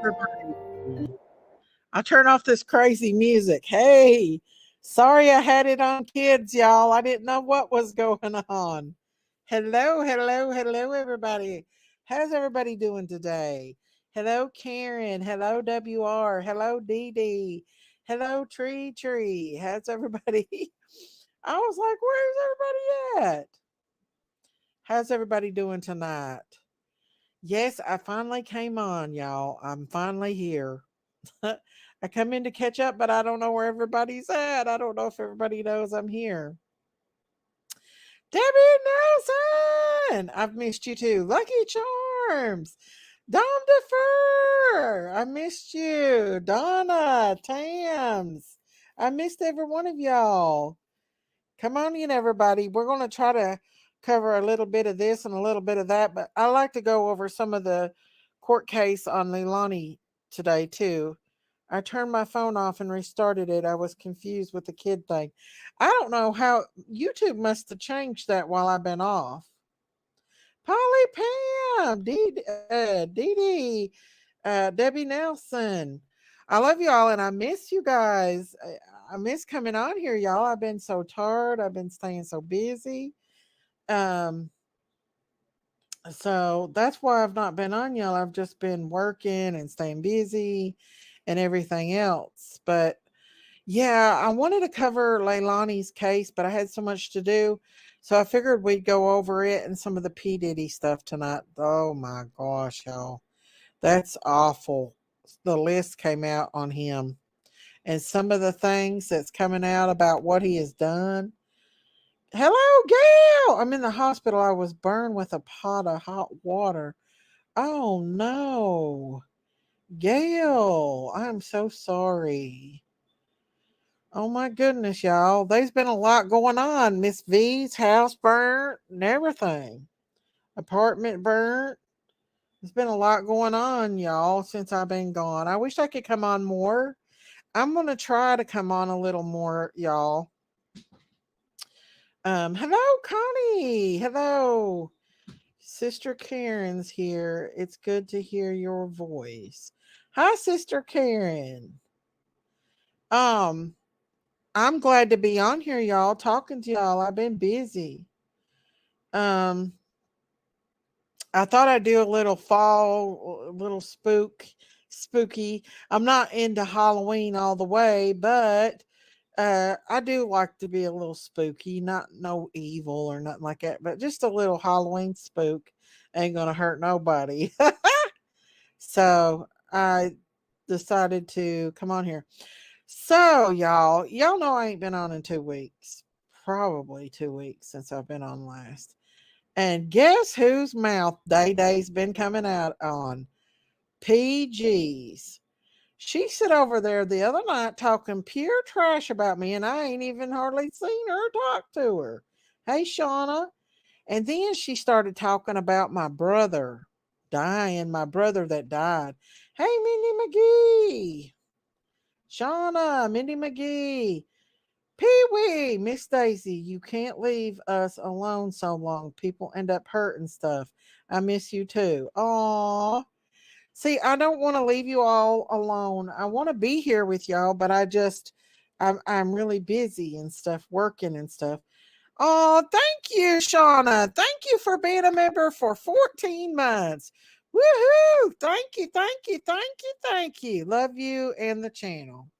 everybody. I turn off this crazy music. Hey, sorry I had it on kids, y'all. I didn't know what was going on. Hello, everybody. How's everybody doing today? Hello, Karen. Hello, WR. Hello, Dee Dee. Hello, Tree. How's everybody? I was like, where's everybody at? How's everybody doing tonight? Yes, I finally came on, y'all. I'm finally here. I come in to catch up, but I don't know where everybody's at. I don't know if everybody knows I'm here. Debbie Nelson, I've missed you too. Lucky Charms, Dom Defer, I missed you. Donna, Tams, I missed every one of y'all. Come on in, everybody. We're going to try to cover a little bit of this and a little bit of that, but I like to go over some of the court case on Leilani today too. I turned my phone off and restarted it. I was confused with the kid thing. I don't know how YouTube must have changed that while I've been off. Polly Pam, Dee Dee, Debbie Nelson. I love y'all and I miss you guys. I miss coming on here, y'all. I've been so tired. I've been staying so busy. Um, so that's why I've not been on y'all. I've just been working and staying busy and everything else. But yeah, I wanted to cover Leilani's case, but I had so much to do. So I figured we'd go over it and some of the P. Diddy stuff tonight. Oh my gosh, y'all. That's awful. The list came out on him and some of the things that's coming out about what he has done. Hello, Gail. I'm in the hospital. I was burned with a pot of hot water. Oh no. Gail, I'm so sorry. Oh my goodness, y'all. There's been a lot going on. Miss V's house burnt and everything. Apartment burnt. There's been a lot going on, y'all, since I've been gone. I wish I could come on more. I'm gonna try to come on a little more, y'all. Hello, Connie. Hello. Sister Karen's here. It's good to hear your voice. Hi, Sister Karen. Um, I'm glad to be on here, y'all, talking to y'all. I've been busy. Um, I thought I'd do a little fall, a little spooky. I'm not into Halloween all the way, but I do like to be a little spooky, not no evil or nothing like that, but just a little Halloween spook ain't gonna hurt nobody. So I decided to come on here. So y'all know I ain't been on in 2 weeks. Probably 2 weeks since I've been on last. And guess whose mouth Day Day's been coming out on? PG's. She sit over there the other night talking pure trash about me, and I ain't even hardly seen her talk to her. Hey, Shauna. And then she started talking about my brother dying, my brother that died. Hey, Mindy McGee. Shauna, Mindy McGee. Pee Wee, Miss Daisy, you can't leave us alone so long. People end up hurting stuff. I miss you too. Aw. See, I don't want to leave you all alone. I want to be here with y'all, but I'm really busy and stuff, working and stuff. Oh, thank you, Shauna. Thank you for being a member for 14 months. Woohoo! Thank you. Love you and the channel.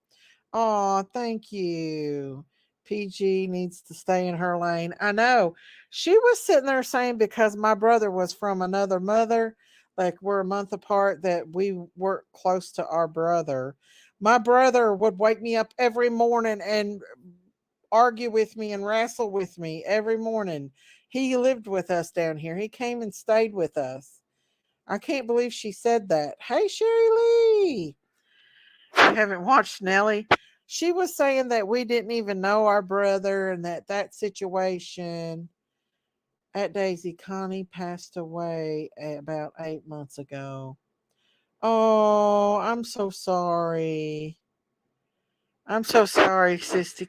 Oh, thank you. PG needs to stay in her lane. I know. She was sitting there saying because my brother was from another mother, like we're a month apart, that we weren't close to our brother. My brother would wake me up every morning and argue with me and wrestle with me every morning. He lived with us down here. He came and stayed with us. I can't believe she said that. Hey, Sherry Lee. I haven't watched Nellie. She was saying that we didn't even know our brother and that situation at Daisy Connie passed away about 8 months ago. Oh, I'm so sorry. I'm so sorry, Sister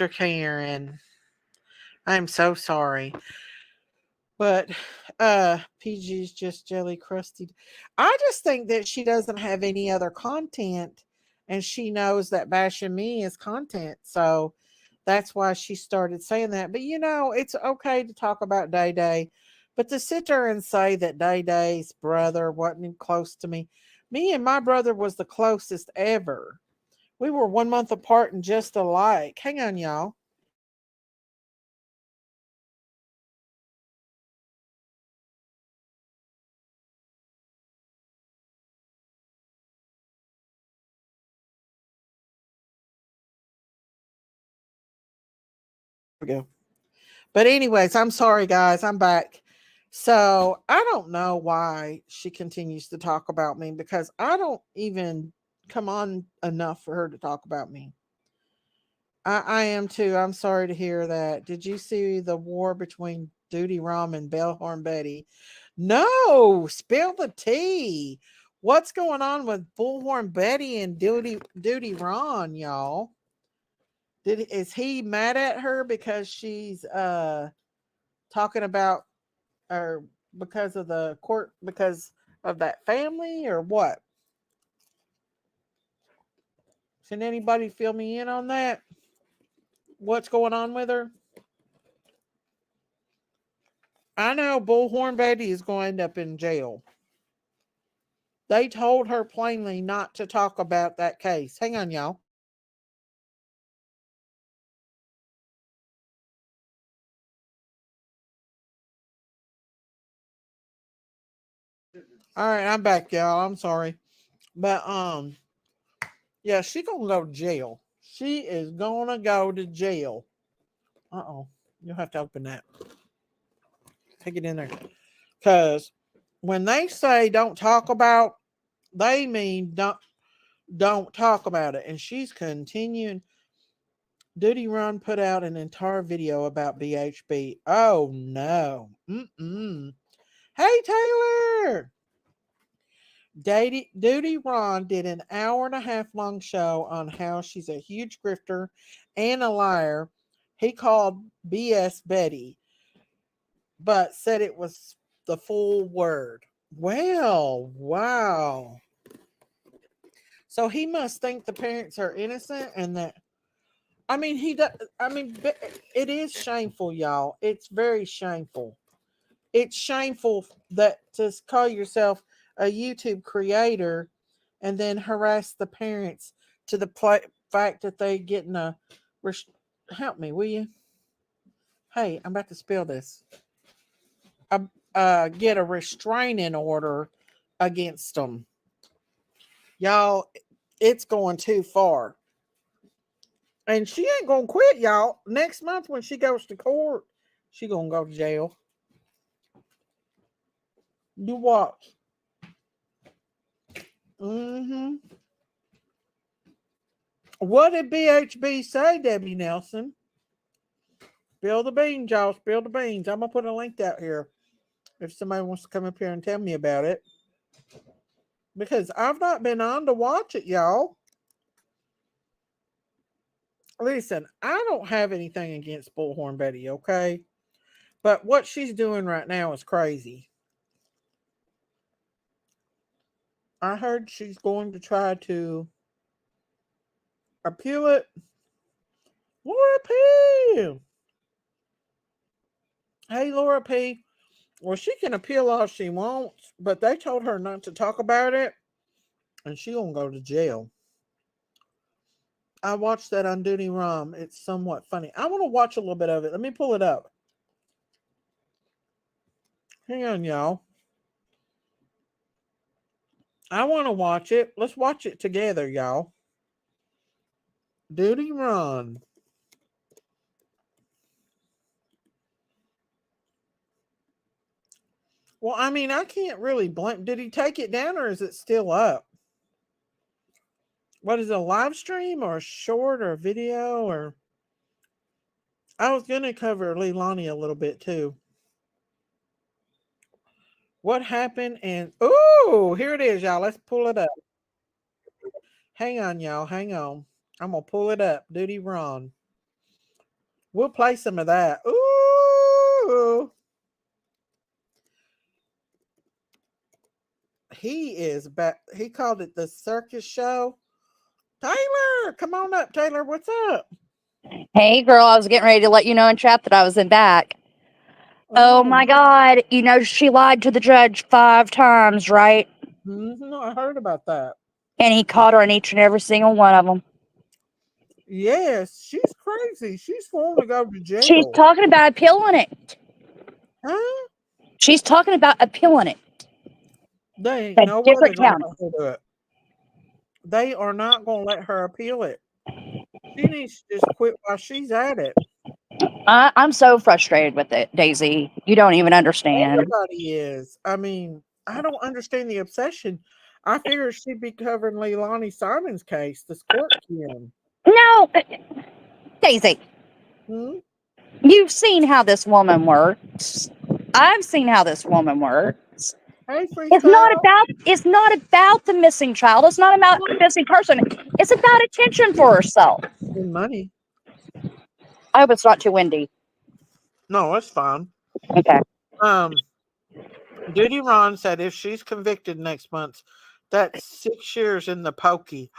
Karen. I'm so sorry. But PG's just jelly crusty. I just think that she doesn't have any other content and she knows that bashing me is content. So that's why she started saying that. But it's okay to talk about Day Day. But to sit there and say that Day Day's brother wasn't close to me and my brother was the closest ever. We were 1 month apart and just alike. Hang on, y'all. We go. But anyways, I'm sorry guys, I'm back. So I don't know why she continues to talk about me because I don't even come on enough for her to talk about me. I am too. I'm sorry to hear that. Did you see the war between Duty Rom and Bellhorn Betty? No, spill the tea. What's going on with Bullhorn Betty and Duty Ron, y'all? Is he mad at her because she's talking about or because of the court because of that family or what? Can anybody fill me in on that? What's going on with her? I know Bullhorn Betty is going to end up in jail. They told her plainly not to talk about that case. Hang on, y'all. All right, I'm back, y'all. I'm sorry. But yeah, she gonna go to jail. She is gonna go to jail. Uh-oh. You'll have to open that. Take it in there. Cause when they say don't talk about, they mean don't talk about it. And she's continuing. Duty Run put out an entire video about BHB. Oh no. Mm-mm. Hey Taylor. Duty Ron did an hour and a half long show on how she's a huge grifter and a liar. He called BS Betty, but said it was the full word. Well, wow. So he must think the parents are innocent and that I mean he does I mean it is shameful, y'all. It's very shameful. It's shameful that to call yourself a YouTube creator and then harass the parents to the fact that they getting a help me, will you? Hey, I'm about to spill this. Get a restraining order against them, y'all. It's going too far, and she ain't gonna quit, y'all. Next month when she goes to court, she gonna go to jail. You watch. Mm-hmm. What did BHB say, Debbie Nelson? Spill the beans, y'all. Spill the beans. I'm gonna put a link out here if somebody wants to come up here and tell me about it. Because I've not been on to watch it, y'all. Listen, I don't have anything against Bullhorn Betty, okay? But what she's doing right now is crazy. I heard she's going to try to appeal it. Laura P. Hey, Laura P. Well, she can appeal all she wants, but they told her not to talk about it, and she gonna go to jail. I watched that on Duty Rum. It's somewhat funny. I want to watch a little bit of it. Let me pull it up. Hang on, y'all. I want to watch it. Let's watch it together, y'all. Duty Run. Well, I mean, I can't really blame. Did he take it down or is it still up? What is it, a live stream or a short or a video? Or I was going to cover Leilani a little bit too. What happened? And ooh, here it is, y'all. Let's pull it up. Hang on, y'all. Hang on. I'm gonna pull it up. Duty Run. We'll play some of that. Ooh. He is back. He called it the circus show. Taylor, come on up, Taylor. What's up? Hey, girl, I was getting ready to let you know in chat that I was in back. Oh Oh, my God. You know, she lied to the judge 5 times, right? I heard about that. And he caught her on each and every single one of them. Yes, she's crazy. She's going to go to She's jail. talking about appealing it. Huh? She's talking about appealing it They ain't to no way they're different going to counties. let her do it. They are not going to let her appeal it. She needs to just quit while she's at it. I'm so frustrated with it, Daisy. You don't even understand. Everybody is. I mean, I don't understand the obsession. I figured she'd be covering Leilani Simon's case, this court Kim. No, Daisy, Hmm? you've seen how this woman works. I've seen how this woman works. Hey, Freestyle. It's not about the missing child. It's not about the missing person. It's about attention for herself. And money. I hope it's not too windy. No, it's fine. Okay. Um, Duty Ron said if she's convicted next month, that's 6 years in the pokey.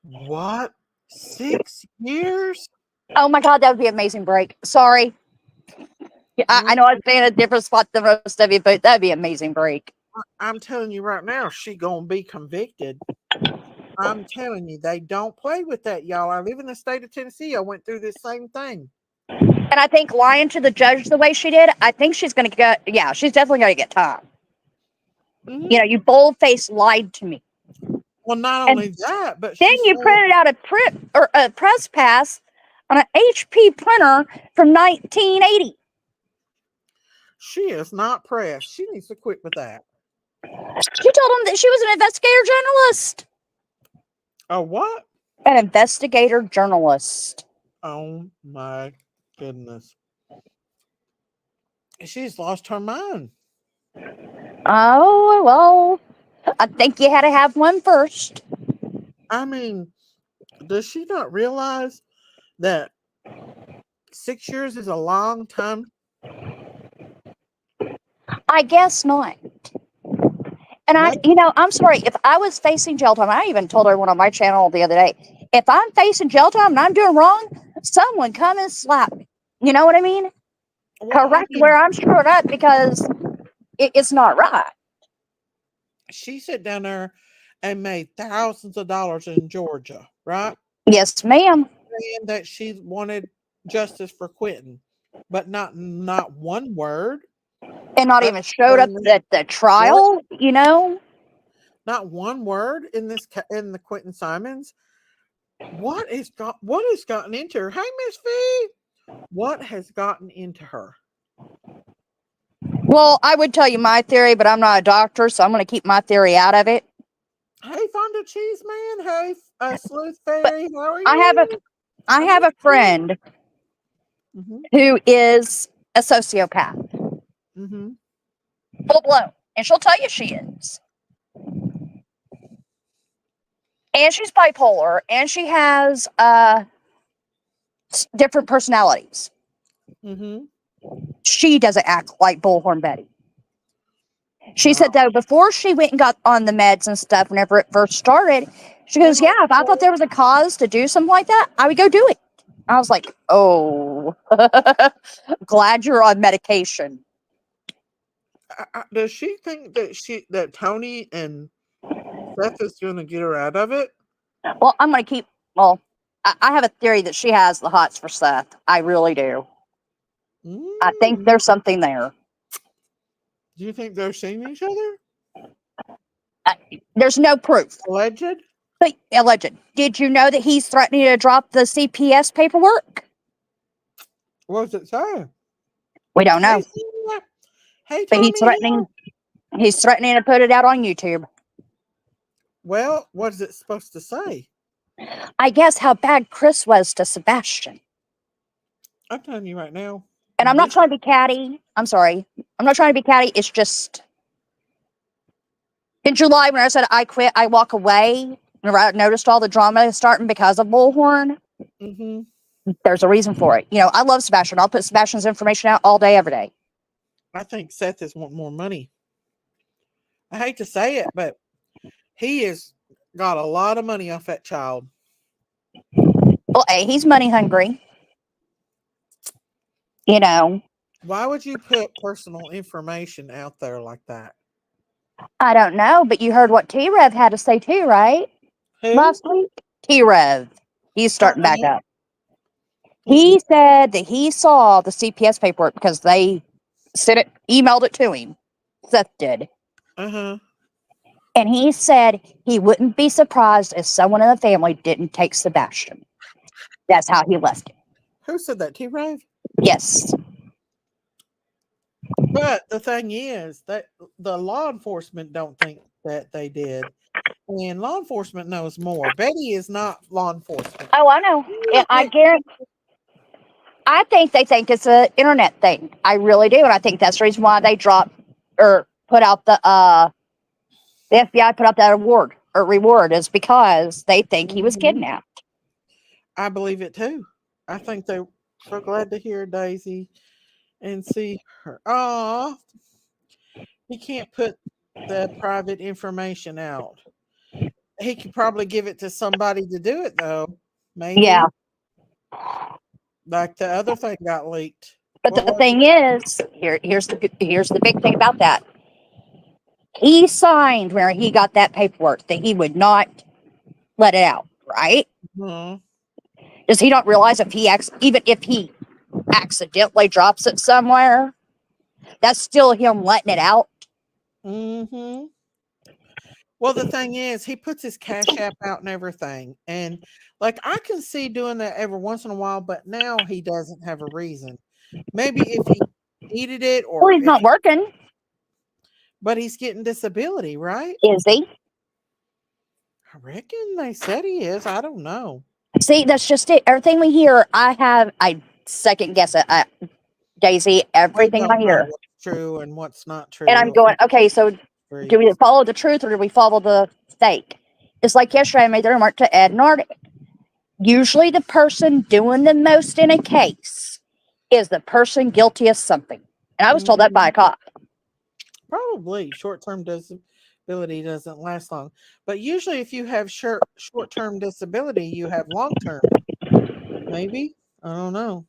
What? 6 years? Oh my God, that would be an amazing break. Sorry. I Mm, know I'm saying a different spot than the rest of you, but that'd be an amazing break. I'm telling you right now, she gonna be convicted. I'm telling you, they don't play with that, y'all. I live in the state of Tennessee. I went through this same thing. And I think lying to the judge the way she did, I think she's going to get, yeah, she's definitely going to get time. Hmm. You know, you bold faced lied to me. Well, not And only that, but then she you said printed out a print or a press pass on an HP printer from 1980. she is not pressed. She needs to quit with that. She told him that she was an investigator journalist. Oh, what? An investigator journalist. Oh my goodness. She's lost her mind. Oh, well, I think you had to have one first. I mean, does she not realize that 6 years is a long time? I guess not. And That I'm sorry, if I was facing jail time, I even told everyone on my channel the other day, if I'm facing jail time and I'm doing wrong, someone come and slap me. You know what I mean? well, I Correct mean, where I'm screwed up because it's not right. she sat down there and made thousands of dollars in Georgia, right? Yes, ma'am. Saying that she wanted justice for quitting, but not one word And not even showed up explaining at the what trial, you know? not one word in in the Quentin Simons. What has gotten into her? Hey, Miss V, what has gotten into her? Well, I would tell you my theory, but I'm not a doctor, so I'm going to keep my theory out of it. Hey, Fonda Cheese Man. Hey, Sleuth But Fairy. How are I have a you? I I have miss a you. friend Mm-hmm. who is a sociopath, Mm-hmm. full blown, and she'll tell you she is. And she's bipolar, and she has different personalities. Mm-hmm. She doesn't act like Bullhorn Betty. She Wow. said though before she went and got on the meds and stuff, whenever it first started, she And goes, "Yeah, if I thought there was a cause to do something like that, I would go do it." I was like, "Oh, glad you're on medication." does she think that Tony and Seth is going to get her out of it? Well, I'm gonna keep. Well, I have a theory that she has the hots for Seth. I really do. I think Mm. there's something there. Do you think they're seeing each other? Uh, there's no proof. Alleged? But alleged. Did you know that he's threatening to drop the CPS paperwork? What does it say? We don't Hey, know. Cynthia. Hey, But Tommy Hill. he's threatening to put it out on YouTube. Well, what is it supposed to say? I guess how bad Chris was to Sebastian. I'm telling you right now. And I'm not This trying to be catty. I'm sorry. I'm not trying to be catty. It's just in July when I said I quit, I walk away. Whenever I noticed all the drama starting because of Bullhorn, mm-hmm. there's a reason for it. You know, I love Sebastian. I'll put Sebastian's information out all day, every day. I think Seth is wanting more money. I hate to say it, but he has got a lot of money off that child. Well, A, he's money hungry, you know. Why would you put personal information out there like that? I don't know, but you heard what T Rev had to say too, right? Who? Last week? T Rev. He's starting back Uh-uh. up. What's he? He said that he saw the CPS paperwork because they sent it, emailed it to him. Seth did. Uh-huh. And he said he wouldn't be surprised if someone in the family didn't take Sebastian. That's how he left it. Who said that? T-Rave? Yes. But the thing is that the law enforcement don't think that they did. And law enforcement knows more. Betty is not law enforcement. Oh, I know. And I guarantee. I think they think it's an internet thing. I really do, and I think that's the reason why they dropped or put out the FBI put out that award or reward is because they think he was Mhm. kidnapped. I believe it too. I think they're so glad to hear Daisy and see her. Oh, he can't put the private information out. He could probably give it to somebody to do it though. Yeah, Maybe. Like the other thing got leaked. but What the was it? thing is, here's the big thing about that. He signed where he got that paperwork that he would not let it out. Right? Hmm. Does he not realize if even if he accidentally drops it somewhere, that's still him letting it out? Hmm. Well, the thing is, he puts his cash app out and everything. And like I can see doing that every once in a while, but now he doesn't have a reason. Maybe if he needed it Well, or he's if not working, but he's getting disability, right? is he? I reckon they said he is. I don't know. See, that's just it. Everything we hear, I second guess it. Daisy, We everything I don't know hear. what's true and what's not And I'm true going, on okay, so the do we streets. follow the truth or do we follow the fake? It's like yesterday I made the remark to Ed and Artie. Usually the person doing the most in a case is the person guilty of something. And I was told that by a Mhm. cop. Probably short-term disability doesn't last long. But usually if you have short-term disability, you have long-term. Maybe. I don't know.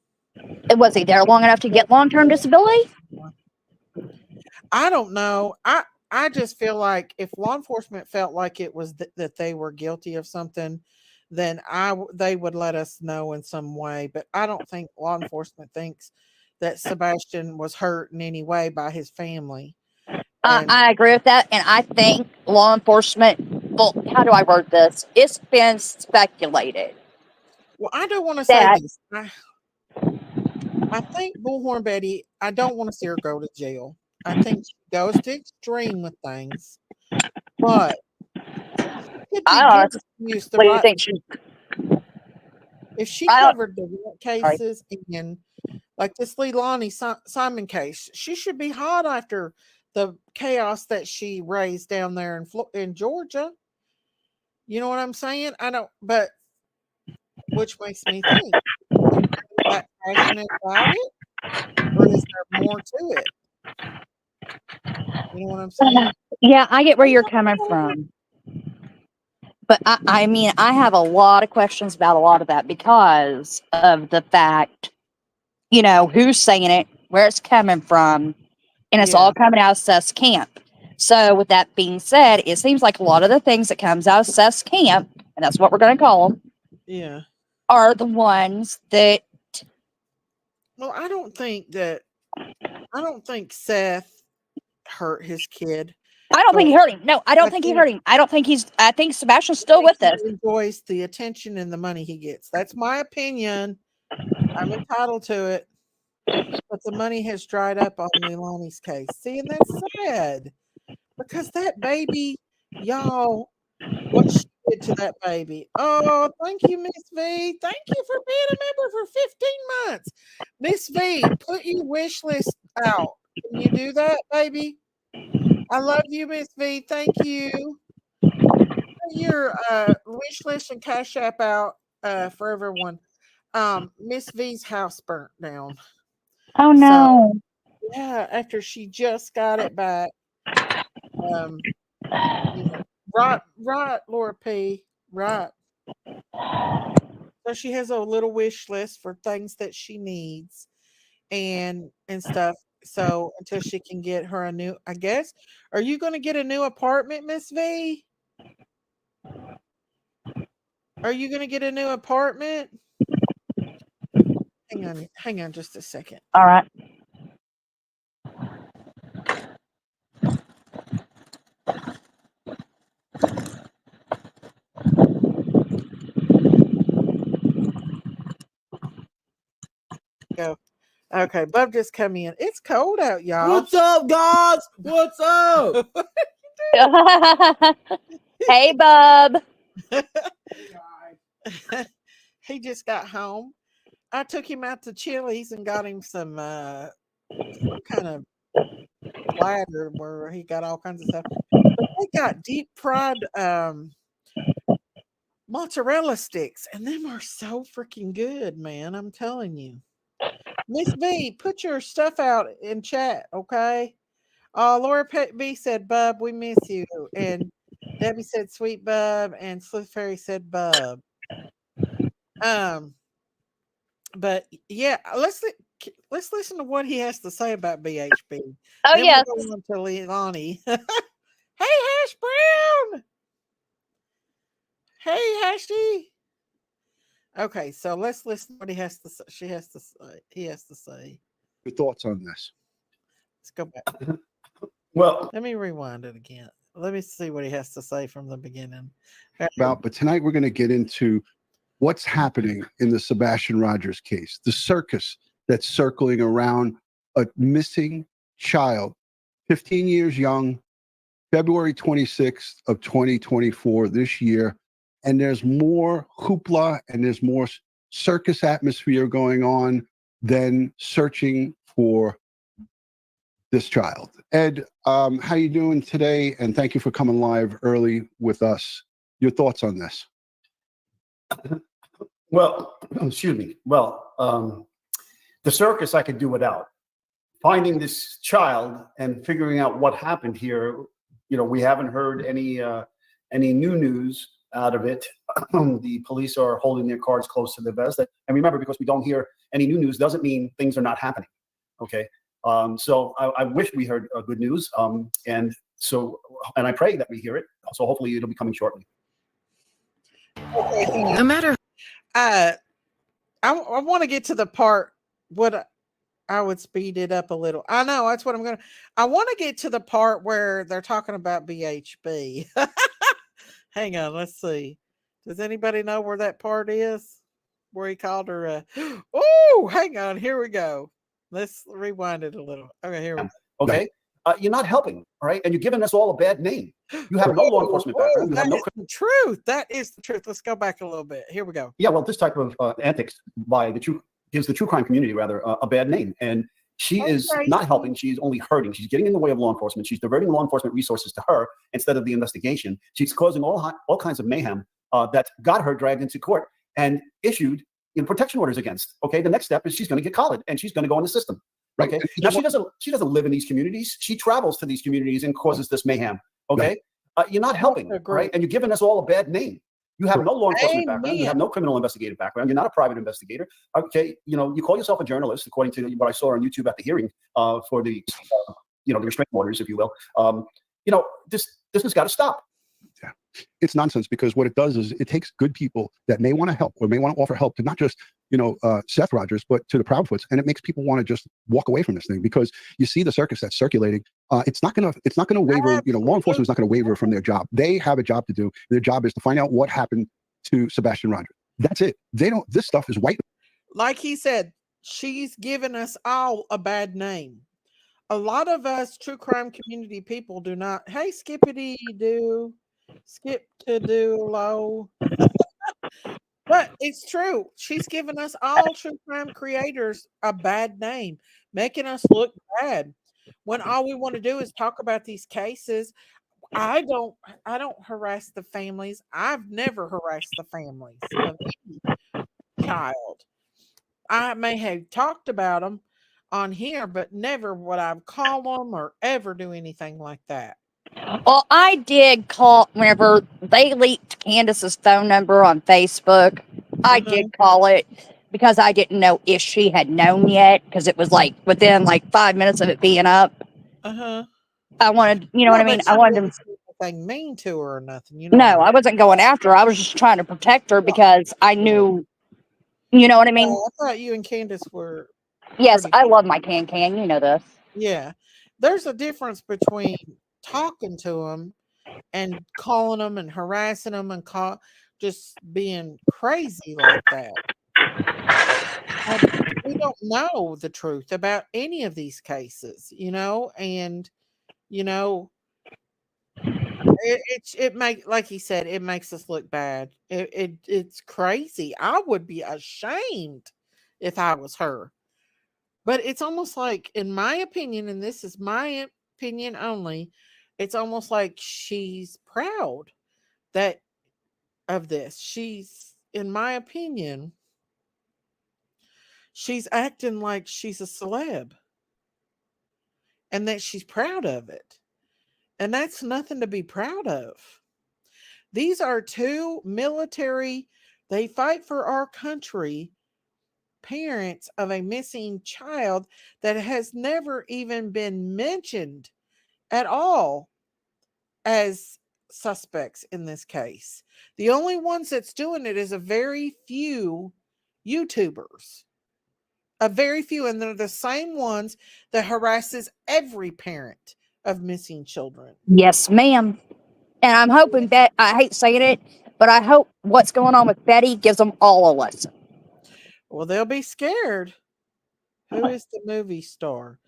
Was he there long enough to get long term disability? I don't know. I just feel like if law enforcement felt like it was that they were guilty of something, then they would let us know in some way. But I don't think law enforcement thinks that Sebastian was hurt in any way by his family. And I agree with that. And I think law enforcement, well, how do I word this? It's been speculated well, I don't want to say that this. I think Bullhorn Betty. I don't want to see her go to jail. I think she goes to extreme with things, but could be I guilty use the honestly right think should, if she I don't, covered the right sorry. cases and like this Leilani Simon case, she should be hot after the chaos that she raised down there in Georgia. You know what I'm saying? I don't, but which makes me think: is she that passionate about it, or is there more to it? You know what I'm saying? Yeah, I get where I you're don't coming know. from. But I mean, I have a lot of questions about a lot of that because of the fact, who's saying it, where it's coming from, and it's all Yeah, coming out of Seth's camp. So, with that being said, it seems like a lot of the things that comes out of Seth's camp, and that's what we're going to call them, yeah. are the ones that Well, I don't think Seth hurt his kid, I don't think but he hurt him. No, I don't I think he think hurt him. I think Sebastian's I still think with he us. enjoys the attention and the money he gets. That's my opinion. I'm entitled to it. But the money has dried up on Leilani's case. See, and that's sad because that baby, y'all, what she did to that baby. Oh, thank you, Miss V. Thank you for being a member for 15 months. Miss V, put your wish list out. Can you do that, baby? I love you, Miss V. Thank you. Put your wish list and cash app out for everyone. Miss V's house burnt down. Oh So no. yeah, after she just got it back. Yeah. Right, Laura P. Right. So she has a little wish list for things that she needs and stuff. So until she can get her a new, I guess. Are you going to get a new apartment, Miss V? Are you going to get a new apartment? Hang on just a second. All right. Go. Okay, Bub just come in. It's cold out, y'all. What's up, guys? What's up? Hey, bub. He just got home. I took him out to Chili's and got him some kind of platter where he got all kinds of stuff. But they got deep fried mozzarella sticks, and them are so freaking good, man. I'm telling you. Miss B, put your stuff out in chat, okay? Laura B said, Bub, we miss you. And Debbie said, Sweet Bub. And Sleuth Fairy said, Bub. Um, but yeah, let's listen to what he has to say about BHB. Oh, Then yes. we'll go on to Leilani. Hey, Hash Brown. Hey, Hashy. Okay, so let's listen to what he has to say. She has to say. He has to say. Your thoughts on this? Let's go back. Well, Let me rewind it again. Let me see what he has to say from the beginning. But tonight we're going to get into what's happening in the Sebastian Rogers case, the circus that's circling around a missing child, 15 years young, February 26th of 2024 this year. And there's more hoopla and there's more circus atmosphere going on than searching for this child. Ed, how you doing today? And thank you for coming live early with us. Your thoughts on this? well, excuse me. Well, the circus I could do without. Finding this child and figuring out what happened here, we haven't heard any new news out of it. The police are holding their cards close to their vest. And remember, because we don't hear any new news doesn't mean things are not happening. Okay. So I wish we heard good news. And I pray that we hear it. So hopefully it'll be coming shortly. No matter. I want to get to the part what I would speed it up a little. I know that's what I'm going to. I want to get to the part where they're talking about BHB. Hang on, let's see. Does anybody know where that part is? Where he called her? Oh, hang on. Here we go. Let's rewind it a little. Okay, here we go. Okay. You're not helping, all right? And you're giving us all a bad name. You have no law enforcement background. You have no the truth. That is the truth. Let's go back a little bit. Here we go. Yeah, well, this type of antics gives the true crime community rather a bad name. And she is not helping. She's only hurting. She's getting in the way of law enforcement. She's diverting law enforcement resources to her instead of the investigation. She's causing all kinds of mayhem that got her dragged into court and issued protection orders against. Okay, the next step is she's going to get collared and she's going to go in the system. Okay. Now she doesn't live in these communities. She travels to these communities and causes this mayhem. Okay. You're not helping, right? And you're giving us all a bad name. You have no law enforcement background. You have no criminal investigative background. You're not a private investigator. Okay. You call yourself a journalist, according to what I saw on YouTube at the hearing for the, the restraining orders, if you will. This has got to stop. Yeah, it's nonsense because what it does is it takes good people that may want to help or may want to offer help to not just Seth Rogers, but to the Proudfoots, and it makes people want to just walk away from this thing because you see the circus that's circulating. It's not gonna waver. Law enforcement is not going to waver from their job. They have a job to do. Their job is to find out what happened to Sebastian Rogers. That's it. They don't. This stuff is white. Like he said, she's given us all a bad name. A lot of us true crime community people do not. Hey, skippity doo. Skip to do low. But it's true. She's given us all true crime creators a bad name, making us look bad. When all we want to do is talk about these cases. I don't harass the families. I've never harassed the families of any child. I may have talked about them on here, but never would I call them or ever do anything like that. Well, I did call whenever they leaked Candace's phone number on Facebook. I Uh-huh. did call it because I didn't know if she had known yet because it was like within like 5 minutes of it being up. Uh-huh. I wanted, you know what Yeah, I mean? but I you wanted didn't to. say anything mean to her or nothing. You know what I No, mean? I wasn't going after her. I was just trying to protect her because I knew, you know what I mean? I thought you and Candace were Yes, pretty. I love my can. You know this. Yeah. There's a difference between talking to them and calling them and harassing them and just being crazy like that. We don't know the truth about any of these cases, and you know, it make like he said, it makes us look bad. It's crazy. I would be ashamed if I was her. But it's almost like, in my opinion, and this is my opinion only, it's almost like she's proud that of this. In my opinion, she's acting like she's a celeb and that she's proud of it. And that's nothing to be proud of. These are two military, they fight for our country, parents of a missing child that has never even been mentioned at all as suspects in this case. The only ones that's doing it is a very few YouTubers. A very few, and they're the same ones that harasses every parent of missing children. Yes, ma'am. And I'm hoping that I hate saying it, but I hope what's going on with Betty gives them all a lesson. Well, they'll be scared. Who is the movie star?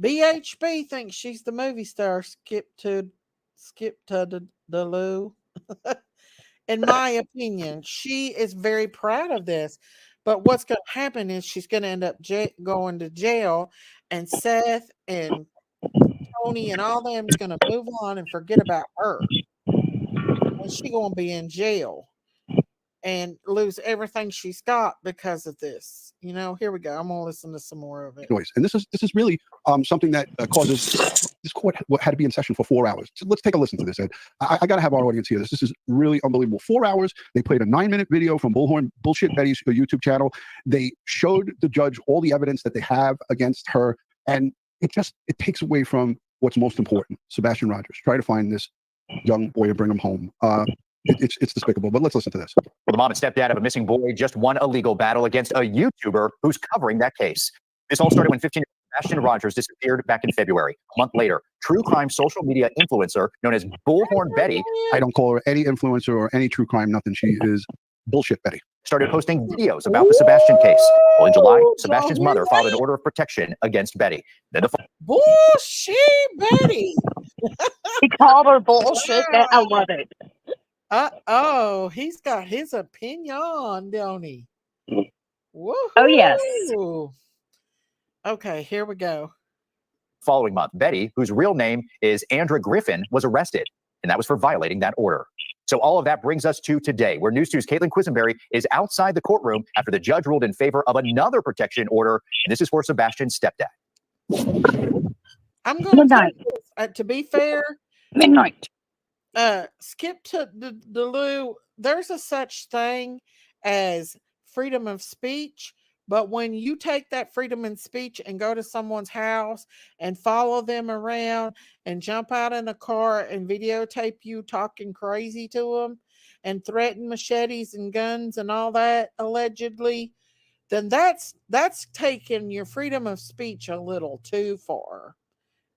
BHB thinks she's the movie star. Skip to the loo. In my opinion, she is very proud of this. But what's going to happen is she's going to end up going to jail, and Seth and Tony and all them's going to move on and forget about her, and she going to be in jail and lose everything she's got because of this. Here we go. I'm going to listen to some more of it. Noise. And this is really something that causes this court had to be in session for 4 hours. So let's take a listen to this, Ed. I got to have our audience hear this. This is really unbelievable. 4 hours. They played a 9-minute video from Bullshit Betty's YouTube channel. They showed the judge all the evidence that they have against her, and it takes away from what's most important. Sebastian Rogers. Try to find this young boy and bring him home. It's despicable, but let's listen to this. Well, the mom and stepdad of a missing boy just won a legal battle against a YouTuber who's covering that case. This all started when 15-year-old Sebastian Rogers disappeared back in February. A month later, true crime social media influencer known as Bullhorn Betty I don't call her any influencer or any true crime, nothing. She is Bullshit Betty. started posting videos about the Sebastian case. Well, in July, Sebastian's mother filed an order of protection against Betty. Then the Bullshit Betty. He called her bullshit. I love it. He's got his opinion, don't he? Woohoo. Oh, yes. Okay, here we go. following month, Betty, whose real name is Andra Griffin, was arrested, and that was for violating that order. So all of that brings us to today, where News 2's Caitlin Quisenberry is outside the courtroom after the judge ruled in favor of another protection order, and this is for Sebastian's stepdad. I'm going to to be fair, Midnight. Skip to the loo. There's a such thing as freedom of speech, but when you take that freedom of speech and go to someone's house and follow them around and jump out in a car and videotape you talking crazy to them and threaten machetes and guns and all that allegedly, then that's taking your freedom of speech a little too far,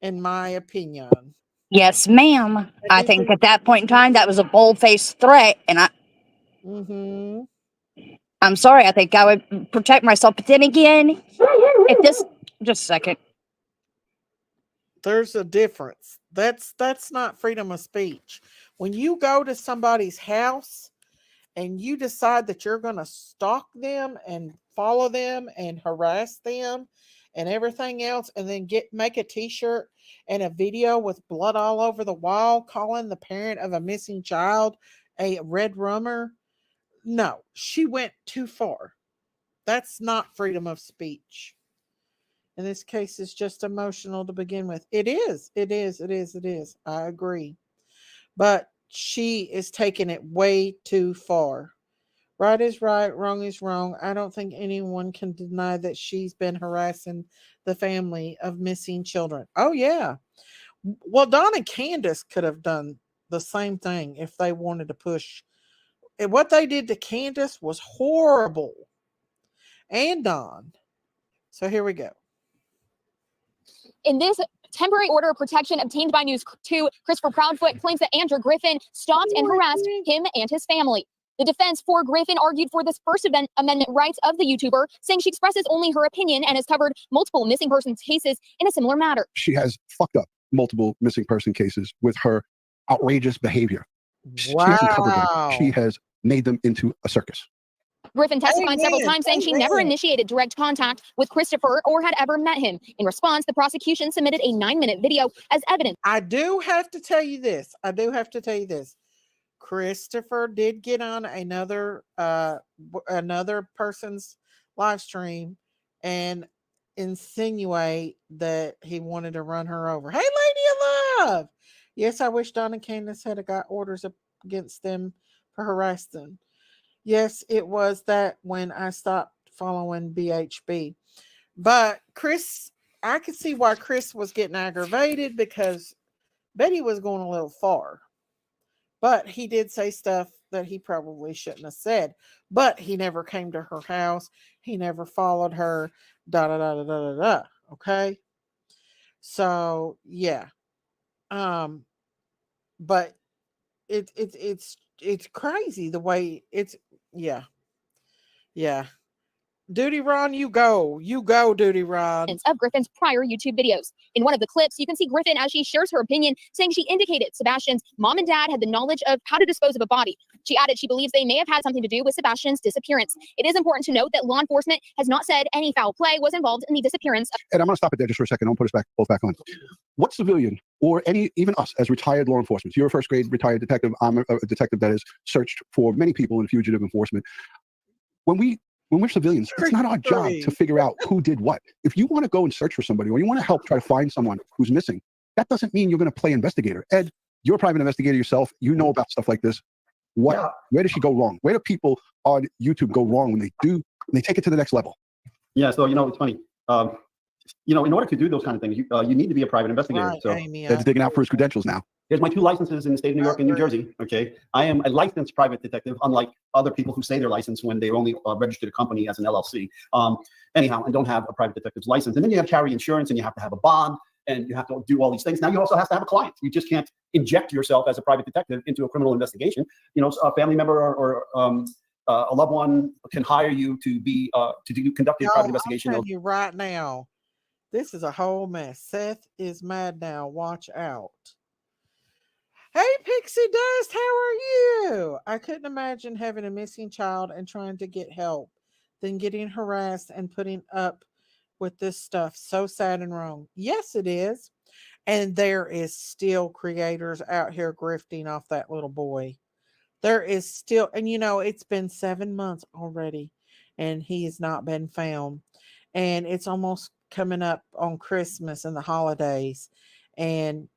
in my opinion. Yes, ma'am. I think at that point in time, that was a bold-faced threat, and Mm-hmm. I'm sorry. I think I would protect myself. But then again, if this, just a second. There's a difference. That's not freedom of speech. When you go to somebody's house and you decide that you're going to stalk them and follow them and harass them and everything else, and then make a t-shirt and a video with blood all over the wall calling the parent of a missing child a red rummer, no, she went too far. That's not freedom of speech. And this case is just emotional to begin with. It is. It is. It is. It is. I agree. But she is taking it way too far. Right is right, wrong is wrong. I don't think anyone can deny that she's been harassing the family of missing children. Oh, yeah. Well, Don and Candace could have done the same thing if they wanted to push. And what they did to Candace was horrible. And Don. So here we go. In this temporary order of protection obtained by News 2, Christopher Proudfoot claims that Andrew Griffin stopped and harassed him and his family. The defense for Griffin argued for this First Amendment rights of the YouTuber, saying she expresses only her opinion and has covered multiple missing persons cases in a similar matter. She has fucked up multiple missing person cases with her outrageous behavior. She hasn't covered them. She has made them into a circus. Griffin testified several times, saying she never initiated direct contact with Christopher or had ever met him. In response, the prosecution submitted a 9-minute video as evidence. I do have to tell you this. Christopher did get on another person's live stream and insinuate that he wanted to run her over. Hey, lady of love. Yes, I wish Don and Candace had got orders against them for harassing. Yes, it was that when I stopped following BHB. But Chris, I could see why Chris was getting aggravated because Betty was going a little far. But he did say stuff that he probably shouldn't have said. But he never came to her house. He never followed her. Da da da da da da da. Okay. So yeah. But it's crazy the way it's yeah. Duty Ron, you go, Duty Ron. Of Griffin's prior YouTube videos. In one of the clips, you can see Griffin as she shares her opinion, saying she indicated Sebastian's mom and dad had the knowledge of how to dispose of a body. She added she believes they may have had something to do with Sebastian's disappearance. It is important to note that law enforcement has not said any foul play was involved in the disappearance. And I'm going to stop it there just for a second. I'll put us both back on. What civilian or even us as retired law enforcement? You're a first grade retired detective. I'm a detective that has searched for many people in fugitive enforcement. When we're civilians, it's not our job to figure out who did what. If you want to go and search for somebody or you want to help try to find someone who's missing, that doesn't mean you're going to play investigator. Ed, you're a private investigator yourself. You know about stuff like this. Where does she go wrong? Where do people on YouTube go wrong when they take it to the next level? Yeah, so, it's funny. In order to do those kind of things, you need to be a private investigator. Right, so Ed's digging out for his credentials now. Here's my 2 licenses in the state of New York and New Jersey. Okay, I am a licensed private detective, unlike other people who say they're licensed when they only registered a company as an LLC. Anyhow, and don't have a private detective's license. And then you have carry insurance, and you have to have a bond, and you have to do all these things. Now you also have to have a client. You just can't inject yourself as a private detective into a criminal investigation. A family member or a loved one can hire you to conduct a private investigation. I'm telling you right now, this is a whole mess. Seth is mad now. Watch out. Hey, Pixie Dust, how are you? I couldn't imagine having a missing child and trying to get help, then getting harassed and putting up with this stuff. So sad and wrong. Yes, it is. And there is still creators out here grifting off that little boy. There is still, and it's been 7 months already, and he has not been found. And it's almost coming up on Christmas and the holidays. And,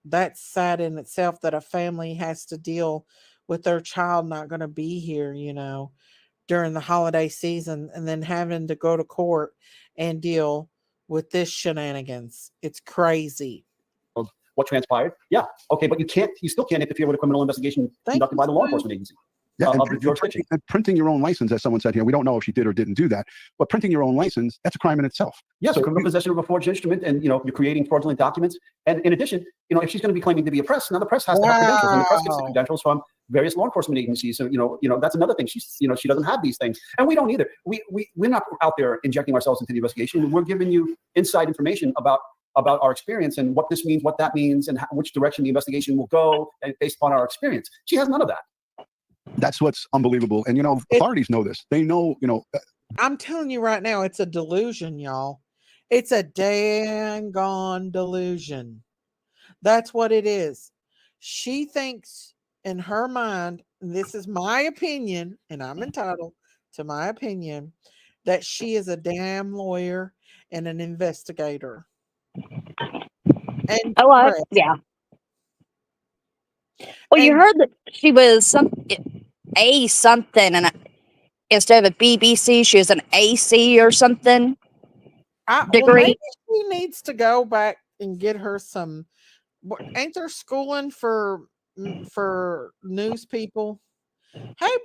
that's sad in itself that a family has to deal with their child not going to be here, during the holiday season, and then having to go to court and deal with this shenanigans. It's crazy. What transpired? Yeah. Okay, but you still can't interfere with a criminal investigation conducted by the law enforcement agency. Yeah, and printing your own license, as someone said here, we don't know if she did or didn't do that, but printing your own license, that's a crime in itself. Yes, so criminal possession of a forged instrument, and you're creating fraudulent documents. And in addition, if she's going to be claiming to be a press, now the press has to have credentials, and the press gets the credentials from various law enforcement agencies. So that's another thing. She doesn't have these things, and we don't either. We're not out there injecting ourselves into the investigation. We're giving you inside information about our experience and what this means, what that means, and which direction the investigation will go, and based upon our experience. She has none of that. That's what's unbelievable. And, authorities know this. They know, I'm telling you right now, it's a delusion, y'all. It's a dang gone delusion. That's what it is. She thinks in her mind, and this is my opinion, and I'm entitled to my opinion, that she is a damn lawyer and an investigator. And Oh, press. yeah. Well, you And heard that she was a something, and instead of a BBC, she was an AC or something well, maybe degree. she needs to go back and get her some. Ain't there schooling for news people? Hey,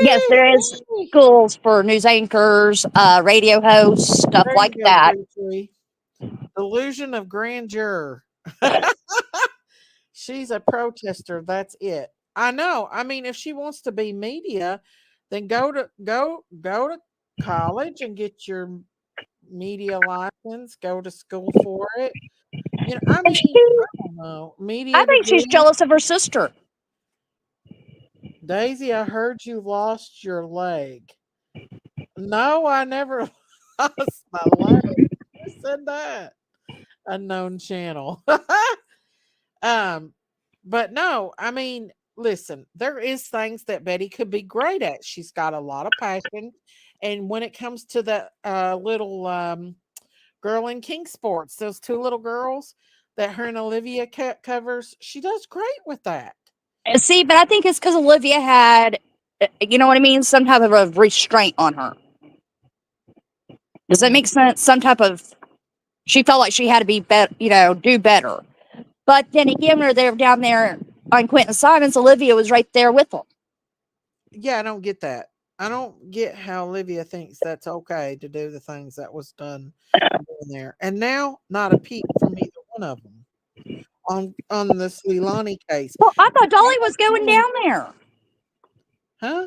Yes, there is Brandy. schools for news anchors, radio hosts, stuff There you like go, that. Tree. Illusion of grandeur. She's a protester. That's it. I know. I mean, if she wants to be media, then go to college and get your media license. Go to school for it. I And mean, I don't know. I Media think she's degree. jealous of her sister. Daisy, I heard you lost your leg. No, I never lost my leg. Who said that? Unknown channel. um, but no, I mean, listen, there is things that Betty could be great at. She's got a lot of passion. And when it comes to the little girl in King Sports, those two little girls that her and Olivia covers, she does great with that. See, but I think it's because Olivia had, you know what I mean, some type of a restraint on her. Does that make sense? Some type of, she felt like she had to be better, do better. But then again, when they were down there on Quentin Simons, Olivia was right there with them. Yeah, I don't get that. I don't get how Olivia thinks that's okay to do the things that was done in there. And now, not a peep from either one of them on this Leilani case. Well, I thought Dolly was going down there. Huh?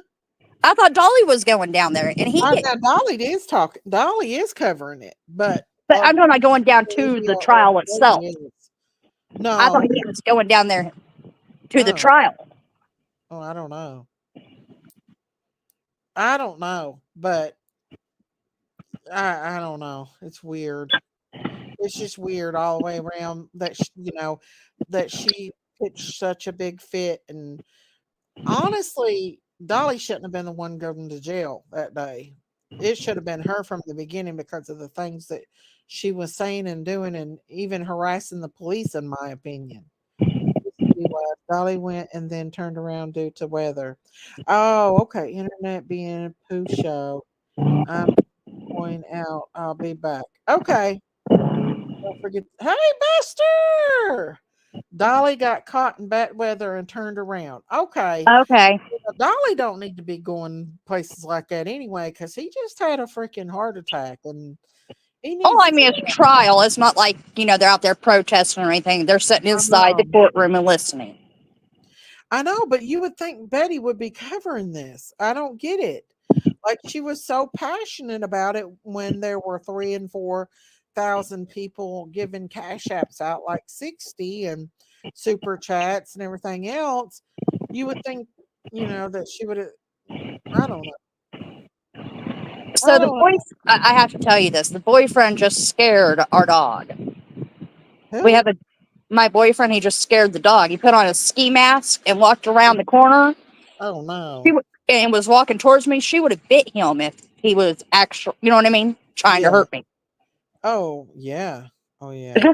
I thought Dolly was going down there, and he. Now Dolly is talking. Dolly is covering it, but But I'm not going down to Olivia the or trial itself. Betty is. I thought No. he was going down there to the Oh. trial. Oh, I don't know. I don't know, but I don't know. It's weird. It's just weird all the way around that that she pitched such a big fit. And honestly, Dolly shouldn't have been the one going to jail that day. It should have been her from the beginning because of the things that she was saying and doing, and even harassing the police, in my opinion. Dolly went and then turned around due to weather. Oh, okay. Internet being a poo show. I'm going out. I'll be back. Okay. Don't forget. Hey, Buster! Dolly got caught in bad weather and turned around. Okay. Okay. Dolly don't need to be going places like that anyway, because he just had a freaking heart attack, and he Oh, needs I mean, it's a trial. It's not like, they're out there protesting or anything. They're sitting inside the courtroom and listening. I know, but you would think Betty would be covering this. I don't get it. Like, she was so passionate about it when there were 3,000 and 4,000 people giving cash apps out, like 60, and super chats and everything else. You would think, that she would have. I don't know. So I have to tell you this. The boyfriend just scared our dog. Who? My boyfriend, he just scared the dog. He put on a ski mask and walked around the corner. Oh no. And was walking towards me. She would have bit him if he was actually, you know what I mean? Trying to hurt me. Oh yeah. Oh yeah.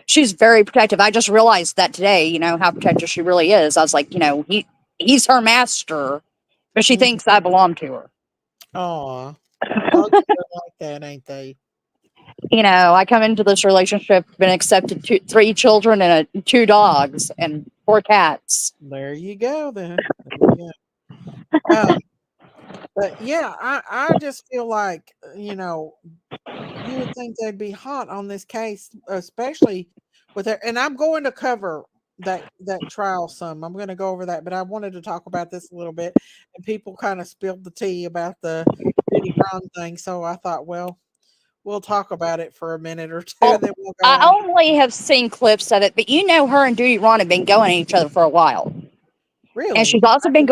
She's very protective. I just realized that today, how protective she really is. I was like, he's her master, but she thinks I belong to her. Aw. Dogs are like that, ain't they? I come into this relationship, been accepted 3 children and 2 dogs and 4 cats. There you go then. There you go. But yeah, I just feel like, you would think they'd be hot on this case, especially with it. And I'm going to cover that trial some. I'm going to go over that, but I wanted to talk about this a little bit, and people kind of spilled the tea about the Diddy Ron thing. So I thought, well, we'll talk about it for a minute or two, and then we'll go I on. only have seen clips of it, but her and Duty Ron have been going at each other for a while. Really? And she's also been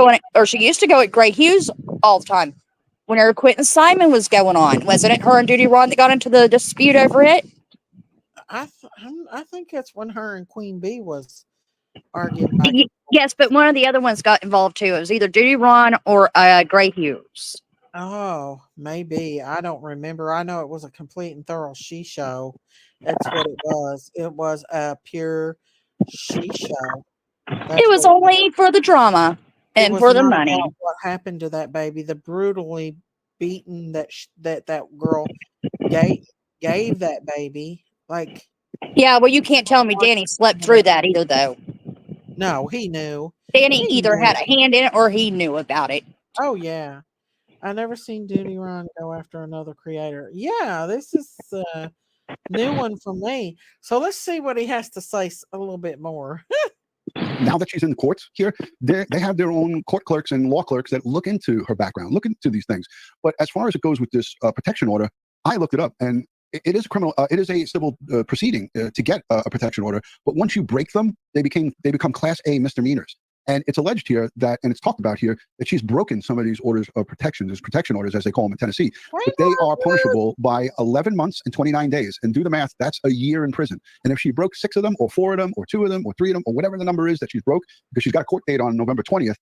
she used to go at Gray Hughes all the time. Whenever Quentin Simon was going on, wasn't it her and Duty Ron that got into the dispute over it? I think that's when her and Queen Bee was arguing. Yes, but one of the other ones got involved too. It was either Duty Ron or Gray Hughes. Oh, maybe. I don't remember. I know it was a complete and thorough she show. That's what it was. It was a pure she show. It That's was what it was. only for the drama It and was for the not money. about what happened to that baby, the brutally beaten that girl gave gave that baby. Like, Yeah, well, you can't tell me Danny slept through that either, though. no, he knew. Danny He either had knew. a hand in it or he knew about it. Oh yeah. I never seen Duty Run go after another creator. Yeah, this is a new one for me. So let's see what he has to say a little bit more. Now that she's in the courts here, they have their own court clerks and law clerks that look into her background, look into these things. But as far as it goes with this protection order, I looked it up, and it is a criminal. It is a civil proceeding to get a protection order. But once you break them, they become Class A misdemeanors. And it's alleged here that, and it's talked about here, that she's broken some of these orders of protection, these protection orders, as they call them in Tennessee. But they are punishable by 11 months and 29 days. And do the math, that's a year in prison. And if she broke 6 of them, or 4 of them, or 2 of them, or 3 of them, or whatever the number is that she's broke, because she's got a court date on November 20th,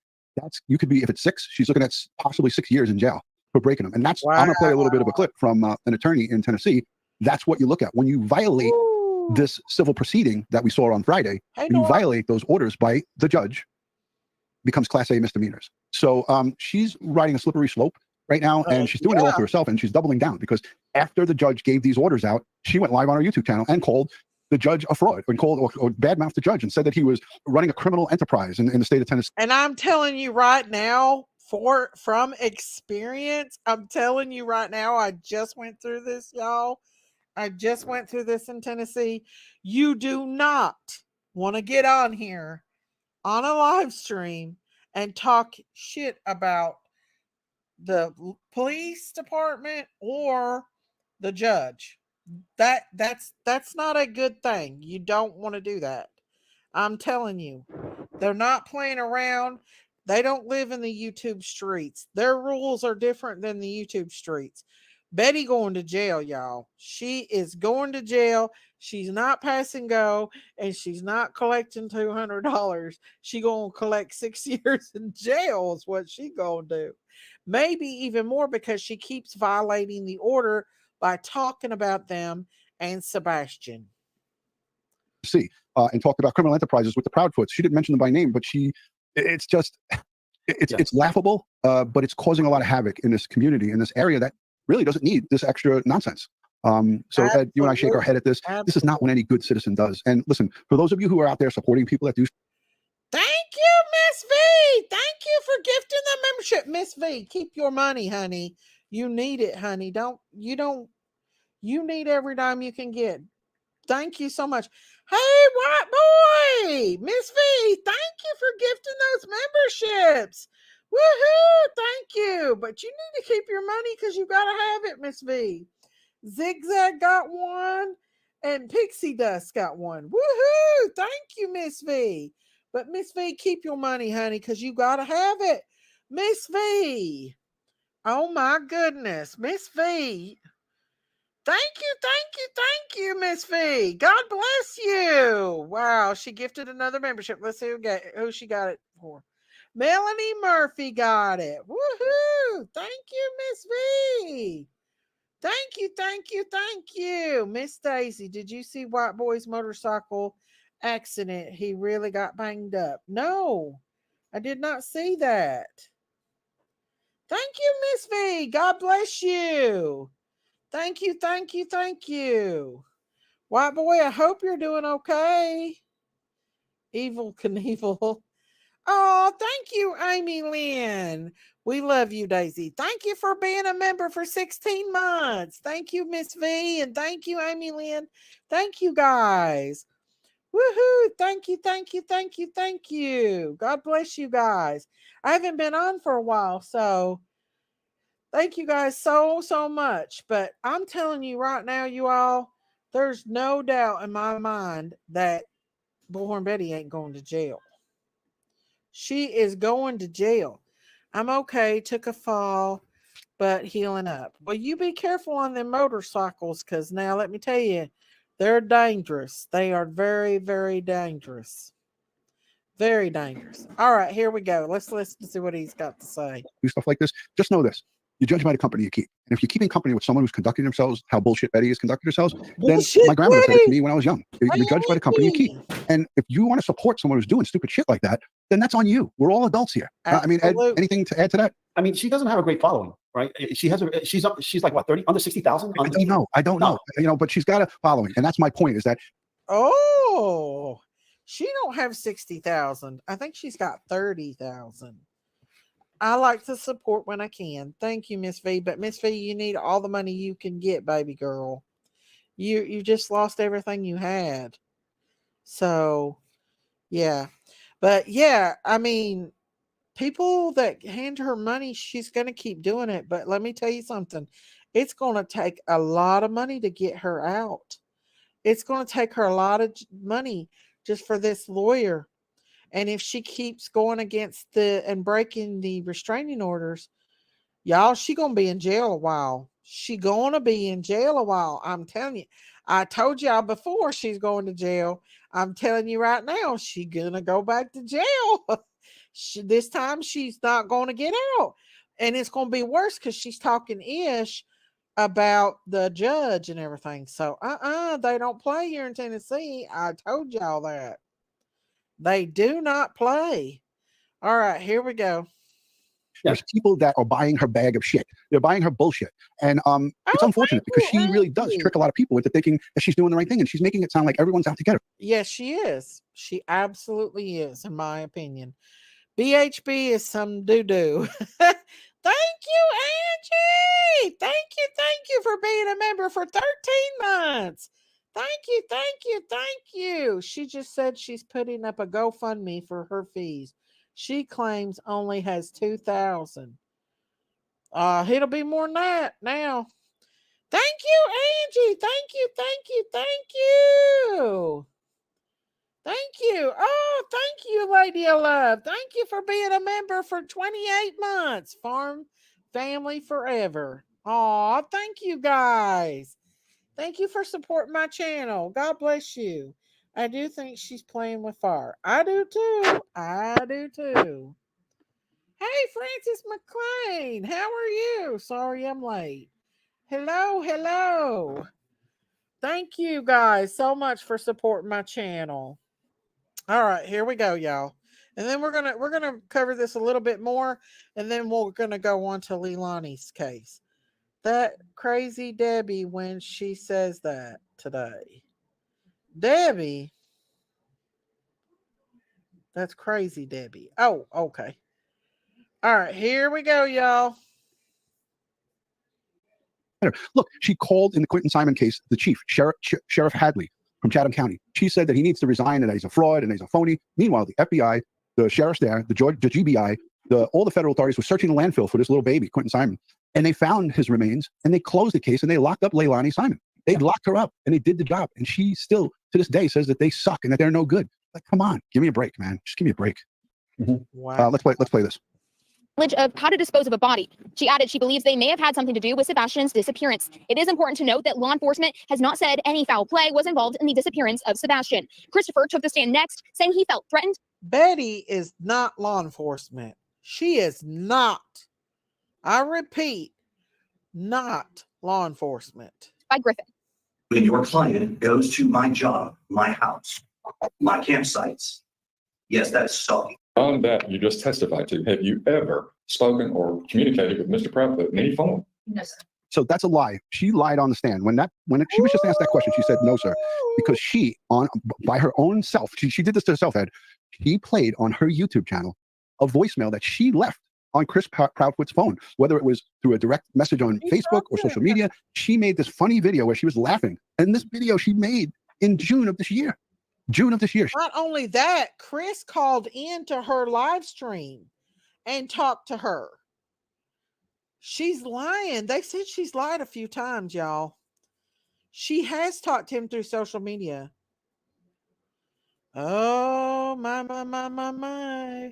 you could be, if it's 6, she's looking at possibly 6 years in jail for breaking them. And that's, I'm going to play a little bit of a clip from an attorney in Tennessee. That's what you look at when you violate this civil proceeding that we saw on Friday. You violate those orders by the judge, becomes Class A misdemeanors. So she's riding a slippery slope right now, and she's doing it all to herself, and she's doubling down, because after the judge gave these orders out, she went live on her YouTube channel and called the judge a fraud, and called or badmouthed the judge and said that he was running a criminal enterprise in the state of Tennessee. And I'm telling you right now, from experience, I'm telling you right now, I just went through this, y'all. I just went through this in Tennessee. You do not want to get on here on a live stream and talk shit about the police department or the judge. That's not a good thing. You don't want to do that. I'm telling you. They're not playing around. They don't live in the YouTube streets. Their rules are different than the YouTube streets. Betty going to jail, y'all. She is going to jail. She's not passing go, and she's not collecting $200. She gonna collect 6 years in jail is what she gonna do. Maybe even more, because she keeps violating the order by talking about them and Sebastian. And talked about criminal enterprises with the Proudfoots. She didn't mention them by name, but it's just, it's laughable, but it's causing a lot of havoc in this community, in this area that really doesn't need this extra nonsense. So Ed, you and I shake our head at this. Absolutely. This is not what any good citizen does. And listen, for those of you who are out there supporting people that do. Thank you, Miss V. Thank you for gifting the membership, Miss V. Keep your money, honey. You need it, honey. You need every dime you can get. Thank you so much. Hey, white boy, Miss V, thank you for gifting those memberships. Woohoo! Thank you. But you need to keep your money, because you got to have it, Miss V. Zigzag got one, and Pixie Dust got one. Woohoo! Thank you, Miss V. But Miss V, keep your money, honey, because you got to have it. Miss V. Oh my goodness, Miss V. Thank you, Miss V. God bless you. Wow, she gifted another membership. Let's see who she got it for. Melanie Murphy got it. Woohoo! Thank you, Miss V. Thank you. Miss Daisy, did you see White Boy's motorcycle accident? He really got banged up. No, I did not see that. Thank you, Miss V. God bless you. Thank you. White boy, I hope you're doing okay. Evil Knievel. Oh, thank you, Amy Lynn. We love you, Daisy. Thank you for being a member for 16 months. Thank you, Miss V, and thank you, Amy Lynn. Thank you, guys. Woohoo! Thank you. God bless you guys. I haven't been on for a while, so thank you guys so much. But I'm telling you right now, you all, there's no doubt in my mind that Bullhorn Betty ain't going to jail. She is going to jail. I'm okay, took a fall, but healing up. Well, you be careful on them motorcycles, because now let me tell you, they're dangerous. They are very, very dangerous. Very dangerous. All right, here we go. Let's listen to see what he's got to say. Do stuff like this. Just know this. You judge by the company you keep. And if you're keeping company with someone who's conducting themselves how bullshit Betty is conducting herself, then Bullshit my grandmother said it to Betty. me when I was young. You judge by the company you keep. And if you want to support someone who's doing stupid shit like that, then that's on you. We're all adults here. I mean, Ed, Absolutely. anything to add to that? I mean, she doesn't have a great following, right? She's like what, 30, under 60,000? I don't know. I don't know. You know, but she's got a following. And that's my point, is that Oh, she don't have 60,000. I think she's got 30,000. I like to support when I can. Thank you, Miss V. But Miss V, you need all the money you can get, baby girl. You just lost everything you had. So, yeah. But yeah, I mean, people that hand her money, she's going to keep doing it. But let me tell you something. It's going to take a lot of money to get her out. It's going to take her a lot of money just for this lawyer. And if she keeps going against and breaking the restraining orders, y'all, she going to be in jail a while. She going to be in jail a while. I'm telling you. I told y'all before she's going to jail. I'm telling you right now, she's going to go back to jail. This time she's not going to get out. And it's going to be worse because she's talking ish about the judge and everything. So, they don't play here in Tennessee. I told y'all that. They do not play. All right, here we go. there's people that are buying her bag of shit. They're buying her bullshit. And it's unfortunate because she really does trick a lot of people into thinking that she's doing the right thing. And she's making it sound like everyone's out to get her. Yes, she is. She absolutely is, in my opinion. BHB is some doo-doo. Thank you, Angie. Thank you for being a member for 13 months. Thank you. She just said she's putting up a GoFundMe for her fees. She claims only has 2,000. It'll be more than that now. Thank you, Angie. Thank you. Oh, thank you, Lady of Love. Thank you for being a member for 28 months. Farm Family Forever. Oh, thank you guys. Thank you for supporting my channel. God bless you. I do think she's playing with fire. I do too. Hey, Francis McLean. How are you? Sorry I'm late. Hello. Thank you guys so much for supporting my channel. All right, here we go, y'all. And then we're gonna cover this a little bit more, and then we're gonna go on to Leilani's case. That crazy Debbie when she says that today. Debbie. That's crazy, Debbie. Oh, okay. All right, here we go, y'all. Look, she called in the Quentin Simon case the chief, Sheriff Hadley from Chatham County. She said that he needs to resign and that he's a fraud and he's a phony. Meanwhile, the FBI, the sheriff's there, the GBI, all the federal authorities were searching the landfill for this little baby, Quentin Simon. And they found his remains and they closed the case and they locked up Leilani Simon. They locked her up and they did the job. And she still, to this day, says that they suck and that they're no good. Like, come on, give me a break, man. Just give me a break. Wow. Let's play this. Knowledge of how to dispose of a body. She added she believes they may have had something to do with Sebastian's disappearance. It is important to note that law enforcement has not said any foul play was involved in the disappearance of Sebastian. Christopher took the stand next, saying he felt threatened. Betty is not law enforcement. She is not. I repeat, not law enforcement. By Griffin. When your client goes to my job, my house, my campsites, yes, that is stalking. On that you just testified to, have you ever spoken or communicated with Mr. Proudfoot in any form? No, sir. So that's a lie. She lied on the stand. When she was just asked that question, she said, no, sir, because she, by her own self, she did this to herself, Ed. She played on her YouTube channel a voicemail that she left on Chris Proudfoot's phone, whether it was through a direct message on Facebook or social media. She made this funny video where she was laughing. And this video she made in June of this year. Not only that, Chris called into her live stream and talked to her. She's lying. They said she's lied a few times, y'all. She has talked to him through social media. Oh, my.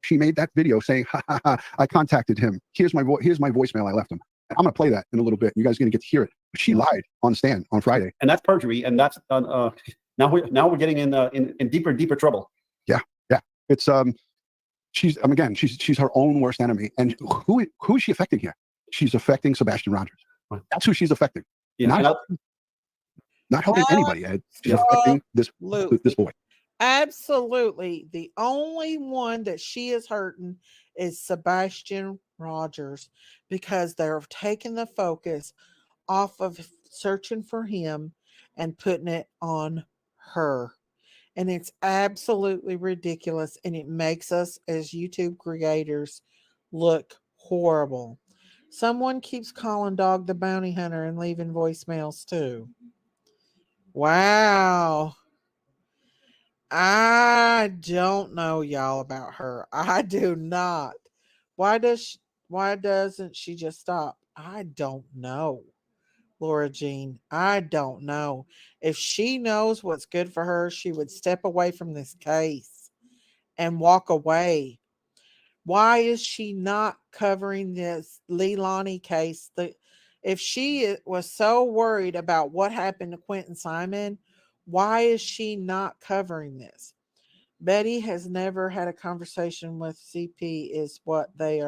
She made that video saying, ha, ha, ha, I contacted him. Here's my voicemail I left him. I'm going to play that in a little bit. You guys are going to get to hear it. But she lied on the stand on Friday. And that's perjury. And that's now we're getting in deeper trouble. Yeah. It's she's her own worst enemy. And who is she affecting here? she's affecting Sebastian Rogers. That's who she's affecting. Yeah, Not helping anybody, Ed. She's affecting this boy. Absolutely. The only one that she is hurting is Sebastian Rogers, because they're taking the focus off of searching for him and putting it on her. And it's absolutely ridiculous. And it makes us as YouTube creators look horrible. Someone keeps calling Dog the Bounty Hunter and leaving voicemails too. Wow. I don't know, y'all, about her. I do not. Why doesn't she just stop? I don't know. Laura Jean, I don't know. If she knows what's good for her, she would step away from this case and walk away. Why is she not covering this Leilani case? If she was so worried about what happened to Quentin Simon, why is she not covering this? Betty has never had a conversation with CP, is what they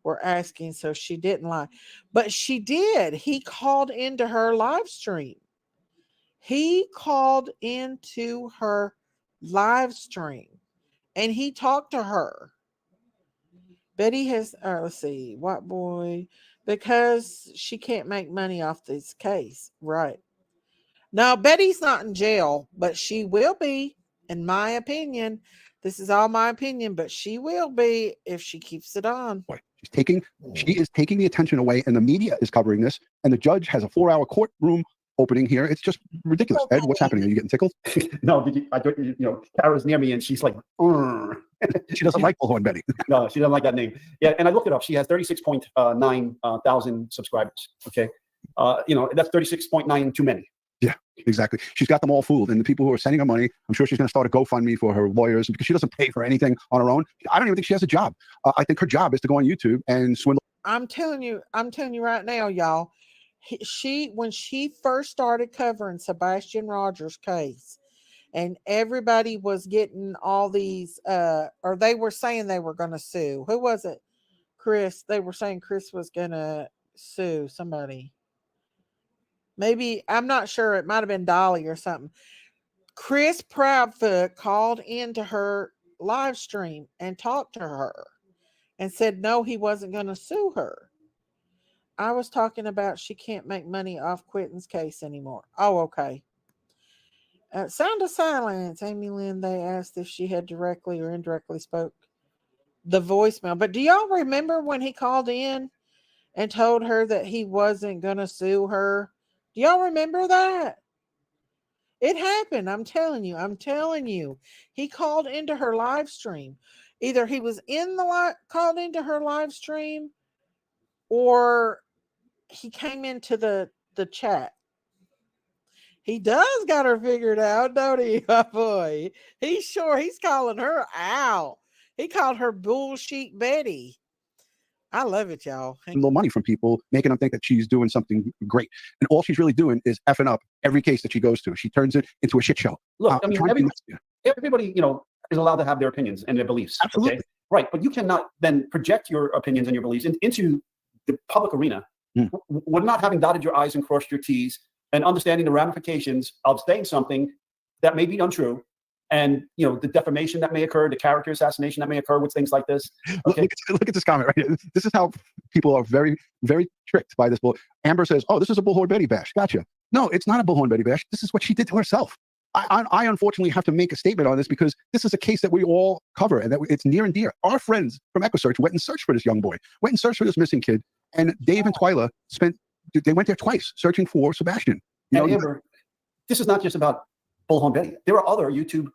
were asking, so she didn't lie. But she did. He called into her live stream. He called into her live stream and he talked to her. Betty has, let's see, what boy, because she can't make money off this case. Right. Now, Betty's not in jail, but she will be, in my opinion. This is all my opinion, but she will be if she keeps it on. She is taking the attention away, and the media is covering this, and the judge has a 4-hour courtroom opening here. It's just ridiculous. Ed, what's happening? Are you getting tickled? No, Kara's near me and she's like, she doesn't like Bullhorn Betty. No, she doesn't like that name. Yeah, and I looked it up. She has 36.9 thousand subscribers. Okay, that's 36.9 too many. Yeah, exactly. She's got them all fooled, and the people who are sending her money, I'm sure she's going to start a GoFundMe for her lawyers because she doesn't pay for anything on her own. I don't even think she has a job. I think her job is to go on YouTube and swindle. I'm telling you right now, y'all. When she first started covering Sebastian Rogers' case, and everybody was getting all these, or they were saying they were going to sue. Who was it? Chris. They were saying Chris was going to sue somebody. Maybe, I'm not sure. It might have been Dolly or something. Chris Proudfoot called into her live stream and talked to her and said, no, he wasn't going to sue her. I was talking about she can't make money off Quentin's case anymore. Oh, okay. Sound of silence. Amy Lynn, they asked if she had directly or indirectly spoke the voicemail. But do y'all remember when he called in and told her that he wasn't going to sue her? Do y'all remember that? It happened. I'm telling you. He called into her live stream. Either he was called into her live stream, or he came into the chat. He does got her figured out, don't he? Oh boy. He's calling her out. He called her bullshit Betty. I love it, y'all. A little money from people, making them think that she's doing something great. And all she's really doing is effing up every case that she goes to. She turns it into a shit show. Look, I mean, everybody, is allowed to have their opinions and their beliefs. Absolutely. Okay? Right. But you cannot then project your opinions and your beliefs into the public arena with not having dotted your I's and crossed your T's and understanding the ramifications of saying something that may be untrue. And the defamation that may occur, the character assassination that may occur with things like this. Okay. Look at this comment right here. This is how people are very, very tricked by this bull. Amber says, "Oh, this is a Bullhorn Betty bash." Gotcha. No, it's not a Bullhorn Betty bash. This is what she did to herself. I unfortunately have to make a statement on this because this is a case that we all cover and that it's near and dear. Our friends from EchoSearch went and searched for this young boy, went and searched for this missing kid, and Dave and Twyla they went there twice searching for Sebastian. Amber, this is not just about Bullhorn Betty. There are other YouTube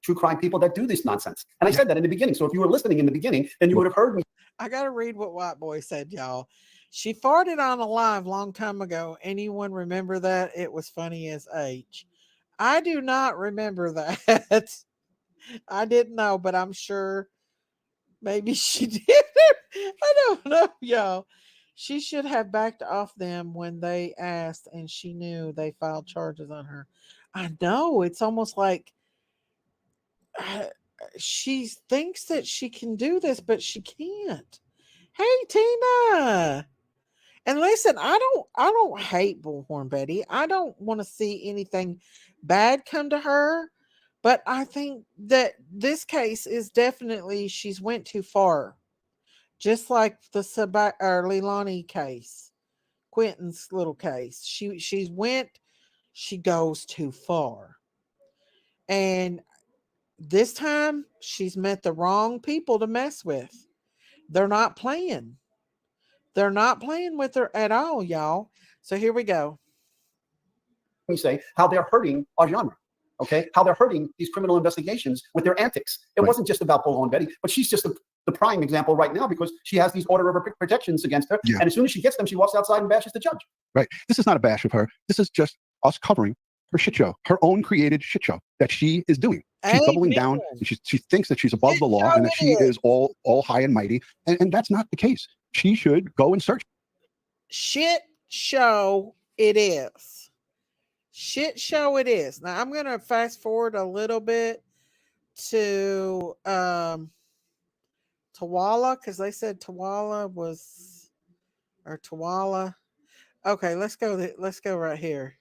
true crime people that do this nonsense. And I said that in the beginning. So if you were listening in the beginning, then you would have heard me. I got to read what White Boy said, y'all. She farted on a live long time ago. Anyone remember that? It was funny as H. I do not remember that. I didn't know, but I'm sure maybe she did. I don't know, y'all. She should have backed off them when they asked, and she knew they filed charges on her. I know. It's almost like she thinks that she can do this, but she can't. Hey, Tina. And listen, I don't hate Bullhorn Betty. I don't want to see anything bad come to her, but I think that this case is definitely she's went too far. Just like the or Leilani case, Quentin's little case. She goes too far. And this time she's met the wrong people to mess with. They're not playing. They're not playing with her at all, y'all. So here we go. We say how they're hurting our genre. Okay, how they're hurting these criminal investigations with their antics. It wasn't just about Bullhorn Betty, but she's just the prime example right now because she has these order of protections against her. Yeah. And as soon as she gets them, she walks outside and bashes the judge. Right. This is not a bash of her. This is just us covering her shit show, her own created shit show that she is doing. She's doubling down. And she thinks that she's above the law and that she is all high and mighty. And that's not the case. She should go and search. Shit show it is. Shit show it is. Now I'm going to fast forward a little bit to Tawala, because they said Tawala was, or Tawala. Okay, let's go right here.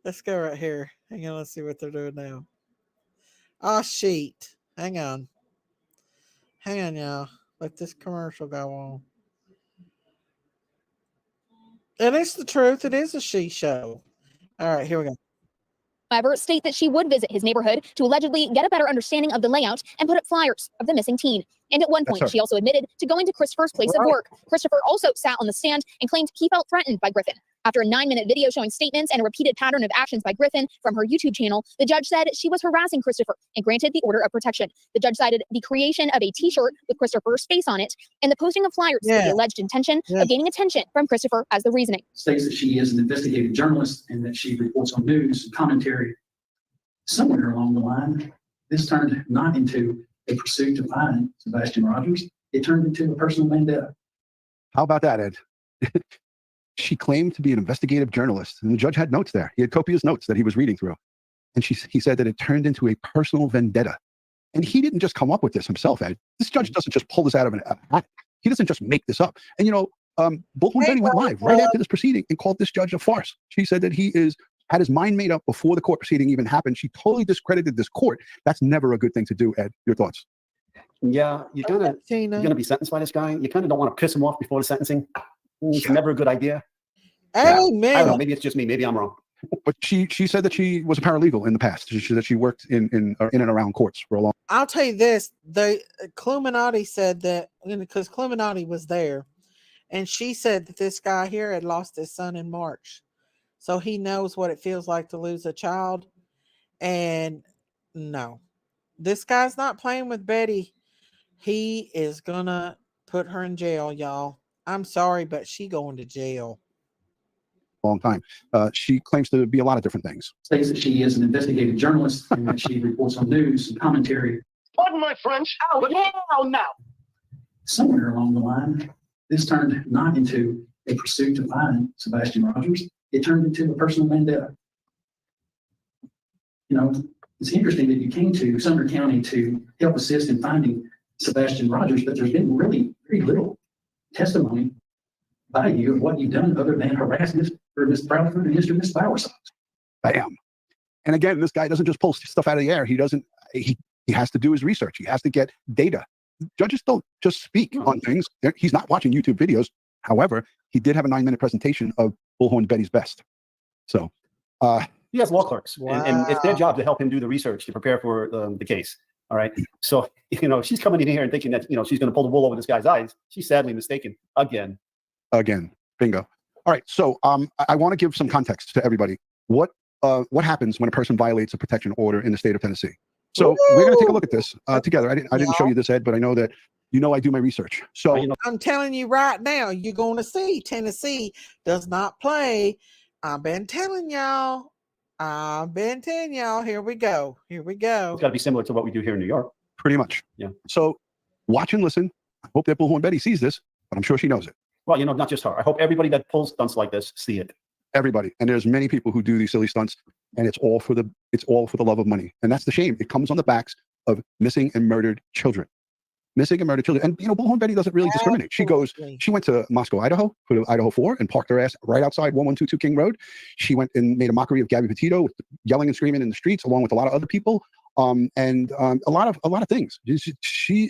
Let's go right here. Hang on, let's see what they're doing now. Oh, sheet. Hang on, y'all. Let this commercial go on. And it's the truth. It is a she show. All right, here we go. However, state that she would visit his neighborhood to allegedly get a better understanding of the layout and put up flyers of the missing teen. And at one point, she also admitted to going to Christopher's place of work. Christopher also sat on the stand and claimed he felt threatened by Griffin. After a 9-minute video showing statements and a repeated pattern of actions by Griffin from her YouTube channel, the judge said she was harassing Christopher and granted the order of protection. The judge cited the creation of a t-shirt with Christopher's face on it and the posting of flyers with the alleged intention of gaining attention from Christopher as the reasoning. States that she is an investigative journalist and that she reports on news and commentary. Somewhere along the line, this turned not into a pursuit to find Sebastian Rogers. It turned into a personal vendetta. How about that, Ed? She claimed to be an investigative journalist, and the judge had notes there. He had copious notes that he was reading through. And he said that it turned into a personal vendetta. And he didn't just come up with this himself, Ed. This judge doesn't just pull this out of a hat. He doesn't just make this up. And, Bullhorn Betty went live right after this proceeding and called this judge a farce. She said that he had his mind made up before the court proceeding even happened. She totally discredited this court. That's never a good thing to do, Ed. Your thoughts? Yeah, you're gonna be sentenced by this guy. You kind of don't want to piss him off before the sentencing. It's never a good idea. Amen. I don't know. Maybe it's just me. Maybe I'm wrong. But she said that she was a paralegal in the past. That she worked in and around courts for a long. I'll tell you this: the Cluminati said that because Cluminati was there, and she said that this guy here had lost his son in March, so he knows what it feels like to lose a child. And no, this guy's not playing with Betty. He is gonna put her in jail, y'all. I'm sorry, but she going to jail. Long time. She claims to be a lot of different things. States that she is an investigative journalist and that she reports on news and commentary. Pardon my French. Oh, hell no. Somewhere along the line, this turned not into a pursuit to find Sebastian Rogers. It turned into a personal vendetta. It's interesting that you came to Sumner County to help assist in finding Sebastian Rogers, but there's been really very little testimony by you of what you've done other than harass Ms. Proudfoot and Mr. Miss Bowers. Bam. And again, this guy doesn't just pull stuff out of the air. He doesn't. He has to do his research. He has to get data. Judges don't just speak on things. He's not watching YouTube videos. However, he did have a 9-minute presentation of Bullhorn Betty's best. So he has law clerks, and it's their job to help him do the research to prepare for the case. All right. So, she's coming in here and thinking that, she's going to pull the wool over this guy's eyes. She's sadly mistaken again. Bingo. All right. So I want to give some context to everybody. What happens when a person violates a protection order in the state of Tennessee? So we're going to take a look at this together. I didn't show you this, Ed, but I know that I do my research. So I'm telling you right now, you're going to see Tennessee does not play. I've been telling y'all. Here we go. It's got to be similar to what we do here in New York. Pretty much. Yeah. So watch and listen. I hope that Bullhorn Betty sees this, but I'm sure she knows it. Well, not just her. I hope everybody that pulls stunts like this see it. Everybody. And there's many people who do these silly stunts, and it's all for the love of money. And that's the shame. It comes on the backs of missing and murdered children. missing and murdered children. And Bullhorn Betty doesn't really discriminate. She went to Moscow, Idaho, for the Idaho 4, and parked her ass right outside 1122 King Road. She went and made a mockery of Gabby Petito, yelling and screaming in the streets, along with a lot of other people, and a lot of things. She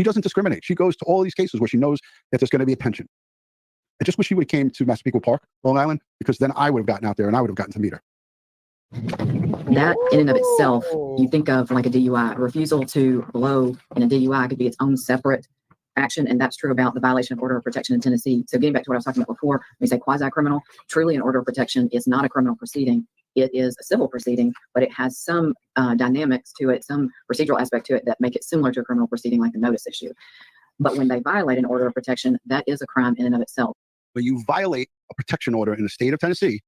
doesn't discriminate. She goes to all these cases where she knows that there's going to be a pension. I just wish she would have came to Massapequa Park, Long Island, because then I would have gotten out there and I would have gotten to meet her. That in and of itself, you think of like a DUI. A refusal to blow in a DUI could be its own separate action, and that's true about the violation of order of protection in Tennessee. So getting back to what I was talking about before, we say quasi-criminal. Truly, an order of protection is not a criminal proceeding. It is a civil proceeding, but it has some dynamics to it, some procedural aspect to it that make it similar to a criminal proceeding like the notice issue. But when they violate an order of protection, that is a crime in and of itself. When you violate a protection order in the state of Tennessee,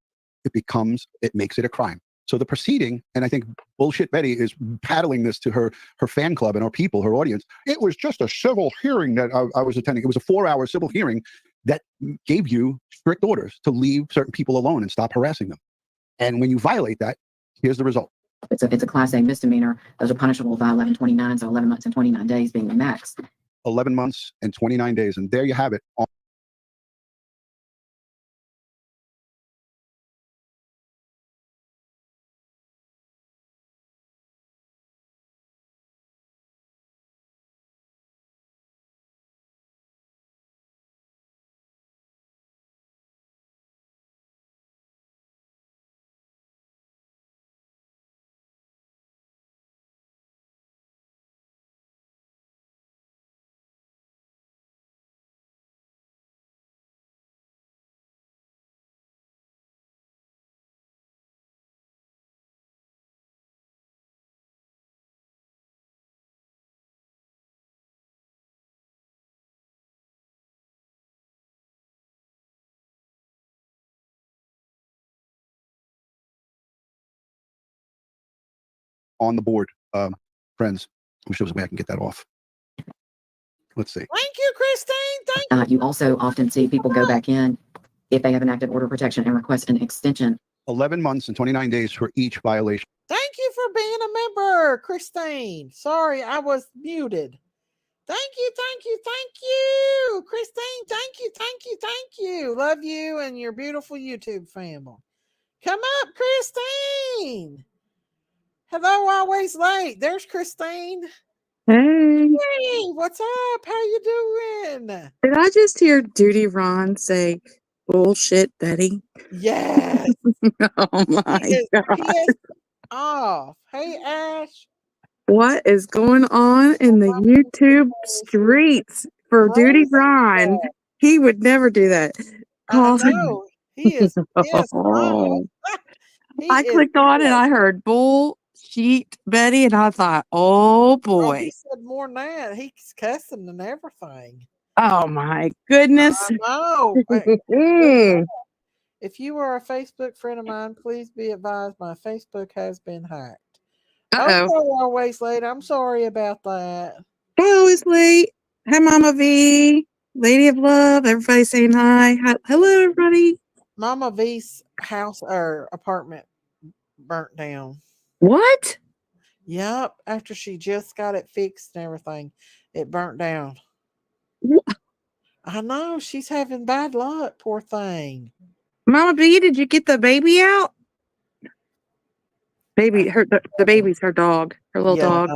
it makes it a crime. So the proceeding, and I think Bullshit Betty is paddling this to her fan club and her people, her audience. It was just a civil hearing that I was attending. It was a 4-hour civil hearing that gave you strict orders to leave certain people alone and stop harassing them. And when you violate that, here's the result. It's a Class A misdemeanor. Those are punishable by 1129, so 11 months and 29 days being the max. 11 months and 29 days. And there you have it. On the board, friends. Wish there was a way I can get that off. Let's see. Thank you, Christine. Thank you. You also often see people go back in if they have an active order of protection and request an extension. 11 months and 29 days for each violation. Thank you for being a member, Christine. Sorry, I was muted. Thank you, Christine. Thank you. Love you and your beautiful YouTube family. Come up, Christine. Hello, always late. There's Christine. Hey, Hey, what's up? How you doing? did I just hear Duty Ron say bullshit, Betty? Yes. Oh my He God. is off. Hey, Ash. What is going on in the YouTube streets for Duty Ron? He would never do that. I know. He is pissed off. I clicked on and I heard bullshit, Betty, and I thought, oh Oh, boy. he said more than that. He's cussing and everything. Oh my goodness. No. If you are a Facebook friend of mine, please be advised my Facebook has been hacked. Uh-oh. Okay, always late. I'm sorry about that. Always late. Hi, Mama V. Lady of Love. Everybody saying hi. Hello, everybody. Mama V's house or apartment burnt down. What? Yep. After she just got it fixed and everything, it burnt down. I know. She's having bad luck. Poor thing. Mama B, did you get the baby out? Baby, the baby's her dog, her little dog.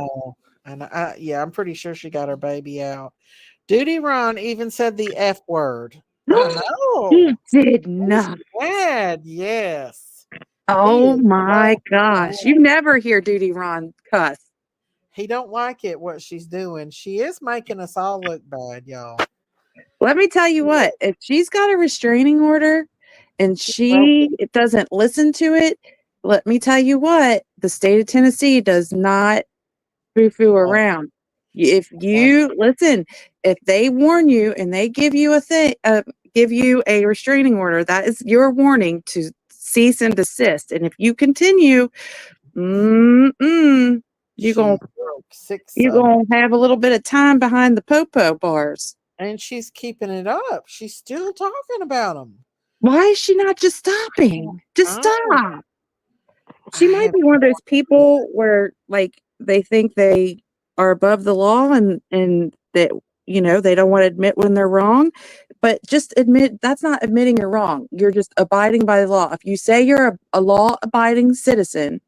And I'm pretty sure she got her baby out. Duty Ron even said the F word. I know. He did not. Bad, yes. Oh my gosh. You never hear Duty Ron cuss. He don't like it, what she's doing. She is making us all look bad, y'all. Let me tell you what, if she's got a restraining order and it doesn't listen to it, let me tell you what, the state of Tennessee does not foo-foo around. If you listen, if they warn you and they give you give you a restraining order, that is your warning to cease and desist. And if you continue, you're gonna have a little bit of time behind the popo bars. And she's keeping it up. She's still talking about them. Why is she not just stopping? Just stop. She might be one of those people where, like, they think they are above the law and that, you know, they don't want to admit when they're wrong. But just admit that's not admitting you're wrong. You're just abiding by the law. If you say you're a law abiding citizen,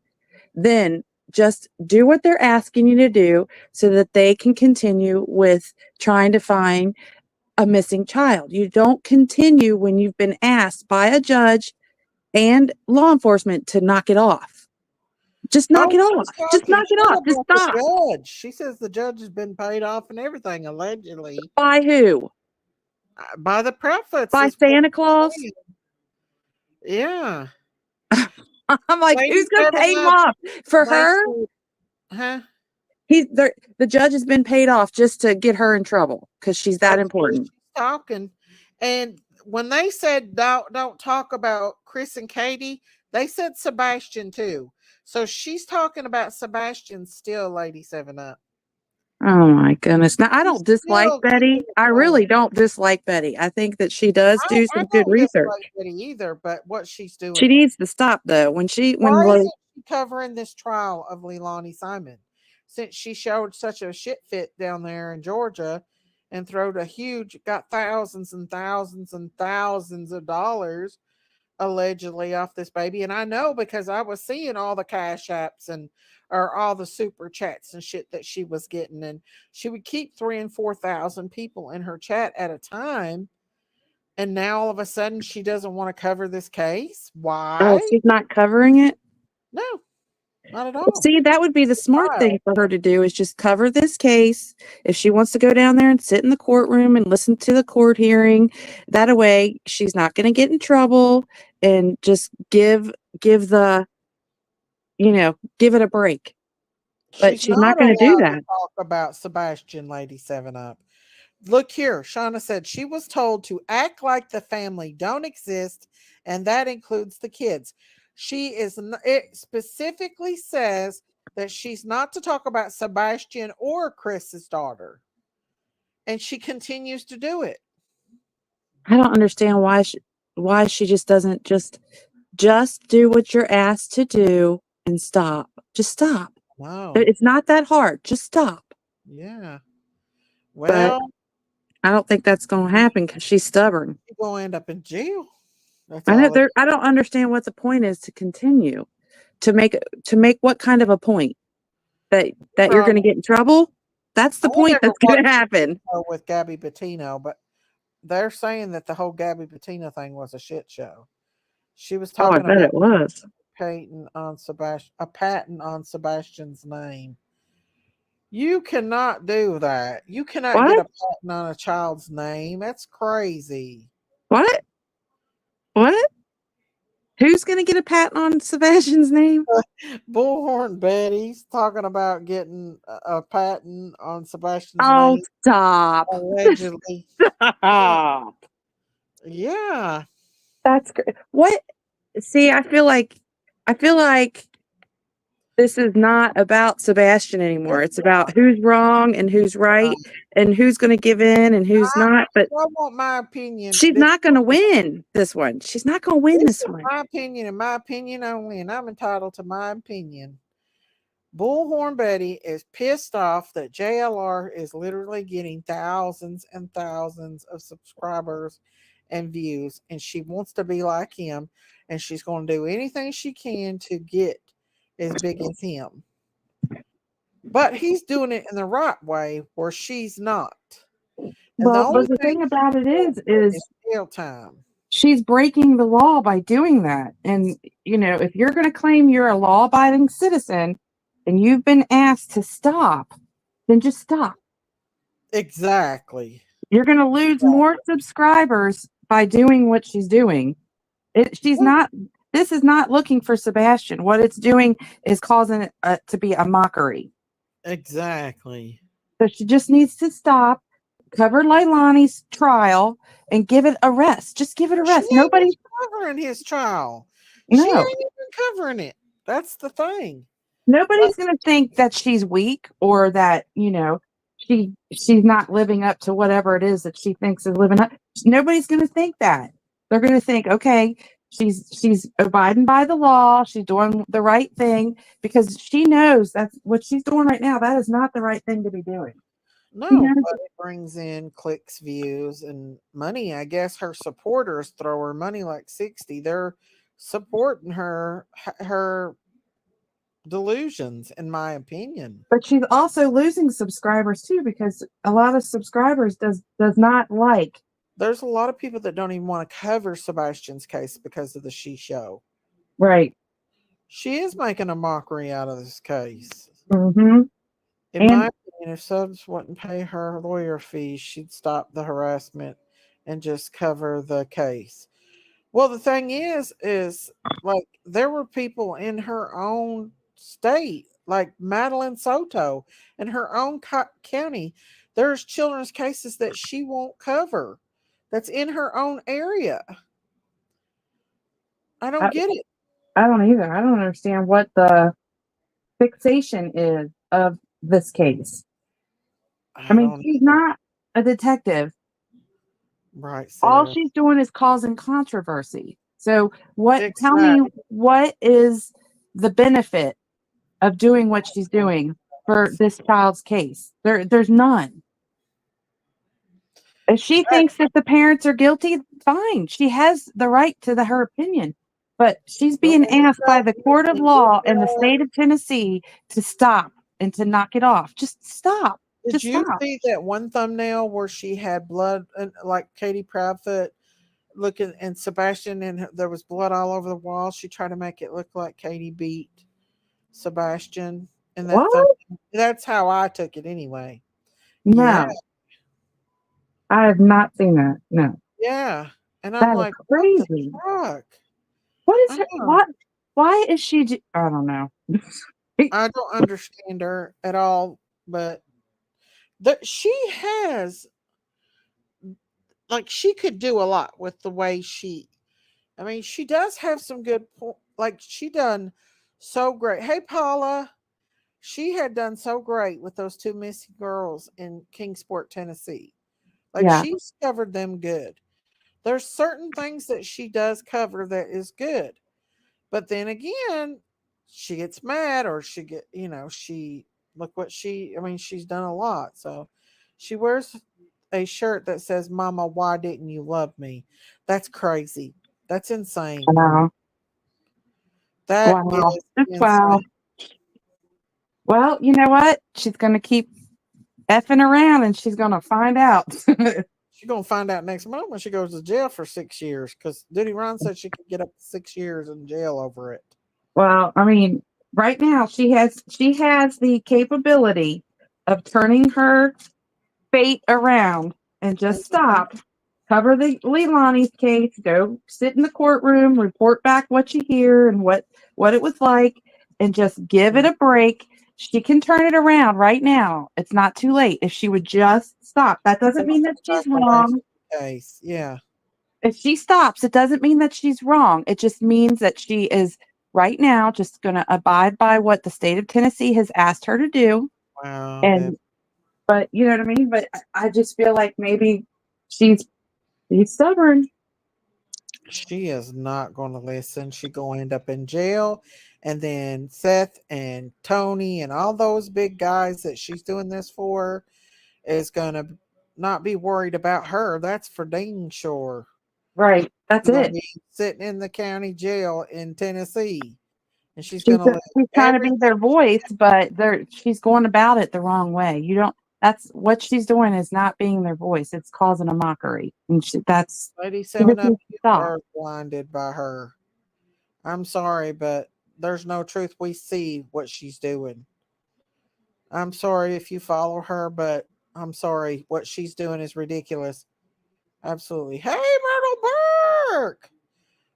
then just do what they're asking you to do so that they can continue with trying to find a missing child. You don't continue when you've been asked by a judge and law enforcement to knock it off. Just knock Oh, it she's off. Just talking knock it shit off. Just about stop. the judge. She says the judge has been paid off and everything, allegedly. By who? By the prophets. By Is what Santa they're Claus? saying. Yeah. I'm like, Lady who's gonna 7 pay him Up, off? For they her? said, huh? The judge has been paid off just to get her in trouble because she's that That's who important. she's talking. And when they said don't talk about Chris and Katie, they said Sebastian too. So she's talking about Sebastian still, Lady 7 Up. Oh my goodness. Now I She's don't dislike still Betty. keeping it I going. really don't dislike Betty. I think that she does do I some good don't research. dislike Betty either, but what she's She doing. needs to stop though. When Why isn't she covering this trial of Leilani Simon? Since she showed such a shit fit down there in Georgia and got thousands and thousands and thousands of dollars allegedly off this baby. And I know because I was seeing all the cash apps or all the super chats and shit that she was getting. And she would keep 3,000 and 4,000 people in her chat at a time. And now all of a sudden she doesn't want to cover this case. Oh, Why? she's not covering it? No, not at all. See, that would be the smart thing for her to do is just cover this case. If she wants to go down there and sit in the courtroom and listen to the court hearing, that way she's not going to get in trouble and just give the, give it a break. But She's she's not not going to do allowed to that. talk about Sebastian, Lady 7 Up. Look here, Shauna said she was told to act like the family don't exist, and that includes the kids. It specifically says that she's not to talk about Sebastian or Chris's daughter. And she continues to do it. I don't understand why she just doesn't just do what you're asked to do and stop. Just stop. Wow. It's not that hard. Just stop. Yeah. But Well, I don't think that's going to happen because she's stubborn. she's going to end up in jail. That's I know all. I don't understand what the point is to continue to make what kind of a point that you're going to get in trouble. That's the I point never that's going to watched happen. with Gabby Bettino, but they're saying that the whole Gabby Bettino thing was a shit show. She was Oh, I talking bet about it was. a patent on Sebastian's name. You cannot do that. You cannot get What? a patent on a child's name. That's crazy. What? What? Who's going to get a patent on Sebastian's name? Bullhorn Betty's talking about getting a patent on Sebastian's Oh, name. stop. Allegedly. Stop. Yeah. That's great. What? See, I feel like this is not about Sebastian anymore. It's about who's wrong and who's right and who's going to give in and who's not. But I want my opinion. she's not going to win this one. She's not going to win This this is one. my opinion and my opinion only, and I'm entitled to my opinion. Bullhorn Betty is pissed off that JLR is literally getting thousands and thousands of subscribers and views, and she wants to be like him, and she's going to do anything she can to get as big as him. But he's doing it in the right way where she's not. And But the thing about it is jail time. she's breaking the law by doing that. And, if you're going to claim you're a law abiding citizen and you've been asked to stop, then just stop. Exactly. You're going to lose more subscribers by doing what she's doing. This is not looking for Sebastian. What it's doing is causing it to be a mockery. Exactly. So she just needs to stop, cover Leilani's trial, and give it a rest. Just give it a rest. Nobody's covering his trial. No. She ain't even covering it. That's the thing. Nobody's going to think that she's weak or that, she's not living up to whatever it is that she thinks is living up. Nobody's going to think that. They're going to think, okay, She's abiding by the law. She's doing the right thing because she knows that's what she's doing right now. That is not the right thing to be doing. She No, knows but it brings in clicks, views, and money. I guess her supporters throw her money like 60. They're supporting her delusions, in my opinion. but she's also losing subscribers too because a lot of subscribers does not like. There's a lot of people that don't even want to cover Sebastian's case because of the She Show. Right. She is making a mockery out of this case. Mm-hmm. In And my opinion, if subs wouldn't pay her lawyer fees, she'd stop the harassment and just cover the case. Well, the thing is like there were people in her own state, like Madeline Soto, in her own county. There's children's cases that she won't cover. That's in her own area. I don't get it. I don't either. I don't understand what the fixation is of this case. I I mean, don't she's either. not a detective. Right, All Sarah. she's doing is causing controversy. So tell Exactly. me what is the benefit of doing what she's doing for this child's case? There's none. If she thinks that the parents are guilty, fine. She has the right to her opinion. But she's being asked by the court of law in the state of Tennessee to stop and to knock it off. Just stop. Did Just you stop. see that one thumbnail where she had blood, and like Katie Proudfoot looking, and Sebastian, and there was blood all over the wall? She tried to make it look like Katie beat Sebastian, and that What? that's how I took it anyway. Yeah, No, I have not seen that. No, yeah. And I'm that is like, what the crazy. fuck? What is I her? know. Why is she? I don't know. I don't understand her at all, but that she has, like, she could do a lot with the way she, I mean, she does have some good like she done so great. Hey Paula, she had done so great with those two missing girls in Kingsport, Tennessee. Like Yeah, she's covered them good. There's certain things that she does cover that is good. But then again, she gets mad, or she get, she, look what she, I mean, she's done a lot. So she wears a shirt that says, "Mama, why didn't you love me?" That's crazy. That's insane. wow, That wow, is wow. insane. Well, you know what? She's gonna keep effing around, and she's gonna find out. She's gonna find out next month when she goes to jail for 6 years, because Duty Ron said she could get up to 6 years in jail over it. Well, I mean, right now she has the capability of turning her fate around and just stop. Cover the Leilani's case, go sit in the courtroom, report back what you hear and what it was like, and just give it a break. She can turn it around right now. It's not too late. If she would just stop. That doesn't mean that she's Back away from wrong. the case. Yeah. If she stops, it doesn't mean that she's wrong. It just means that she is right now just going to abide by what the state of Tennessee has asked her to do. Wow, Deb. And, but you know what I mean? But I just feel like maybe she's stubborn. She is not going to listen. She going to end up in jail. And then Seth and Tony and all those big guys that she's doing this for is going to not be worried about her. That's for dang sure. Right. That's She's going to it. be sitting in the county jail in Tennessee. And she's She's, going to let she's trying to be their everything. voice, but she's going about it the wrong way. You don't, that's what she's doing is not being their voice. It's causing a mockery. And she just Lady 7 Up, needs to you stop. are blinded by her. I'm sorry, but there's no truth. We see what she's doing. I'm sorry if you follow her, but I'm sorry. What she's doing is ridiculous. Absolutely. Hey, Myrtle Burke.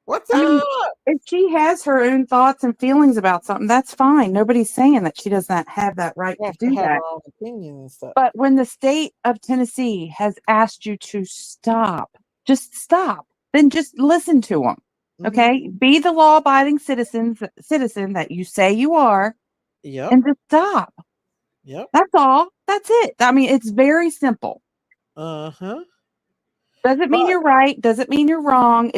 What's I mean, up? if she has her own thoughts and feelings about something, that's fine. Nobody's saying that she doesn't have that right You to have to do have that. her own opinion and stuff. But when the state of Tennessee has asked you to stop, just stop. Then just listen to them. Mhm. Okay? Be the law-abiding citizen that you say you are, Yep. and just stop. Yep. That's all. That's it. I mean, it's very simple. Uh huh. Doesn't mean But you're right. Doesn't mean you're wrong.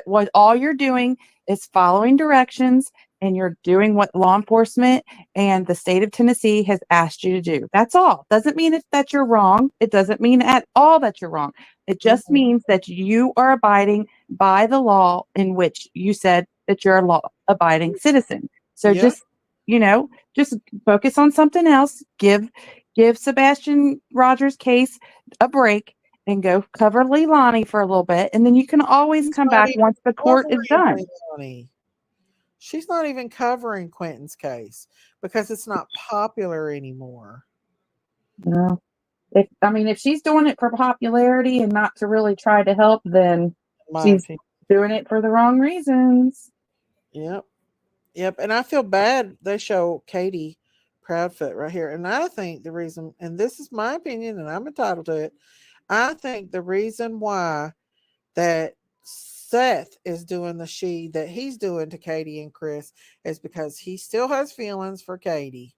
What all you're doing is following directions, and you're doing what law enforcement and the state of Tennessee has asked you to do. That's all. Doesn't mean that you're wrong. It doesn't mean at all that you're wrong. It just mhm, means that you are abiding by the law in which you said that you're a law abiding citizen. So yeah, just focus on something else. Give Sebastian Rogers' case a break and go cover Leilani for a little bit, and then you can always she's come not back even once the court is covering done. Leilani. She's not even covering Quentin's case because it's not popular anymore, No. If she's doing it for popularity and not to really try to help, then in my she's opinion. doing it for the wrong reasons. Yep. Yep. And I feel bad they show Katie Proudfoot right here. And I think the reason, and this is my opinion and I'm entitled to it, I think the reason why that Seth is doing the she that he's doing to Katie and Chris is because he still has feelings for Katie.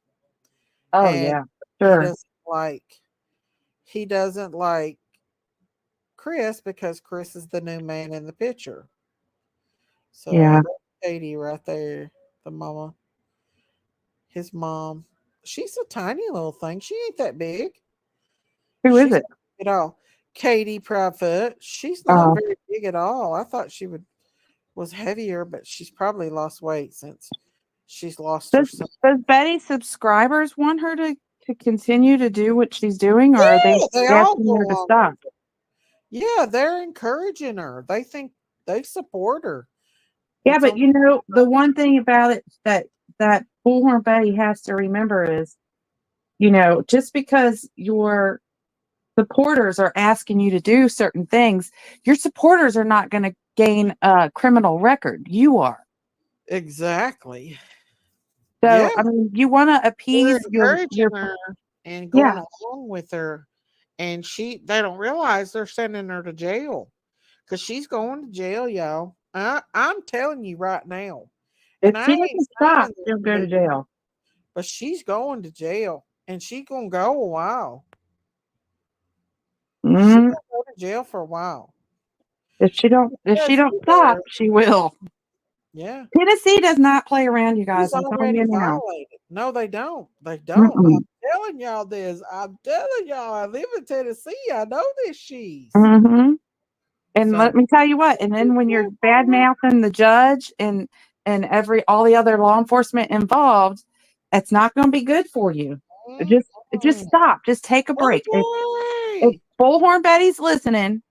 Oh And yeah, he sure. doesn't like he doesn't like Chris because Chris is the new man in the picture. So Yeah. that's Katie right there, the mama, his mom. She's a tiny little thing. She ain't that big. Who is She's it? not big at all. Katie Proudfoot. She's not Oh, very big at all. I thought she was heavier, but she's probably lost weight since she's lost her does son. does Betty's subscribers want her to continue to do what she's doing, or are they Yeah, they all asking go her to along with stop? her. Yeah, they're encouraging her. They think they support her. Yeah, It's but on. the one thing about it that Bullhorn Betty has to remember is, just because your supporters are asking you to do certain things, your supporters are not going to gain a criminal record. You are. Exactly. Yeah, So, you want to they're appease encouraging her and going yeah, along with her, and they don't realize they're sending her to jail because she's going to jail, y'all. I'm telling you right now, if and I she ain't doesn't stop, saying this she'll to go to be, jail. but she's going to jail, and she's gonna go a while. She's Mhm. gonna go to jail for a while. If she Yes, don't stop, she will. yeah. Tennessee does not play around, you He's guys. I'm telling already you now. violated. No, they don't. They don't. Mm-mm. I'm telling y'all this. I'm telling y'all. I live in Tennessee. I know this. She's Mm-hmm. And so. let me tell you what, and then when you're bad mouthing the judge and all the other law enforcement involved, it's not going to be good for you. Just Mm-mm. stop. Just take a No break. If way. Bullhorn Betty's listening,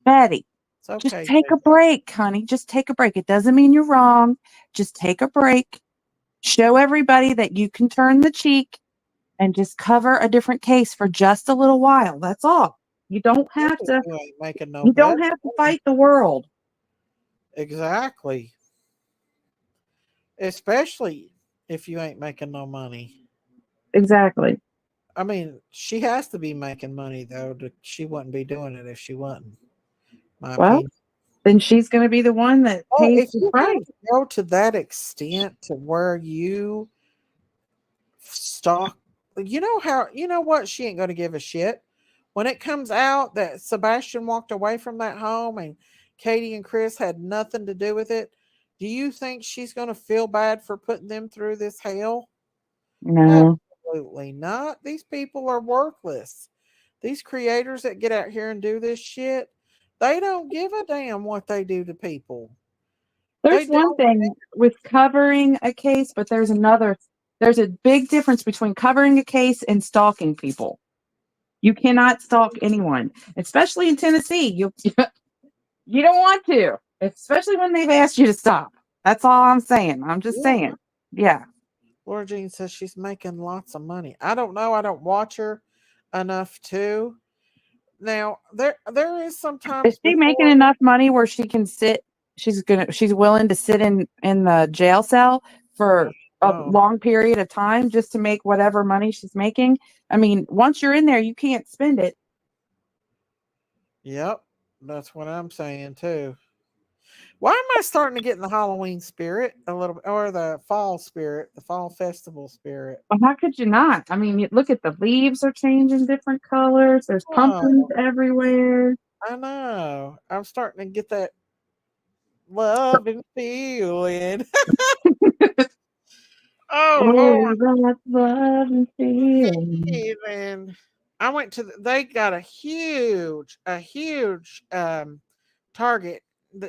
Betty, It's just okay, take a JJ. break, honey. Just take a break. It doesn't mean you're wrong. Just take a break. Show everybody that you can turn the cheek and just cover a different case for just a little while. That's all. You don't have to You ain't making no you better don't have to money. fight the world. Exactly. Especially if you ain't making no money. Exactly. I mean, she has to be making money though. She wouldn't be doing it if she wasn't. My Well, opinion. then she's going to be the one that Oh, pays if the you have price. to go to that extent to where you stalk, you know what? She ain't going to give a shit. When it comes out that Sebastian walked away from that home and Katie and Chris had nothing to do with it, do you think she's going to feel bad for putting them through this hell? No. Absolutely not. These people are worthless. These creators that get out here and do this shit, they don't give a damn what they do to people. They There's one don't. thing with covering a case, but there's a big difference between covering a case and stalking people. You cannot stalk anyone, especially in Tennessee. You don't want to, especially when they've asked you to stop. That's all I'm saying. I'm just Yeah. saying. Yeah. Laura Jean says she's making lots of money. I don't know. I don't watch her enough to. Now there is Is sometimes she making before. enough money where she's willing to sit in the jail cell for a Oh, long period of time just to make whatever money she's making? Once you're in there, you can't spend it. yep. That's what I'm saying too. Why am I starting to get in the Halloween spirit a little bit, or the fall spirit, the fall festival spirit? Well, how could you not? I mean, you look at the leaves are changing different colors. There's pumpkins Oh, everywhere. I know. I'm starting to get that love and feeling. Oh Oh, Lord, that's love and feeling. feeling. I went to. They got a huge Target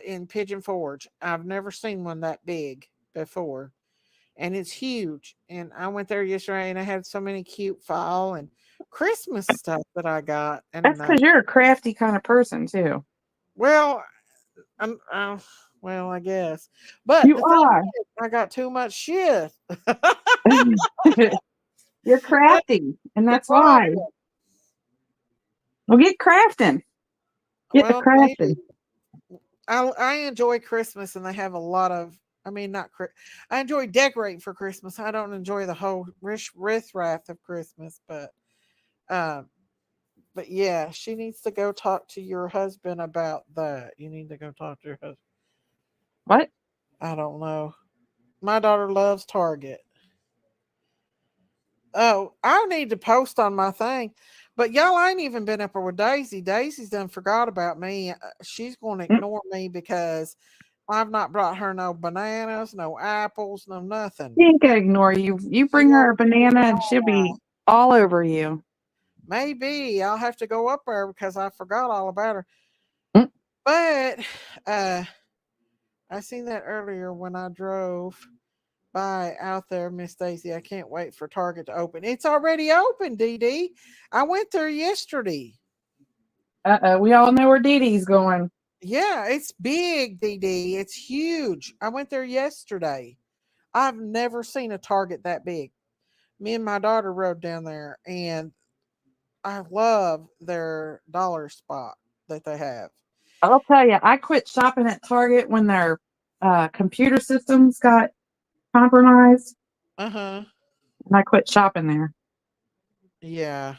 in Pigeon Forge. I've never seen one that big before, and it's huge. And I went there yesterday, and I had so many cute fall and Christmas stuff that I got. That's And because you're a crafty kind of person too. well, I'm well, I guess. But You the thing are. is, I got too much shit. You're crafty, and The that's why. problem. Well, get crafting. Get the Well, maybe crafting. I enjoy Christmas, and they have a lot of. I mean, not. I enjoy decorating for Christmas. I don't enjoy the whole riff-raff of Christmas, um, but yeah, she needs to go talk to your husband about that. You need to go talk to your husband. What? I don't know. My daughter loves Target. Oh, I need to post on my thing. But y'all ain't even been up there with Daisy. Daisy's done forgot about me. She's going to Mm, ignore me because I've not brought her no bananas, no apples, no nothing. She ain't gonna ignore you. You She bring her wants a to eat banana, 'em and she'll all. be all over you. Maybe I'll have to go up there because I forgot all about her. Mm, But uh, I seen that earlier when I drove by out there, Miss Daisy. I can't wait for Target to open. It's already open, DD. I went there yesterday. We all know where Dee Dee's going. Yeah, it's big, DD. It's huge. I went there yesterday. I've never seen a Target that big. Me and my daughter rode down there, and I love their dollar spot that they have. I'll tell you, I quit shopping at Target when their computer systems got compromised, Uh huh. and I quit shopping there Yeah.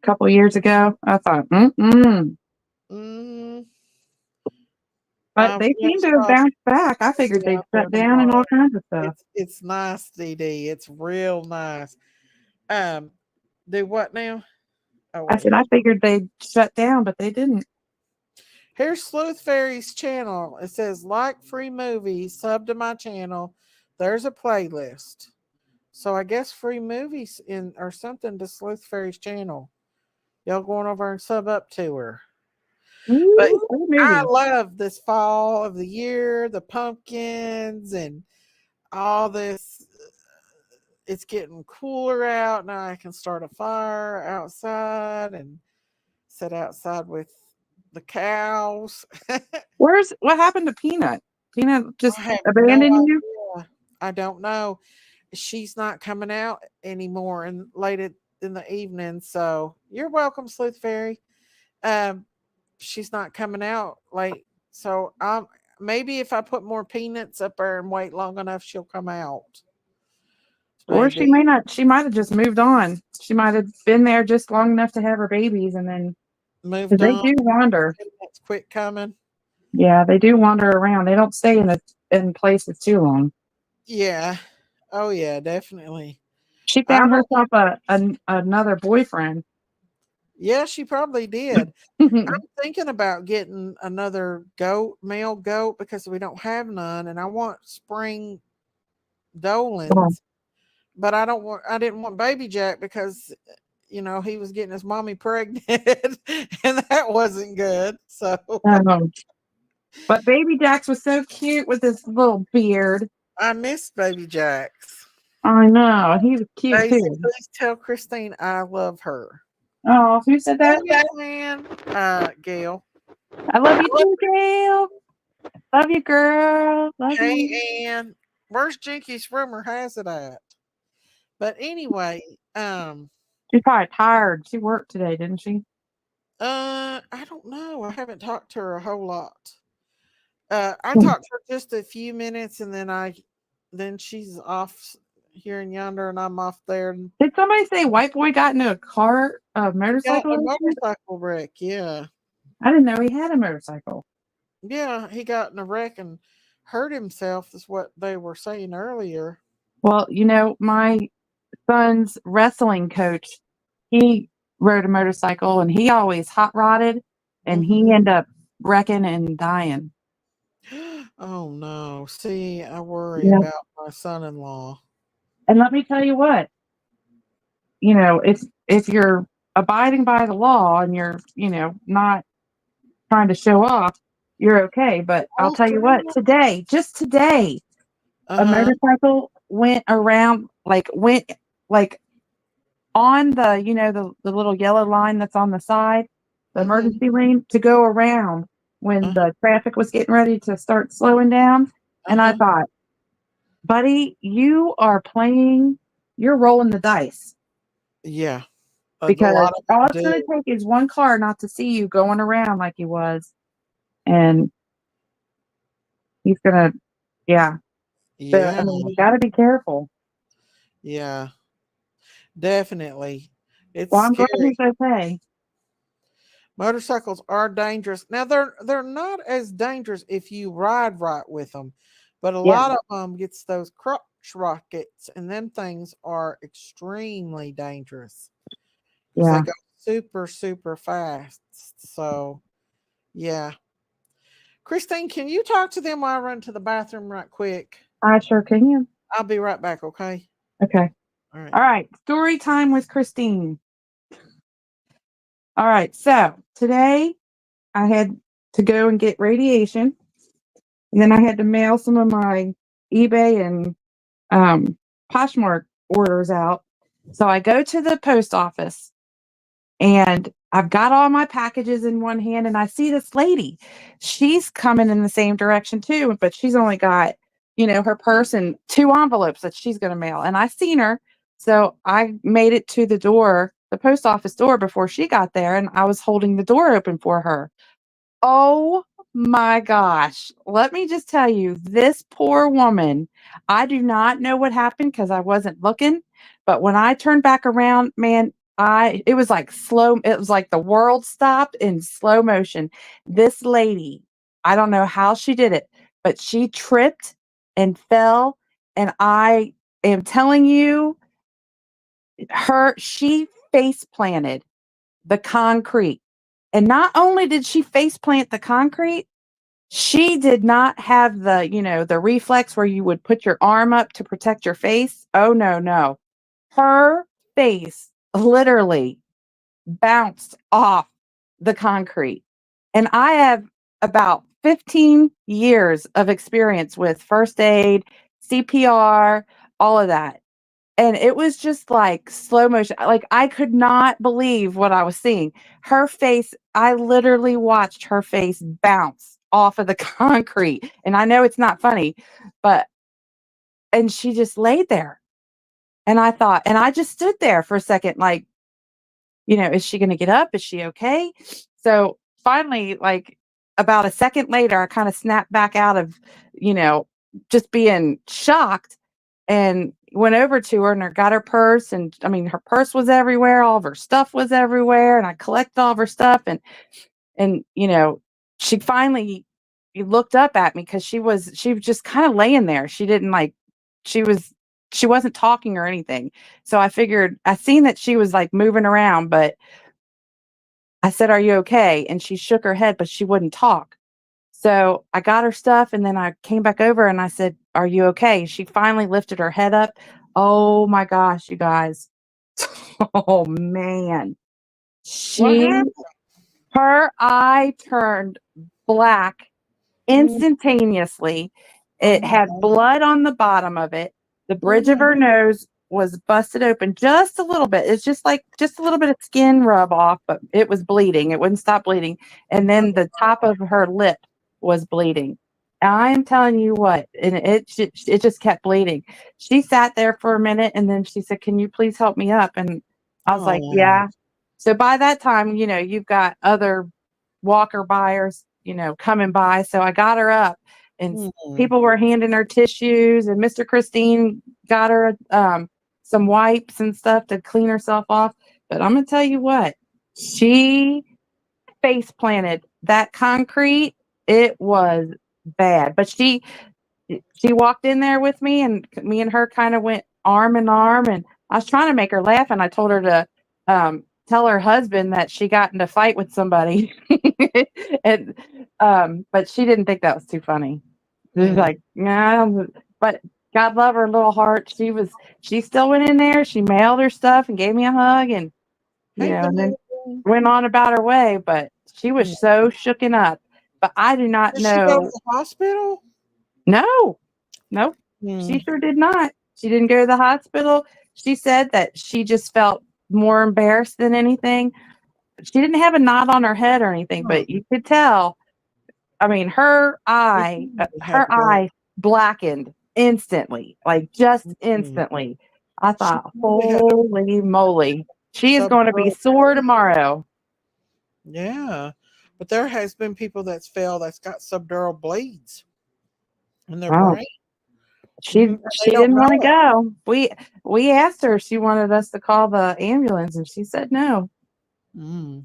a couple years ago. I thought, mm-mm. Mm, But I've they went seem to have bounced back. I figured they'd out there shut down and tomorrow. all kinds of stuff. It's nice, DD. It's real nice. Um, do what now? Oh I wait. said I figured they'd shut down, but they didn't. Here's Sleuth Fairy's channel. It says like free movies, sub to my channel. There's a playlist. So I guess free movies in or something to Sleuth Fairy's channel. Y'all going over and sub up to her. But Ooh, good I movie. love this fall of the year, the pumpkins and all this. It's getting cooler out now. I can start a fire outside and sit outside with the cows. What happened to Peanut? Peanut I just have no abandoned you? idea. I don't know. She's not coming out anymore and in the evening. So you're welcome, Sleuth Fairy. Um, she's not coming out late. So maybe if I put more peanuts up there and wait long enough, she'll come out. Or she Maybe may not. She might have just moved on. She might have been there just long enough to have her babies, and then because moved they on. do wander. Peanuts quit coming. Yeah, they do wander around. They don't stay in places too long. Yeah. Oh yeah, definitely. She I found don't. herself another boyfriend. Yeah, she probably did. I'm thinking about getting another male goat, because we don't have none, and I want spring Dolans, but I didn't want Baby Jack because he was getting his mommy pregnant, and that wasn't good. So Um, but Baby Jax was so cute with his little beard. I missed Baby Jacks. I know he was cute Daisy, too. please tell Christine I love her. Oh, who said that? Yes, man. Gail. I love you too, Gail. Love you, girl. Love you. Hey, Ann. Where's Jinky's rumor has it at? But anyway, She's probably tired. She worked today, didn't she? I don't know. I haven't talked to her a whole lot. I talked to her just a few minutes, and then she's off here and yonder, and I'm off there. And Did somebody say white boy got into a he got motorcycle a accident? motorcycle wreck. Yeah, I didn't know he had a motorcycle. Yeah, he got in a wreck and hurt himself, is what they were saying earlier. Well, my son's wrestling coach, he rode a motorcycle and he always hot rodded and he ended up wrecking and dying. Oh no. See, I worry Yeah. about my son in law. And let me tell you what, if you're abiding by the law and you're, not trying to show off, you're okay. But I'll tell you what, just today, a Uh-huh. motorcycle went around, went like on the, the little yellow line that's on the side, the emergency lane to go around when Uh, the traffic was getting ready to start slowing down. And I uh-huh. thought, buddy, you're rolling the dice Yeah. A because lot of all them it's going do. to take is one car not to see you going around like he was. And he's going to, yeah. So, I Yeah. mean, you got to be careful. Yeah. Definitely. It's Well, I'm glad scary. he's okay. Motorcycles are dangerous. Now they're not as dangerous if you ride right with them, but a Yeah. lot of them gets those crotch rockets, and them things are extremely dangerous because they Yeah. go super super fast. So yeah, Christine, can you talk to them while I run to the bathroom right quick? I sure can. I'll be right back. Okay. Okay. All right. All right. Story time with Christine. All right. So today I had to go and get radiation. And then I had to mail some of my eBay and Poshmark orders out. So I go to the post office and I've got all my packages in one hand and I see this lady. She's coming in the same direction too, but she's only got, her purse and two envelopes that she's going to mail. And I seen her. So I made it to the door, the post office door before she got there. And I was holding the door open for her. Oh my gosh. Let me just tell you, this poor woman, I do not know what happened because I wasn't looking. But when I turned back around, man, it was like it was like the world stopped in slow motion. This lady, I don't know how she did it, but she tripped and fell. And I am telling you, she face planted the concrete. And not only did she face plant the concrete, she did not have the reflex where you would put your arm up to protect your face. Oh, no, no. Her face literally bounced off the concrete. And I have about 15 years of experience with first aid, CPR, all of that. And it was just like slow motion. Like I could not believe what I was seeing. Her face, I literally watched her face bounce off of the concrete. And I know it's not funny, but and she just laid there. And I thought, and I just stood there for a second, like, is she going to get up? Is she okay? So finally, like about a second later, I kind of snapped back out of, you know, just being shocked and went over to her and got her purse. And I mean, her purse was everywhere. All of her stuff was everywhere. And I collected all of her stuff. And, she finally looked up at me because she was just kind of laying there. She didn't like, she was, she wasn't talking or anything. So I figured I seen that she was like moving around, but I said, "Are you okay?" And she shook her head, but she wouldn't talk. So I got her stuff and then I came back over and I said, "Are you okay?" She finally lifted her head up. Oh my gosh, you guys. Oh man. What She happened? Her eye turned black Mm. instantaneously. Oh It my had God. blood on the bottom of it. The bridge of Mm. her nose was busted open just a little bit. It's just like just a little bit of skin rub off, but it was bleeding. It wouldn't stop bleeding. And then the top of her lip was bleeding. I am telling you what, and it just kept bleeding. She sat there for a minute and then she said, "Can you please help me up?" And I was like, Oh. "Yeah." So by that time, you've got other walker buyers, coming by. So I got her up and Mm. people were handing her tissues and Mr. Christine got her some wipes and stuff to clean herself off. But I'm going to tell you what, she face planted that concrete It was bad. But she walked in there with me, and me and her kind of went arm in arm, and I was trying to make her laugh, and I told her to tell her husband that she got in a fight with somebody. And but she didn't think that was too funny. She was like, nah, but God love her little heart. She still went in there, she mailed her stuff and gave me a hug, and Hey, and then Vanessa. went on about her way, but she was Yeah. so shooken up. But I do not Did she go to know. the hospital? No, nope. Hmm. She sure did not. She didn't go to the hospital. She said that she just felt more embarrassed than anything. She didn't have a knot on her head or anything, Huh. but you could tell. I mean, her Well, eye, somebody had to go. blackened instantly, like just Mhm. instantly. I She thought, probably had a holy moly, she is going to be subdural sore bleed. tomorrow. Yeah. But there has been people that's fell that's got subdural bleeds in their Oh, brain. she And they she don't didn't want to know it. go. We asked her if she wanted us to call the ambulance, and she said no. Mm.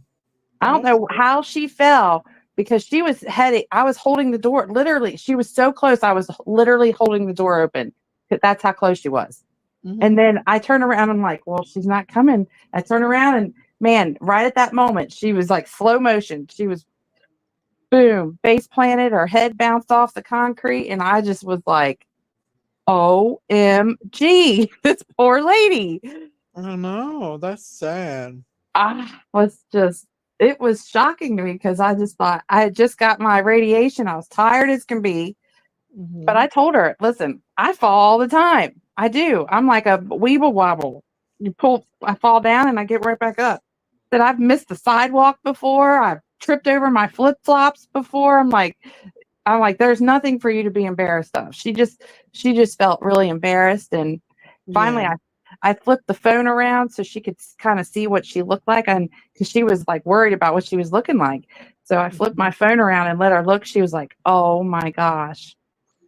I don't That's know how she fell because she was heading. I was holding the door. Literally, she was so close. I was literally holding the door open. That's how close she was. And mm-hmm. then I turn around. I'm like, well, she's not coming. I turn around and man, right at that moment, she was like slow motion. She was boom, face planted. Her head bounced off the concrete. And I just was like, OMG, this poor lady. I know. That's sad. I was just, it was shocking to me because I just thought I had just got my radiation. I was tired as can be. But Hmm. I told her, listen, I fall all the time. I do. I'm like a weeble wobble. I fall down and I get right back up. That I've missed the sidewalk before. I've tripped over my flip flops before. I'm like, there's nothing for you to be embarrassed of. She just felt really embarrassed. And finally, Yeah. I flipped the phone around so she could kind of see what she looked like. And because she was like worried about what she was looking like. So I flipped Mhm. my phone around and let her look. She was like, oh my gosh.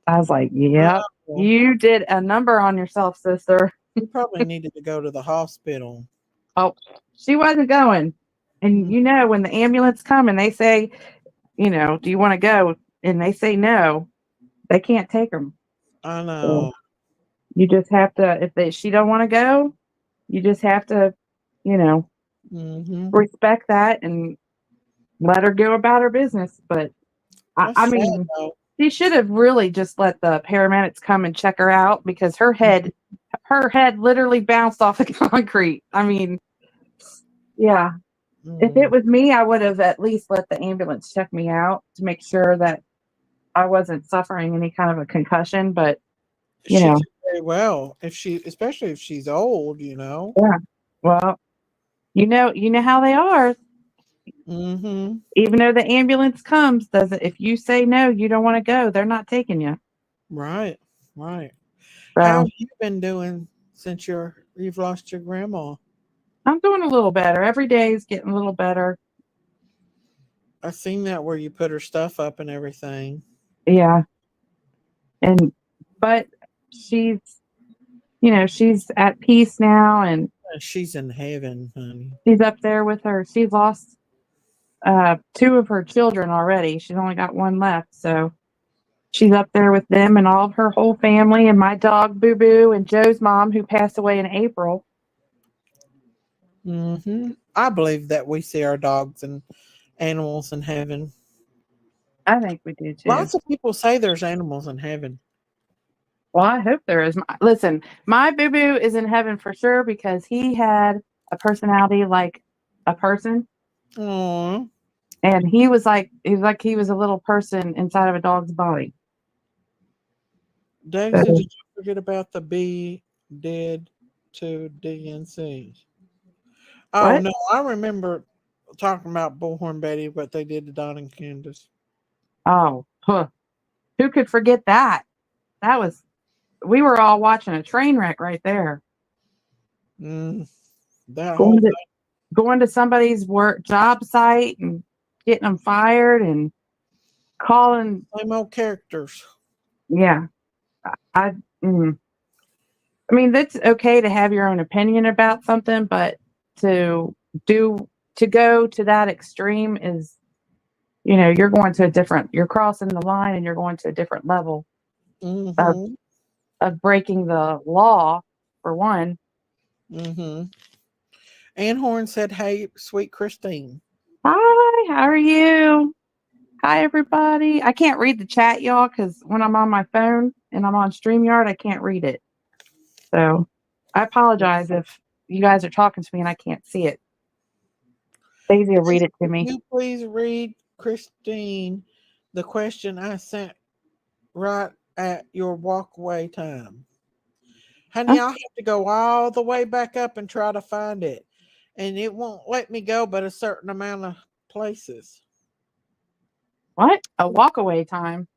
I was like, yep, Wow. you did a number on yourself, sister. You probably needed to go to the hospital. Oh, she wasn't going. And Mm. when the ambulance come and they say, do you want to go? And they say no, they can't take them. I So know. you just have to, if she don't want to go, you just have to, you know, Hmm. respect that and let her go about her business. But I That's sad mean, though. she should have really just let the paramedics come and check her out because her head literally bounced off the concrete. I mean, yeah. If it Mm. was me, I would have at least let the ambulance check me out to make sure that I wasn't suffering any kind of a concussion. But you She know, could very well if especially if she's old. yeah. Well, you know how they are. Hmm. Even though the ambulance comes, doesn't if you say no, you don't want to go, they're not taking you. Right. Right. How So have you been doing since you've lost your grandma? I'm doing a little better. Every day is getting a little better. I seen that where you put her stuff up and everything. Yeah. And but she's she's at peace now and She's in heaven, honey. she's up there with her. She's lost two of her children already. She's only got one left. So she's up there with them and all of her whole family and my dog Boo Boo and Joe's mom who passed away in April. I believe that we see our dogs and animals in heaven. I think we do too. Lots of people say there's animals in heaven. Well, I hope there is. Listen, my Boo Boo is in heaven for sure because he had a personality like a person. Oh, And he was a little person inside of a dog's body. Daisy, So did you forget about the B dead to DNC? Oh what? no, I remember talking about Bullhorn Betty, what they did to Don and Candace. Oh, huh. Who could forget that? That was we were all watching a train wreck right there. Mm, that Going whole to going to somebody's work job site and getting them fired and calling. same old characters. Yeah, I. Mm, I mean, that's okay to have your own opinion about something, but to do to go to that extreme is you know, you're going to a different, you're crossing the line and you're going to a different level of, Mm-hmm. of breaking the law, for one. Mm-hmm. Ann Horn said, "Hey, sweet Christine." Hi, how are you? Hi, everybody. I can't read the chat, y'all, because when I'm on my phone and I'm on StreamYard, I can't read it. So I apologize if you guys are talking to me and I can't see it. Daisy will read it to Can me. you please read, Christine, the question I sent right at your walkaway time? Honey, I'll have to go all the way back up and try to find it. And it won't let me go but a certain amount of places. What? A walkaway time.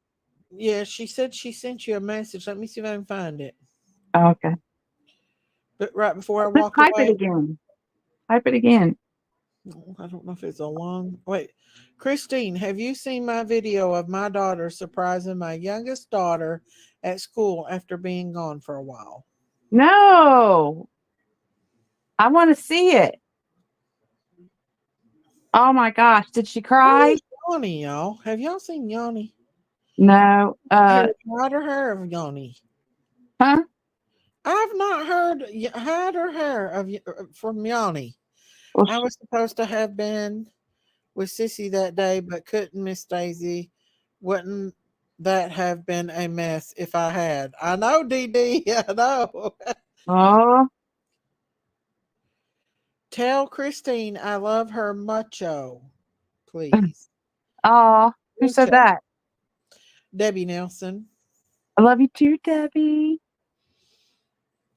Yeah, she said she sent you a message. Let me see if I can find it. Oh, okay. But right before I Just walk type it away, again. Type it again. I don't know if it's a long wait. Christine, have you seen my video of my daughter surprising my youngest daughter at school after being gone for a while? No, I want to see it. Oh my gosh, did she cry? Where's Yanni, y'all? Have y'all seen Yanni? No. Here, hide or hair of Yanni. Huh? I've not heard hide or hair of from Yanni. Well, I was supposed to have been with Sissy that day, but couldn't, Miss Daisy. Wouldn't that have been a mess if I had? I know, DD. I know. oh, Tell Christine I love her mucho, please. oh, who said Mucho. that? Debbie Nelson. I love you too, Debbie.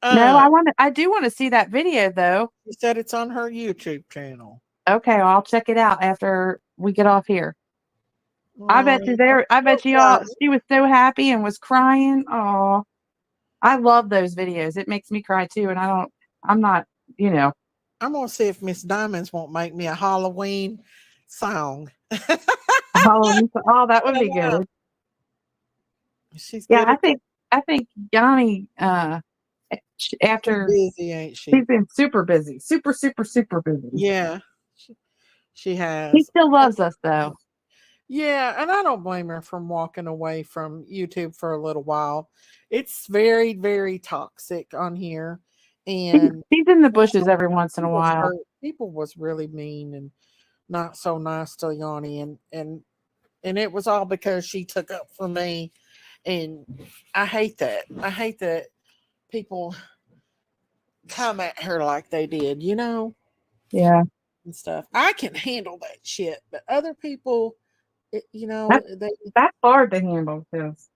No, Uh, I do want to see that video though. she said it's on her YouTube channel. Okay, well, I'll check it out after we get off here. I bet you I'm there. I so bet you all. proud. She was so happy and was crying. Oh, I love those videos. It makes me cry too, and I don't. I'm not. You know. I'm gonna see if Miss Diamonds won't make me a Halloween song. Halloween. Oh, that would be good. She's Yeah, good at that. I think Yanni. She's After busy, ain't she's she? been super busy, super busy. Yeah, she He has. still loves us though. Yeah, and I don't blame her from walking away from YouTube for a little while. It's very, very toxic on here, and He's in the bushes every once in a was while. hurt. People was really mean and not so nice to Yanni, and it was all because she took up for me, and I hate that. I hate that people come at her like they did, Yeah, and stuff. I can handle that shit, but other people, that's that's hard to handle because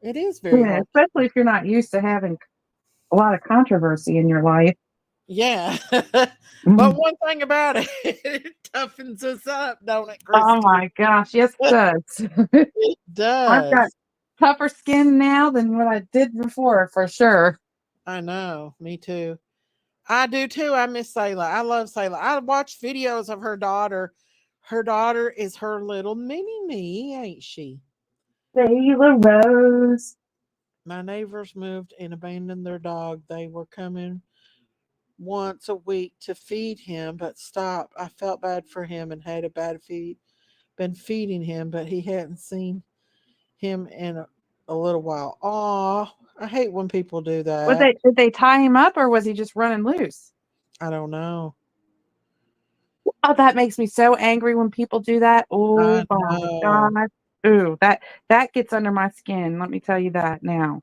it is very hard. especially if you're not used to having a lot of controversy in your life. Yeah. But Mhm. one thing about it, it toughens us up, don't it, Oh Christy? my gosh, yes, it does. It I've got does. tougher skin now than what I did before, for sure. I know. Me too. I do too. I miss Sayla. I love Sayla. I watch videos of her daughter. Her daughter is her little mini me, ain't she? Sailor Rose. My neighbors moved and abandoned their dog. They were coming once a week to feed him, but stopped. I felt bad for him and had a bad feed. Been feeding him, but he hadn't seen him in a little while. Aw, I hate when people do that. Did they tie him up or was he just running loose? I don't know. Oh, that makes me so angry when people do that. Oh I my know. God. Ooh, that gets under my skin. Let me tell you that now.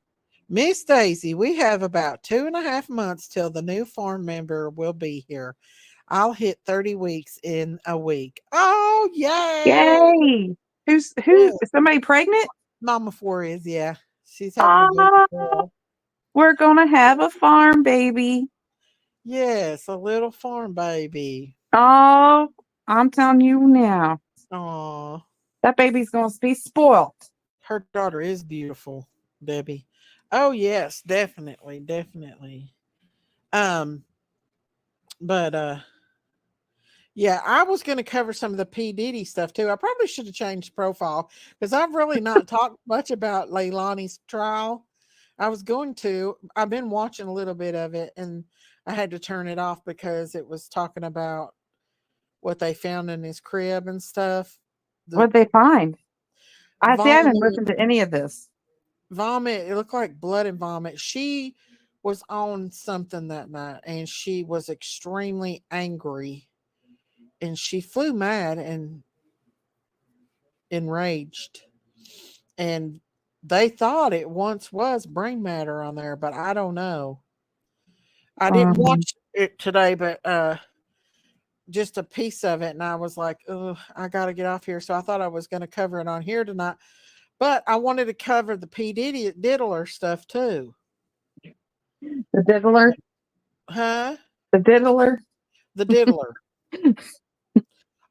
Miss Daisy, we have about 2.5 months till the new farm member will be here. I'll hit 30 weeks in a week. Oh, yay! Yay. Yeah. Is somebody pregnant? Mama Four is, yeah. She's having a baby Ah, girl. we're gonna have a farm baby. Yes, a little farm baby. Oh, I'm telling you now. Aw. That baby's gonna be spoiled. Her daughter is beautiful, Debbie. Oh yes, definitely, definitely. Um, but yeah, I was going to cover some of the P Diddy stuff too. I probably should have changed profile because I've really not talked much about Leilani's trial. I was going to. I've been watching a little bit of it, and I had to turn it off because it was talking about what they found in his crib and stuff. What'd they find? I haven't vomit, listened to any of this. vomit. It looked like blood and vomit. She was on something that night and she was extremely angry and she flew mad and enraged. And they thought it once was brain matter on there, but I don't know. I didn't Um, watch it today, but just a piece of it, and I was like, "Oh, I got to get off here." So I thought I was going to cover it on here tonight, but I wanted to cover the P Diddy Diddler stuff too, the diddler, huh? the diddler. The Diddler.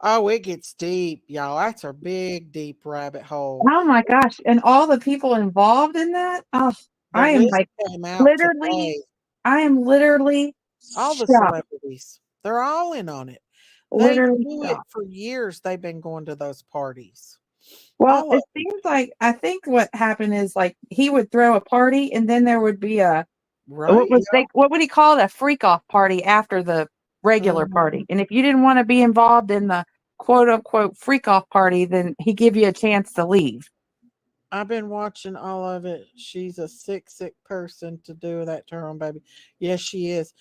Oh, it gets deep, y'all. That's a big, deep rabbit hole. Oh my gosh! And all the people involved in that. Oh, The I am list like came out literally. today. I am literally All the shocked. celebrities, they're all in on it. They Literally do it shocked. for years. They've been going to those parties. Well, All of it seems like I think what happened is like he would throw a party, and then there would be a right. what would he call it? A freak off party after the regular Mhm. party. And if you didn't want to be involved in the quote unquote freak off party, then he give you a chance to leave. I've been watching all of it. She's a sick, sick person to do that to her own baby. Yes, she is.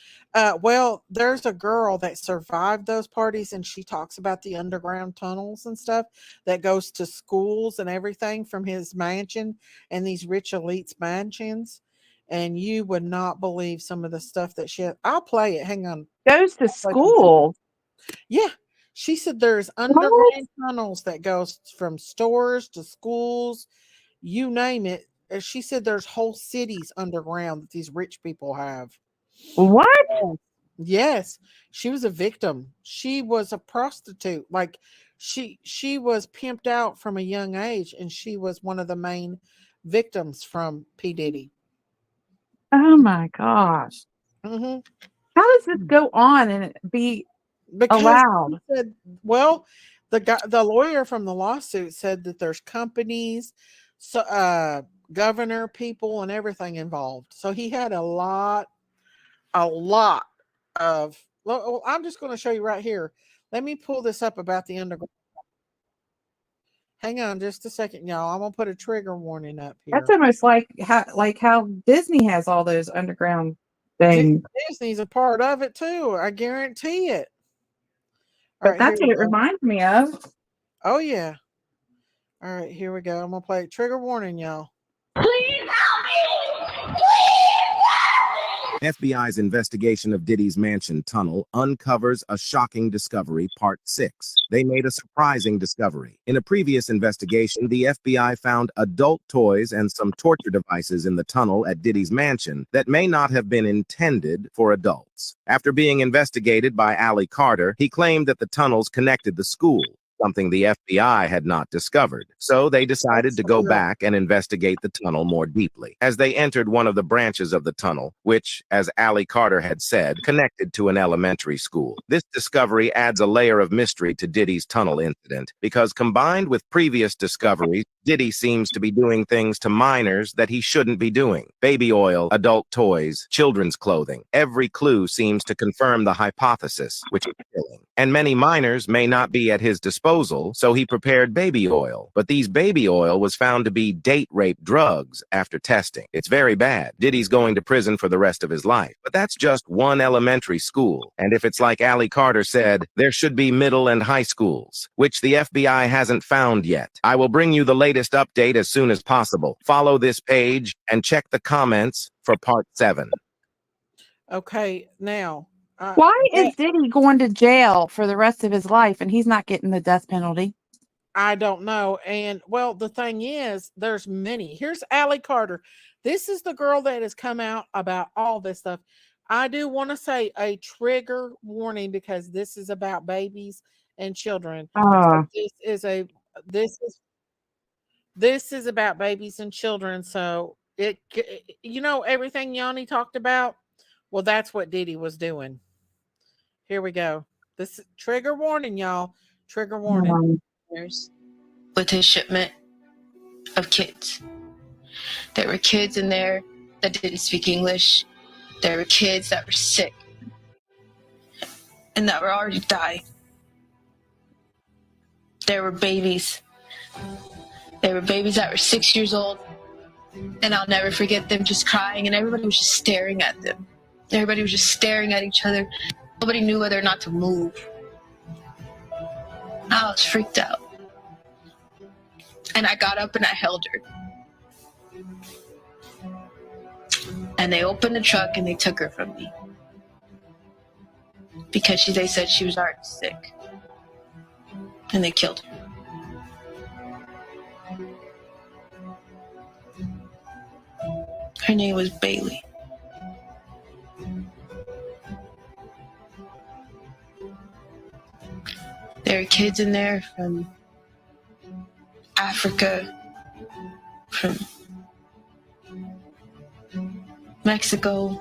Well, there's a girl that survived those parties, and she talks about the underground tunnels and stuff that goes to schools and everything from his mansion and these rich elites' mansions. And you would not believe some of the stuff that she had. I'll play it. Hang on. Goes to Play piece. school. Yeah. She said there's What? underground tunnels that goes from stores to schools, you name it. She said there's whole cities underground that these rich people have. What? Oh, yes, she was a victim. She was a prostitute. Like she was pimped out from a young age, and she was one of the main victims from P Diddy. Oh my gosh. Hmm. How does this go on and it be Because he allowed? said, well, the lawyer from the lawsuit said that there's companies, so governor people and everything involved. So he had a lot of. Well, I'm just going to show you right here. Let me pull this up about the underground. Hang on just a second, y'all. I'm gonna put a trigger warning up That's here. almost like how Disney has all those underground things. Disney's a part of it too. I guarantee it. All But right, here that's we what it go. reminds me of. Oh yeah. All right, here we go. I'm gonna play trigger warning, y'all. FBI's investigation of Diddy's mansion tunnel uncovers a shocking discovery, Part 6. They made a surprising discovery. In a previous investigation, the FBI found adult toys and some torture devices in the tunnel at Diddy's mansion that may not have been intended for adults. After being investigated by Ali Carter, he claimed that the tunnels connected the school, something the FBI had not discovered. So they decided to go back and investigate the tunnel more deeply. As they entered one of the branches of the tunnel, which, as Ali Carter had said, connected to an elementary school, this discovery adds a layer of mystery to Diddy's tunnel incident, because combined with previous discoveries, Diddy seems to be doing things to minors that he shouldn't be doing. Baby oil, adult toys, children's clothing. Every clue seems to confirm the hypothesis, which is killing. And many minors may not be at his disposal, so he prepared baby oil. But these baby oil was found to be date rape drugs after testing. It's very bad. Diddy's going to prison for the rest of his life. But that's just one elementary school. And if it's like Ali Carter said, there should be middle and high schools, which the FBI hasn't found yet. I will bring you the latest update as soon as possible. Follow this page and check the comments for Part 7. Okay, now. Why is Diddy going to jail for the rest of his life and he's not getting the death penalty? I don't know. And well, the thing is, there's many. Here's Ali Carter. This is the girl that has come out about all this stuff. I do want to say a trigger warning because this is about babies and children. So this is about babies and children. So everything Yanni talked about. Well, that's what Diddy was doing. Here we go. This trigger warning, y'all. Trigger warning. With his shipment of kids. There were kids in there that didn't speak English. There were kids that were sick and that were already dying. There were babies They were babies that were 6 years old, and I'll never forget them just crying, and everybody was just staring at them. Everybody was just staring at each other. Nobody knew whether or not to move. I was freaked out. And I got up and I held her. And they opened the truck and they took her from me. Because they said she was already sick. And they killed her. Her name was Bailey. There were kids in there from Africa, from Mexico,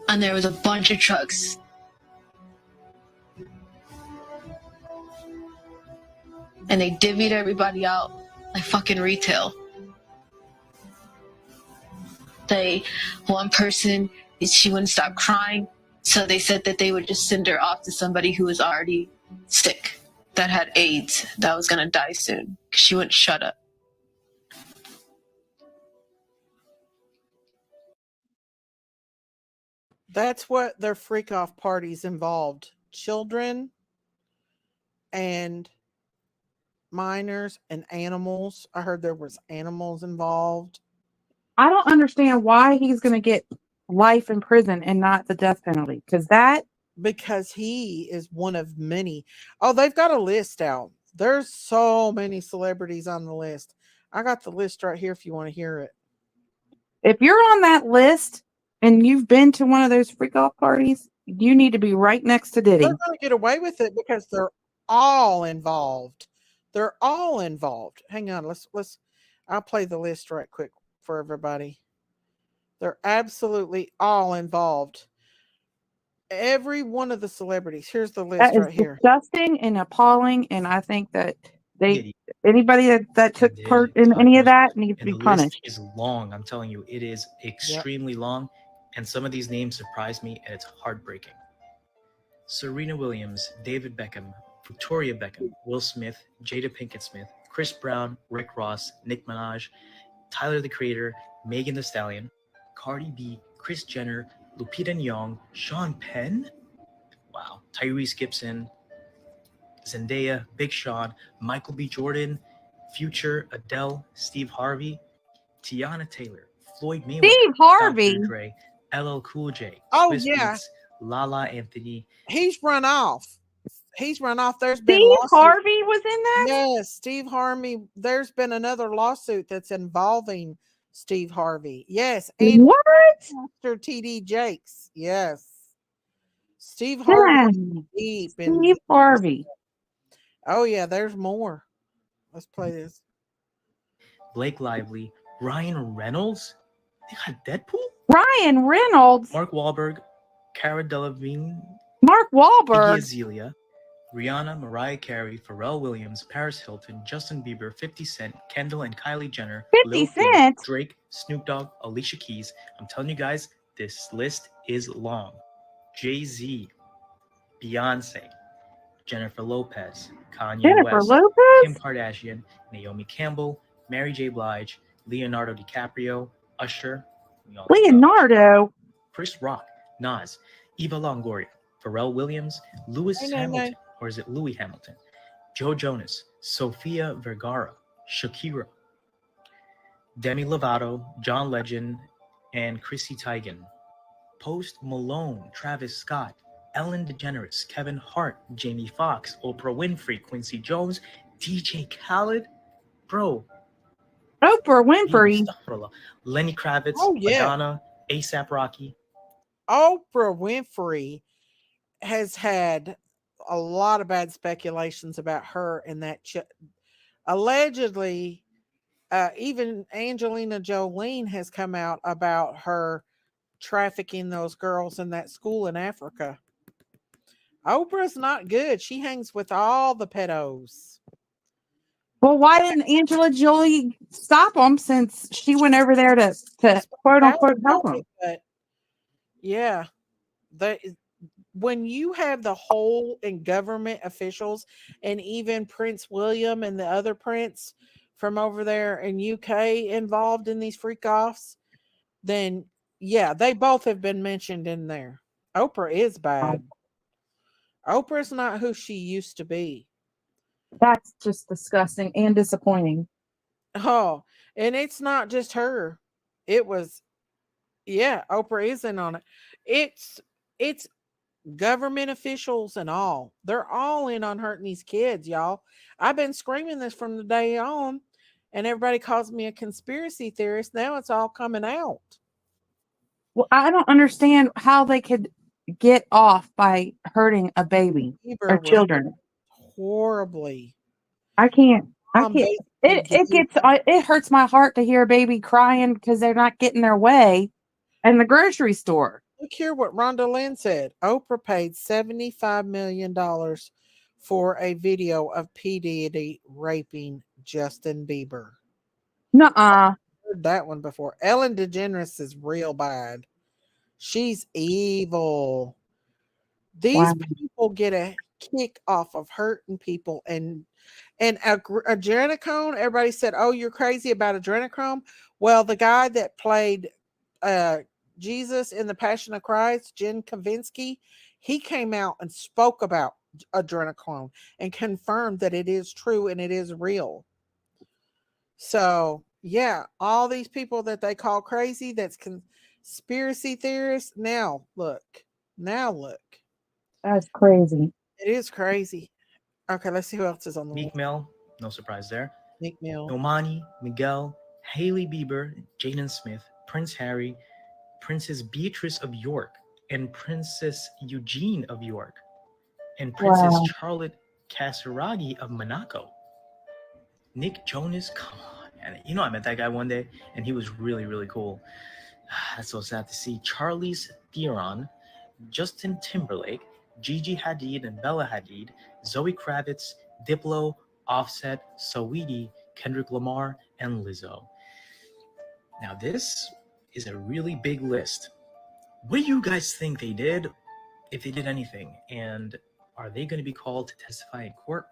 and there was a bunch of trucks. And they divvied everybody out like fucking retail. One person, she wouldn't stop crying, so they said that they would just send her off to somebody who was already sick, that had AIDS, that was gonna die soon, because she wouldn't shut up. That's what their freak off parties involved. Children and minors and animals. I heard there was animals involved. I don't understand why he's going to get life in prison and not the death penalty. Because he is one of many. Oh, they've got a list out. There's so many celebrities on the list. I got the list right here if you want to hear it. If you're on that list and you've been to one of those freak off parties, you need to be right next to Diddy. They're going to get away with it because they're all involved. They're all involved. Hang on, let's I'll play the list right quick for everybody. They're absolutely all involved. Every one of the celebrities. Here's the list That is right here. disgusting and appalling, and I think that anybody that took part in any of that needs to be punished. Is long. I'm telling you, it is extremely long, and some of these names surprise me, and it's heartbreaking. Serena Williams, David Beckham, Victoria Beckham, Will Smith, Jada Pinkett Smith, Chris Brown, Rick Ross, Nicki Minaj, Tyler the Creator, Megan Thee Stallion, Cardi B, Kris Jenner, Lupita Nyong'o, Sean Penn, wow, Tyrese Gibson, Zendaya, Big Sean, Michael B. Jordan, Future, Adele, Steve Harvey, Tiana Taylor, Floyd Mayweather, Steve Harvey, Dr. Dre, LL Cool J, Oh Swizz yeah, Beatz, Lala Anthony. He's run off. There's been Steve lawsuits. Harvey was in that? Yes, Steve Harvey. There's been another lawsuit that's involving Steve Harvey. Yes, and what? Mr. TD Jakes. Yes, Steve Harvey. Deep in. Steve Harvey. Oh yeah, there's more. Let's play this. Blake Lively, Ryan Reynolds. They got Deadpool. Ryan Reynolds. Mark Wahlberg, Cara Delevingne. Mark Wahlberg. Iggy Azalea, Rihanna, Mariah Carey, Pharrell Williams, Paris Hilton, Justin Bieber, 50 Cent, Kendall and Kylie Jenner, 50 Lil Cent? Kim, Drake, Snoop Dogg, Alicia Keys. I'm telling you guys, this list is long. Jay-Z, Beyonce, Jennifer Lopez, Kanye West, Kim Kardashian, Naomi Campbell, Mary J. Blige, Leonardo DiCaprio, Usher, Leonardo, Chris Rock, Nas, Eva Longoria, Pharrell Williams, Lewis Hamilton, or is it Louis Hamilton? Joe Jonas, Sofia Vergara, Shakira, Demi Lovato, John Legend, and Chrissy Teigen. Post Malone, Travis Scott, Ellen DeGeneres, Kevin Hart, Jamie Foxx, Oprah Winfrey, Quincy Jones, DJ Khaled, bro. Oprah Winfrey, Lenny Kravitz, Madonna, A$AP Rocky. Oprah Winfrey has had a lot of bad speculations about her and that allegedly even Angelina Jolie has come out about her trafficking those girls in that school in Africa. Oprah's not good. She hangs with all the pedos. Well, why didn't Angela Jolie stop them since she went over there to quote unquote help them? But yeah, when you have the whole and government officials and even Prince William and the other prince from over there in UK involved in these freak offs, then yeah, they both have been mentioned in there. Oprah is bad. Oprah's not who she used to be. That's just disgusting and disappointing. Oh, and it's not just her. It was, yeah, Oprah is in on it. It's government officials and all. They're all in on hurting these kids, y'all. I've been screaming this from the day on, and everybody calls me a conspiracy theorist. Now it's all coming out. Well, I don't understand how they could get off by hurting a baby or Bieber was children. horribly. I can't. I Mom can't. basically It gave- gets. It hurts my heart to hear a baby crying because they're not getting their way in the grocery store. Look here what Rhonda Lynn said. Oprah paid $75 million for a video of P. Diddy raping Justin Bieber. Nuh-uh. Heard that one before. Ellen DeGeneres is real bad. She's evil. These Wow. people get a kick off of hurting people and adrenochrome. Everybody said, "Oh, you're crazy about adrenochrome." Well, the guy that played Jesus in the Passion of Christ, Jen Kavinsky, he came out and spoke about adrenochrome and confirmed that it is true and it is real. So, yeah, all these people that they call crazy, that's conspiracy theorists. Now look. That's crazy. It is crazy. Okay, let's see who else is on the Meek list. Mill, no surprise there. Meek Mill. Normani, Miguel, Hailey Bieber, Jaden Smith, Prince Harry, Princess Beatrice of York, and Princess Eugene of York, and Princess Wow. Charlotte Casiraghi of Monaco. Nick Jonas, come on. And you know, I met that guy one day, and he was really, really cool. That's so sad to see. Charlize Theron, Justin Timberlake, Gigi Hadid and Bella Hadid, Zoe Kravitz, Diplo, Offset, Saweetie, Kendrick Lamar, and Lizzo. Now, this is a really big list. What do you guys think they did, if they did anything? And are they going to be called to testify in court?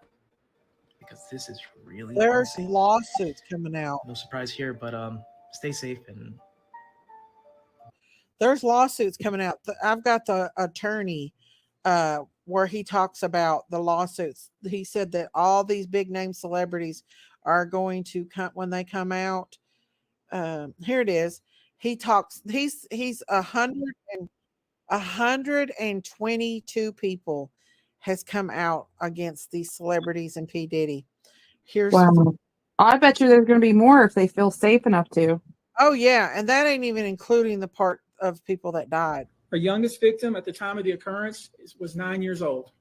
Because this is really There's insane. lawsuits coming out. No surprise here, but stay safe and There's lawsuits coming out. I've got the attorney where he talks about the lawsuits. He said that all these big name celebrities are going to come when they come out. Here it is. He talks. He's 122 people has come out against these celebrities and P. Diddy. Here's Wow. I bet you there's going to be more if they feel safe enough to. Oh yeah, and that ain't even including the part of people that died. Our youngest victim at the time of the occurrence was 9 years old.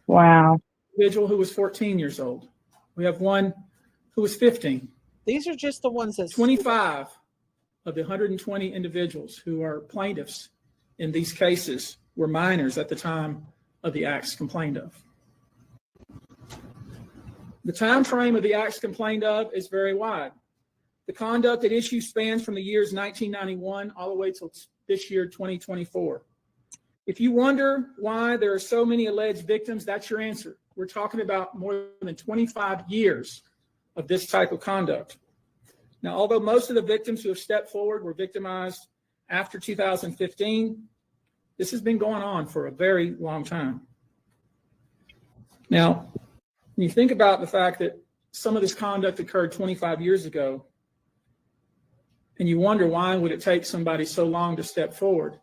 Wow. Individual who was 14 years old. We have one who was 15. These are just the ones that 25 of the 120 individuals who are plaintiffs in these cases were minors at the time of the acts complained of. The time frame of the acts complained of is very wide. The conduct at issue spans from the years 1991 all the way till this year, 2024. If you wonder why there are so many alleged victims, that's your answer. We're talking about more than 25 years of this type of conduct. Now, although most of the victims who have stepped forward were victimized after 2015, this has been going on for a very long time. Now, when you think about the fact that some of this conduct occurred 25 years ago, and you wonder why would it take somebody so long to step forward,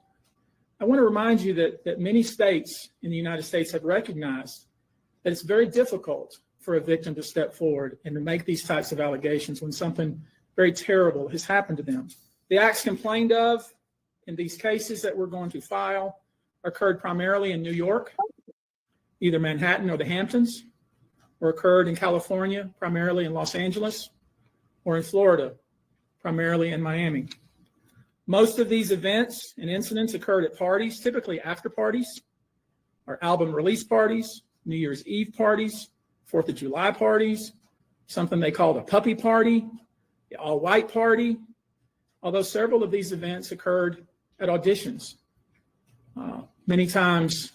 I want to remind you that many states in the United States have recognized that it's very difficult for a victim to step forward and to make these types of allegations when something very terrible has happened to them. The acts complained of in these cases that we're going to file occurred primarily in New York, either Manhattan or the Hamptons, or occurred in California, primarily in Los Angeles, or in Florida, primarily in Miami. Most of these events and incidents occurred at parties, typically after parties, or album release parties, New Year's Eve parties, 4th of July parties, something they called a puppy party, the all-white party, although several of these events occurred at auditions. Many times,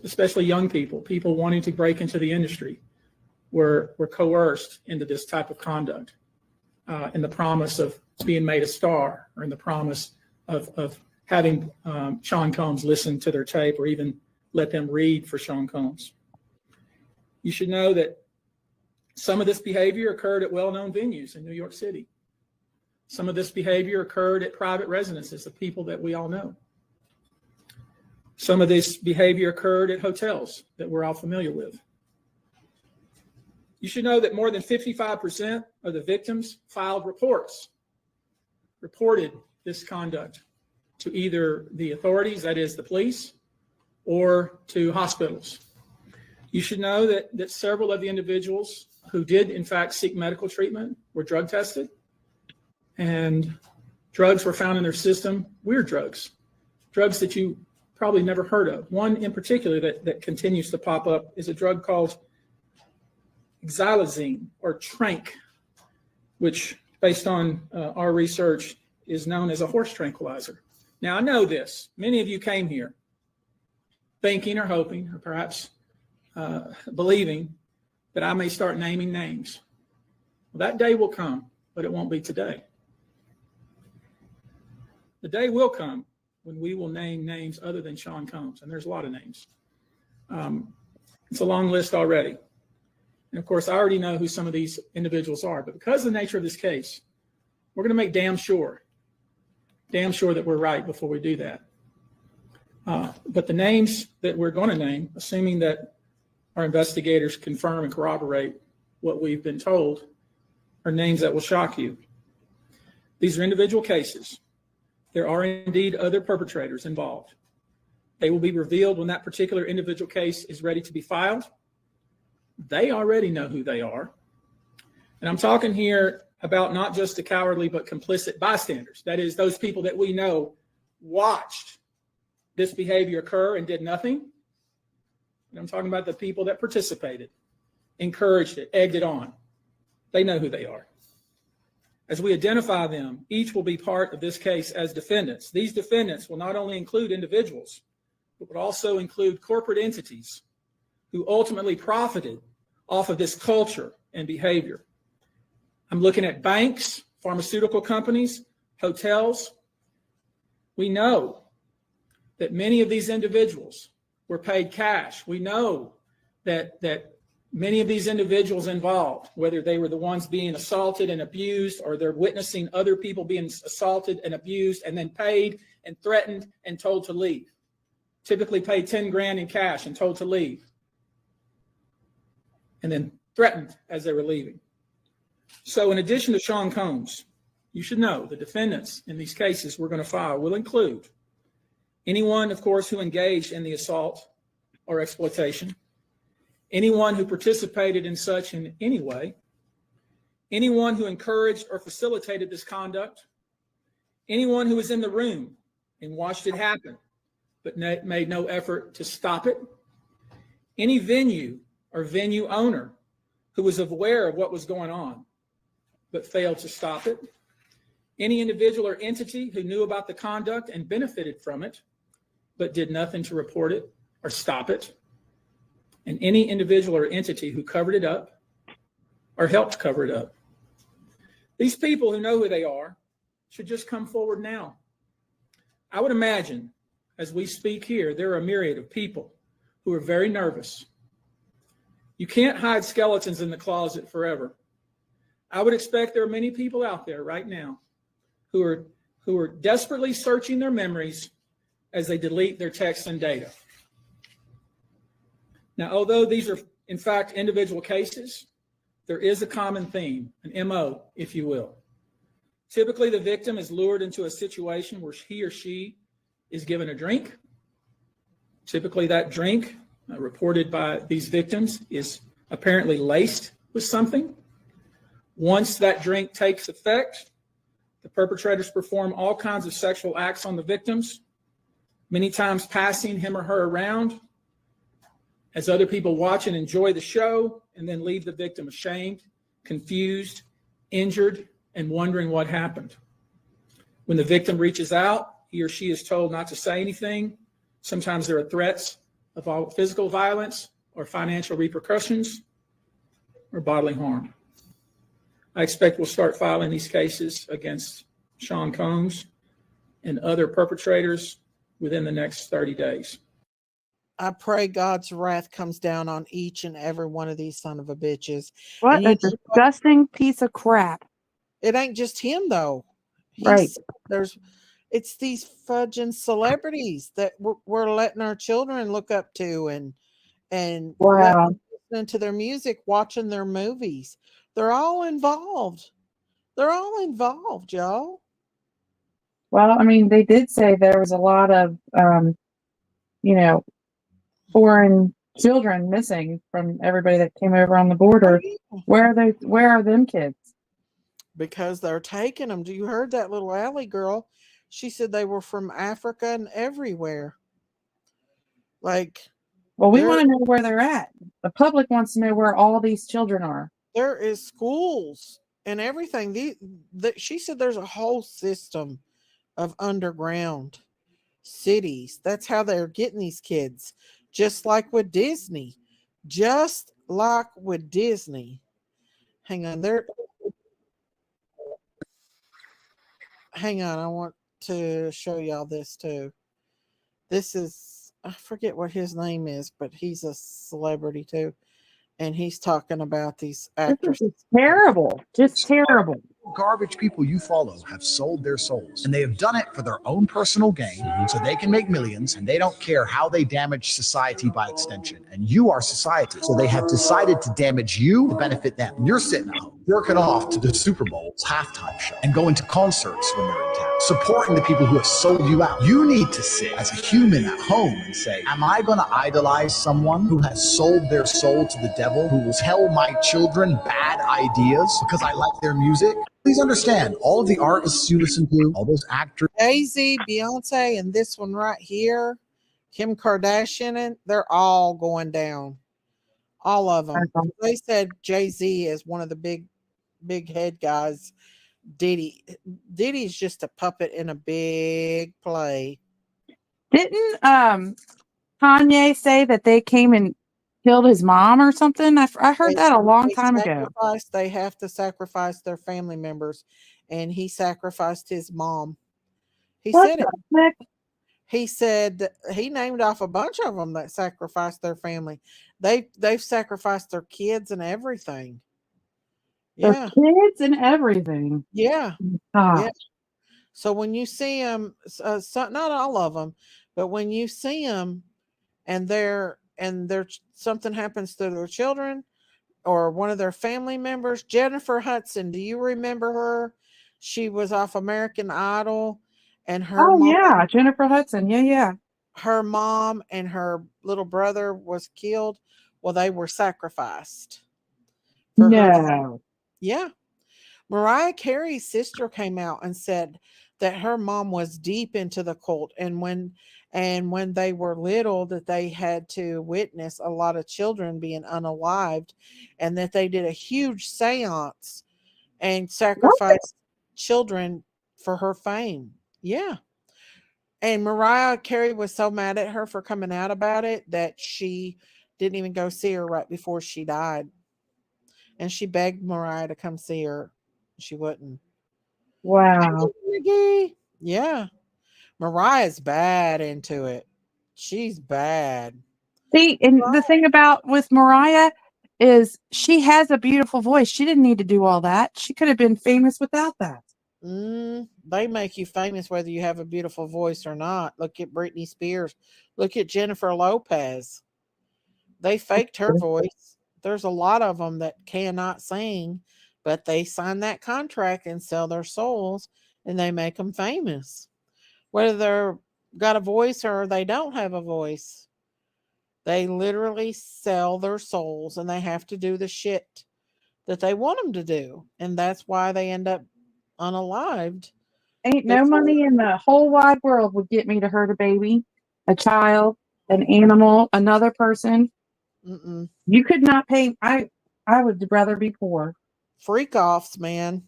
especially young people, people wanting to break into the industry, were coerced into this type of conduct in the promise of being made a star, or in the promise of having Sean Combs listen to their tape, or even let them read for Sean Combs. You should know that some of this behavior occurred at well-known venues in New York City. Some of this behavior occurred at private residences of people that we all know. Some of this behavior occurred at hotels that we're all familiar with. You should know that more than 55% of the victims filed reported this conduct to either the authorities, that is the police, or to hospitals. You should know that several of the individuals who did in fact seek medical treatment were drug tested, and drugs were found in their system, weird drugs that you probably never heard of. One in particular that continues to pop up is a drug called xylazine, or trank, which based on our research is known as a horse tranquilizer. Now I know this, many of you came here thinking or hoping or perhaps believing that I may start naming names. Well, that day will come, but it won't be today. The day will come when we will name names other than Sean Combs, and there's a lot of names. It's a long list already. And of course, I already know who some of these individuals are, but because of the nature of this case, we're going to make damn sure that we're right before we do that. But the names that we're going to name, assuming that our investigators confirm and corroborate what we've been told, are names that will shock you. These are individual cases. There are indeed other perpetrators involved. They will be revealed when that particular individual case is ready to be filed. They already know who they are. And I'm talking here about not just the cowardly but complicit bystanders. That is, those people that we know watched this behavior occur and did nothing. And I'm talking about the people that participated, encouraged it, egged it on. They know who they are. As we identify them, each will be part of this case as defendants. These defendants will not only include individuals, but would also include corporate entities who ultimately profited off of this culture and behavior. I'm looking at banks, pharmaceutical companies, hotels. We know that many of these individuals were paid cash. We know that many of these individuals involved, whether they were the ones being assaulted and abused, or they're witnessing other people being assaulted and abused and then paid and threatened and told to leave. Typically paid 10 grand in cash and told to leave, and then threatened as they were leaving. So in addition to Sean Combs, you should know the defendants in these cases we're going to file will include anyone, of course, who engaged in the assault or exploitation, anyone who participated in such in any way, anyone who encouraged or facilitated this conduct, anyone who was in the room and watched it happen but made no effort to stop it, any venue or venue owner who was aware of what was going on but failed to stop it, any individual or entity who knew about the conduct and benefited from it but did nothing to report it or stop it, and any individual or entity who covered it up or helped cover it up. These people who know who they are should just come forward now. I would imagine, as we speak here, there are a myriad of people who are very nervous. You can't hide skeletons in the closet forever. I would expect there are many people out there right now who are desperately searching their memories as they delete their texts and data. Now, although these are, in fact, individual cases, there is a common theme, an MO, if you will. Typically, the victim is lured into a situation where he or she is given a drink. Typically, that drink, reported by these victims, is apparently laced with something. Once that drink takes effect, the perpetrators perform all kinds of sexual acts on the victims, many times passing him or her around as other people watch and enjoy the show, and then leave the victim ashamed, confused, injured, and wondering what happened. When the victim reaches out, he or she is told not to say anything, Sometimes there are threats of all physical violence or financial repercussions or bodily harm. I expect we'll start filing these cases against Sean Combs and other perpetrators within the next 30 days. I pray God's wrath comes down on each and every one of these son of a bitches. What And a you know what? disgusting piece of crap. It ain't just him though. Right. It's these fudging celebrities that we're letting our children look up to and Wow. listening to their music, watching their movies. They're all involved. They're all involved, y'all. Well, I mean, they did say there was a lot of, you know, foreign children missing from everybody that came over on the border. Where are they? Where are them kids? Because they're taking them. Do you heard that little alley girl? She said they were from Africa and everywhere. Like, Well, we there, want to know where they're at. The public wants to know where all these children are. there is schools and everything. She said there's a whole system of underground cities. That's how they're getting these kids. Just like with Disney. Just like with Disney. Hang on, hang on, I want to show y'all this too. This is, I forget what his name is, but he's a celebrity too. And he's talking about these actors. This is terrible. Just terrible. Garbage people you follow have sold their souls, and they have done it for their own personal gain so they can make millions, and they don't care how they damage society by extension. And you are society, so they have decided to damage you to benefit them. And you're sitting at home jerking off to the Super Bowl's halftime show and going to concerts when they're in town, supporting the people who have sold you out. You need to sit as a human at home and say, am I going to idolize someone who has sold their soul to the devil, who will tell my children bad ideas because I like their music? Please understand, all of the artists you listen to, all those actors, Jay-Z, Beyonce, and this one right here, Kim Kardashian, and they're all going down. All of them. They said Jay-Z is one of the big head guys. Diddy's just a puppet in a big play. Didn't Kanye say that they came and killed his mom or something? I heard that a long time ago. They have to sacrifice their family members, and he sacrificed his mom. He said it. Heck? He said he named off a bunch of them that sacrificed their family. They've sacrificed their kids and everything. Their Yeah, kids and everything. yeah, Ah. yeah. So when you see them, not all of them, but when you see them, and they're something happens to their children or one of their family members. Jennifer Hudson, do you remember her? She was off American Idol, and her mom, yeah, Jennifer Hudson. Yeah. her mom and her little brother was killed. Well, they were sacrificed. No. Yeah. Mariah Carey's sister came out and said that her mom was deep into the cult, and when they were little, that they had to witness a lot of children being unalived, and that they did a huge seance and sacrificed children for her fame. Yeah. And Mariah Carey was so mad at her for coming out about it that she didn't even go see her right before she died. And she begged Mariah to come see her. She wouldn't. Wow. Yeah. Mariah's bad into it. She's bad. See, and the thing about with Mariah is she has a beautiful voice. She didn't need to do all that. She could have been famous without that. They make you famous whether you have a beautiful voice or not. Look at Britney Spears. Look at Jennifer Lopez. They faked her voice. There's a lot of them that cannot sing, but they sign that contract and sell their souls, and they make them famous. Whether they're got a voice or they don't have a voice, they literally sell their souls, and they have to do the shit that they want them to do, and that's why they end up unalived. Ain't no money in the whole wide world would get me to hurt a baby, a child, an animal, another person. You could not pay. I would rather be poor. Freak offs, man.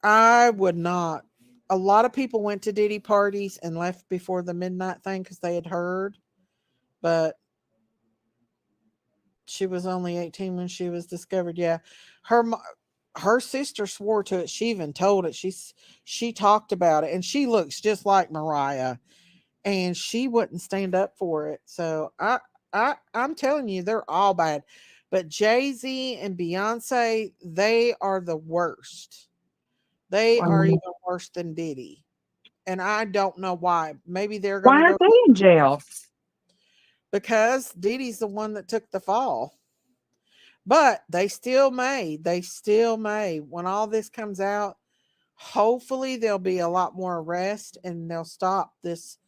I would not. a lot of people went to Diddy parties and left before the midnight thing because they had heard, but she was only 18 when she was discovered. Yeah, her her sister swore to it. She even told it. She talked about it, and she looks just like Mariah, and she wouldn't stand up for it. So I'm telling you, they're all bad. But Jay-Z and Beyonce, they are the worst. They are even worse than Diddy. And I don't know why. Maybe they're going Why to aren't go they in jail? because Diddy's the one that took the fall. But they still may. When all this comes out, hopefully there'll be a lot more arrests and they'll stop this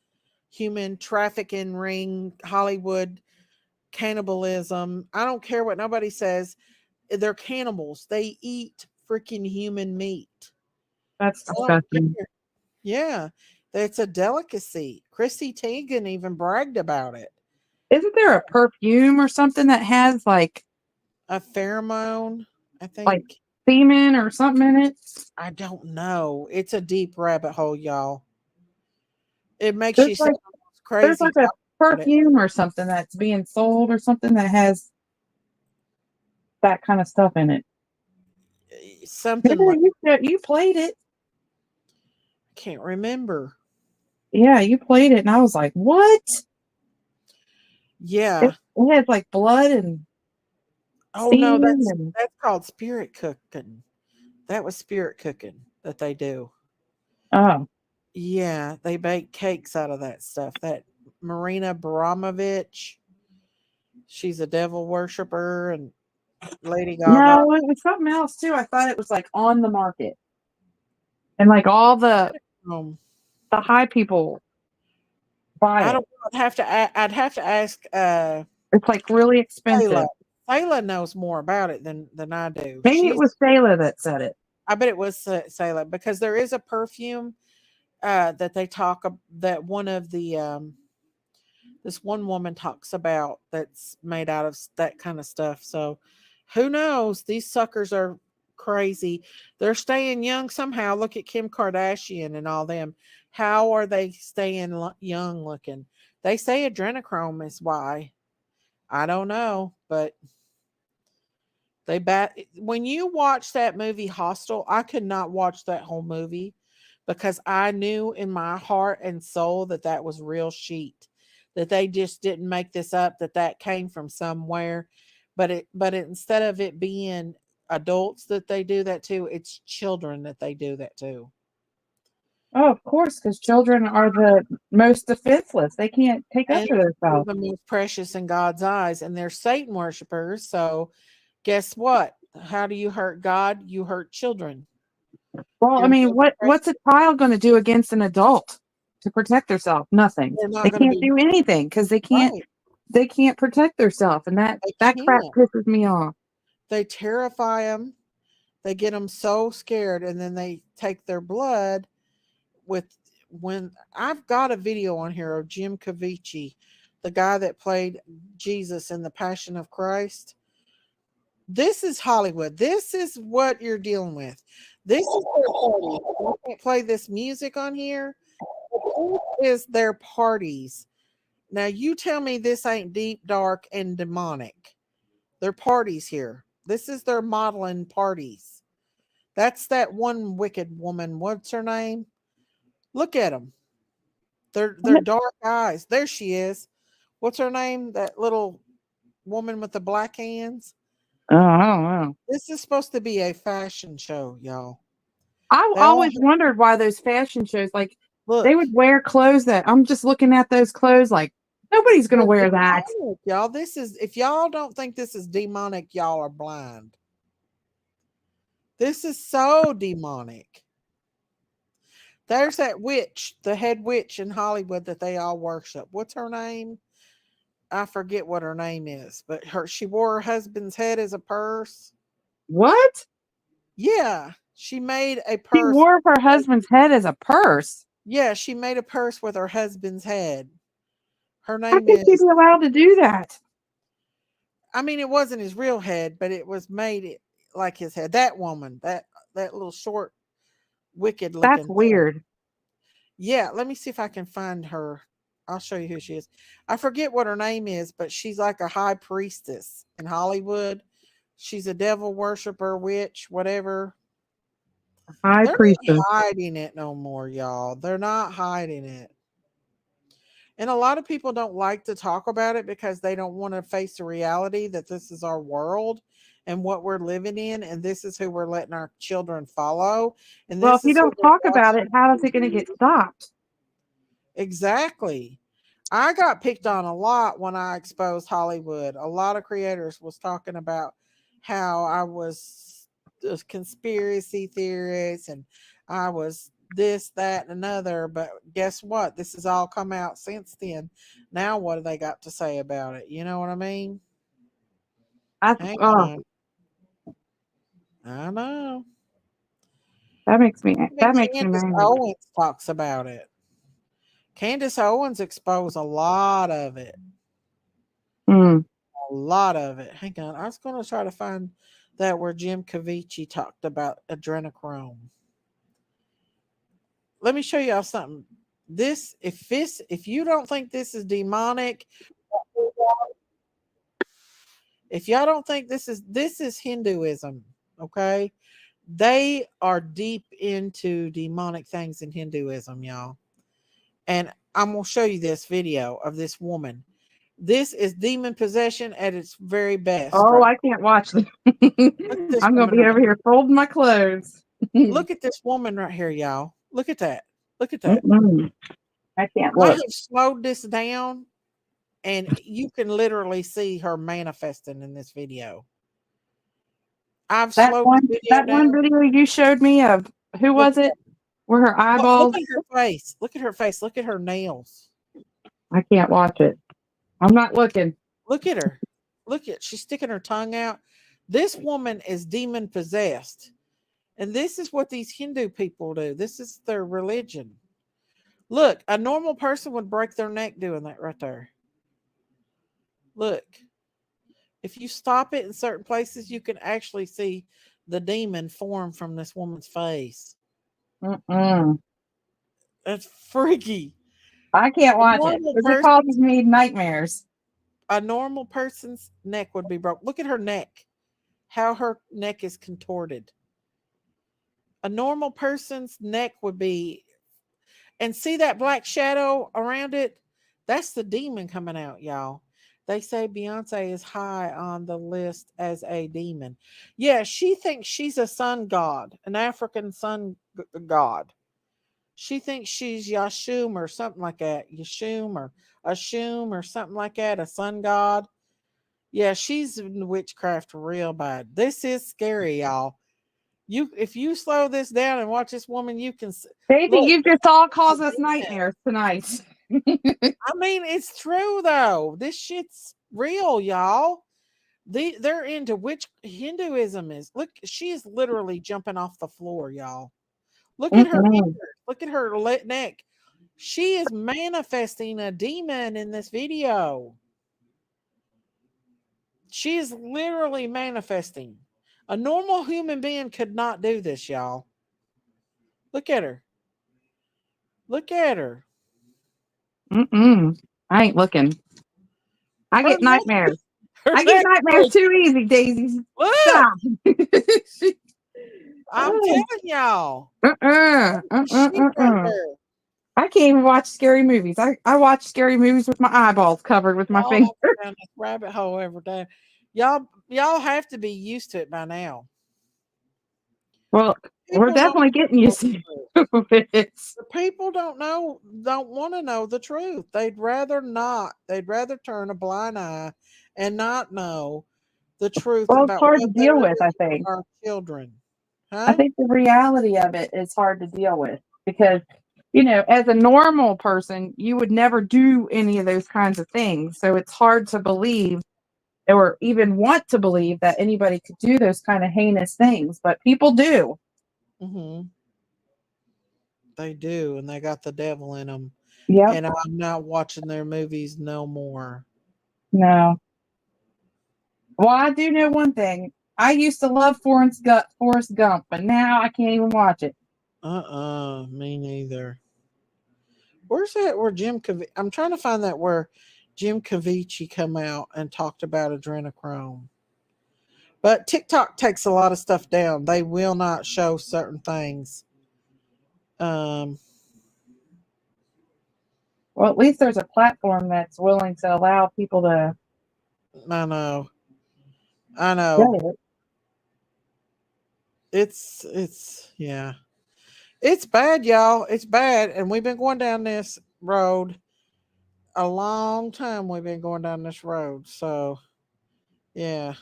human trafficking ring, Hollywood cannibalism. I don't care what nobody says. They're cannibals. They eat freaking human meat. That's I don't disgusting. care. Yeah, it's a delicacy. Chrissy Teigen even bragged about it. Isn't there a perfume or something that has like A pheromone, I like think. semen or something in it? I don't know. It's a deep rabbit hole, y'all. It makes There's you like sound crazy a talking about it. perfume or something that's being sold or something that has that kind of stuff in it. Something like You played it. can't remember. Yeah, you played it, and I was like, "What?" Yeah. It has like blood and Oh no, semen that's and that's called spirit cooking. That was spirit cooking that they do. oh, Yeah, they bake cakes out of that stuff. That Marina Abramovich, she's a devil worshiper, and Lady Gaga. no, it was something else too. I thought it was like on the market, and like all Um, the high people buy I it. don't know. I'd have to ask It's like really Sayla. expensive. Sayla knows more about it than I do. Maybe it was Sayla that said it. I bet it was Sayla because there is a perfume that they that one of the this one woman talks about that's made out of that kind of stuff. So who knows? These suckers are crazy. They're staying young somehow. Look at Kim Kardashian and all them. How are they staying young looking? They say adrenochrome is why. I don't know, but when you watch that movie Hostel, I could not watch that whole movie because I knew in my heart and soul that that was real sheet. That they just didn't make this up, that came from somewhere. Instead of it being adults that they do that to, it's children that they do that to. Oh, of course, because children are the most defenseless. They can't take up And for they're themselves. the most precious in God's eyes, and they're Satan worshipers. So guess what? How do you hurt God? You hurt children. Well, I You're mean, most precious. what's a child going to do against an adult to protect themselves? Nothing. They're not They going to can't be do anything because right. they can't protect themselves, and They that crap can't. pisses me off. They terrify them. They get them so scared, and then they take their blood with when I've got a video on here of Jim Caviezel, the guy that played Jesus in the Passion of Christ. This is Hollywood. This is what you're dealing with. This is their party. I can't play this music on here. This is their parties. Now you tell me this ain't deep, dark, and demonic. Their parties here. This is their modeling parties. That's that one wicked woman. What's her name? Look at them. They're dark eyes. There she is. What's her name? That little woman with the black hands. Oh, I don't know. This is supposed to be a fashion show, y'all. I They all always wondered why those fashion shows, like they look. would wear clothes that I'm just looking at those clothes like nobody's going to They're wear that. demonic, y'all. This is if y'all don't think this is demonic, y'all are blind. This is so demonic. There's that witch, the head witch in Hollywood that they all worship. What's her name? I forget what her name is, but she wore her husband's head as a purse. What? Yeah, she made a She purse. wore her husband's head as a purse. Yeah, she made a purse with her husband's head. Her How name can she is. be allowed to do that? I mean, it wasn't his real head, but it was like his head. That woman, that little short, wicked That's looking. weird. Yeah, let me see if I can find her. I'll show you who she is. I forget what her name is, but she's like a high priestess in Hollywood. She's a devil worshiper, witch, whatever. High They're not priestess. hiding it no more, y'all. They're not hiding it. And a lot of people don't like to talk about it because they don't want to face the reality that this is our world and what we're living in, and this is who we're letting our children follow, and Well, if this you is who don't we're talk about watching. it, how is it going to get stopped? Exactly. I got picked on a lot when I exposed Hollywood. A lot of creators was talking about how I was a conspiracy theorist and I was this, that, and another. But guess what? This has all come out since then. Now what do they got to say about it? You know what I mean? Hang Oh, on. I know. Even that makes me Candace mad. Owens talks about it. Candace Owens exposed a lot of it. Mm. A lot of it. Hang on. I was going to try to find that where Jim Cavici talked about adrenochrome. Let me show y'all something. If you don't think this is demonic, if y'all don't think this is Hinduism, okay? They are deep into demonic things in Hinduism, y'all. And I'm going to show you this video of this woman. This is demon possession at its very best, Oh, right? I can't watch this. Look at this I'm going to woman be right over here folding my clothes. Look at this woman right here, y'all. Look at that. Look at that. Mm-mm. I can't I look. have slowed this down and you can literally see her manifesting in this video. I've slowed the video That one down. video you showed me of who Look was at it? Where her look eyeballs. at her face. Look at her face. Look at her nails. I can't watch it. I'm not looking. Look at her. Look at she's sticking her tongue out. This woman is demon possessed. And this is what these Hindu people do. This is their religion. Look, a normal person would break their neck doing that right there. Look. If you stop it in certain places, you can actually see the demon form from this woman's face. Mm-mm. That's freaky. I can't A watch it normal because it person, causes me nightmares. a normal person's neck would be broke. Look at her neck, how her neck is contorted. A normal person's neck would be, and see that black shadow around it? That's the demon coming out, y'all. They say Beyonce is high on the list as a demon. Yeah, she thinks she's a sun god, an African sun god. She thinks she's Yashum or something like that. Yashum or Ashum or something like that, a sun god. Yeah, she's in witchcraft real bad. This is scary, y'all. If you slow this down and watch this woman, you can Daisy, look. you just all cause us nightmares tonight. I mean, it's true though. This shit's real, y'all. They're into which Hinduism is. Look, she is literally jumping off the floor, y'all. Look at her Mm-mm. ears. Look at her neck. She is manifesting a demon in this video. She is literally manifesting. A normal human being could not do this, y'all. Look at her. Look at her. Mm-mm. I ain't looking. I Her get neck. nightmares. Her I get neck. nightmares too easy, Daisy. Look. Stop. I'm Oh. telling y'all. Shit right Uh-uh. there. I can't even watch scary movies. I watch scary movies with my eyeballs covered with my Y'all finger. have to go down this rabbit hole every day. Y'all have to be used to it by now. Well, we're People don't definitely getting know used the to truth. it. The people don't want to know the truth. They'd rather not. They'd rather turn a blind eye and not know the truth Well, it's about hard to what they're deal with, I doing think. to our children. I Huh? think the reality of it is hard to deal with because, as a normal person, you would never do any of those kinds of things. So it's hard to believe or even want to believe that anybody could do those kind of heinous things, but people do. Hmm. They do, and they got the devil in them. Yep. And I'm not watching their movies no more. No. Well, I do know one thing. I used to love Forrest Gump, but now I can't even watch it. Me neither. Where's that where Jim I'm trying to find that where Jim Caviecy come out and talked about adrenochrome. But TikTok takes a lot of stuff down. They will not show certain things. Um, Well, at least there's a platform that's willing to allow people to. I know. I know. It's yeah. It's bad, y'all. It's bad. And we've been going down this road a long time. We've been going down this road. So yeah.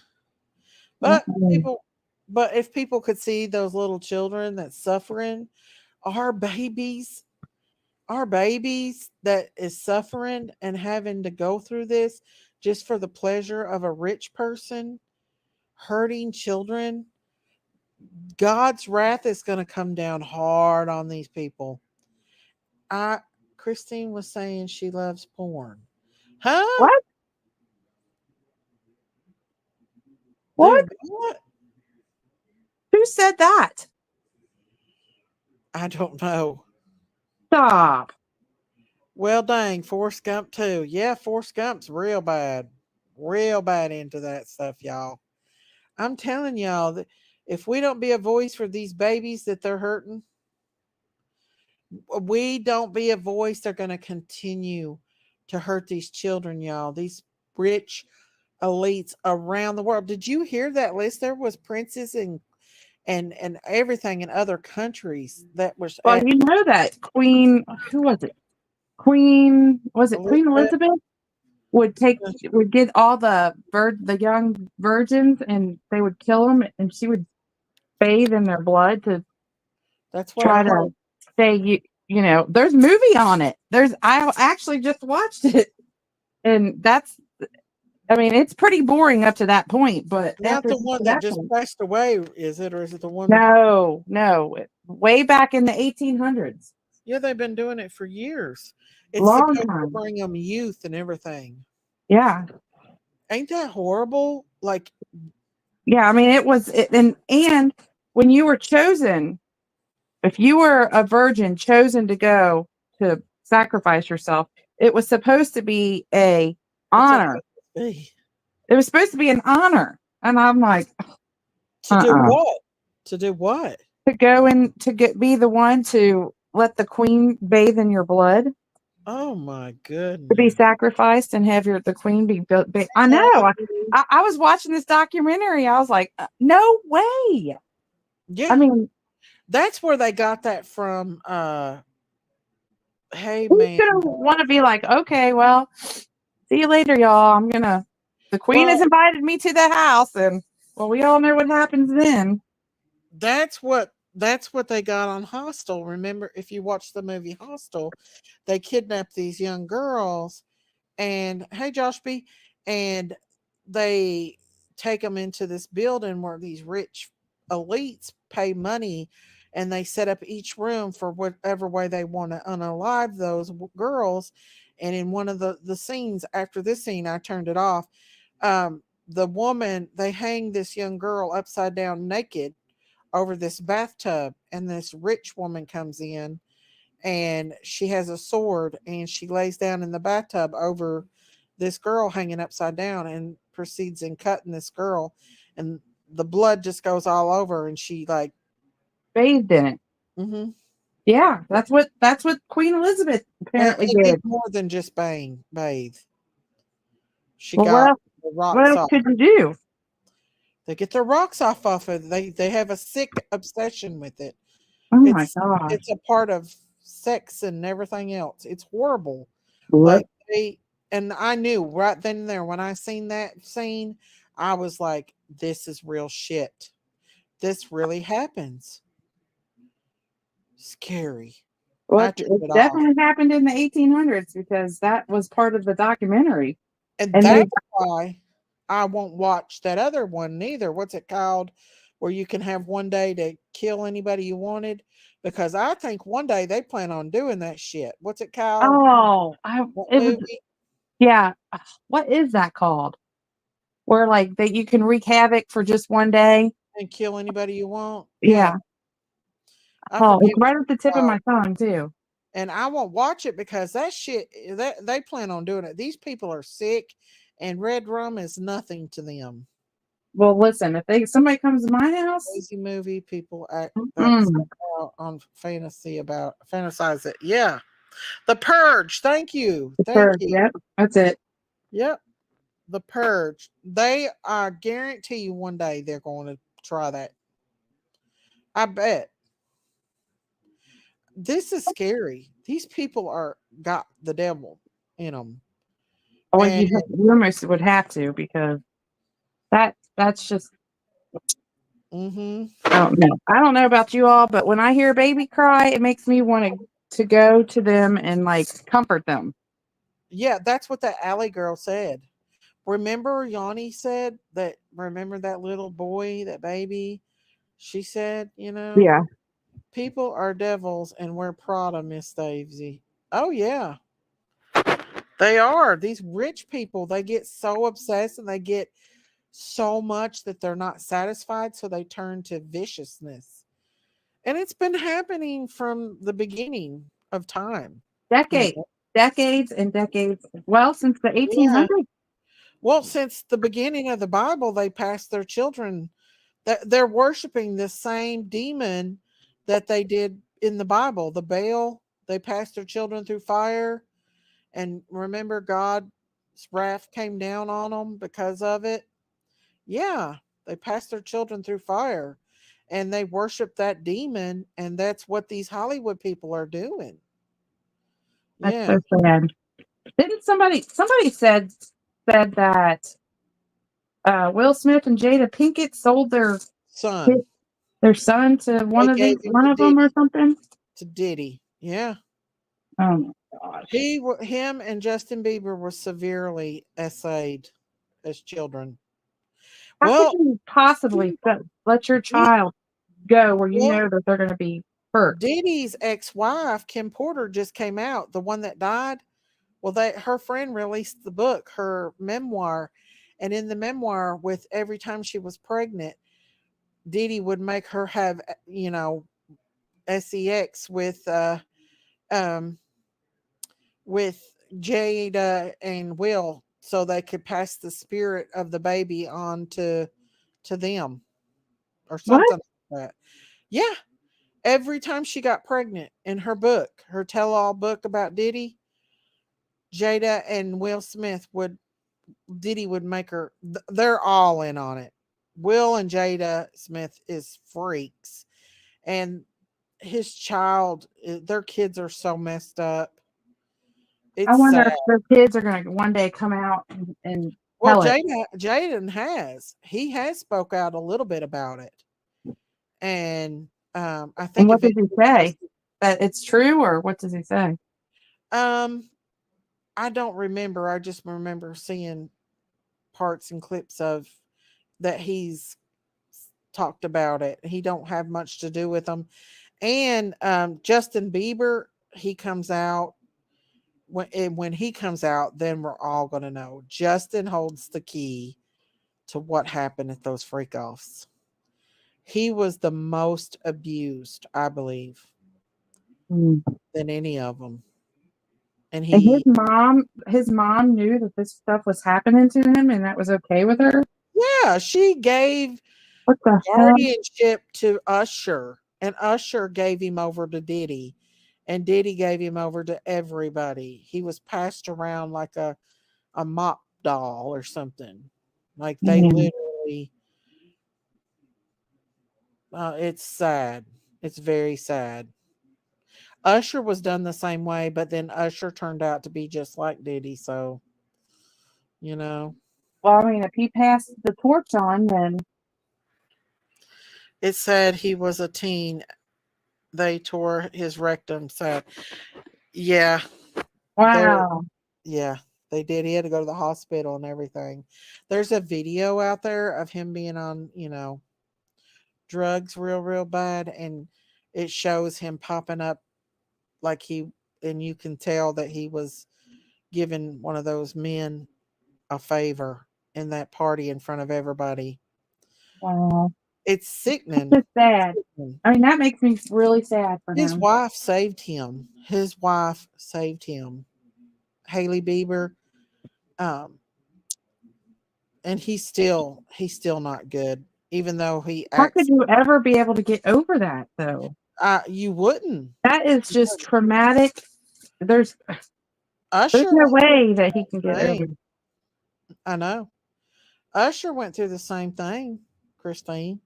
But Mhm. people but if people could see those little children that's suffering, our babies, our babies that is suffering and having to go through this just for the pleasure of a rich person hurting children, God's wrath is going to come down hard on these people. I Christine was saying she loves porn. Huh? What? Do What? what? Who said that? I don't know. Stop. Well, dang, Forrest Gump too. Yeah, Forrest Gump's real bad into that stuff, y'all. I'm telling y'all that if we don't be a voice for these babies that they're hurting, we don't be a voice, they're going to continue to hurt these children, y'all. These rich elites around the world. Did you hear that list? There was princes and everything in other countries that was Well, you know that Queen, who was it? Queen Elizabeth. Elizabeth would get all the young virgins and they would kill them and she would bathe in their blood to That's what I try heard. to say there's movie on it. I actually just watched it and I mean it's pretty boring up to that point, but Not after the one that that just point, passed away, is it? Or is it the one? no, way back in the 1800s, Yeah, they've been doing it for years. It's long supposed to time. bring them youth and everything. Yeah. Ain't that horrible? Like, Yeah, I mean and when you were chosen, if you were a virgin chosen to go to sacrifice yourself, it was supposed to be a what's that honor. supposed to be? It was supposed to be an honor. And I'm like, To do what? To do what? to go in be the one to let the queen bathe in your blood, Oh my to be goodness. sacrificed and have the queen be built. I know. I was watching this documentary. I was like, no way. Yeah. I mean, That's where they got that from. Hey who's man. gonna want to be like, okay, well, see you later, y'all. The queen has Well, invited me to the house, and well, we all know what happens then. that's what they got on Hostel. Remember, if you watch the movie Hostel, they kidnap these young girls and hey Josh B, and they take them into this building where these rich elites pay money and they set up each room for whatever way they want to unalive those girls. And in one of the scenes, after this scene I turned it off, the woman, they hang this young girl upside down naked over this bathtub, and this rich woman comes in and she has a sword and she lays down in the bathtub over this girl hanging upside down and proceeds in cutting this girl, and the blood just goes all over and she like Bathed in it. mm-hmm. Yeah, that's what Queen Elizabeth And apparently they did did. more than just bathe. She Well, got the what rocks else off. could you do? They get their rocks off of it. They have a sick obsession with it. Oh my It's gosh. it's a part of sex and everything else. It's horrible. What? Like and I knew right then and there when I seen that scene, I was like, this is real shit. This really happens. Scary. Well, I it turned it off. definitely happened in the 1800s because that was part of the documentary. And And that's why I won't watch that other one neither. What's it called? Where you can have one day to kill anybody you wanted. Because I think one day they plan on doing that shit. What's it called? What it was, movie? yeah. What is that called? Where like that you can wreak havoc for just one day. And kill anybody you want? Yeah. Yeah. I Oh, forget it's what right at the it's tip of called. my tongue too. And I won't watch it because that shit that they plan on doing it. These people are sick, and red rum is nothing to them. Well, listen, if somebody comes to my house, Crazy movie people act that's mm, out on fantasize it. Yeah. The Purge. Thank you. the Thank purge, you. yep, that's it. Yep. The Purge. They I guarantee you one day they're going to try that. I bet. This is scary. These people are got the devil in them. Well, And you almost would have to because that's just mhm. I don't know. I don't know about you all, but when I hear a baby cry, it makes me want to go to them and like comfort them. Yeah, that's what that alley girl said. Remember Yanni said that remember that little boy, that baby? She said, Yeah. people are devils and we're Prada, Miss Daisy. Oh yeah. They are. These rich people, they get so obsessed and they get so much that they're not satisfied, so they turn to viciousness. And it's been happening from the beginning of time. You Decades, know? decades and decades. Well, since the Yeah. 1800s. Well, since the beginning of the Bible, they passed their children that they're worshiping the same demon that they did in the Bible. The Baal, they passed their children through fire. And remember, God's wrath came down on them because of it. Yeah, they passed their children through fire and they worship that demon. And that's what these Hollywood people are doing. That's Yeah. so sad. Didn't somebody said that Will Smith and Jada Pinkett sold Son, their son to they one of gave the him one to of them or Diddy. something? To Diddy. Yeah. Oh my gosh. Him and Justin Bieber were severely essayed as children. How could Well, you possibly let your Di- child go where you well, know that they're going to be hurt? Diddy's ex-wife, Kim Porter, just came out. The one that died. Well, her friend released the book, her memoir, and in the memoir, with every time she was pregnant, Diddy would make her have, sex um, with Jada and Will, so they could pass the spirit of the baby on to them or What? something like that. Yeah, every time she got pregnant in her book, her tell-all book about Diddy, Jada and Will Smith would Diddy would make her. They're all in on it. Will and Jada Smith is freaks, and his child, their kids are so messed up. I It's wonder sad. if their kids are going to one day come out and Well, tell it. Jaden has. He has spoke out a little bit about it, and I And think what does he eventually say? That it's true, or what does he say? um, I don't remember. I just remember seeing parts and clips of that he's talked about it. He don't have much to do with them. And Justin Bieber, he comes out when he comes out, then we're all going to know. Justin holds the key to what happened at those freak offs. He was the most abused, I believe, Mm. than any of them. And And he, his mom knew that this stuff was happening to him, and that was okay with her. yeah, she gave What the hell? guardianship to Usher, and Usher gave him over to Diddy, and Diddy gave him over to everybody. He was passed around like a mop doll or something. Like they Man, literally, it's sad. It's very sad. Usher was done the same way, but then Usher turned out to be just like Diddy. So, you know, well, I mean, if he passed the torch on, then it said he was a teen. They tore his rectum. So, yeah, they're, wow. yeah, they did. He had to go to the hospital and everything. There's a video out there of him being on, drugs real bad, and it shows him popping up like and you can tell that he was giving one of those men a favor in that party in front of everybody. Wow. It's sickening. Just sad. I mean, that makes me really sad for His him. wife saved him. His wife saved him. Haley Bieber. Um, and he's still not good, even though he How could acts. you ever be able to get over that, though? You wouldn't. That is just traumatic. There's Usher no went way that he through can the get over. same. I know. Usher went through the same thing, Christine.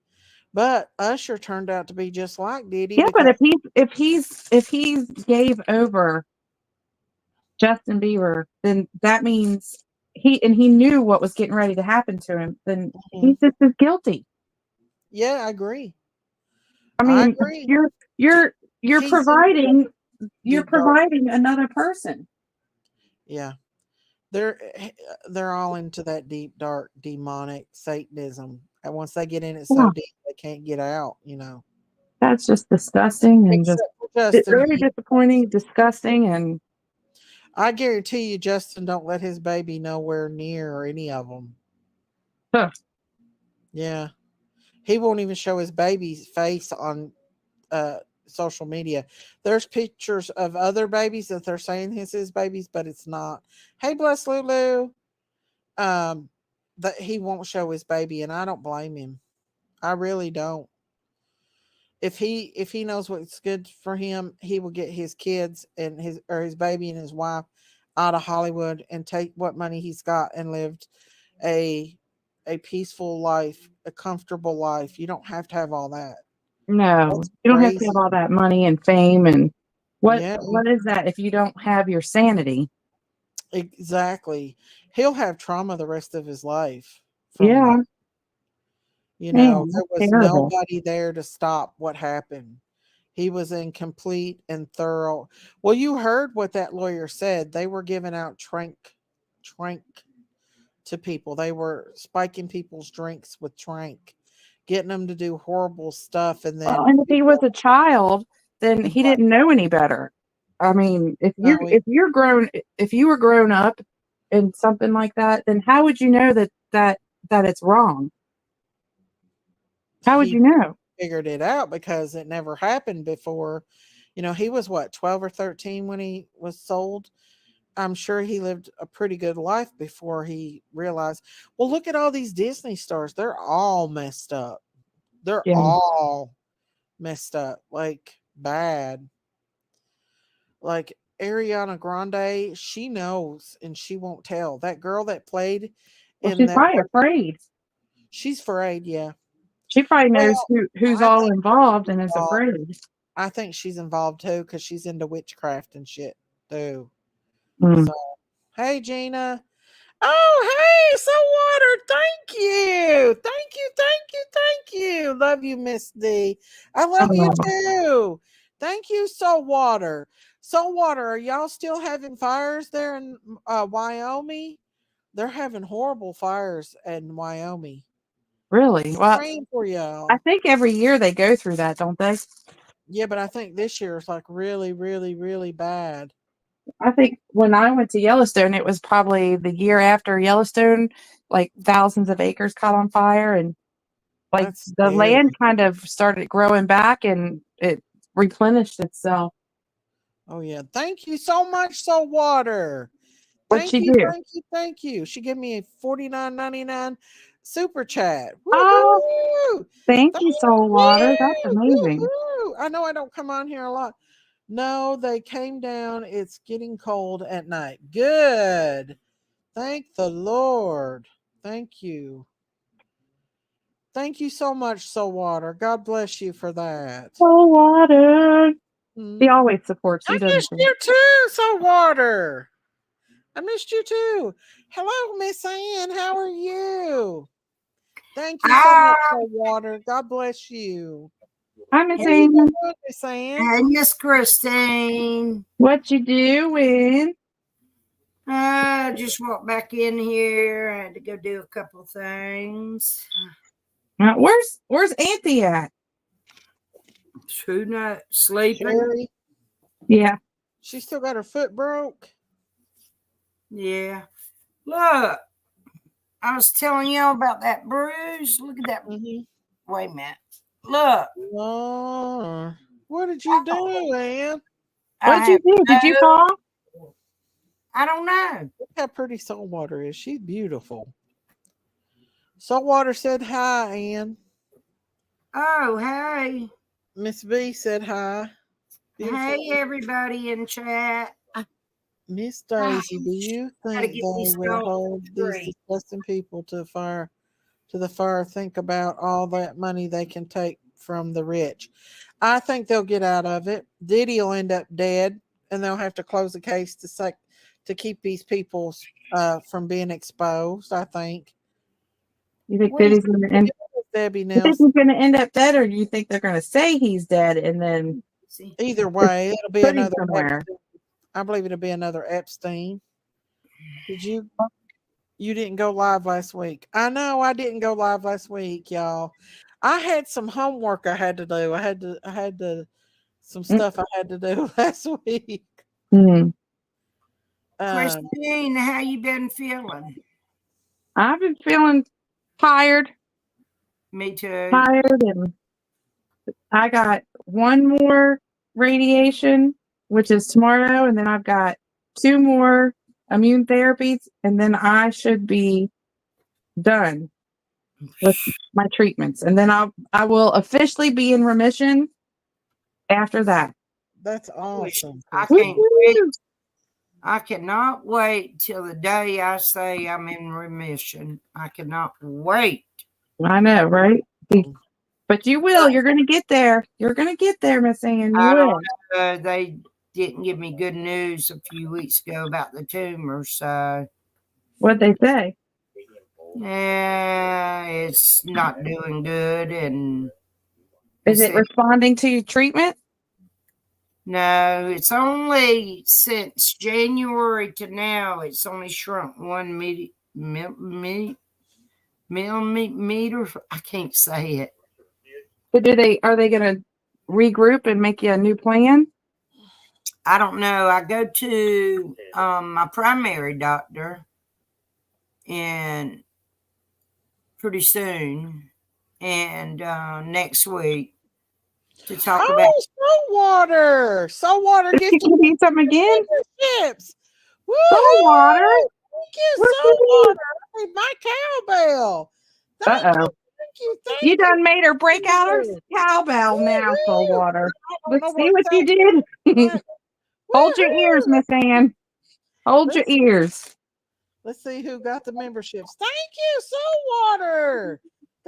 But Usher turned out to be just like Diddy Yeah, but because if he gave over Justin Bieber, then that means he knew what was getting ready to happen to him. Then he's just as guilty. yeah, I agree. I I mean, agree. you're He's in you're deep dark. providing another person. Yeah. They're all into that deep dark demonic Satanism. And once they get in it so Yeah, deep they can't get out, you know. that's just disgusting and just Except for Justin. very disappointing, disgusting, and I guarantee you Justin don't let his baby nowhere near any of them. huh. Yeah. He won't even show his baby's face on social media. There's pictures of other babies that they're saying is his babies, but it's not. Hey, bless Lulu. That he won't show his baby, and I don't blame him. I really don't. If he knows what's good for him, he will get his kids and his baby and his wife out of Hollywood and take what money he's got and lived a a peaceful life, a comfortable life. You don't have to have all that. No, That's you don't have to have crazy. all that money and fame and Yeah, what is that if you don't have your sanity? exactly. He'll have trauma the rest of his life from that. Yeah, You know, man, there that's was terrible. nobody there to stop what happened. He was in complete and thorough. Well, you heard what that lawyer said. They were giving out trank to people. They were spiking people's drinks with trank, getting them to do horrible stuff, and Well, then and if he was a child, then he right, didn't know any better. I mean, no, if you were grown up in something like that, then how would you know that it's wrong? How would you he know? figured it out because it never happened before. You know, he was what 12 or 13 when he was sold. I'm sure he lived a pretty good life before he realized. Well, look at all these Disney stars. They're all messed up. They're Yeah. all messed up, like bad. Like Ariana Grande, she knows and she won't tell. That girl that played Well, in she's that, probably afraid. she's afraid. Yeah. She probably knows Well, who's I all think involved she's and is involved. afraid. I think she's involved too because she's into witchcraft and shit too. Mm. So, hey, Gina. Oh, hey, so water. Thank you. Thank you. Thank you. Thank you. Love you, Miss D. I love you Oh, too. Thank you, so water. So water, are y'all still having fires there in Wyoming? They're having horrible fires in Wyoming. really? Well, Praying for I y'all. think every year they go through that, don't they? Yeah, but I think this year is like really, really, really bad. I think when I went to Yellowstone, it was probably the year after Yellowstone, like thousands of acres caught on fire and like That's the scary. land kind of started growing back and it replenished itself. Oh yeah. Thank you so much, so water. What'd Thank she you, do? thank you, thank you. She gave me a 49.99 super chat. Oh, Woohoo! thank Thank you, Soul Water. That's you. amazing. Woohoo! I know I don't come on here a lot. No, they came down. It's getting cold at night. Good. Thank the Lord. Thank you. Thank you so much, Soul Water. God bless you for that. Soul Water. Hmm. He always supports I you, doesn't missed he? you too, Soul Water. I missed you too. Hello, Miss Ann. How are you? Thank you so much for water. God bless you. Hi, Miss What are you Amy. doing, Miss Ann? Hey, Miss Christine. What you doing? I just walked back in here. I had to go do a couple things. Where's Auntie at? Who knows? Sleeping? Sherry, Yeah. she still got her foot broke. Yeah. Look, I was telling y'all about that bruise. Look at that. Mm-hmm. Wait a minute. Look. Lord. What did you do, Ann? What'd you do? Did you fall? I don't know. Look how pretty Saltwater is. She's beautiful. Saltwater said hi, Ann. Oh, hey. Miss B said hi. Beautiful. Hey, everybody in chat. Miss Daisy, do you Gotta think get they these will phones hold these straight. disgusting people to the fire? Think about all that money they can take from the rich. I think they'll get out of it. Diddy will end up dead, and they'll have to close the case to keep these people from being exposed. I think. You think What do you Diddy's going to end? think, Debbie You think Nelson? he's going to end up dead, or do you think they're going to say he's dead and then Either way, it'll be put him another somewhere? Epstein. I believe it'll be another Epstein. Did you? You didn't go live last week. I know I didn't go live last week, y'all. I had some homework I had to do. I had to some stuff I had to do last week. Christine, how you been feeling? I've been feeling tired. Me too. Tired, and I got one more radiation, which is tomorrow, and then I've got 2 more immune therapies, and then I should be done with my treatments, and then I will officially be in remission after that. That's awesome. I can't wait. I cannot wait till the day I say I'm in remission. I cannot wait. I know, right? But you will. You're going to get there. You're going to get there, Miss Ann. You I will. don't know. They didn't give me good news a few weeks ago about the tumor, so What'd they say? yeah, it's not doing good. And Is it responding to your treatment? no, it's only since January to now, it's only shrunk 1 millimeter. I can't say it. But are they going to regroup and make you a new plan? I don't know. I go to my primary doctor and pretty soon and next week to talk about Saltwater Did gift you give you some again? Chips. Saltwater. Thank you, Saltwater. I need my cowbell. Uh-oh. You done made her break out her cowbell now, Saltwater. Let's see what you did. Hold your ears, Miss Ann. Hold your ears. Let's see who got the memberships. Thank you, Saltwater.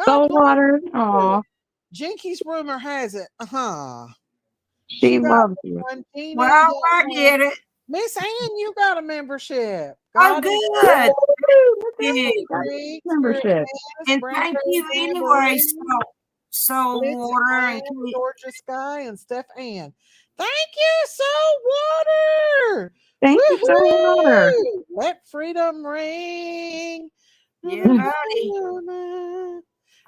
Saltwater. Aw. Jinky's rumor has it. She loves you. Well, I get it. Miss Ann, you got a membership. Oh, good. Membership. And thank you anyway, Saltwater and Georgia Sky and Steph Ann. Thank you, Saltwater. Thank you, Saltwater. Let freedom ring. Yeah, buddy.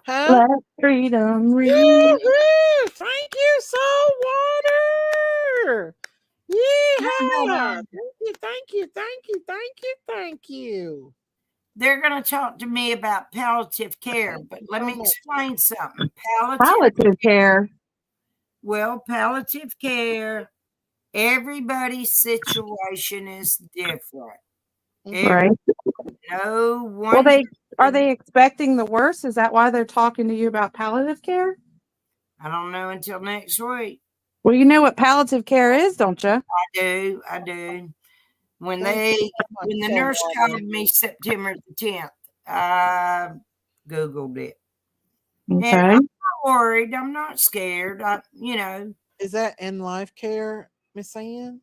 Huh? Let freedom ring. Yoo-hoo! Thank you, Saltwater. Yeah. Thank you. They're going to talk to me about palliative care, but let me explain something. Palliative care. Well, palliative care, everybody's situation is different. Right. No one. Well, are they expecting the worst? Is that why they're talking to you about palliative care? I don't know until next week. Well, you know what palliative care is, don't you? I do. When the nurse called me September the 10th, I Googled it. Okay. And I'm not worried. I'm not scared. Is that in life care, Miss Ann?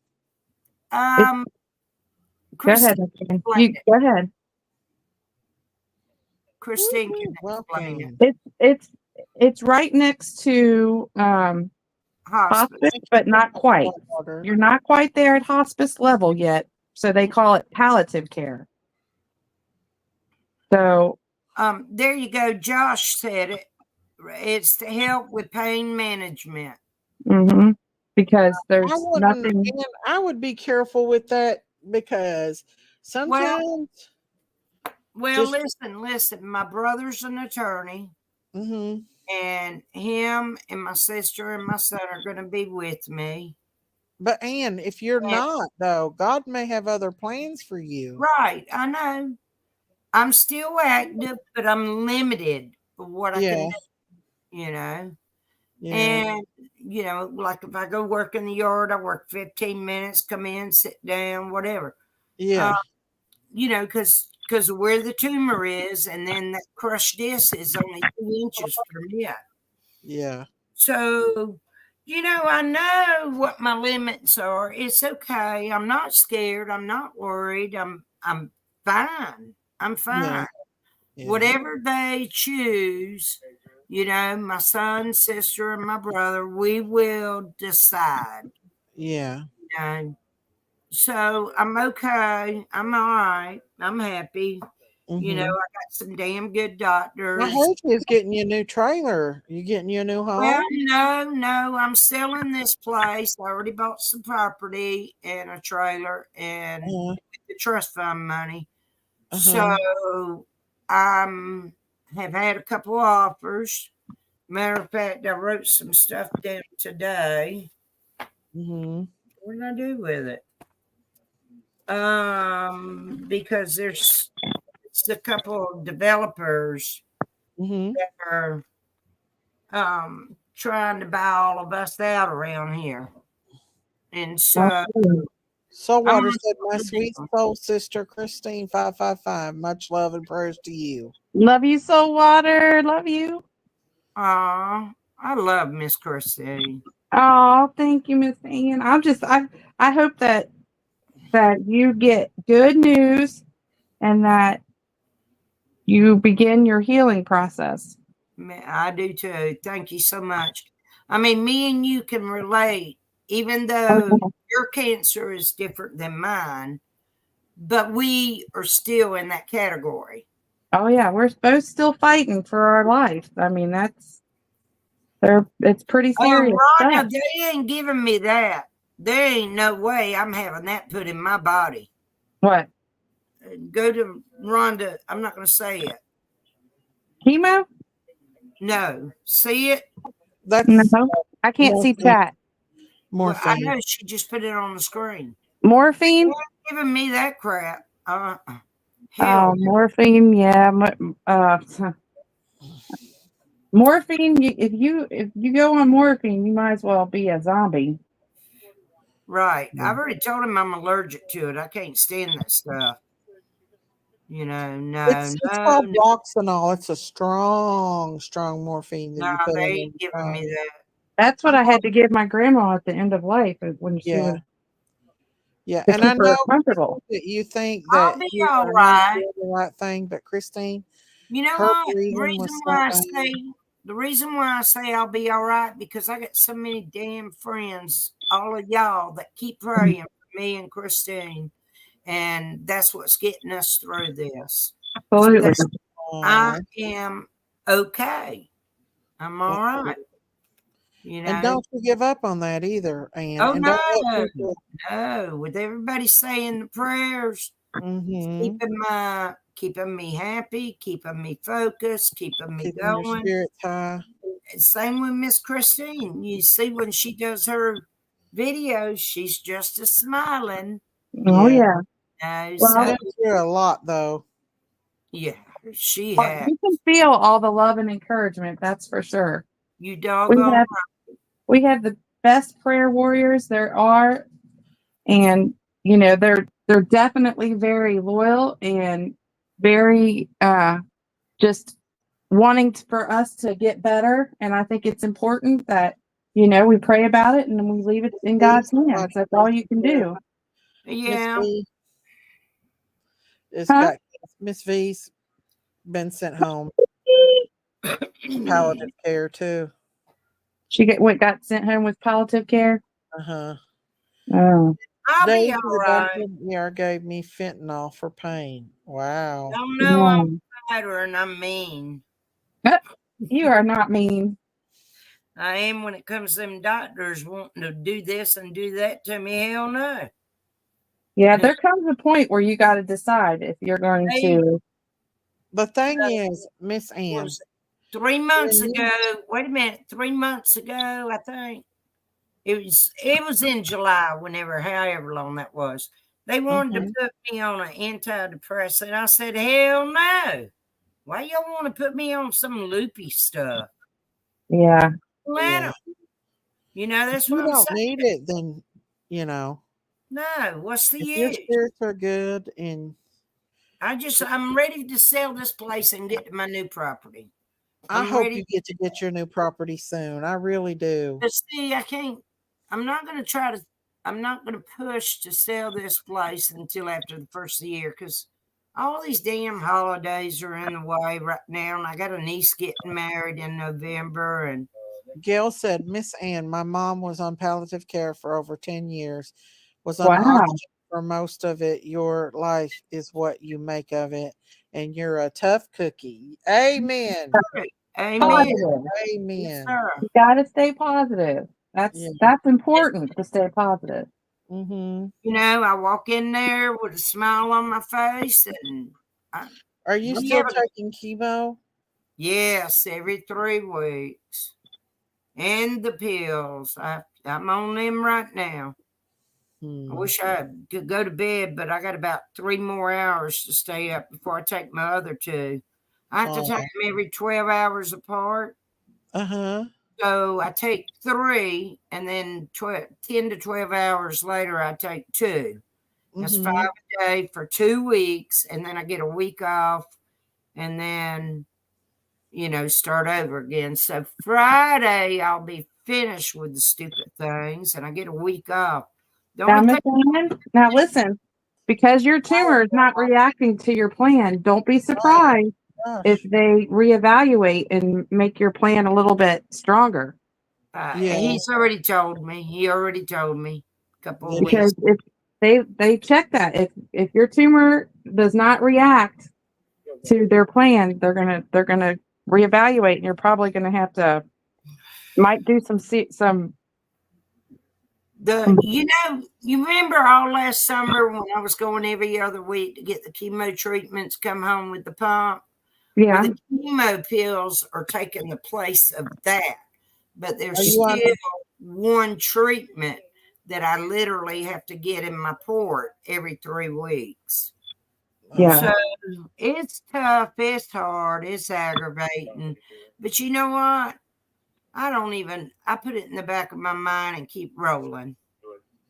Go ahead. Go ahead. Christine can explain it. It's right next to hospice, but not quite. You're not quite there at hospice level yet, so they call it palliative care. So there you go. Josh said it. It's to help with pain management. Because there's nothing. I would be careful with that because sometimes. Well, listen. My brother's an attorney, and And him and my sister and my son are going to be with me. But Ann, if you're And- not though, God may have other plans for you. Right, I know. I'm still active, but I'm limited for what I can do, you know. Yeah. And, you know, like if I go work in the yard, I work 15 minutes, come in, sit down, whatever. Yeah. You know, because of where the tumor is, and then that crushed disc is only 2 inches from it. Yeah. So, you know, I know what my limits are. It's okay. I'm not scared. I'm not worried. I'm fine. I'm fine. Yeah. Whatever they choose, you know, my son, sister, and my brother, we will decide. Yeah. You know? So I'm okay. I'm all right. I'm happy. You know, I got some damn good doctors. I heard you was getting you a new trailer. You getting you a new Well, home? no, I'm selling this place. I already bought some property and a trailer and the trust fund money. So have had a couple offers. Matter of fact, I wrote some stuff down today. What did I do with it? Because there's a couple of developers that are trying to buy all of us out around here. And so Saltwater said, "My sweet soul sister Christine 555. Much love and prayers to you." Love you, Saltwater. Love you. I love Miss Christine. Oh, thank you, Miss Ann. I hope that you get good news and that you begin your healing process. I do too. Thank you so much. I mean, me and you can relate, even though your cancer is different than mine, but we are still in that category. Oh yeah, we're both still fighting for our life. I mean, it's pretty serious Rhonda, stuff. they ain't giving me that. There ain't no way I'm having that put in my body. What? Go to Rhonda. I'm not going to say it. Chemo? No. See it? No, I can't see chat. Well, I know she just put it on the screen. Morphine? They ain't giving me that crap. Oh, morphine. Yeah. Morphine. If you go on morphine, you might as well be a zombie. Right. I've already told him I'm allergic to it. I can't stand that stuff. You know, It's called Roxanol. It's a strong morphine that you put they in ain't giving me that. That's what I had to give my grandma at the end of life when she was. Yeah, To and I keep her know comfortable. that you think I'll that be you all are not right. doing the right thing, but Christine, You know her what? breathing was so bad. The reason why I say I'll be all right, because I got so many damn friends, all of y'all that keep praying for me and Christine. And that's what's getting us through this. Absolutely. I am okay. I'm all right. You know, And don't you give up on that either, Ann. oh And no, don't let people no. With everybody saying the prayers, keeping me happy, keeping me focused, keeping me keeping your going. spirits high. Same with Miss Christine. You see, when she does her videos, she's just a smiling. Oh yeah. Well, I've been through a lot though. Yeah, she has. You can feel all the love and encouragement. That's for sure. You doggone right. We have the best prayer warriors there are, and you know they're definitely very loyal and very just wanting for us to get better. And I think it's important that we pray about it and then we leave it in God's hands. That's all you can do. Yeah. Got Miss V's been sent home. Palliative care too. She got sent home with palliative care. Oh. I'll be Dave all right. ER gave me fentanyl for pain. Wow. Don't know I'm a fighter and I'm mean. You are not mean. I am when it comes to them doctors wanting to do this and do that to me. Hell no. Yeah, there comes a point where you got to decide if you're going to. The thing is, Miss Ann, 3 months And ago, wait a minute, 3 months ago, I think. It was in July, however long that was. They wanted to put me on an antidepressant. I said, hell no. Why y'all want to put me on some loopy stuff? Yeah. Let them. You know, if that's you what I'm don't saying. need it, then you know. No, what's the If your use? spirits are good and I'm ready to sell this place and get to my new property. I I'm hope ready you get to get your new property soon. I really do. to see. I'm not going to I'm not going to push to sell this place until after the first of the year because all these damn holidays are in the way right now. And I got a niece getting married in November. And Gail said, Miss Ann, my mom was on palliative care for over 10 years, was on Wow. oxygen for most of it. Your life is what you make of it. And you're a tough cookie. Amen. Amen. Positive. Yes, Amen. sir. You gotta stay positive. Yeah. That's important to stay positive. Mm-hmm. You know, I walk in there with a smile on my face, and Are you still taking chemo? Yes, every 3 weeks, and the pills. I'm on them right now. I wish I could go to bed, but I got about 3 more hours to stay up before I take my other 2. I have to take them every 12 hours apart. Uh-huh. So I take 3, and then 10 to 12 hours later, I take 2. That's 5 a day for 2 weeks, and then I get a week off, and then, start over again. So Friday, I'll be finished with the stupid things, and I get a week off. The Now, only Miss Ann, now listen, because your tumor is not reacting to your plan, don't be surprised if they reevaluate and make your plan a little bit stronger. He's already told me. He already told me a couple of weeks. Because if they check that, if your tumor does not react to their plan, they're gonna reevaluate, and you're probably gonna have to might do some. You remember all last summer when I was going every other week to get the chemo treatments, come home with the pump? Yeah. Well, the chemo pills are taking the place of that, but there's Are you on still one treatment that I literally have to get in my port every 3 weeks. Yeah. So it's tough, it's hard, it's aggravating, but you know what? I put it in the back of my mind and keep rolling.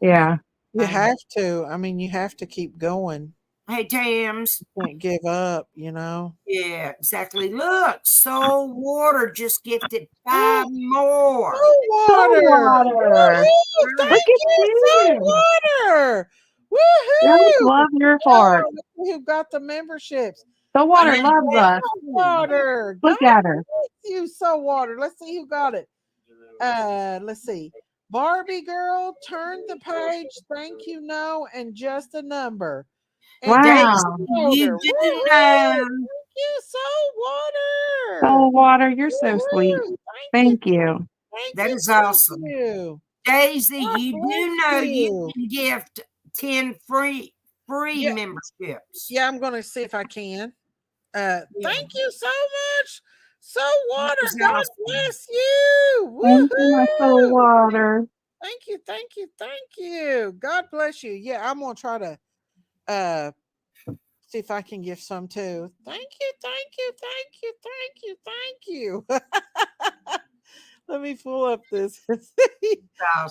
Yeah. You have to. I mean, you have to keep going. Hey, Tams. You can't give up, you know? Yeah, exactly. Look, Soul Water just gifted 5 more. Water. Water. Woohoo! Look Thank at you, Soul you. Water. Girls Woohoo! love your Oh, heart. look who got the memberships. The water Thank you, loves us. Soul Water. God Look at her. bless you, Soul Water. Let's see who got it. Let's see. Barbie girl, turn the page. Thank you, no, and just a number. And Wow. You Water. do Woohoo! know. Thank you, Soul Water. Oh, water, you're so sweet. Woohoo! Thank you. Thank That you. is Thank awesome. you. Daisy, God you bless do know you you. can gift 10 free Yeah. memberships. Yeah, I'm gonna see if I can. Thank you so much. Soul That Water, is God awesome. bless you. Thank you, my soul Woohoo! water. Thank you, thank you, thank you. God bless you. Yeah, I'm gonna try to see if I can give some too. Thank you, thank you, thank you, thank you, thank you. Let me pull up this.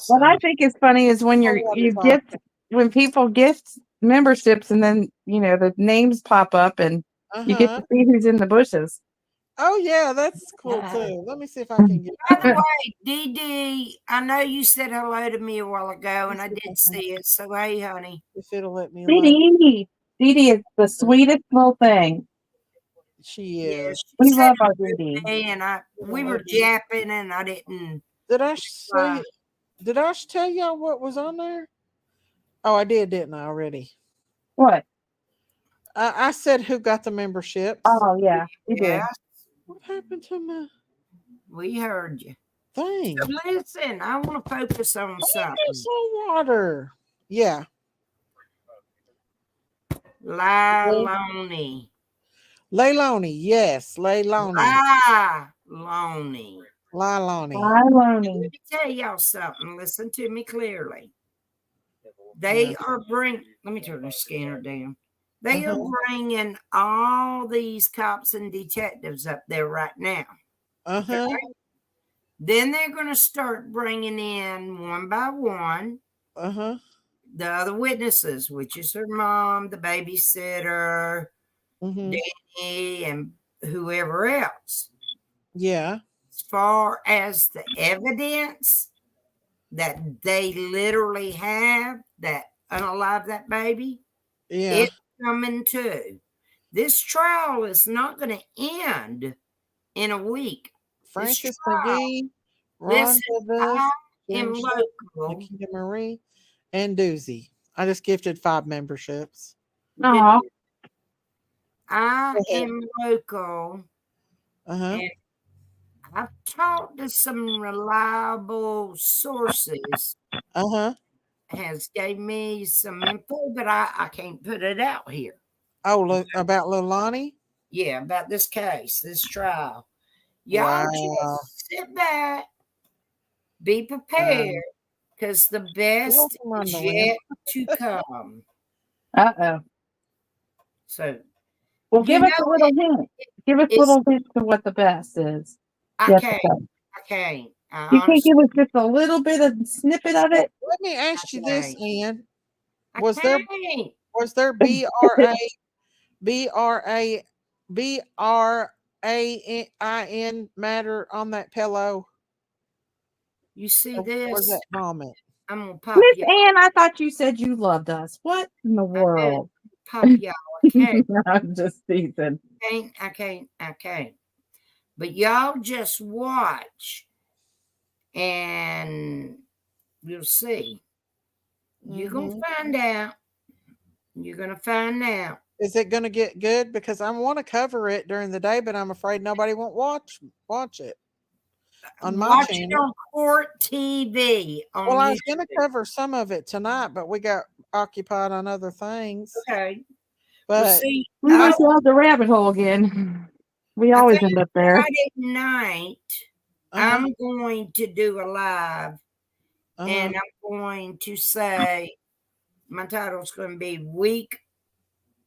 What I think is funny is when when people gift memberships and then, the names pop up and you get to see who's in the bushes. Oh yeah, that's cool too. Let me see if I can get. By the way, Dee Dee, I know you said hello to me a while ago, and I did see it. So hey, honey. If it'll let me look. Dee Dee is the sweetest little thing. She Yeah, is. she We said love our hello to Dee Dee. me, and we were japping, and I didn't. Did I say? Did I tell y'all what was on there? Oh, I did, didn't I already? What? I said who got the memberships. Oh yeah, you did. Yes, What happened to my we heard you. thing? So listen, I want to focus on something. Soul Water. Yeah. Leilani. Leilani, yes, Leilani. Loney. Lilani. Let me tell y'all something. Listen to me clearly. They are bringing. Let me turn the scanner down. They are bringing all these cops and detectives up there right now. Okay? Then they're going to start bringing in one by one the other witnesses, which is her mom, the babysitter, Danny, and whoever else. Yeah. As far as the evidence that they literally have that unalive that baby, it's coming too. This trial is not going to end in a week. Francis McGee, Ron Listen, Davis, I Jim am Sharp, local. Nikita Marie, and Doozy. I just gifted 5 memberships. I am local. And I've talked to some reliable sources. Has gave me some info, but I can't put it out here. Oh, look, about Lilani? Yeah, about this case, this trial. Y'all just sit back, be prepared, because the best is yet to come. So, well, give us a little hint. Give us a little hint to what the best is. I can't. You can't give us just a little bit of snippet of it. Let me ask you this, Ann. Was there BRAIN matter on that pillow? You see Or this? was that vomit? I'm gonna pop Miss you. Ann, I thought you said you loved us. What in the world? Pop y'all. Okay. I'm just teasing. I can't. But y'all just watch and you'll see. You're gonna find out. You're gonna find out. Is it going to get good? Because I want to cover it during the day, but I'm afraid nobody won't watch it on my Watch channel. it on Court TV. Well, I was going to cover some of it tonight, but we got occupied on other things. Okay. But well, see, we went down the rabbit hole again. We always end up there. Friday night, I'm going to do a live, and I'm going to say my title is going to be Week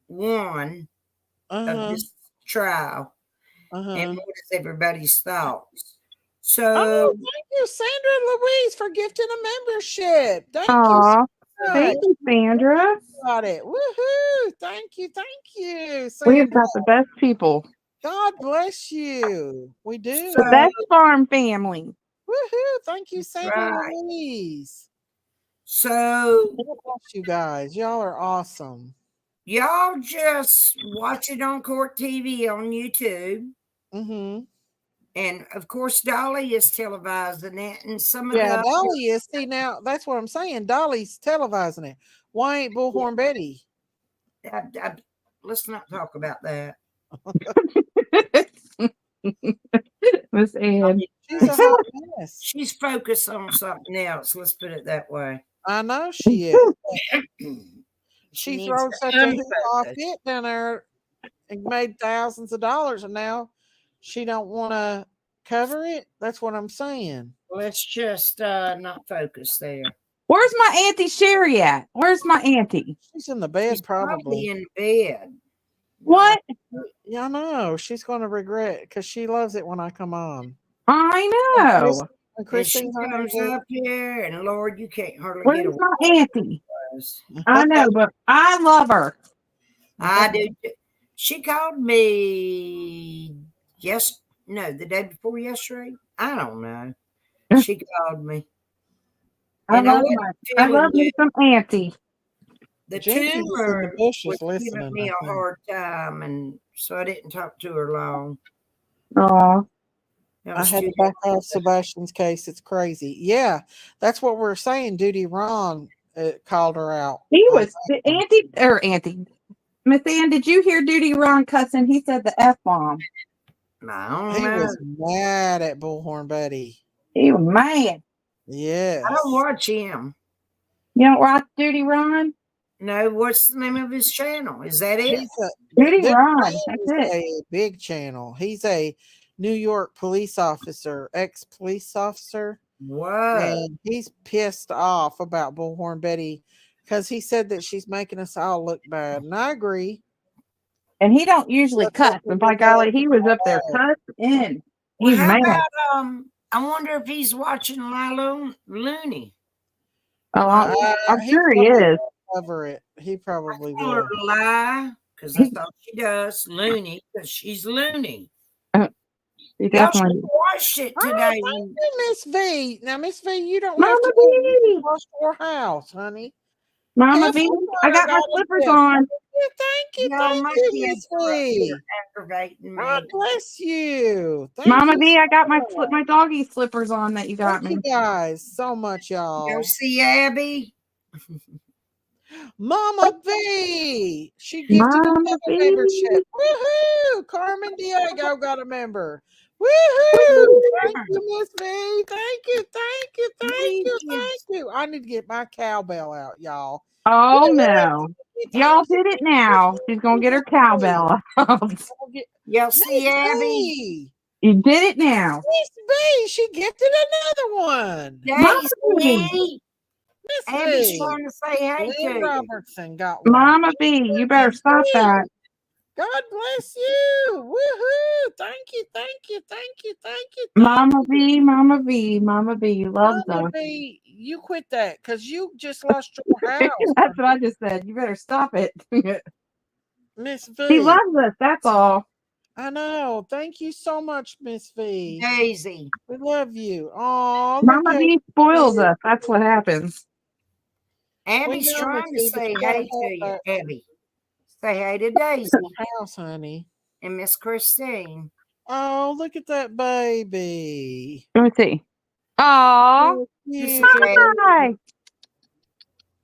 1 of this trial, and what is everybody's thoughts? So, thank you, Sandra Louise, for gifting a membership. Thank you Aw, so much. thank you, Sandra. Got it. Woohoo! Thank you, We've Sandra. got the best people. God bless you. We do. The best farm family. Woohoo! Thank you, Sandra Right. Louise. So, God bless you guys. Y'all are awesome. Y'all just watch it on Court TV on YouTube. And of course, Dolly is televising it, and some of the Dolly is. See, now that's what I'm saying. Dolly's televising it. Why ain't Bullhorn Betty? Let's not talk about that. Miss Ann. She's a hot mess. She's focused on something else. Let's put it that way. I know she is. She needs throws to such a off unfocus. hit down there and made thousands of dollars, and now she don't want to cover it. That's what I'm saying. Let's just not focus there. Where's my Auntie Sherry at? Where's my auntie? She's in the bed, She's probably in bed. What? Yeah, I know. She's going to regret because she loves it when I come on. I know. And And she Christine's comes up here, and Lord, you can't hardly Where's get away. my auntie? I know, but I love her. I do. She called me the day before yesterday. I don't know. She called me. I And I love me some auntie. The Jenkins is in tumor the bushes was giving listening, me I a think. hard time, and so I didn't talk to her long. Oh, That I was had too to back off Sebastian's case. It's crazy. Yeah, that's what we're saying. Duty Ron called her out. he was the auntie. Miss Ann, did you hear Duty Ron cussing? He said the F-bomb. He was mad at Bullhorn Betty. He was mad. Yes. I don't watch him. You don't watch Duty Ron? No, what's the name of his channel? Is that it? He's Duty Duty Ron. Ron That's is it. a big channel. He's a New York police officer, ex-police officer, Whoa. and he's pissed off about Bullhorn Betty because he said that she's making us all look bad, and I agree. And he don't usually cuss, and by golly, he was up there cussing. Well, He's how mad. about I wonder if he's watching Lilo Looney. Oh, I'm He sure he probably is. will cover it. He probably Tell her will. to lie, because that's all she does. Looney, because she's loony. He Y'all should definitely. have watched it today. Oh, thank you, Miss V. Now, Miss V, you don't have Mama to go to B, the storehouse, honey. Mama Have B, fun, I got my God slippers bless. on. Y'all, my Thank you, kids Miss are up V. here aggravating God me. bless you. Thank Mama you B, I got so much. my doggy slippers on that you got Thank me. you guys so much, Go y'all. see Abby. Mama B, she gifted Mama another B. membership. Woohoo! Carmen Diego got a member. Woohoo! Thank you, Miss V. Thank you, thank you, thank you, thank you. I need to get my cowbell out, y'all. Oh Woohoo! no. Y'all did it now. She's gonna get her cowbell out. Y'all Miss see Abby? V. You did it now. Miss V, she gifted another one. Daisy. Miss Abby's V. trying to say hey to Lynn you. Robertson got one. Mama B, you better stop that. God bless you. Woohoo. Thank you, thank you, thank you, thank you, thank Mama you. B, Mama B, Mama B loves Mama us. B, you quit that because you just lost your house. That's what I just said. You better stop it. Miss He V. loves us, that's all. I know. Thank you so much, Miss V. Daisy. We love you. Oh, look Mama at B spoils us. That's what happens. Abby's know, Miss trying to V, but say you gotta hey to have you, that Abby. Say hey to Daisy house, honey. and Miss Christine. Oh, look at that baby. Let me see. Aw. So Just cute. Hi.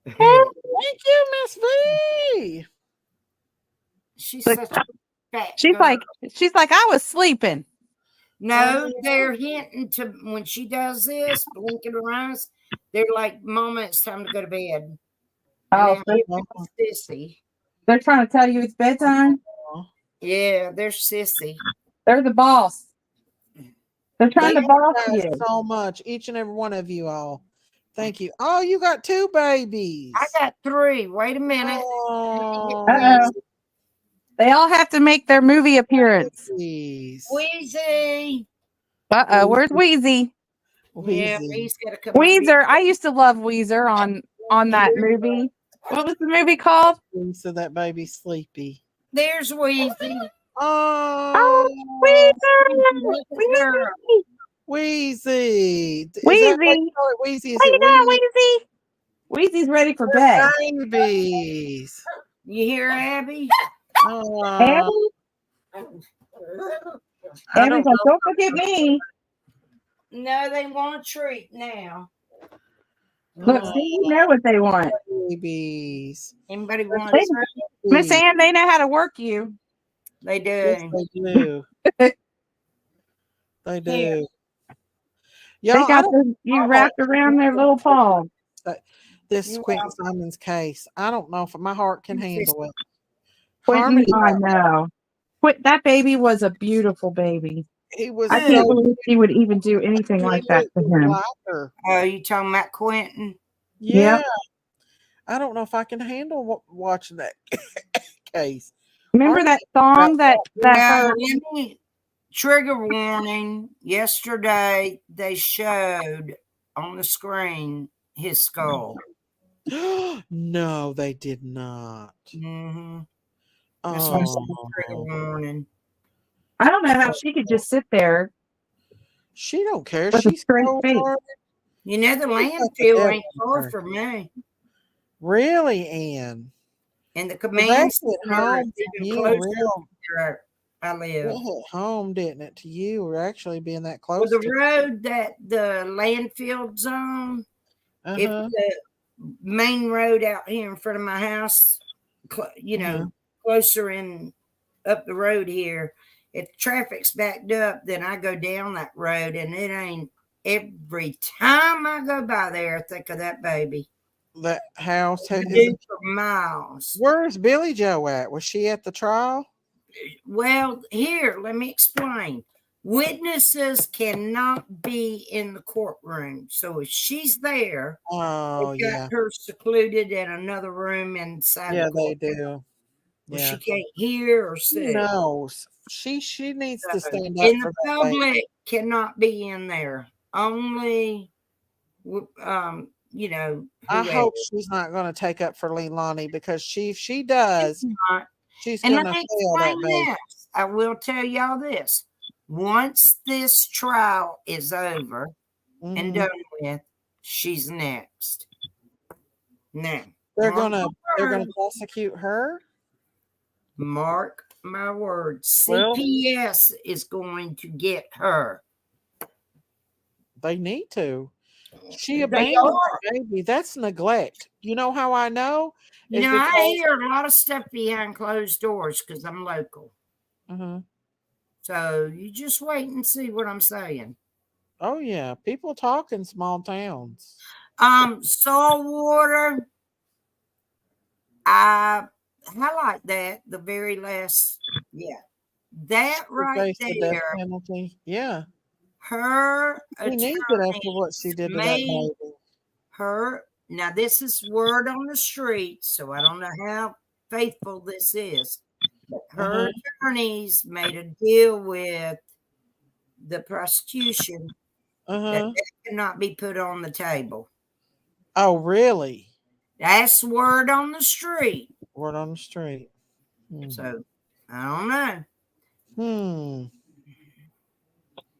Thank you, Miss V. She's Look, such a fat she's girl. like, I was sleeping. No, they're hinting to when she does this, blinking her eyes, they're like, Mama, it's time to go to bed. Oh, And now everybody's sissy. they're trying to tell you it's bedtime. Yeah, they're sissy. They're the boss. They're trying Thank to boss you guys you. so much, each and every one of you all. Thank you. Oh, you got two babies. I got three. Wait a minute. Uh-oh. They all have to make their movie appearance. Wheezy. Uh-oh, where's Wheezy? Yeah, he's got to come up. Weezer. I used to love Weezer on that movie. What was the movie called? So that baby's sleepy. There's Wheezy. Oh, Weezer! Wheezy. Is Wheezy. that what you call it, Wheezy? Is What it you doing, Wheezy? Wheezy? Wheezy's ready for bed. Babies. You hear Abby? Abby? Abby's like, don't forget me. No, they want a treat now. Look, see, you know what they want. Babies. Anybody want a treat? Miss Ann, they know how to work you. They do. Yes, they do. They do. Here. Y'all, They got you wrapped around their little paw. This Quentin Simon's case. I don't know if my heart can handle it. Quentin, Harmony, I know. That baby was a beautiful baby. he was I can't so believe she would even do anything he like that to looked him. like her. Oh, you talking about Quentin? Yeah. Yep. I don't know if I can handle watching that case. Remember that song that Well, let me trigger warning. Yesterday they showed on the screen his skull. No, they did not. Mm-hmm. That's why I said trigger warning. I don't know how she could just sit there. She don't care. With a She's straight so face. hard. You know the landfill ain't far from me. Really, Ann? And the Well, command that's at center home is to even you, closer real. to where I live. That hit home, didn't it, to you? Or actually being that Well, close the to road that the landfill's on, if the main road out here in front of my house, you know, closer in up the road here, if traffic's backed up, then I go down that road, and it ain't every time I go by there, I think of that baby. that house. I do for miles. Where's Billy Joe at? Was she at the trial? Well, here, let me explain. Witnesses cannot be in the courtroom. So if she's there, Oh, they've got yeah. her secluded in another room inside Yeah, the they courtroom do. where Yeah. she can't hear or She see. knows. She needs to So, stand up and for the that baby. public cannot be in there. Only, you know, I whoever. hope she's not going to take up for Leilani because if she does, Not. she's And going let to me fail that explain baby. this. I will tell y'all this. Once this trial is over and done with, she's next. Now, They're mark gonna my words. prosecute her. Mark my words. Well- CPS is going to get her. They need to. She They abandoned are. the baby. That's neglect. You know how I know? You Is know, I because hear a lot of stuff behind closed doors because I'm local. So you just wait and see what I'm saying. Oh yeah, people talk in small towns. Salt water. I highlight that the very last, that She right faced the death there. penalty. Yeah. Her She needs it after what she did to that made baby. her. Now this is word on the street, so I don't know how faithful this is. But her attorneys made a deal with the prosecution that cannot be put on the table. Oh, really? That's word on the street. Word on the street. So I don't know.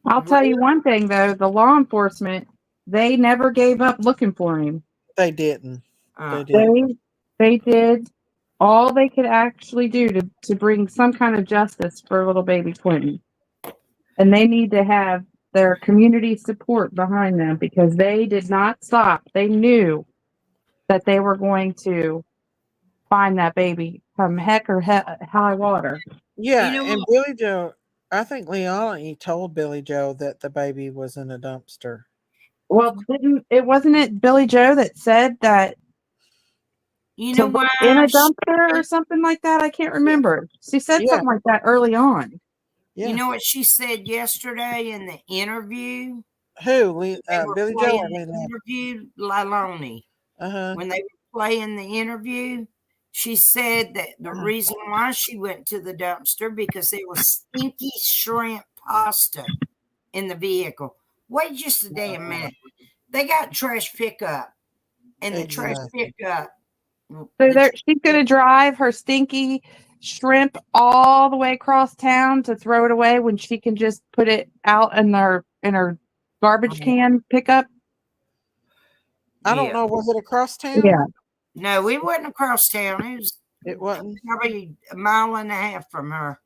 I'll tell you one thing though, the law enforcement, they never gave up looking for him. They didn't. They didn't. They did all they could actually do to bring some kind of justice for little baby Quentin. And they need to have their community support behind them because they did not stop. They knew that they were going to find that baby from heck or high water. Yeah, You know and what? Billy Joe, I think Leilani told Billy Joe that the baby was in a dumpster. Well, wasn't it Billy Joe that said that You to know look why in a dumpster or something like that? I can't remember. She said something like that early on. You know what she said yesterday in the interview? Who? They were Billy Joe playing or the Leilani? interview, Leilani. When they were playing the interview, she said that the reason why she went to the dumpster because there was stinky shrimp pasta in the vehicle. Wait just a damn minute. They got trash pickup, and the trash pickup. So she's going to drive her stinky shrimp all the way across town to throw it away when she can just put it out in her garbage can pickup. I don't know. Was it across town? Yeah. No, it wasn't across town. It wasn't. Probably a mile and a half from her.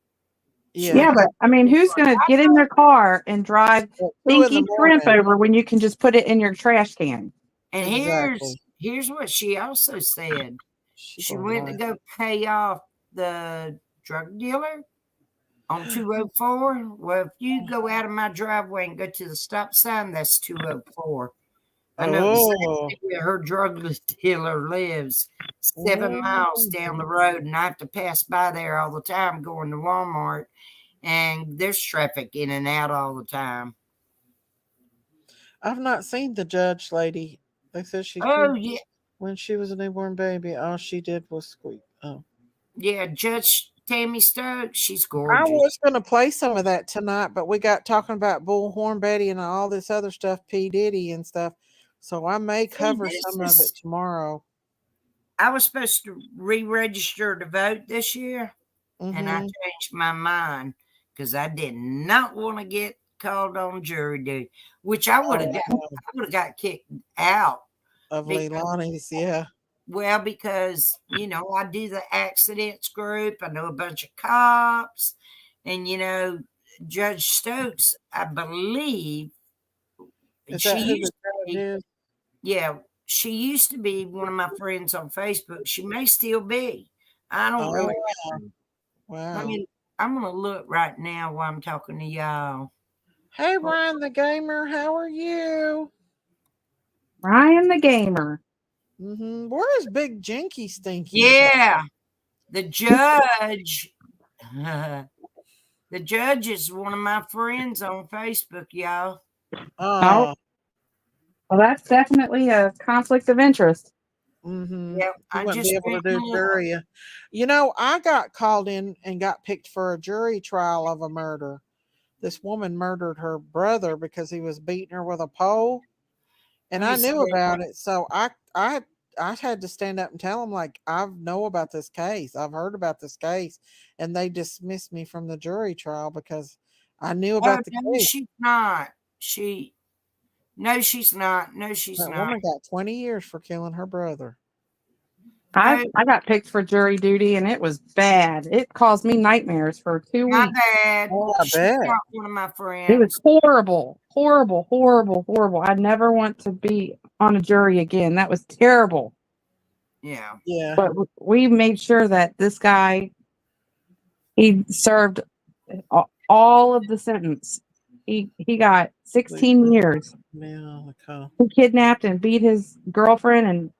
Yeah, but I mean, who's going to get in their car and drive stinky shrimp over when you can just put it in your trash can? And here's what she also said. She went to go pay off the drug dealer on 204. Well, if you go out of my driveway and go to the stop sign, that's 204. I know exactly where her drug dealer lives, 7 miles down the road, and I have to pass by there all the time going to Walmart, and there's traffic in and out all the time. I've not seen the judge lady. They said she when she was a newborn baby, all she did was squeak. Oh. Yeah, Judge Tammy Stokes, she's I gorgeous. was going to play some of that tonight, but we got talking about Bullhorn Betty and all this other stuff, P. Diddy and stuff. So I may cover some of it tomorrow. I was supposed to re-register to vote this year, and I changed my mind because I did not want to get called on jury duty, which I would have got. I would have got kicked out of Leilani's. Yeah. Well, because I do the accidents group. I know a bunch of cops, and Judge Stokes, I believe, is that who the judge is? Yeah, she used to be one of my friends on Facebook. She may still be. I don't really know. Wow. I mean, I'm going to look right now while I'm talking to y'all. Hey, Ryan the Gamer, how are you? Ryan the Gamer. Where is Big Jinky Stinky? Yeah, the judge. The judge is one of my friends on Facebook, y'all. Oh, well, that's definitely a conflict of interest. Mm-hmm. Yeah, You I wouldn't be just able to been do jury. You know, I got called in and got picked for a jury trial of a murder. This woman murdered her brother because he was beating her with a pole, and I knew about it. So I had to stand up and tell them, like, I know about this case. I've heard about this case, and they dismissed me from the jury trial because I knew about the no, case. she's not. No, she's not. No, she's That not. woman got 20 years for killing her brother. I got picked for jury duty and it was bad. It caused me nightmares for 2 My weeks. bad. Oh, I She's bet. not one of my It was friends. horrible, horrible, horrible, horrible. I never want to be on a jury again. That was terrible. Yeah. Yeah. But we made sure that this guy, he served all of the sentence. He got 16 years. Yeah, okay. He kidnapped and beat his girlfriend and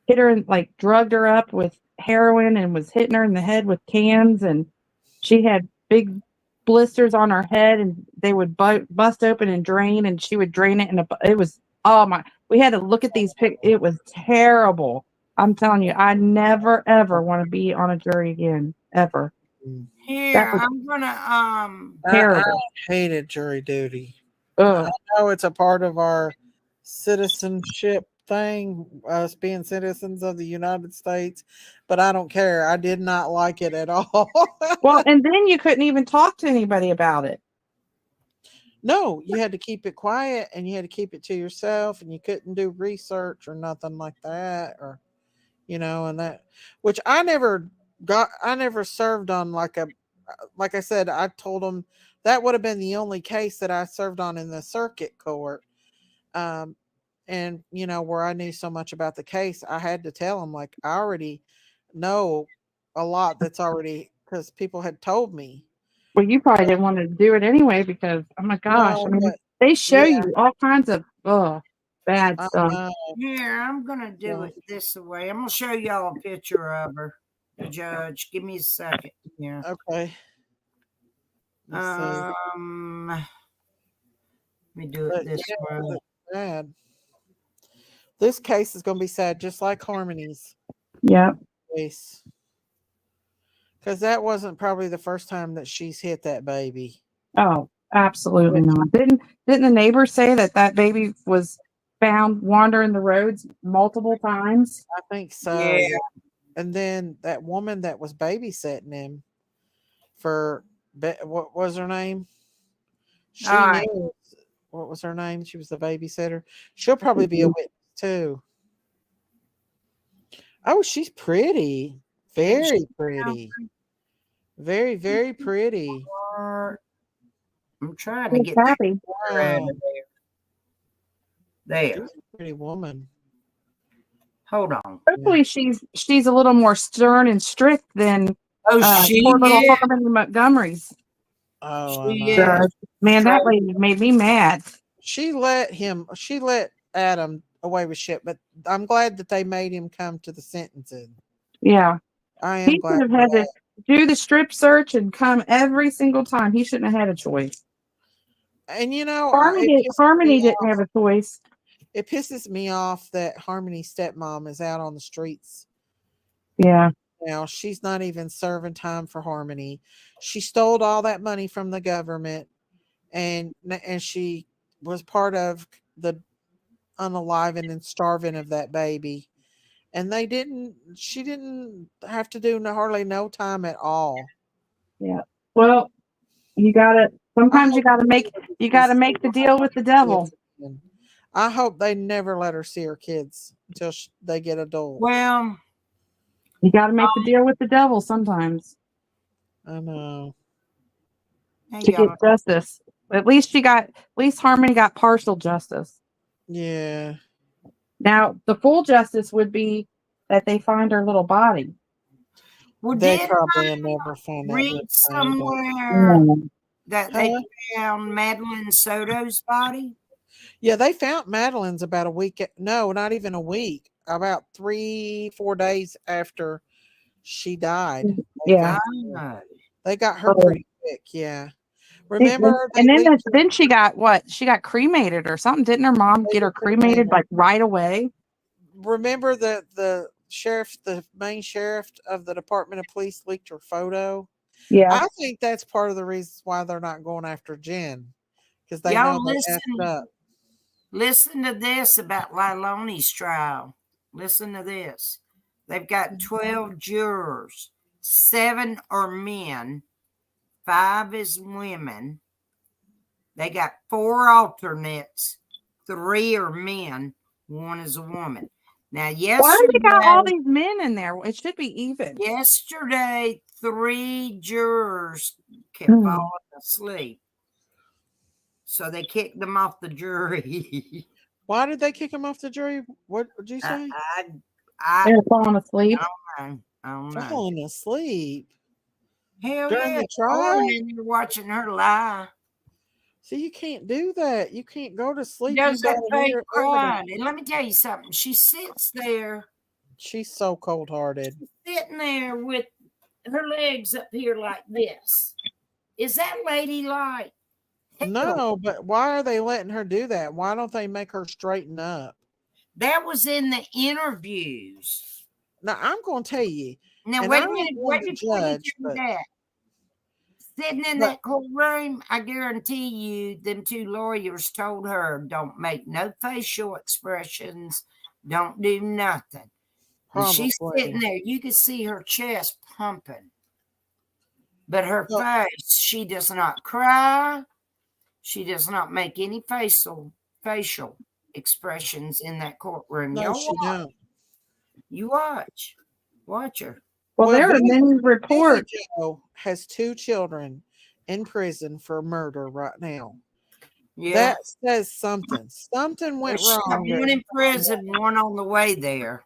hit her and like drugged her up with heroin and was hitting her in the head with cans, and she had big blisters on her head and they would bust open and drain, and she would drain it it was, oh my, we had to look at these it was terrible. I'm telling you, I never ever want to be on a jury again, ever. Here, That was I'm gonna I terrible. hated jury duty. Ugh. I know it's a part of our citizenship thing, us being citizens of the United States, but I don't care. I did not like it at all. Well, and then you couldn't even talk to anybody about it. No, you had to keep it quiet and you had to keep it to yourself, and you couldn't do research or nothing like that, or and that, which I never served on like I said, I told them that would have been the only case that I served on in the circuit court. Um, and where I knew so much about the case, I had to tell them, like, I already know a lot that's already, because people had told me. Well, you probably didn't want to do it anyway because, oh my gosh, No, I mean, but they show yeah, you all kinds of bad I stuff. know. Here, I'm gonna do it this way. I'm gonna show y'all a picture of her. The judge. Give me a second here. Okay. Let's see. Let me do it But this yeah, way. it's sad. This case is going to be sad, just like Harmony's Yep. case, because that wasn't probably the first time that she's hit that baby. Oh, absolutely not. Didn't the neighbor say that baby was found wandering the roads multiple times? I think so. Yeah. Yeah. And then that woman that was babysitting him for what was her name? She All right. knew what was her name. She was the babysitter. She'll probably be a witness too. Oh, she's pretty. Very pretty. Very, very pretty. I'm trying to She's get that happy. picture out of there. She's a pretty woman. Hold on. Hopefully she's a little more stern and strict than she poor little is. Harmony Montgomery's. Oh, I She know. is. Man, that lady made me mad. She let Adam away with shit, but I'm glad that they made him come to the sentencing. Yeah. I am He glad should have for had to that. do the strip search and come every single time. He shouldn't have had a choice. And Harmony didn't have a choice. It pisses me off that Harmony's stepmom is out on the streets. Yeah. Now she's not even serving time for Harmony. She stole all that money from the government, and she was part of the unaliving and starving of that baby. And she didn't have to do hardly no time at all. Yeah. Well, sometimes you gotta make the deal with the devil. I hope they never let her see her kids until they get adult. Well, you gotta make the deal with the devil sometimes. I know. To get justice. At least Harmony got partial justice. Yeah. Now the full justice would be that they find her little body. Well, They did probably I never find that. read somewhere No. that they found Madeline Soto's body? Yeah, they found Madeline's about a week. No, not even a week. About 3-4 days after she died. Yeah. They got her pretty quick. Yeah. And Remember they then leaked then she got what? She got cremated or something. Didn't her mom get her cremated like right away? remember the sheriff, the main sheriff of the Department of Police leaked her photo. Yeah. I think that's part of the reasons why they're not going after Jen because they Y'all know they effed up. listen to this about Leilani's trial. Listen to this. They've got 12 jurors. 7 are men, 5 is women. They got 4 alternates. 3 are men, 1 is a woman. Now, Why do they got all yesterday, these men in there? It should be even. 3 jurors kept falling asleep. So they kicked them off the jury. Why did they kick him off the jury? What would you say? I They're falling asleep. I don't know. Falling asleep Hell during yeah. the trial. And you're watching her lie. See, you can't do that. You can't go to sleep. Does You that gotta fake hear crying. evidence. And let me tell you something. She sits there, She's so cold hearted. sitting there with her legs up here like this. Is that ladylike? No, but why are they letting her do that? Why don't they make her straighten up? That was in the interviews. Now I'm going to tell you. Now and wait I a ain't minute. one Wait to before you judge, do but that. Sitting in that courtroom, I guarantee you, them 2 lawyers told her, "Don't make no facial expressions. Don't do nothing." And she's sitting probably. there. You can see her chest pumping, but her face. She does not cry. She does not make any facial expressions in that courtroom. No, Y'all she watch. don't. You watch. Watch her. Well, there are Billy, many Billy reports. Joe has 2 children in prison for murder right now. Yeah. That says something. Something went She got wrong. one in prison, one on the way there.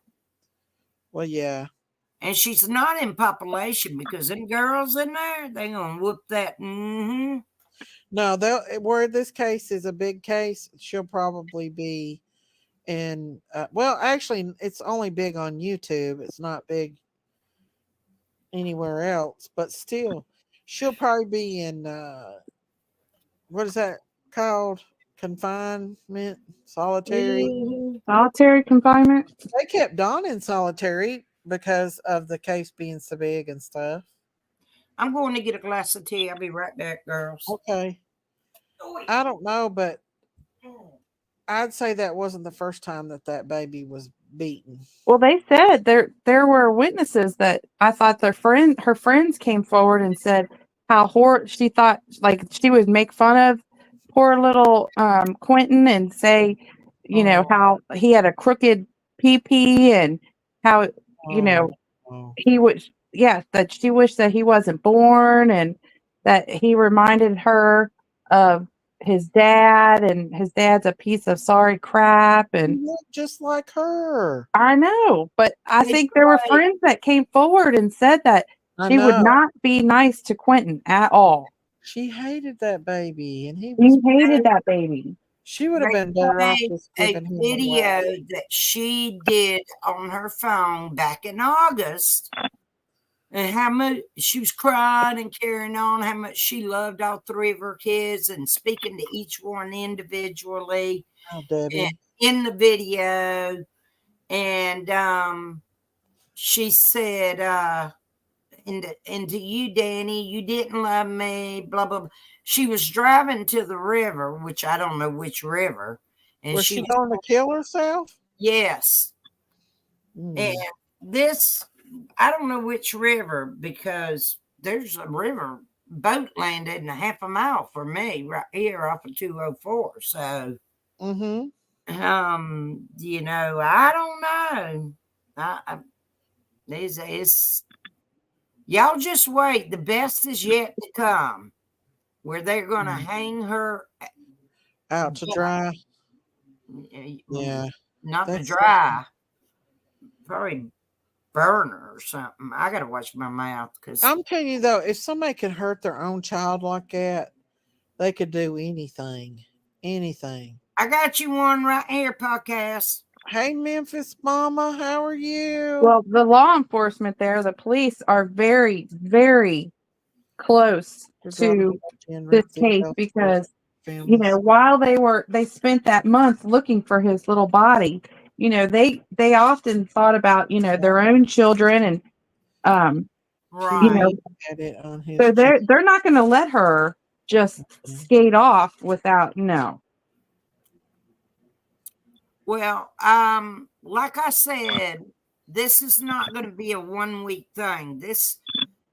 Well, yeah. And she's not in population because them girls in there, they gonna whoop that. No, they'll where this case is a big case, she'll probably be in well, actually it's only big on YouTube. It's not big anywhere else, but still she'll probably be in what is that called? Confinement, solitary. Solitary confinement. They kept Dawn in solitary because of the case being so big and stuff. I'm going to get a glass of tea. I'll be right back, girls. Okay. I don't know, but I'd say that wasn't the first time that baby was beaten. Well, they said there were witnesses that I thought her friends came forward and said how she thought like she would make fun of poor little Quentin and say, you know, how he had a crooked pee and how he would that she wished that he wasn't born and that he reminded her of his dad and his dad's a piece of sorry crap and You look just like her. I know, but I think there were friends that came forward and said that I she would know. not be nice to Quentin at all. She hated that baby, and he She was. hated that baby. She would have They been better off played just a giving him video away. that she did on her phone back in August, and how much she was crying and carrying on, how much she loved all 3 of her kids and speaking to each one individually. Oh, Debbie. In the video, and she said, and to you, Danny, you didn't love me, blah, blah, blah. She was driving to the river, which I don't know which river. And Was she going to kill herself? Yes. Mm. And this, I don't know which river because there's a river boat landed in a half a mile from me right here off of 204. So, you know, I don't know. It's y'all just wait. The best is yet to come, where they're going to hang her out to dry. Yeah, not to That's dry. Probably burn her or something. I got to watch my mouth because I'm telling you though, if somebody could hurt their own child like that, they could do anything. Anything. I got you one right here, podcast. Hey, Memphis Mama, how are you? Well, the law enforcement there, the police are very, very close to this case because, you know, while they spent that month looking for his little body, you know, they often thought about, you know, their own children and, you know, so they're not going to let her just skate off without, no. Well, like I said, this is not going to be a 1 week thing.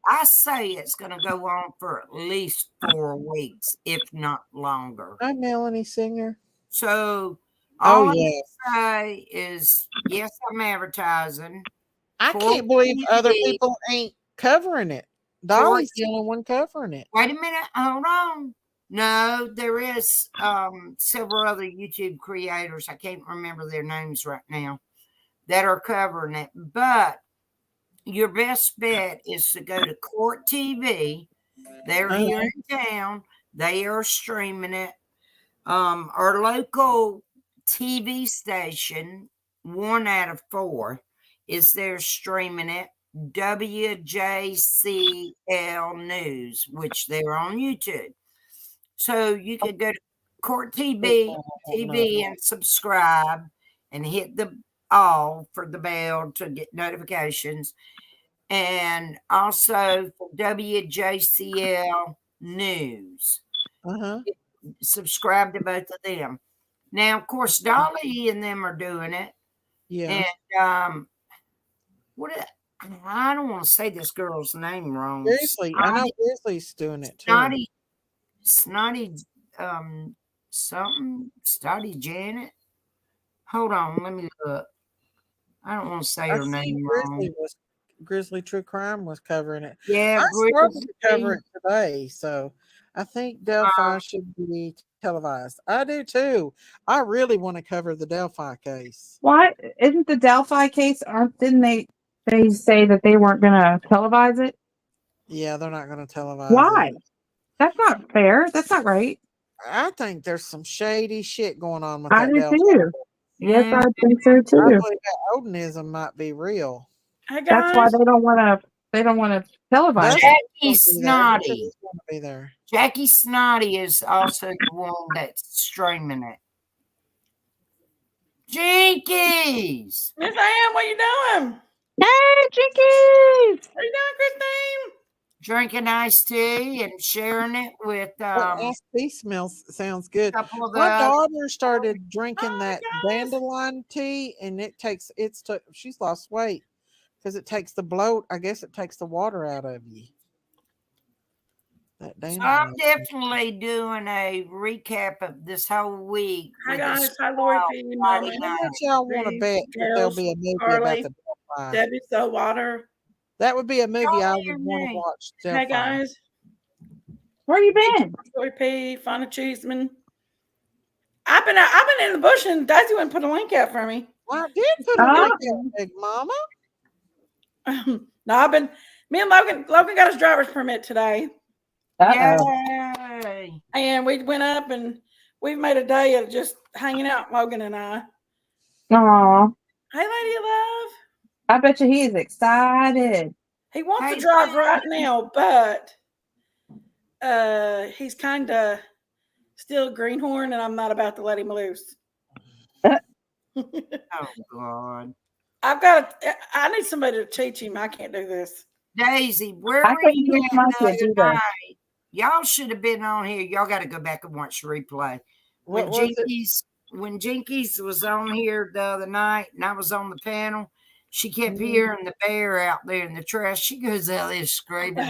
I say it's going to go on for at least 4 weeks, if not longer. Hi, Melanie Singer. So Oh, all I yeah. can say is, yes, I'm advertising. I for can't believe other TV. people ain't covering it. Dolly's the only one covering it. Wait a minute, hold on. No, there is several other YouTube creators. I can't remember their names right now that are covering it. But your best bet is to go to Court TV. They're here in town. They are streaming it. Our local TV station, 1 out of 4, is there streaming it. WJCL News, which they're on YouTube. So you could go to Court TV and subscribe and hit the all for the bell to get notifications. And also for WJCL News. Subscribe to both of them. Now, of course, Dolly and them are doing it. Yeah. And I don't want to say this girl's name wrong. Grizzly. I know Grizzly's doing it too. Snotty, Snotty Janet. Hold on, let me look. I don't want to say her name wrong. Grizzly True Crime was covering it. Yeah, I started to cover it today, so I think Delphi should be televised. I do too. I really want to cover the Delphi case. Why isn't the Delphi case? Didn't they say that they weren't going to televise it? Yeah, they're not going to televise Why? it. That's not fair. That's not right. I think there's some shady shit going on with I that do Delphi. too. Yes, I think so I too. believe that Odinism might be real. Hey That's why they don't want to. They don't want to televise it. Jackie Snotty. Be there. Jackie Snotty is also the one that's streaming it. Jinkies! Miss Ann, what you doing? Hey, Jinkies! What you doing, Christine? Drinking iced tea and sharing it with iced tea sounds good. couple of My the daughter started drinking that dandelion tea, and she's lost weight because it takes the bloat. I guess it takes the water out of you. That So I'm definitely doing a recap of this whole week. Hi guys, hi Lori P. Mama. How much y'all want to bet that there'll be a movie about the Delphi? Debbie Water. That would be a movie I would want to watch. Delphi. Hey guys, where you been? Lori P. Fana Cheeseman. I've been in the bush, and Daisy wouldn't put a link out for me. Well, I did put a link out, Big Mama. No, me and Logan got his driver's permit today. Yay! And we went up and we've made a day of just hanging out, Logan and I. Aw. Hey, Lady of Love. I bet you he is excited. He wants to drive right now, but he's kind of still a greenhorn, and I'm not about to let him loose. Oh, God. I need somebody to teach him. I can't do this. Daisy, where were you at the other night? Y'all should have been on here. Y'all got to go back and watch the replay. When Jinkies was on here the other night and I was on the panel, she kept hearing the bear out there in the trash. She goes out there screaming.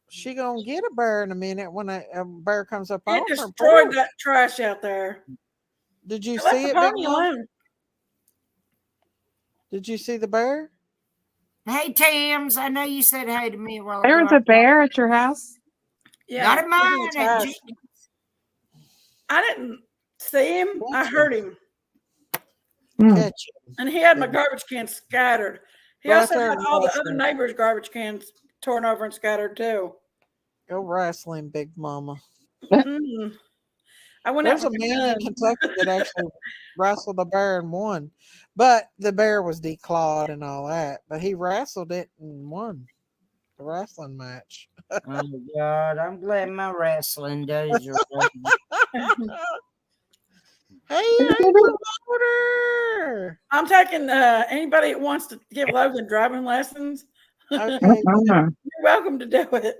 She gonna get a bear in a minute when a bear comes up on her. It destroyed that trash out there. Did you see it, Big Mom? Did you see the bear? Hey, Tams, I know you said hey to me a while ago. There was a bear at your house? Yeah. Not at mine. I didn't see him. I heard him. Catch him. And he had my garbage can scattered. He also had all the other neighbors' garbage cans torn over and scattered too. Go wrestling, Big Mama. I went There's a man in Kentucky that actually wrestled a bear and won. But the bear was declawed and all that. But he wrestled it and won. the wrestling match. Oh God, I'm glad my wrestling days are over. Hey, Angel Loader. I'm taking anybody that wants to give Logan driving lessons. Okay, You're welcome to do it.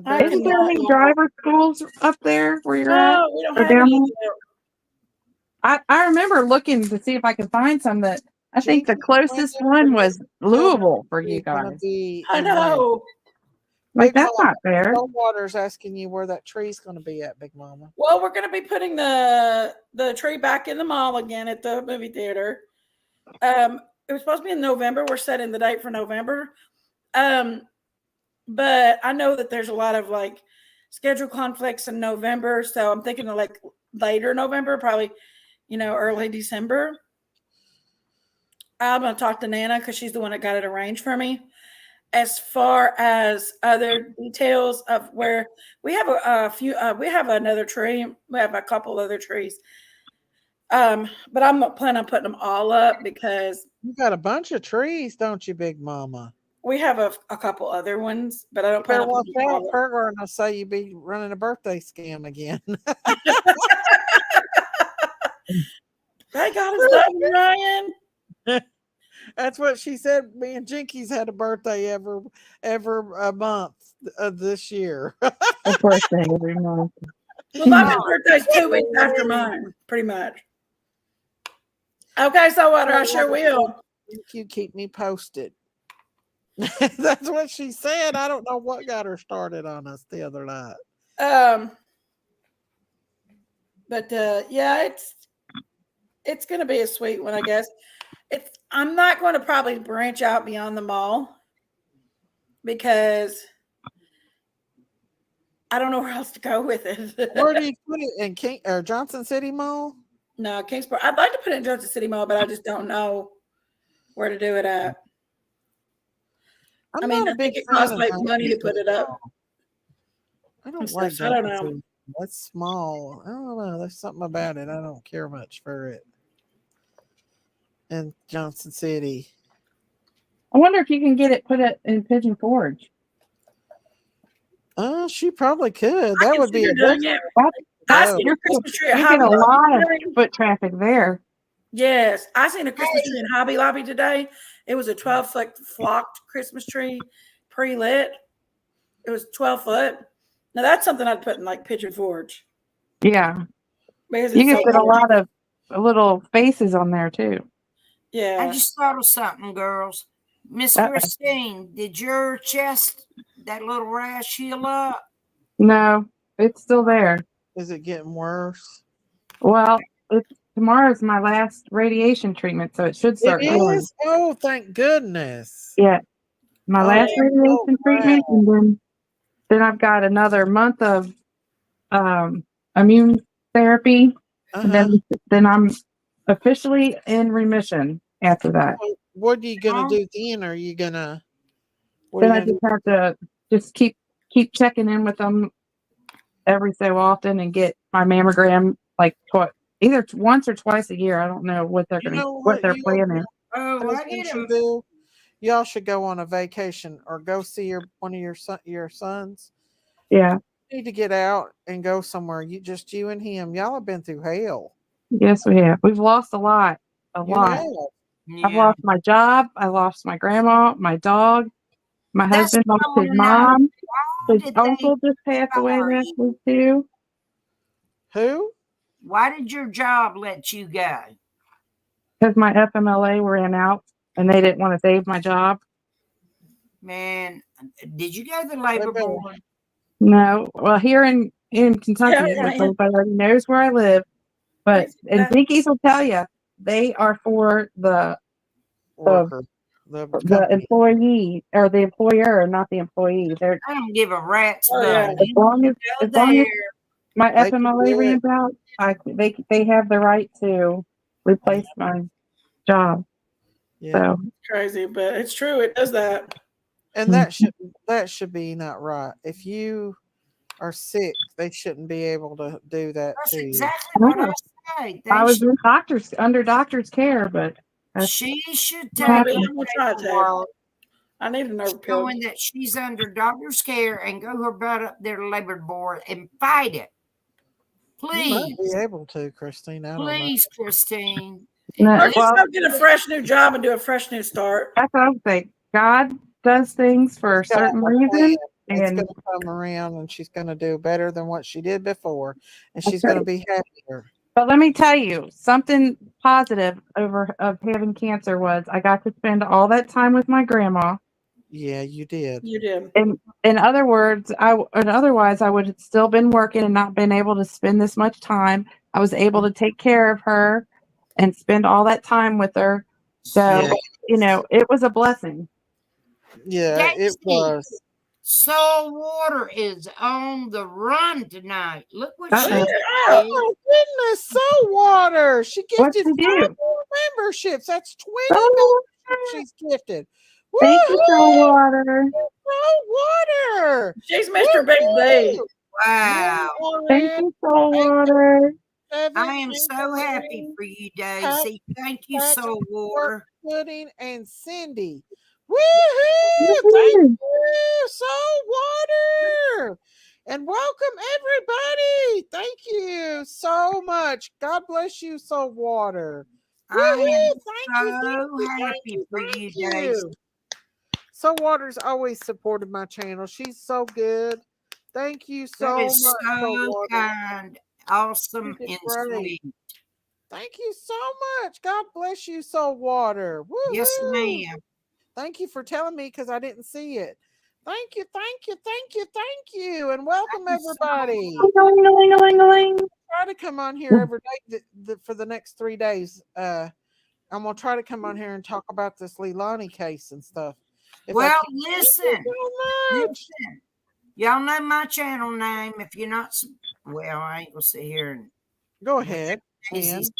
Isn't there any driver schools up there where you're at? No, we don't Or have down any. there? I remember looking to see if I could find some that I think the closest one was Louisville for you guys. I know. Like, Big that's Mama, not fair. Stillwater's asking you where that tree's going to be at, Big Mama. Well, we're going to be putting the tree back in the mall again at the movie theater. It was supposed to be in November. We're setting the date for November. But I know that there's a lot of like schedule conflicts in November, so I'm thinking of like later November, probably, early December. I'm going to talk to Nana because she's the one that got it arranged for me. As far as other details of where we have a few, we have another tree. We have a couple other trees. But I'm not planning on putting them all up because you got a bunch of trees, don't you, Big Mama? We have a couple other ones, but I don't plan Better on watch putting them out. all up. Perger and I say you be running a birthday scam again. Thank God it's done, Ryan. That's what she said. Me and Jinkies had a birthday every a month of this year. A birthday every month. Well, my birthday's 2 weeks after mine, pretty much. Okay, so what? I sure will. You keep me posted. That's what she said. I don't know what got her started on us the other night. But yeah, it's gonna be a sweet one, I guess. I'm not going to probably branch out beyond the mall because I don't know where else to go with it. Where do you put it in King or Johnson City Mall? No, Kingsport. I'd like to put it in Johnson City Mall, but I just don't know where to do it at. I mean, I think it costs like money to put it up. I don't like I don't know. That's small. I don't know. There's something about it. I don't care much for it. In Johnson City. I wonder if you can get it put it in Pigeon Forge. She probably could. That would be a doing it. I seen a Christmas tree at You Hobby get a Lobby lot of today. foot traffic there. Yes, I seen a Christmas tree in Hobby Lobby today. It was a 12-foot flocked Christmas tree, pre-lit. It was 12 foot. Now that's something I'd put in like Pigeon Forge. Yeah. Because You it's can so put a large. lot of little faces on there too. Yeah. I just thought of something, girls. Miss Uh-oh. Christine, did your chest, that little rash, heal up? No, it's still there. Is it getting worse? Well, tomorrow's my last radiation treatment, so it should start It healing. is? Oh, thank goodness. Yeah, my last yeah. radiation treatment, and then I've got another month of immune therapy, and then I'm officially in remission after that. What are you gonna do then? Are you gonna? Then I just have to just keep checking in with them every so often and get my mammogram like either once or twice a year. I don't know what they're what their plan is. Oh, I you should do? Y'all should go on a vacation or go see one of your sons. Yeah. You need to get out and go somewhere. You and him. Y'all have been through hell. Yes, we have. We've lost a lot. You Lot. have. I've lost my job. I lost my grandma, my dog. My husband lost his mom. His uncle just passed away last week too. Who? Why did your job let you go? Because my FMLA ran out and they didn't want to save my job. Man, did you go to the labor board? No. Well, here in Kentucky, everybody already knows where I live. But and Dinkies will tell you, they are for the employee or the employer, not the employee. I don't give a rat's butt. As long as my FMLA runs out, they have the right to replace my job. Yeah. So It's crazy, but it's true. It does that. And that should be not right. If you are sick, they shouldn't be able to do that That's to you. exactly what I say. I was under doctor's care, but she should Maybe take I'm gonna try it, Ted. I need a nerve pill. Knowing that she's under doctor's care and go her butt up there to labor board and fight it. You might Please. be able to, Christine. I don't know. Please, Christine. No, Or just well, go get a fresh new job and do a fresh new start. that's what I'm saying. God does things for a She's got certain a plan. reason, It's and going to come around, and she's going to do better than what she did before, and that's she's going to right. be happier. But let me tell you something positive of having cancer was I got to spend all that time with my grandma. Yeah, you did. You did. In other words, otherwise I would have still been working and not been able to spend this much time. I was able to take care of her and spend all that time with her. So, Yeah. you know, it was a blessing. Yeah, it Daisy, was. Soul Water is on the run tonight. Look what she Uh-oh. did. Oh my goodness, Soul Water. She What'd gifted she 5 do? more memberships. That's 20 Oh, memberships she's gifted. thank you, Soul Woohoo! Water. Soul Water. She's Mr. Big D. Wow. Thank you, Soul Water. I am so happy for you, Daisy. Thank you, Soul Water. Pudding and Cindy. Woohoo! Thank you, Soul Water. And welcome everybody. Thank you so much. God bless you, Soul Water. I Woohoo! am so happy for you, Daisy. Soul Water's always supported my channel. She's so good. Thank you so That much, is Soul so Water. kind, awesome, You did and great. sweet. Thank you so much. God bless you, Soul Water. Woohoo! Yes, ma'am. Thank you for telling me because I didn't see it. Thank you, thank you, thank you, thank you, and welcome everybody. Try to come on here every day for the next 3 days. I'm gonna try to come on here and talk about this Leilani case and stuff. If I Well, can. Thank listen. you so much. Listen. Y'all know my channel name. If you're not, well, I ain't gonna sit here and Go ahead, Ann. Daisy's-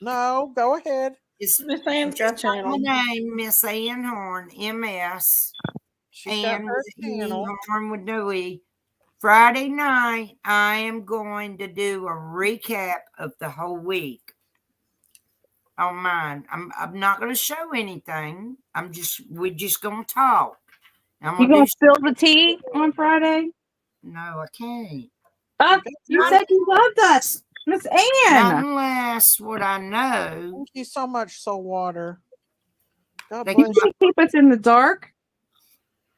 No, go ahead. It's Miss Ann's got just like my channel. name, Miss Ann Horn, MS. She's got And her with E, channel. Horn with no E. Friday night, I am going to do a recap of the whole week on mine. I'm not going to show anything. We're just going to talk. I'm You gonna gonna do spill the tea on Friday? No, I can't. You said you loved us, Miss Not Ann. unless what I know. Thank you so much, Soul Water. God They bless You you. can't keep us in the dark.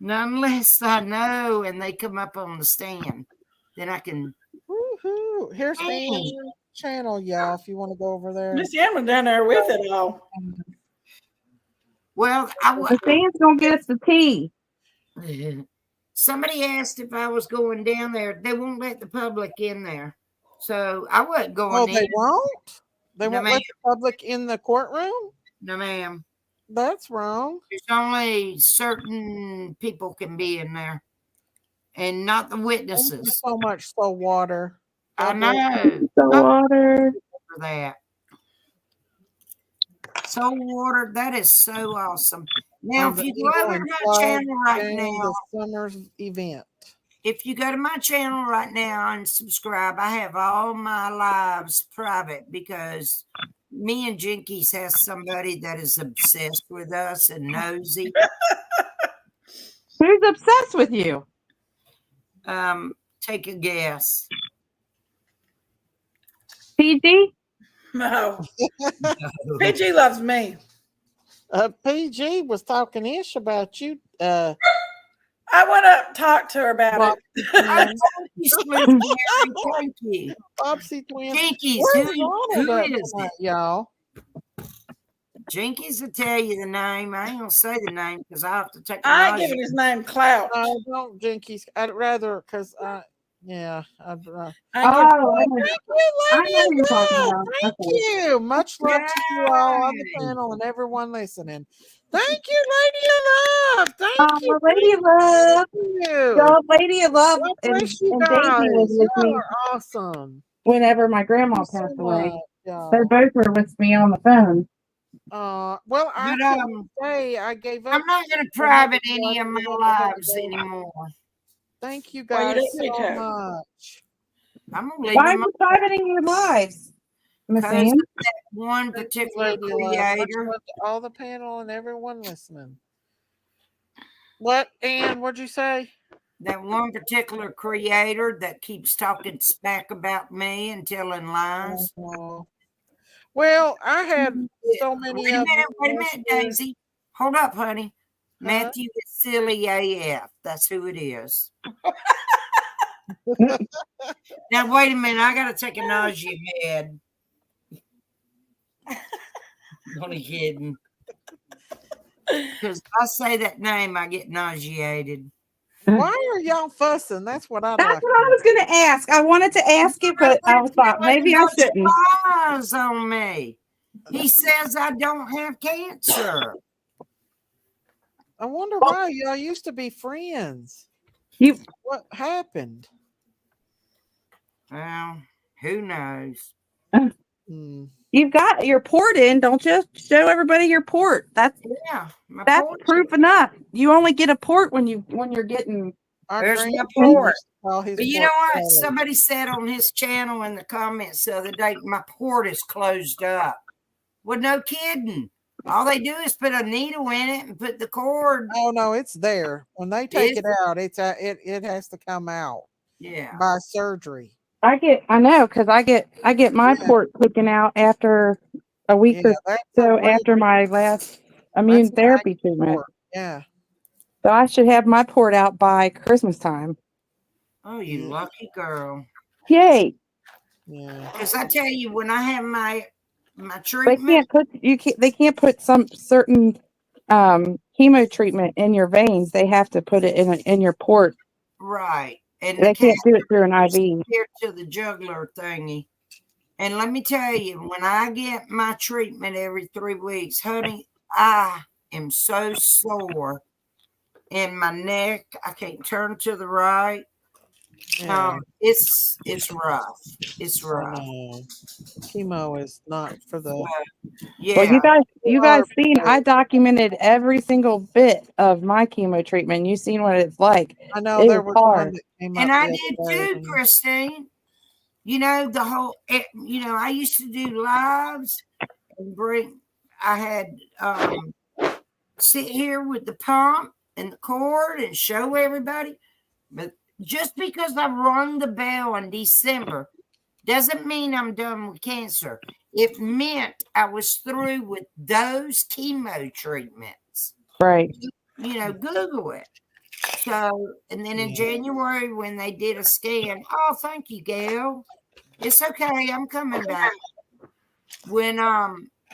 Not unless I know and they come up on the stand. Then I can. Woohoo! Here's Ann's channel, y'all. If you want to go over there. Miss Ann was down there with it all. Well, The Ann's gonna get us the tea. Somebody asked if I was going down there. They won't let the public in there. So I wasn't going Oh, in. they won't? They No, won't let the public in the courtroom? No, ma'am. That's wrong. There's only certain people can be in there. And not the Thank you witnesses. so much, Soul Water. I God bless know. you. The water. For that. Soul Water, that is so awesome. Now, And if the you go Eagle over to and my Flag channel right Game, now, the summer's event. if you go to my channel right now and subscribe, I have all my lives private because me and Jinkies has somebody that is obsessed with us and nosy. Who's obsessed with you? Take a guess. PG? No. PG loves me. PG was talking ish about you. I want to talk to her about it. Bobsy twins. Jinkies, Where's who Ronald at is tonight, it? y'all? Jinkies will tell you the name. I ain't gonna say the name because I have to take. I ain't giving his name clout. No, don't, Jinkies. I'd rather, because yeah. Oh, Thank you, I Lady know who you're talking Love. about. Thank Okay. you. Much love to you all on the panel and everyone listening. Thank you, Lady Love. Thank you. Lady Love. You. Y'all, Lady Love God and, bless you and Daisy was guys. with Y'all me are awesome. whenever my grandma Thank you passed so away. much, y'all. They both were with me on the phone. Well, I But, couldn't say I gave up. I'm not gonna private any of my lives anymore. Thank you Well, you guys don't need so to. much. I'm gonna leave Why are them you privating your lives, Miss because Ann? of that one Thank you, particular Lady Love. Much creator. love to all the panel and everyone listening. What, Ann? What'd you say? That one particular creator that keeps talking smack about me and telling lies. Oh. Well, I had so many Wait a of them. minute, Daisy. Hold up, honey. Huh? Matthew is silly AF. That's who it is. Now, wait a minute. I got to take a nausea med. Only kidding. Because I say that name, I get nauseated. Why are y'all fussing? That's what I'd That's like. what I was going to ask. I wanted to ask it, but I was thought maybe I shouldn't. Lies on me. He says I don't have cancer. I wonder why y'all used to be friends. What happened? Well, who knows? You've got your port in, don't you? Show everybody your port. That's proof enough. You only get a port when you're getting. There's my port. But you know what? Somebody said on his channel in the comments the other day, my port is closed up. Well, no kidding. All they do is put a needle in it and put the cord. Oh no, it's there. When they take it out, it has to come out. Yeah. By surgery. I know because I get my port taken out after a week or so after my last immune therapy treatment. Yeah. So I should have my port out by Christmas time. Oh, you lucky girl. Yay. Yeah. Because I tell you, when I have my They treatment, can't put some certain chemo treatment in your veins. They have to put it in your port. right. And They can't do it through an IV. Here to the jugular thingy. And let me tell you, when I get my treatment every 3 weeks, honey, I am so sore in my neck. I can't turn to the right. Yeah. It's rough. It's rough. Chemo is not for the. Yeah. Well, you guys seen I documented every single bit of my chemo treatment. You seen what it's like. I know it there was was one hard. that came And up I the did other day, too, and- Christine. You know, the whole, I used to do lives and I had sit here with the pump and the cord and show everybody. But just because I rung the bell in December doesn't mean I'm done with cancer. It meant I was through with those chemo treatments. Right. Google it. So, and then in January when they did a scan, oh, thank you, Gail. It's okay, I'm coming back. When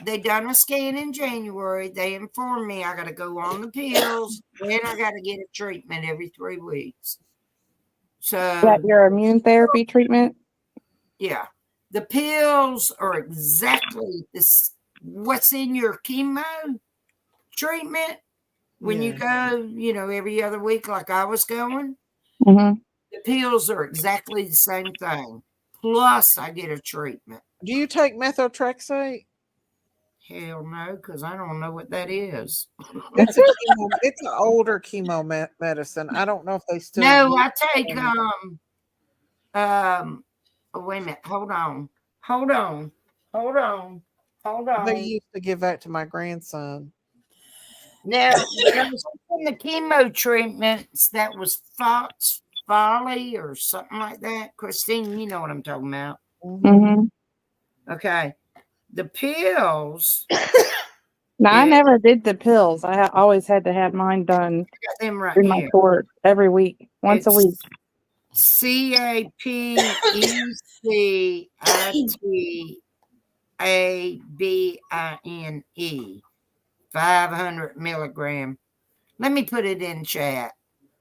they done a scan in January, they informed me I got to go on the pills, and I got to get a treatment every 3 weeks. So Got your immune therapy treatment? Yeah, the pills are exactly this. What's in your chemo treatment when you go, every other week, like I was going. Mm-hmm. The pills are exactly the same thing. Plus, I get a treatment. Do you take methotrexate? Hell no, because I don't know what that is. It's it's an older chemo medicine. I don't know if they still. No, use I take it. oh, wait a minute. Hold on. They used to give that to my grandson. Now, when I was in the chemo treatments, that was Fox Folly or something like that. Christine, you know what I'm talking about. Mm-hmm. Okay. The pills. No, I never did the pills. I always had to have mine done got them right in my here. port every week, once a week. CAPECITABINE, 500 milligram. Let me put it in chat.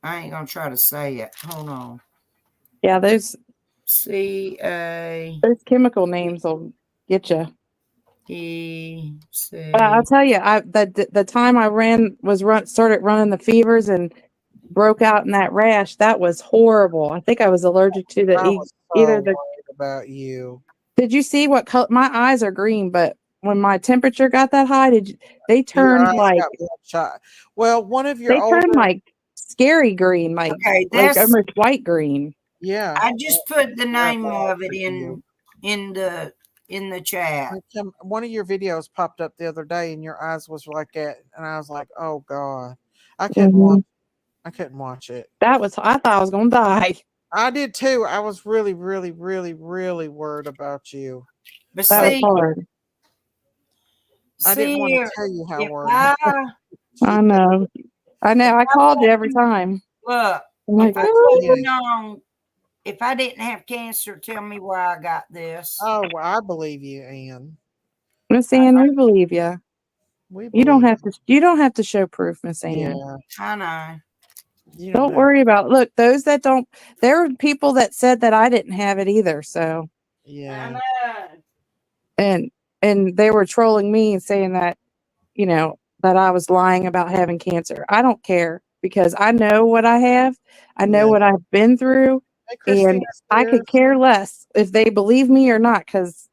I ain't gonna try to say it. Hold on. Yeah, those CA. those chemical names will get you. But I'll tell you, the time I started running the fevers and broke out in that rash, that was horrible. I think I was allergic to I was so either the. worried about you. Did you see what color? My eyes are green, but when my temperature got that high, they Your turned eyes like got bloodshot. Well, one of your they older. turned like scary green, like almost white green. Yeah. I just put the name of it in the chat. One of your videos popped up the other day, and your eyes was like that, and I was like, "Oh God, I couldn't watch." I couldn't watch it. I thought I was gonna die. I did too. I was really, really, really, really worried about you. But That was see, hard. I didn't want to here, tell you how if worried. I know. I know. I called you every time. look, I'm like, if I "Oh." wouldn't known, if I didn't have cancer, tell me where I got this. Oh, well, I believe you, Ann. Miss Ann, we believe you. We You don't believe. have to. You don't have to show proof, Miss Ann. Yeah, I know. you Don't have- worry about. Look, those that don't. There were people that said that I didn't have it either. So I Yeah, know. and they were trolling me and saying that that I was lying about having cancer. I don't care because I know what I have. I know yeah. what I've been through, Hey, and Christina I Spears. could care less if they believe me or not because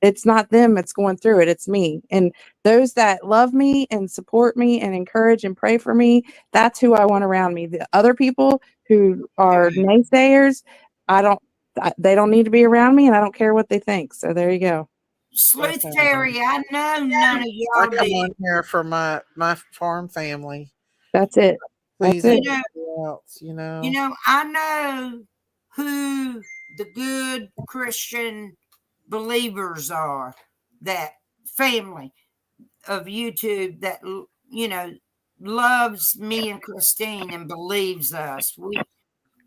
it's not them that's going through it. It's me. And those that love me and support me and encourage and pray for me, that's who I want around me. The other people who are naysayers, they don't need to be around me and I don't care what they think. So there you go. Sleuth That's Terry, I know none of I y'all come did. on here for my farm family. That's it. Please, That's it. everybody else, You know, I know who the good Christian believers are, that family of YouTube that, loves me and Christine and believes us.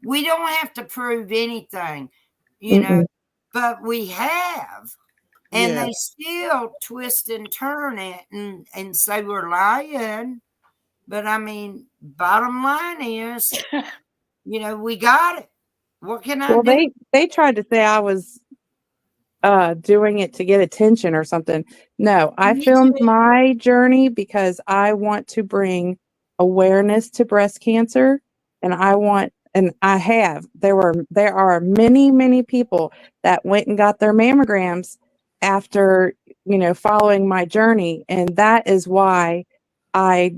We don't have to prove anything, Mm-mm. but we have. And Yeah. they still twist and turn it and say we're lying. But I mean, bottom line is, we got it. What can I Well, do? they tried to say I was doing it to get attention or something. No, I Me filmed too. my journey because I want to bring awareness to breast cancer, and I have. There are many people that went and got their mammograms after, following my journey, and that is why I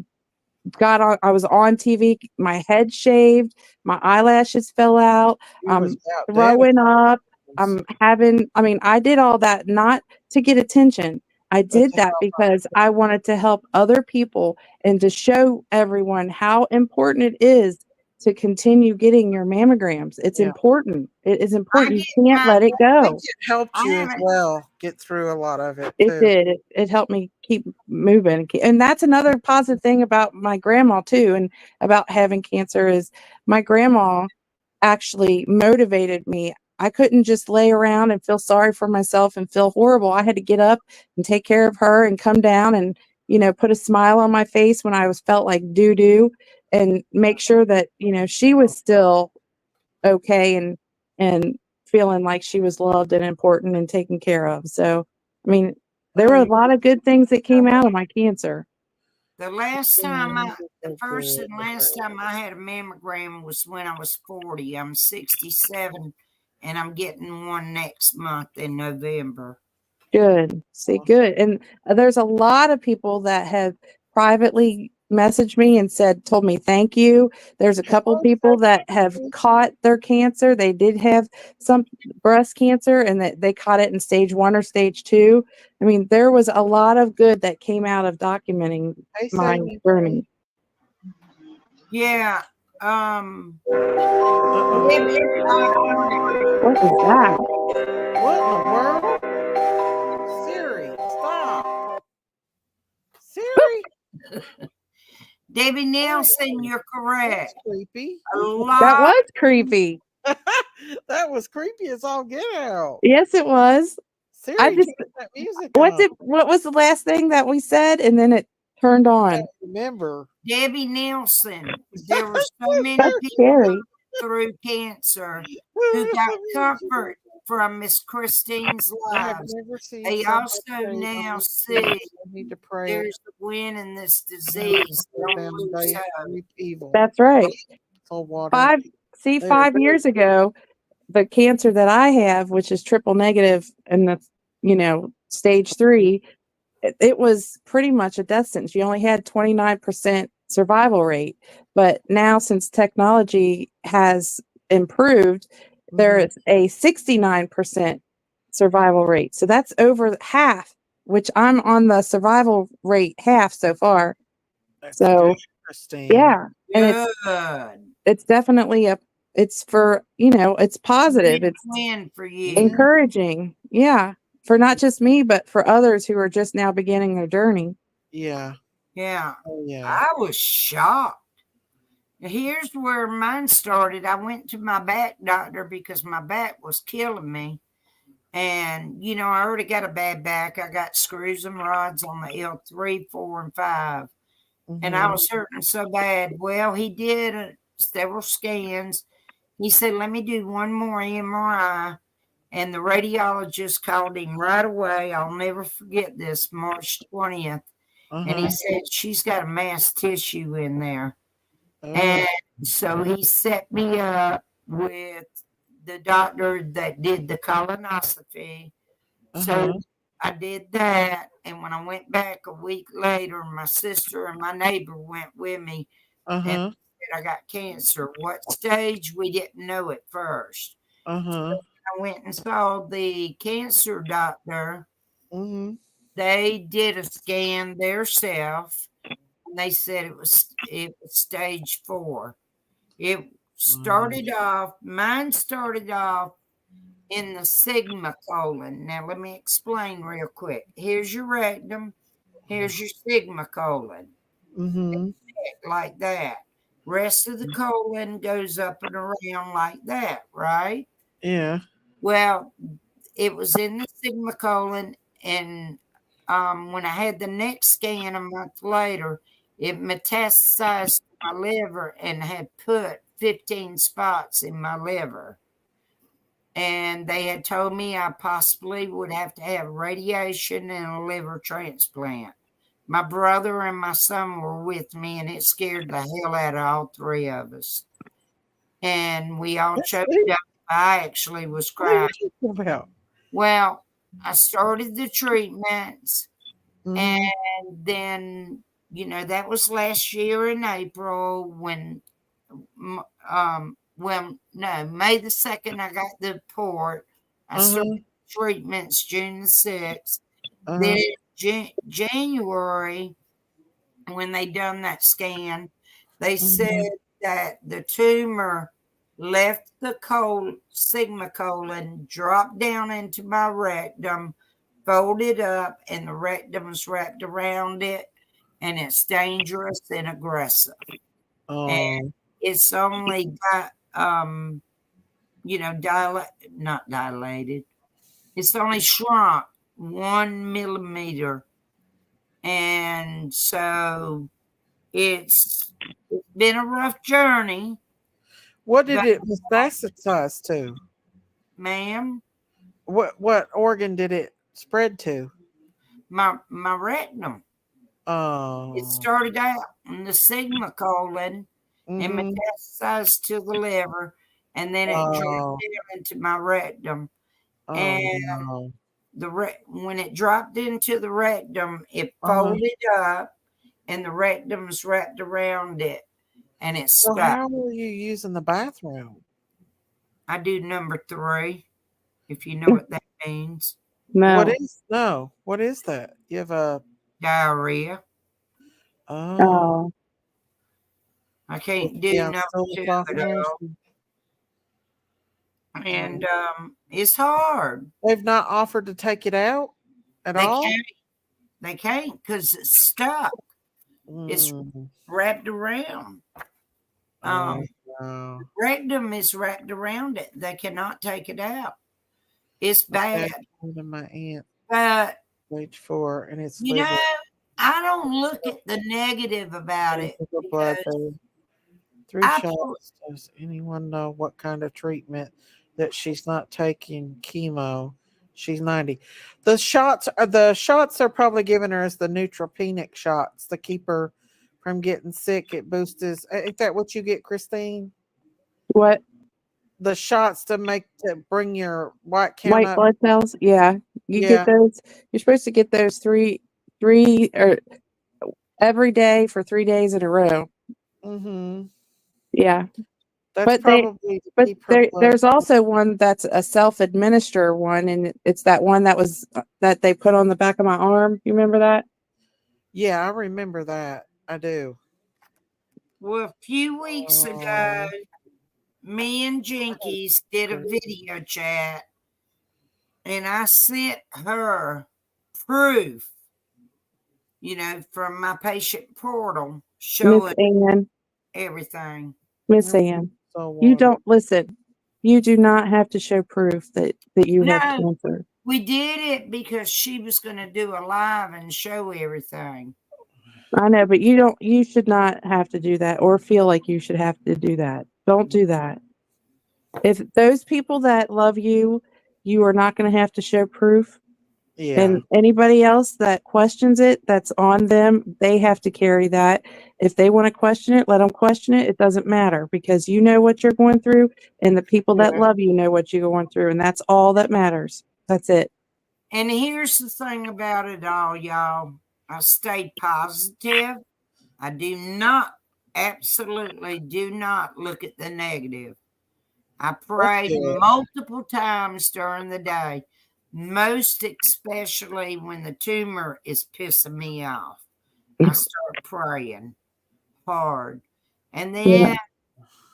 I was on TV, my head shaved, my eyelashes fell out, You was I'm about throwing up, I did all that not to get attention. I but did to that help because I wanted to help other people and to show everyone how important it is to continue getting your mammograms. It's Yeah. important. It is I important. get You can't let it I think go. it helped I you as haven't. well get through a lot of it It too. did. It helped me keep moving. And that's another positive thing about my grandma too, and about having cancer is my grandma actually motivated me. I couldn't just lay around and feel sorry for myself and feel horrible. I had to get up and take care of her and come down and, put a smile on my face when I was felt like doo doo and make sure that, she was still okay and feeling like she was loved and important and taken care of. So, there Oh, were a you lot of good things that came out of my cancer. The last time you did the so first good. and last time I had a mammogram was when I was 40. I'm 67 and I'm getting one next month in November. Good. See, good. And there's a lot of people that have privately messaged me and told me thank you. There's a couple people that have caught their cancer. They did have some breast cancer and that they caught it in stage 1 or stage 2. There was a lot of good that came out of documenting Hey, my Sadie. journey. Yeah. Uh-oh. Debbie, What is that? What in the world? Siri, stop. Siri. Debbie Nelson, you're correct. That's creepy. A That lot. was creepy. That was creepy as all get out. Yes, it was. Siri, I just turn that music What's on. it? What was the last thing that we said? And then it turned I on. can't remember. Debbie Nelson. There were so many That's people scary. through cancer who got comfort from Miss Christine's I have lives. never seen They so much also hate now on this see page. I need to pray there's a win in this against disease. the Don't damn lose day hope. of evil. That's right. Full water. 5 There. 5 years ago, the cancer that I have, which is triple negative and the, stage 3, it was pretty much a death sentence. You only had 29% survival rate. But now, since technology has improved, there is a 69% survival rate. So that's over half, which I'm on the survival rate half so far. That's So good. Christine. Yeah. And Good. it's definitely it's for, it's positive. Big It's win for you. encouraging. Yeah. For not just me, but for others who are just now beginning their journey. Yeah. Yeah. Oh, yeah. I was shocked. Here's where mine started. I went to my back doctor because my back was killing me. And, I already got a bad back. I got screws and rods on the L3, 4, and 5. And I was hurting so bad. Well, he did several scans. He said, let me do one more MRI. And the radiologist called him right away. I'll never forget this, March 20th. And he said, she's got a mass tissue in there. And so he set me up with the doctor that did the colonoscopy. So I did that. And when I went back a week later, my sister and my neighbor went with me and said I got cancer. What stage? We didn't know at first. So I went and saw the cancer doctor. They did a scan themselves. And they said it was stage 4. It started off, mine started off in the sigma colon. Now, let me explain real quick. Here's your rectum. Here's your sigma colon. Like that. Rest of the colon goes up and around like that, right? Yeah. Well, it was in the sigma colon, and when I had the next scan a month later, it metastasized to my liver and had put 15 spots in my liver. And they had told me I possibly would have to have radiation and a liver transplant. My brother and my son were with me, and it scared the hell out of all 3 of us. And we all choked up. I actually was crying. Well, I started the treatments, and then, that was last year in April when, May the 2nd, I got the report. I started treatments June the 6th. Then January, when they done that scan, they said that the tumor left the sigma colon, dropped down into my rectum, folded up, and the rectum's wrapped around it, and it's dangerous and aggressive. And it's only got, not dilated. It's only shrunk 1 millimeter. And so it's been a rough journey. What did it metastasize to? Ma'am? What organ did it spread to? My rectum. It started out in the sigma colon and metastasized to the liver, and then it dropped down into my rectum. And when it dropped into the rectum, it folded up, and the rectum's wrapped around it, and it's So stuck. how were you using the bathroom? I do number 3, if you know what that means. No. What is that? You have a diarrhea. Oh. I can't do number 2 at all. And it's hard. They've not offered to take it out at all? They can't because it's stuck. It's wrapped around. Rectum is wrapped around it. They cannot take it out. It's bad. My aunt. But stage 4, and it's I don't look at the negative about it. Blood 3 shots. Does anyone know what kind of treatment that she's not taking chemo? She's 90. The shots are probably giving her as the neutropenic shots to keep her from getting sick. It boosts. Is that what you get, Christine? What? The shots to bring your white count up. Blood cells? Yeah. You get those. You're supposed to get those three or every day for 3 days in a row. Yeah. That's there's also one that's a self-administer one, and it's that one that they put on the back of my arm. You remember that? Yeah, I remember that. I do. Well, a few weeks ago, me and Jinkies did a video chat, and I sent her proof, from my patient portal Miss showing Ann, everything. Miss Ann, you don't listen. You do not have to show proof that you have No, cancer. we did it because she was going to do a live and show everything. I know, but you should not have to do that or feel like you should have to do that. Don't do that. If those people that love you, you are not going to have to show proof. Yeah. And anybody else that questions it, that's on them. They have to carry that. If they want to question it, let them question it. It doesn't matter because you know what you're going through, and the people that Yeah. love you know what you're going through, and that's all that matters. That's it. And here's the thing about it all, y'all. I stay positive. I do not, absolutely do not look at the negative. I prayed good. multiple times during the day, most especially when the tumor is pissing me off. I start praying hard. And then,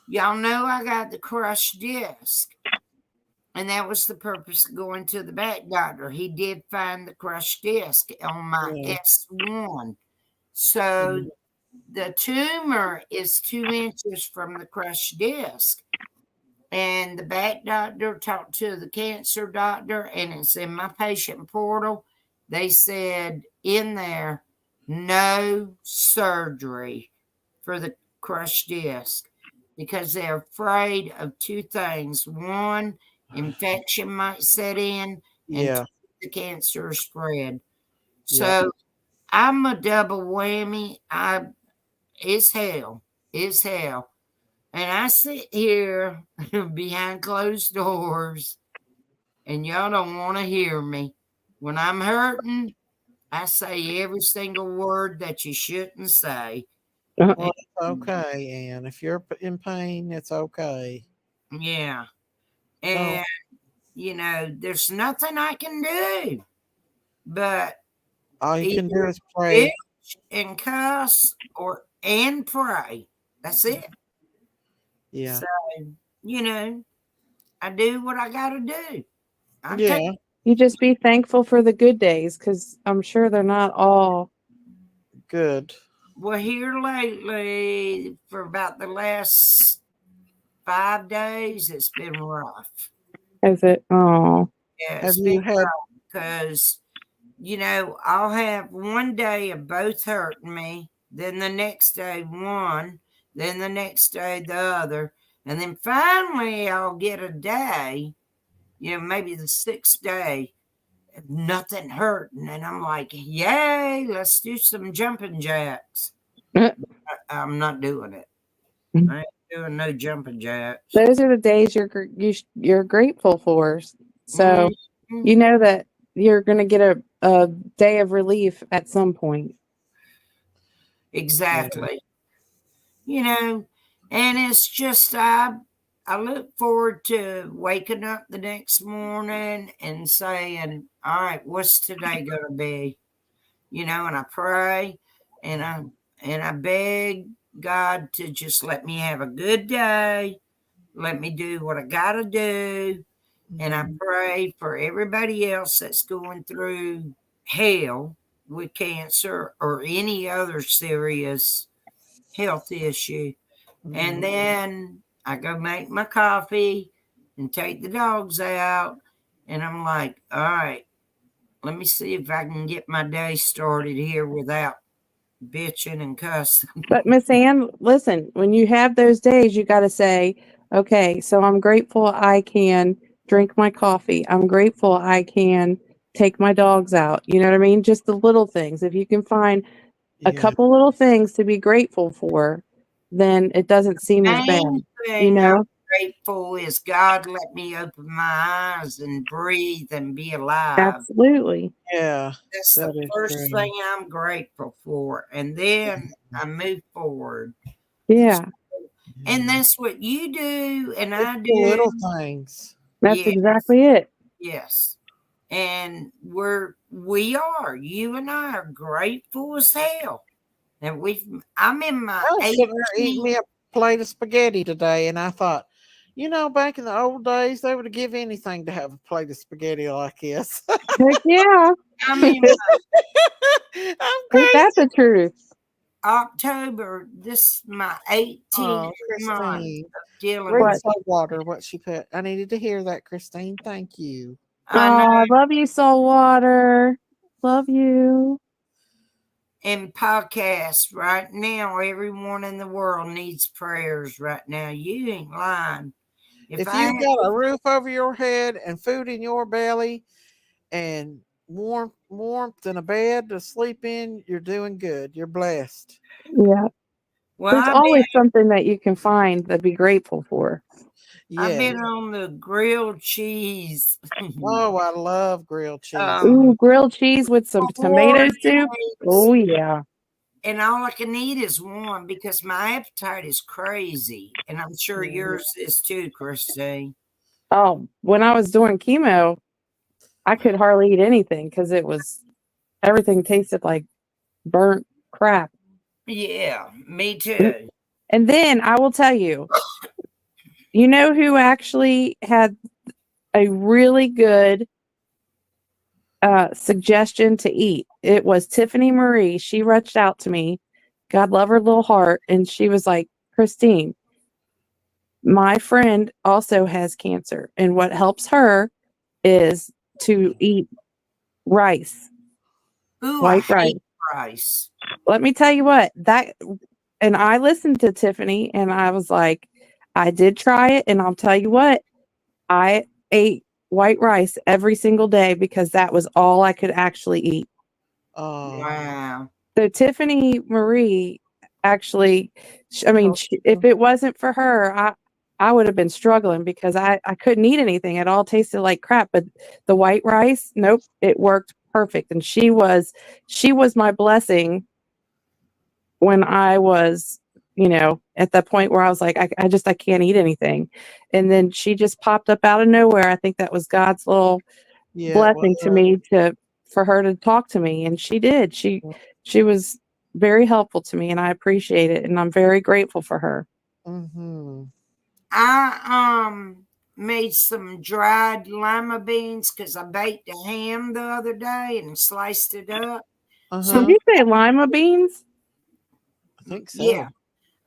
y'all know I got the crushed disc. And that was the purpose of going to the back doctor. He did find the crushed disc on my S1. So the tumor is 2 inches from the crushed disc. And the back doctor talked to the cancer doctor, and it's in my patient portal. They said in there, no surgery for the crushed disc because they're afraid of two things. One, infection might set in, and two, the cancer spread. So I'm a double whammy. It's hell. It's hell. And I sit here behind closed doors, and y'all don't want to hear me. When I'm hurting, I say every single word that you shouldn't say. Well, it's okay, Ann. If you're in pain, it's okay. Yeah. And, there's nothing I can do but all you can do either is pray. bitch and cuss and pray. That's it. Yeah. So, I do what I got to do. You just be thankful for the good days because I'm sure they're not all good. Well, here lately, for about the last 5 days, it's been rough. Is it? Oh. Yeah, Have it's you been had? rough because, I'll have one day of both hurting me, then the next day one, then the next day the other, and then finally I'll get a day, maybe the 6th day, nothing hurting, and I'm like, yay, let's do some jumping jacks. I'm not doing it. I ain't doing no jumping jacks. Those are the days you're grateful for. So you know that you're going to get a day of relief at some point. Exactly. And it's just I look forward to waking up the next morning and saying, all right, what's today going to be? And I pray and I beg God to just let me have a good day. Let me do what I got to do. And I pray for everybody else that's going through hell with cancer or any other serious health issue. And then I go make my coffee and take the dogs out. And I'm like, all right, let me see if I can get my day started here without bitching and cussing. But Miss Ann, listen, when you have those days, you got to say, okay, so I'm grateful I can drink my coffee. I'm grateful I can take my dogs out. You know what I mean? Just the little things. If you can find a couple little things to be grateful for, then it doesn't seem as bad. Main thing I'm grateful is God let me open my eyes and breathe and be alive. Absolutely. Yeah. That's the first thing I'm grateful for. And then I move forward. Yeah. And that's what you do and I do. The little things. That's exactly it. Yes. And you and I are grateful as hell. And I'm in my I was sitting there eating 18th. me a plate of spaghetti today, and I thought, back in the old days, they would have give anything to have a plate of spaghetti like this. Heck yeah. I'm in my I'm Ain't that crazy. the truth? October. This is my 18th Oh, month Christine. of dealing Read with. Salt Water, what she put. I needed to hear that, Christine. Thank you. I know. Oh, I love you, Saltwater. Love you. In podcasts right now, everyone in the world needs prayers right now. You ain't lying. If I you've had got a roof over your head and food in your belly and warmth and a bed to sleep in, you're doing good. You're blessed. Yeah. well, There's always something that you can find to be grateful for. I've Yeah. been on the grilled cheese. Oh, I love grilled cheese. Ooh, grilled cheese with some 4 tomato soup. days. Oh yeah. And all I can eat is one because my appetite is crazy. And I'm sure yours is too, Christine. Oh, when I was doing chemo, I could hardly eat anything because everything tasted like burnt crap. Yeah, me too. And then I will tell you, you know who actually had a really good suggestion to eat? It was Tiffany Marie. She reached out to me. God love her little heart. And she was like, Christine, my friend also has cancer. And what helps her is to eat rice, Ooh, I white rice. hate rice. Let me tell you what, and I listened to Tiffany and I was like, I did try it. And I'll tell you what, I ate white rice every single day because that was all I could actually eat. Oh, Wow. So Tiffany Marie actually, if it wasn't for her, I would have been struggling because I couldn't eat anything. It all tasted like crap. But the white rice, nope, it worked perfect. And she was my blessing when I was, at that point where I was like, I can't eat anything. And then she just popped up out of nowhere. I think that was God's little blessing to me for her to talk to me. And she did. She was very helpful to me and I appreciate it. And I'm very grateful for her. Mm-hmm. I made some dried lima beans because I baked a ham the other day and sliced it up. Did you say lima beans? I think so. Yeah.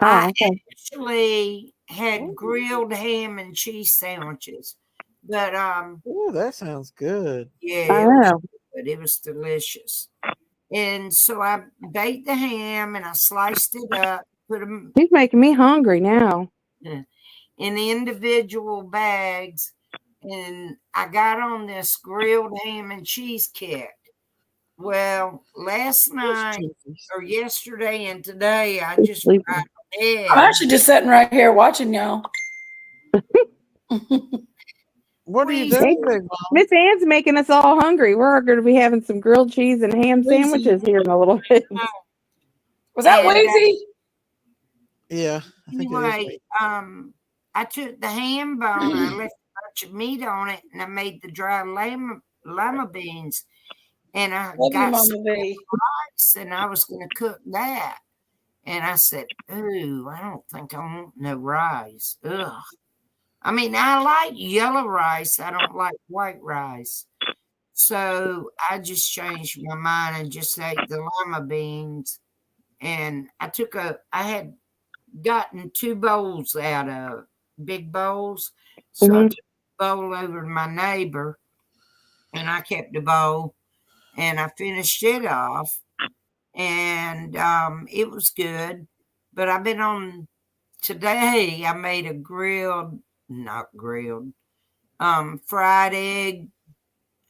Oh, I okay. actually had grilled ham and cheese sandwiches. But Ooh, that sounds good. yeah, it was good. It was delicious. And so I baked the ham and I sliced it up, put them He's making me hungry now. in individual bags, and I got on this grilled ham and cheese kick. Well, last night or yesterday and today, I just fried eggs. I'm actually just sitting right here watching y'all. What are you doing, Big Mom? Miss Ann's making us all hungry. We're going to be having some grilled cheese and ham sandwiches here in a little bit. Was that And, Lazy? Yeah. I think it is. Anyway, I took the ham bone, I left a bunch of meat on it, and I made the dry lima beans. And I Love you, got Mama some V. rice, and I was going to cook that. And I said, ooh, I don't think I want no rice. Ugh. I mean, I like yellow rice. I don't like white rice. So I just changed my mind and just ate the lima beans. And I had gotten 2 bowls out of big bowls. So I took a bowl over to my neighbor and I kept the bowl and I finished it off. And it was good. But I've been on today, I made a fried egg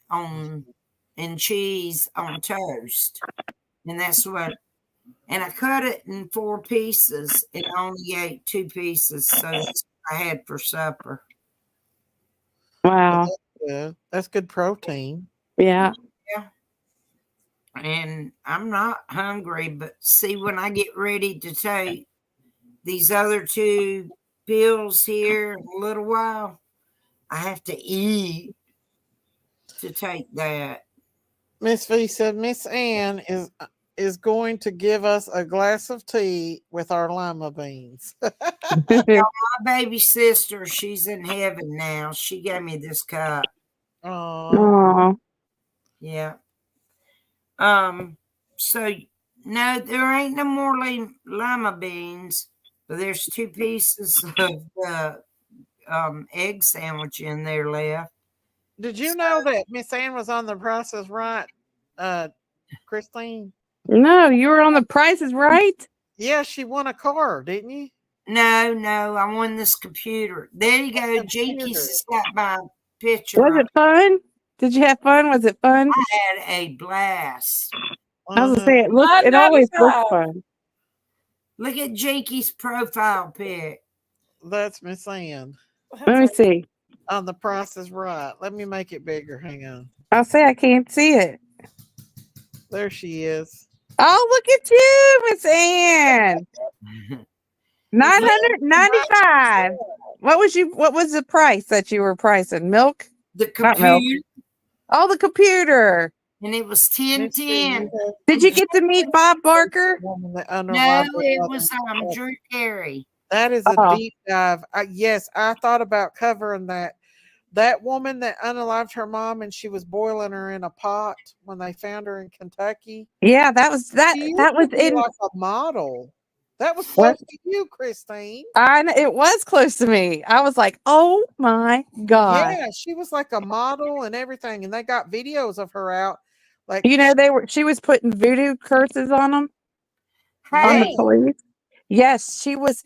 and cheese on toast. And and I cut it in 4 pieces and I only ate 2 pieces. So that's what I had for supper. Wow. That's good protein. Yeah. Yeah. And I'm not hungry, but see, when I get ready to take these other 2 pills here in a little while, I have to eat to take that. Miss V said Miss Ann is is going to give us a glass of tea with our lima beans. My baby sister, she's in heaven now. She gave me this cup. Oh, Yeah. So no, there ain't no more lima beans, but there's 2 pieces of the egg sandwich in there left. did you know that Miss Ann was on The Price is Right, Christine? No, you were on The Price is Right? Yeah, she won a car, didn't you? No, I won this computer. There you go. Jakey's got my picture. Was it fun? Did you have fun? Was it fun? I had a blast. I was gonna say it always looks fun. Look at Jakey's profile pic. That's Miss Ann. Let me see. On The Price is Right. Let me make it bigger. Hang on. I'll say I can't see it. There she is. Oh, look at you, Miss Ann. 995. What was the price that you were pricing? Milk? The Not milk. computer. Oh, the computer. And it was 1010. Did you get to meet Bob Barker? No, it was Drew Carey. That is a deep dive. Yes, I thought about covering that. That woman that unalived her mom and she was boiling her in a pot when they found her in Kentucky. Yeah, that was in like a model. That was close to you, Christine. It was close to me. I was like, oh my God. Yeah, she was like a model and everything. And they got videos of her out. Like, you know, she was putting voodoo curses on them. On the police. Yes, she was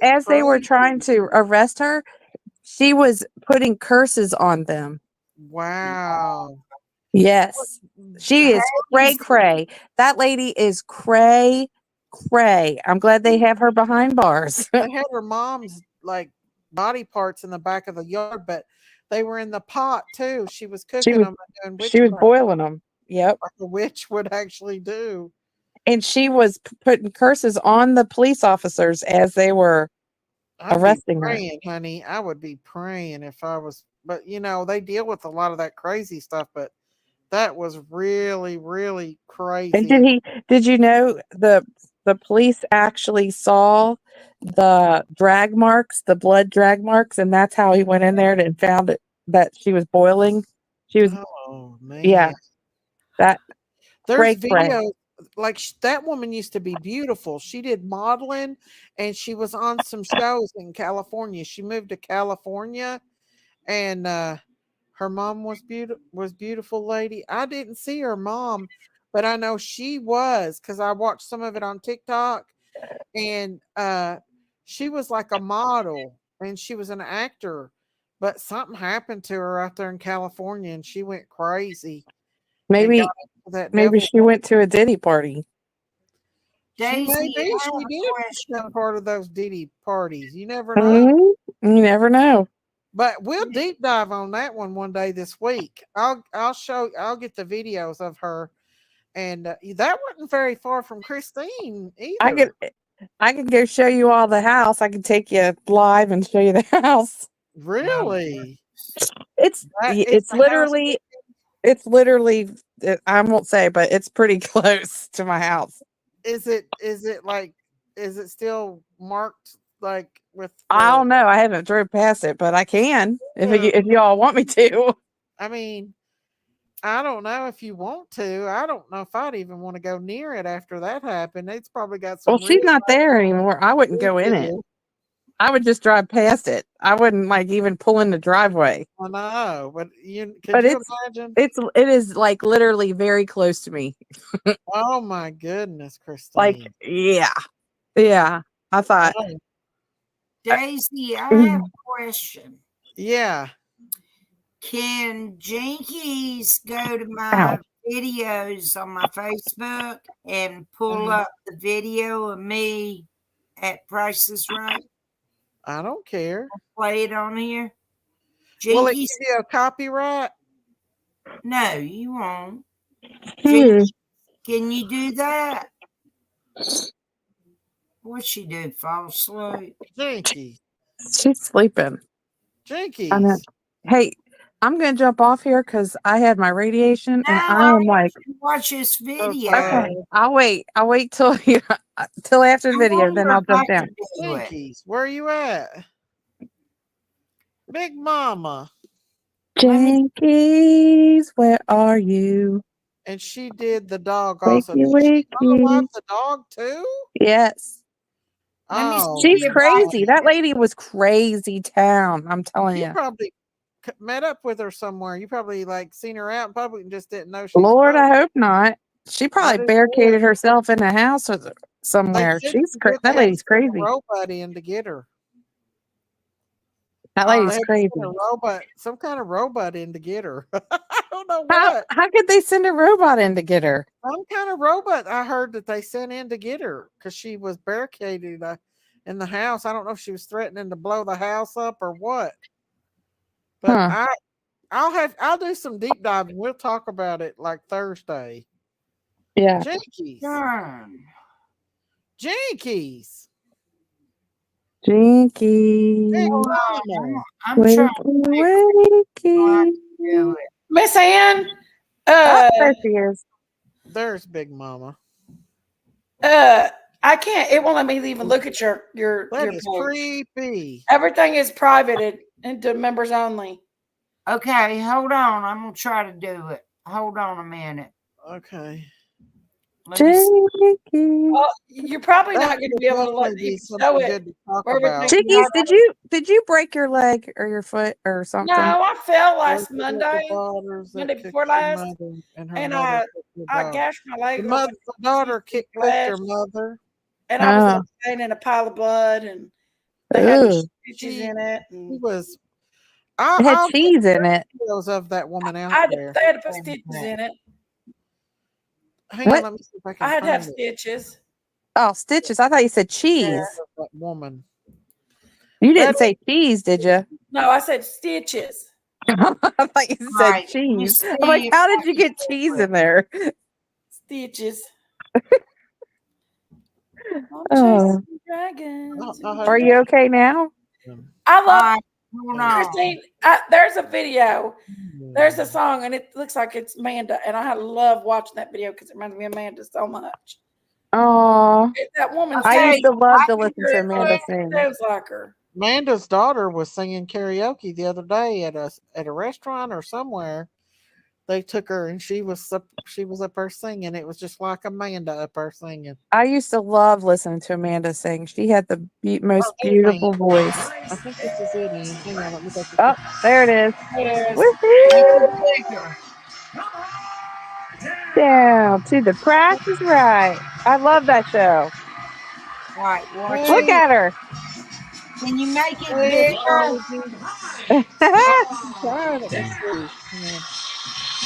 as they were trying to arrest her, she was putting curses on them. Wow. Yes. She is cray. That lady is cray. I'm glad they have her behind bars. They had her mom's like body parts in the back of the yard, but they were in the pot too. She was cooking them and doing she was boiling them. Yep. Like a witch would actually do. And she was putting curses on the police officers as they were arresting her. Honey. I would be praying if I was, but you know, they deal with a lot of that crazy stuff, but that was really, really crazy. And did you know the police actually saw the drag marks, the blood drag marks, and that's how he went in there and found it that she was boiling. She was, man. Yeah, that there's videos. Like that woman used to be beautiful. She did modeling and she was on some shows in California. She moved to California and her mom was beautiful lady. I didn't see her mom, but I know she was because I watched some of it on TikTok and she was like a model and she was an actor, but something happened to her out there in California and she went crazy. Maybe she went to a Diddy party. Daisy, she did part of those Diddy parties. You never know. Mm-hmm. You never know. But we'll deep dive on that one day this week. I'll get the videos of her, and that wasn't very far from Christine either. I could go show you all the house. I could take you live and show you the house. Really? It's literally. It's literally, I won't say, but it's pretty close to my house. Is it still marked like with? I don't know. I haven't drove past it, but I can if you all want me to. I mean, I don't know if you want to. I don't know if I'd even want to go near it after that happened. It's probably got some. Well, she's not there anymore. I wouldn't go in it. I would just drive past it. I wouldn't like even pull in the driveway. I know, but imagine? It is like literally very close to me. Oh my goodness, Christine! Like, yeah. I thought, Daisy, I have a question. Yeah. Can Jinkies go to my videos on my Facebook and pull up the video of me at Price is Right? I don't care. Play it on here. Will it give you a copyright? No, you won't. Can you do that? What'd she do? Fall asleep? Jinkies. She's sleeping. Jinkies. Hey, I'm gonna jump off here because I had my radiation and I I am like, want to watch this video. okay, I'll wait. I'll wait till till after the I video, then wonder I'll if I jump down. could do it. Jinkies, where are you at? Big Mama. Jinkies, where are you? And she did the dog also. Wakey, Did she unalive wakey. the dog too? Yes. Oh, She's if I crazy. can. That lady was crazy town. I'm telling you you. probably met up with her somewhere. You probably like seen her out in public and just didn't know she was Lord, crazy. I hope not. She probably just barricaded would. herself in a house or They somewhere. said She's she did. that They had to lady's send a crazy. robot in to get her. That They lady's had to crazy. send a robot, some kind of robot in to get her. I don't know How what. how could they send a robot in to get her? Some kind of robot I heard that they sent in to get her because she was barricaded in the house. I don't know if she was threatening to blow the house up or what. But Huh. I'll do some deep diving. We'll talk about it like Thursday. Yeah. Jinkies. Darn. Jinkies. Jinkies. Hold on. I'm Wakey, trying to wakey. do it. Miss Ann, Oh, there she is. There's Big Mama. I can't. It won't let me even look at your That is page. creepy. Everything is private and to members only. Okay, hold on. I'm gonna try to do it. Hold on a minute. Okay. Let me see. Jinkies. Well, you're probably That not going to would be able to let definitely be you show something it. good to talk where about. everything's Jinkies, private. did you break your leg or your foot or something? No, I fell last Those are the Monday, daughters that Monday kicked before her last, mother, and her and mother kicked her I dog. gashed my leg The open. daughter kicked her flesh, mother. and I was Oh. like laying in a pile of blood, and they had Ooh. stitches in it. He And was. It had I'll cheese in it. videos of that woman out I had there. they had to put stitches in it. Hang What? on, let me see if I can I had to have find it. stitches. Oh, stitches. I thought you said cheese. That woman. You didn't say cheese, did you? No, I said stitches. I thought you said Right, let me cheese. see I'm like, if how I did you can get do cheese it. in there? Stitches. I'm Oh. chasing dragons. Are you okay now? I love hold on. Christine. There's a video. There's a song, and it looks like it's Amanda, and I love watching that video because it reminds me of Amanda so much. Oh, That woman. I used to love to I listen can to hear Amanda it sing. sounds like her. Amanda's daughter was singing karaoke the other day at a restaurant or somewhere. They took her and she was up there singing. It was just like Amanda up there singing. I used to love listening to Amanda sing. She had the most beautiful voice. I think this is it, Ian. Hang on, let me take a Oh, there it is. Yes. Woohoo! Down to the Price is Right. I love that show. Right, watch Look it. at her. Can you make it Hey, bigger? apology. Trying. Let me see. Hang on.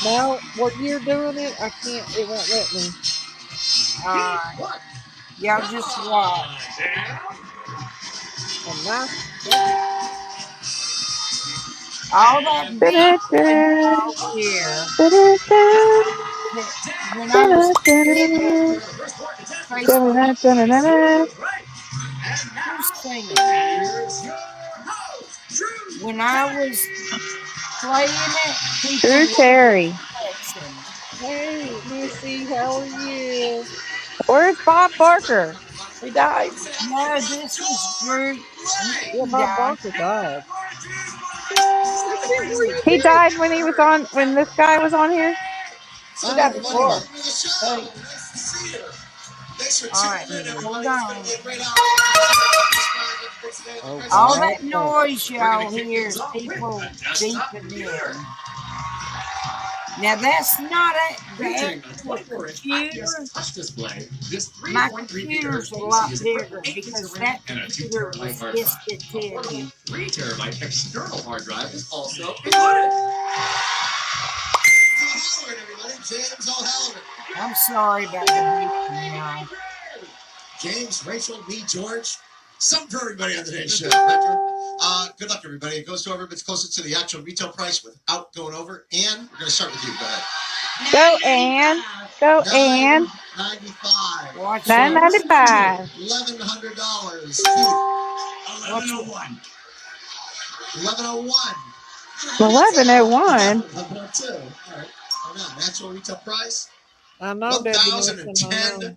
Now, what you're doing it, I can't. It won't let me. Y'all just watch. And now, All that beat that y'all hear. When I was a kid, Facebook, who's singing? When I was playing it, people Drew were Terry. texting. hey, Missy, how are you? Where's Bob Barker? He died. No, this was Drew. Yeah, He Bob died. Barker died. Missy, what are you He doing? died when he was on when this guy was on here. He died before. All right, hold on. Oh, All God. that noise y'all hear is people beeping in. Now that's not the actual computer. My computer's a lot bigger because that computer was discontinued. 3 terabyte external hard drive is also included. James O'Halloran. I'm sorry about the beeping, y'all. James, Rachel, me, George. Something for everybody on today's show. Good luck, everybody. It goes over, but it's closer to the actual retail price without going over. And we're going to start with you. Go ahead. Go Ann. Go Ann. $9.95. Watch $9.95. $1,100. Watch it. $1,101. 1101. 1102. All right. Oh, no. Natural retail price. I know, Debbie Nixon. I $1,010.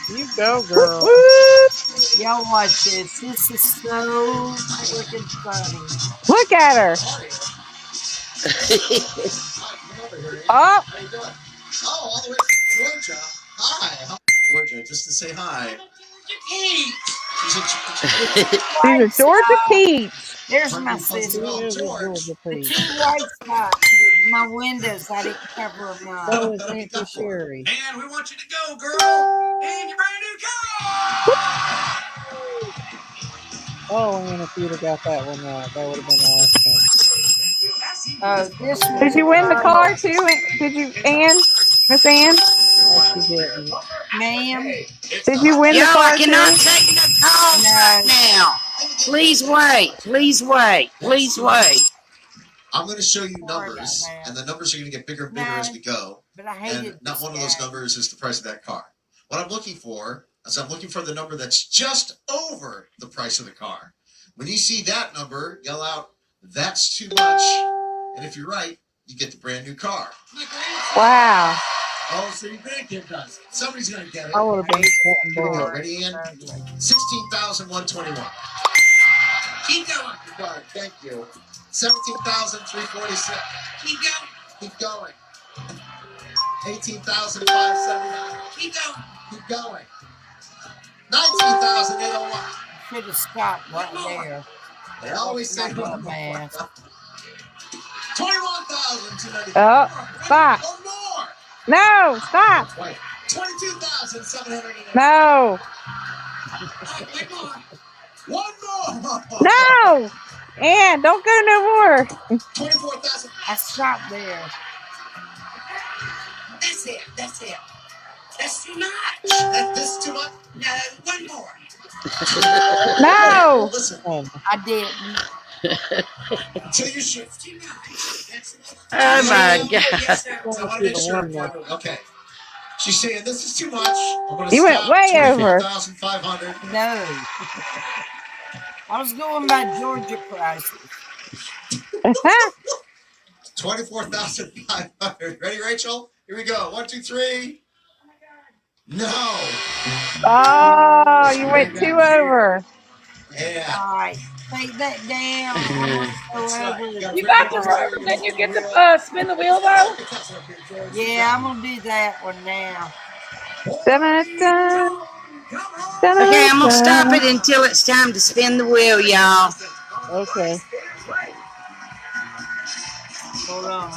You go, girl. Y'all watch this. This is so freaking funny. Look at her. Oh, How you doing? Oh, all the way from Georgia. Hi. Georgia, just to say hi. She's she's a Georgia peach. There's my sister. She is a Georgia The peach. two white spots. My windows, I didn't cover them up. So is Auntie Sherry. And we want you to go, girl. And your brand new car. Oh, and if you'd have got that one right, that would have been awesome. This Did you win the car too? Did you, Ann? Miss Ann? No, she didn't. Ma'am? Did you win the Y'all, car I cannot too? take no calls right now. Please wait. Please wait. Please wait. I'm going to show you numbers, and the numbers are going to get bigger and bigger as we go. But I hated And not one of those numbers is the price of that car. What I'm looking for is I'm looking for the number that's just over the price of the car. When you see that number, yell out, "That's too much." And if you're right, you get the brand new car. Wow. Oh, so your grandkid does. Somebody's going to get it. I would have been sitting Here we go. there. Ready, Ian? 16,121. Keep going. Keep going. Thank you. 17,346. Keep going. Keep going. 18,579. Keep going. Keep going. 19,801. Should have stopped right there. They always say one more. 21,290. Oh, stop. One more. No, stop. 22,700. No. One more. No. Ann, don't go no more. 24,000. I stopped there. That's it. That's it. That's too much. This too much? No, one more. No. Listen. I didn't. Until you shoot. Too much. That's it. Oh my God. Yes, sir. I want to make sure. Okay. She's saying this is too much. I'm going to You went stop. way over. 24,500. No. I was going by Georgia prices. 24,500. Ready, Rachel? Here we go. 1, 2, 3. No. Oh, you went two over. Yeah. All right. Take that down. You got the rope. Then you get to spin the wheel though. Yeah, I'm gonna do that one now. Dun-dun-dun. Okay, I'm gonna stop it until it's time to spin the wheel, y'all. Okay. Hold on.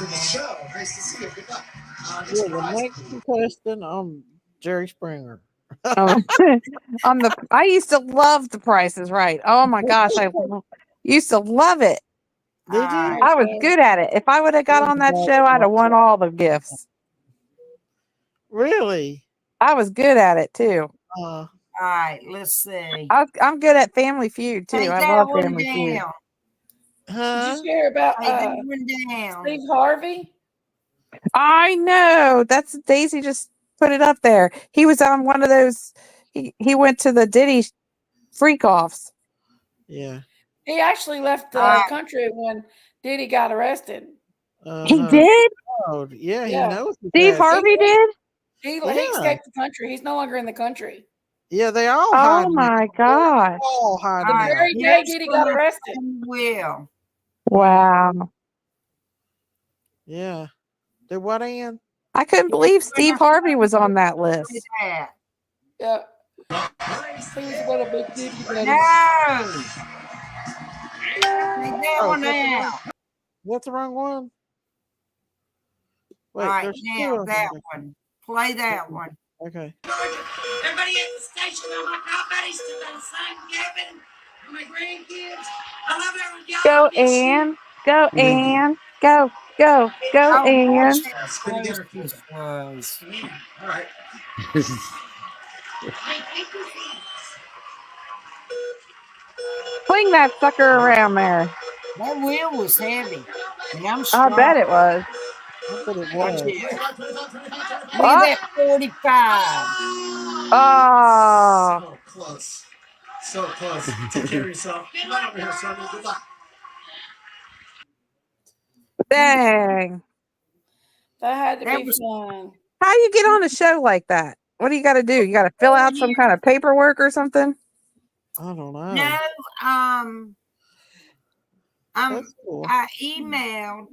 Nice to see you. Good luck. Yeah, the next contestant, Jerry Springer. I used to love The Price is Right. Oh my gosh, I used to love it. Did you? I was good at it. If I would have got on that show, I'd have won all the gifts. Really? I was good at it too. All right, let's see. I'm good at Family Feud too. Take I that love one Family Feud. down. Did you hear about Take that one down. Steve Harvey? I know. That's Daisy just put it up there. He was on one of those. He went to the Diddy freak offs. Yeah. He actually left the country when Diddy got arrested. He did? Oh, yeah, he Yeah. knows. Steve Harvey did? He Yeah. escaped the country. He's no longer in the country. Yeah, they all Oh hide. my gosh. All hide. The very day Diddy got arrested. Will. Wow. Yeah. Did what, Ann? I couldn't believe Steve Harvey was on that list. Yeah. He was what a big Diddy buddy. No. Take that one out. What's the wrong one? Wait, All right, there's two now of that them. one. Play that one. Okay. Everybody at the station, all my buddies to the son Kevin, my grandkids. I love everyone. Y'all Go, be sure- Ann. Go, Ann. Go, go, go, Ann. Spin again or keep it? All right. Fling that sucker around there. That wheel was heavy. And I'm I strong. bet it was. I bet it Watch was. it. Look at that 45. Oh. So close. So close. Take care of yourself. Come on over here, Sonny. Good luck. Dang. That had to That be was fun. How you get on a show like that? What do you got to do? You got to fill out some kind of paperwork or something? I don't know. no. That's cool. I emailed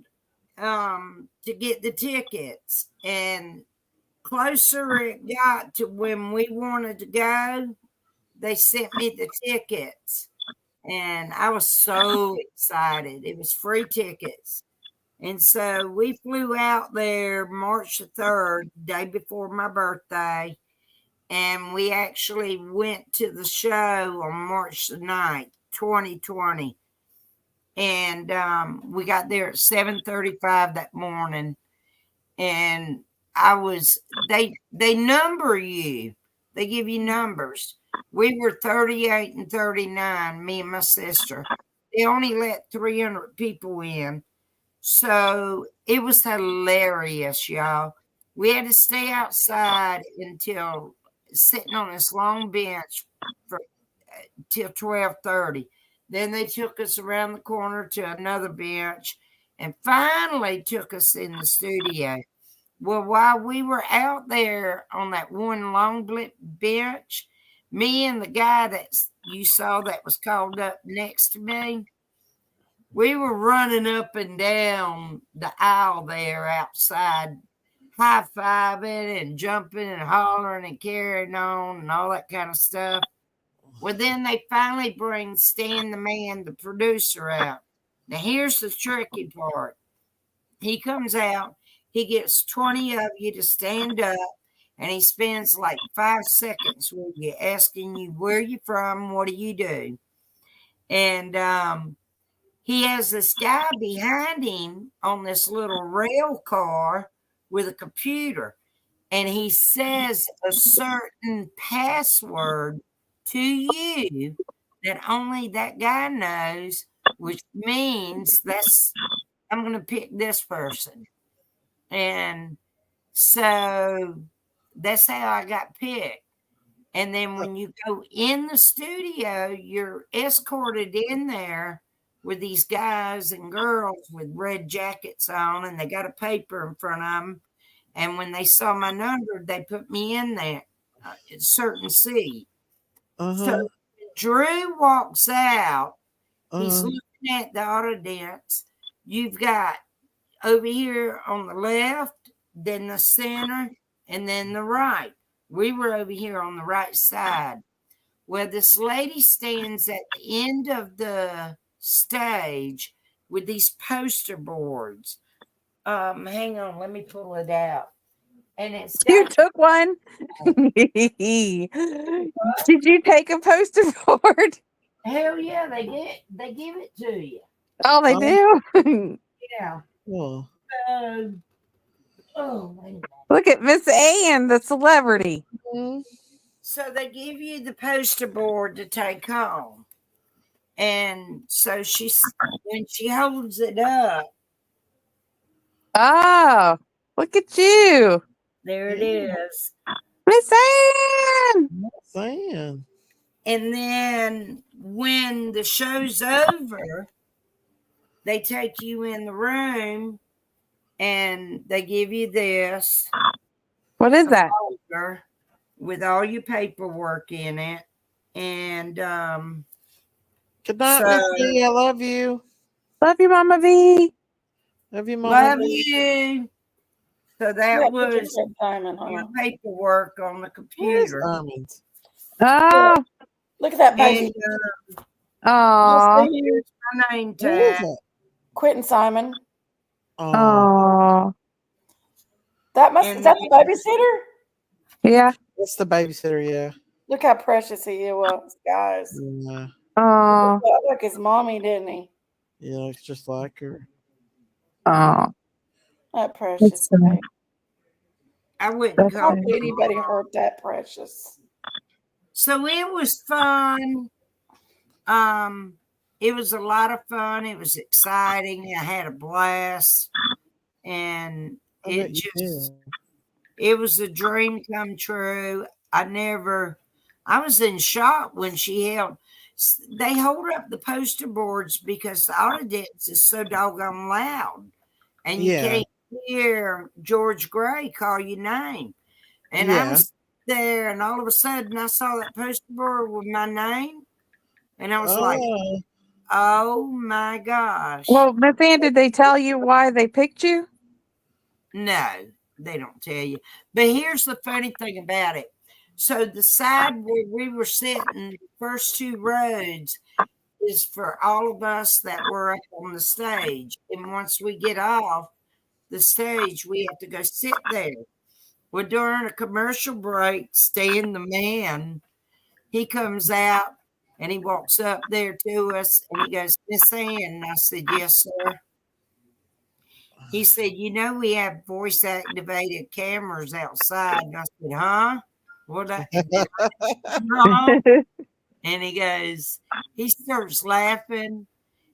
to get the tickets, and closer it got to when we wanted to go, they sent me the tickets, and I was so excited. It was free tickets. And so we flew out there March the 3rd, day before my birthday, and we actually went to the show on March the 9th, 2020. And we got there at 7:35 that morning, and they number you. They give you numbers. We were 38 and 39, me and my sister. They only let 300 people in. So it was hilarious, y'all. We had to stay outside until sitting on this long bench for till 12:30. Then they took us around the corner to another bench and finally took us in the studio. Well, while we were out there on that one long bench, me and the guy that you saw that was called up next to me, we were running up and down the aisle there outside, high-fiving and jumping and hollering and carrying on and all that kind of stuff. Well, then they finally bring Stan the Man, the producer, out. Now, here's the tricky part. He comes out, he gets 20 of you to stand up, and he spends like 5 seconds with you, asking you where you from, what do you do? And he has this guy behind him on this little rail car with a computer, and he says a certain password to you that only that guy knows, which means I'm going to pick this person. And so that's how I got picked. And then when you go in the studio, you're escorted in there with these guys and girls with red jackets on, and they got a paper in front of them. And when they saw my number, they put me in there, a certain seat. So Drew walks out. He's looking at the audience. You've got over here on the left, then the center, and then the right. We were over here on the right side. Well, this lady stands at the end of the stage with these poster boards. Hang on, let me pull it out. And it's You took one. Did you take a poster board? Hell yeah, they give it to you. Oh, they do. Yeah. Cool. Oh, wait a minute. Look at Miss Ann, the celebrity. So they give you the poster board to take home. And so when she holds it up. Oh, look at you. There it is. Miss Ann. Miss Ann. And then when the show's over, they take you in the room and they give you this. What is that? Folder with all your paperwork in it. And good night, Miss V. I love you. Love you, Mama V. Love you, Mama Love V. you. So that was your paperwork on the computer. Oh, look at that baby. oh, Here's my name tag. Quentin Simon. Oh, Is that the babysitter? Yeah. That's the babysitter, yeah. Look how precious he was, guys. Yeah. Oh, He looked like his mommy, didn't he? Yeah, looks just like her. Oh. That precious. Baby. I wouldn't How call could anybody hurt that precious? So it was fun. It was a lot of fun. It was exciting. I had a blast. And it was a dream come true. I I was in shock when she held. They hold up the poster boards because the auto dance is so doggone loud, and you Yeah. can't hear George Gray call your name. And I Yeah. was there, and all of a sudden, I saw that poster board with my name, and I was like, Oh. "Oh my gosh!" Well, Miss Ann, did they tell you why they picked you? No, they don't tell you. But here's the funny thing about it. So the side where we were sitting, the first two rows, is for all of us that were up on the stage. And once we get off the stage, we have to go sit there. Well, during a commercial break, Stan the man, he comes out and he walks up there to us and he goes, "Miss Ann." And I said, "Yes, sir." He said, "You know, we have voice activated cameras outside." And I said, "Huh? What? No." And he goes, he starts laughing.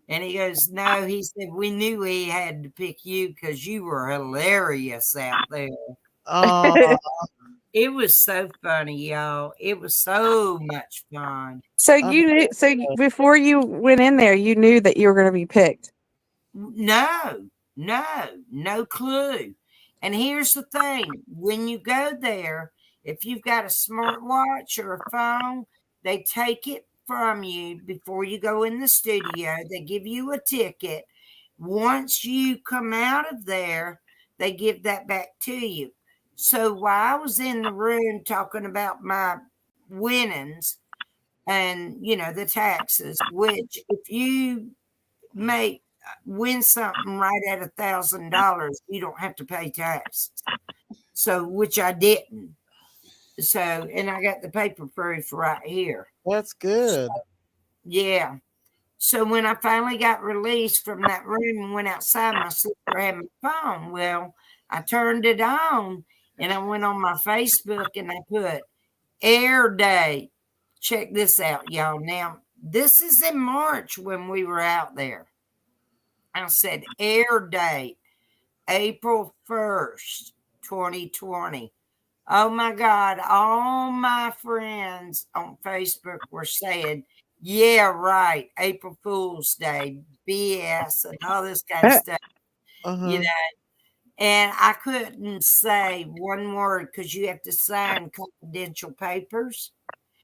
And he goes, "No," he said, "we knew he had to pick you because you were hilarious out there." Oh. It was so funny, y'all. It was so much fun. So you knew, before you went in there, you knew that you were going to be picked. No clue. And here's the thing. When you go there, if you've got a smartwatch or a phone, they take it from you before you go in the studio. They give you a ticket. Once you come out of there, they give that back to you. So while I was in the room talking about my winnings and, the taxes, which if you win something right at $1,000, you don't have to pay taxes. So, which I didn't. So, and I got the paper proof right here. That's good. Yeah. So when I finally got released from that room and went outside, my sister had my phone. Well, I turned it on and I went on my Facebook and I put air date. Check this out, y'all. Now, this is in March when we were out there. I said air date, April 1st, 2020. Oh my God, all my friends on Facebook were saying, "Yeah, right, April Fool's Day, BS," and all this kind of stuff, And I couldn't say one word because you have to sign confidential papers.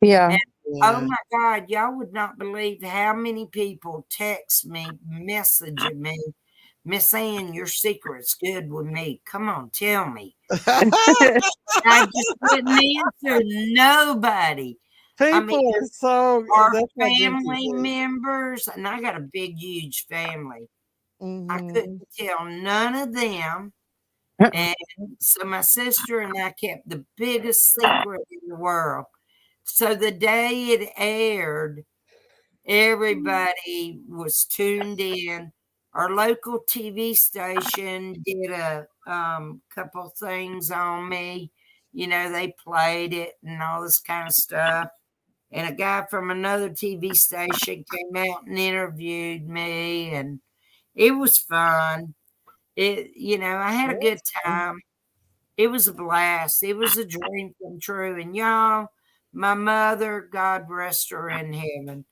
Yeah. And, oh my God, y'all would not believe how many people text me, messaging me, "Miss Ann, your secret's good with me. Come on, tell me." I just wouldn't answer nobody. People are so our that's what Jinx family is. members, and I got a big, huge family. I Mhm. couldn't tell none of them. And so my sister and I kept the biggest secret in the world. So the day it aired, everybody was tuned in. Our local TV station did a couple things on me. They played it and all this kind of stuff. And a guy from another TV station came out and interviewed me, and it was fun. I had a good time. It was a blast. It was a dream come true. And y'all, my mother, God rest her in heaven,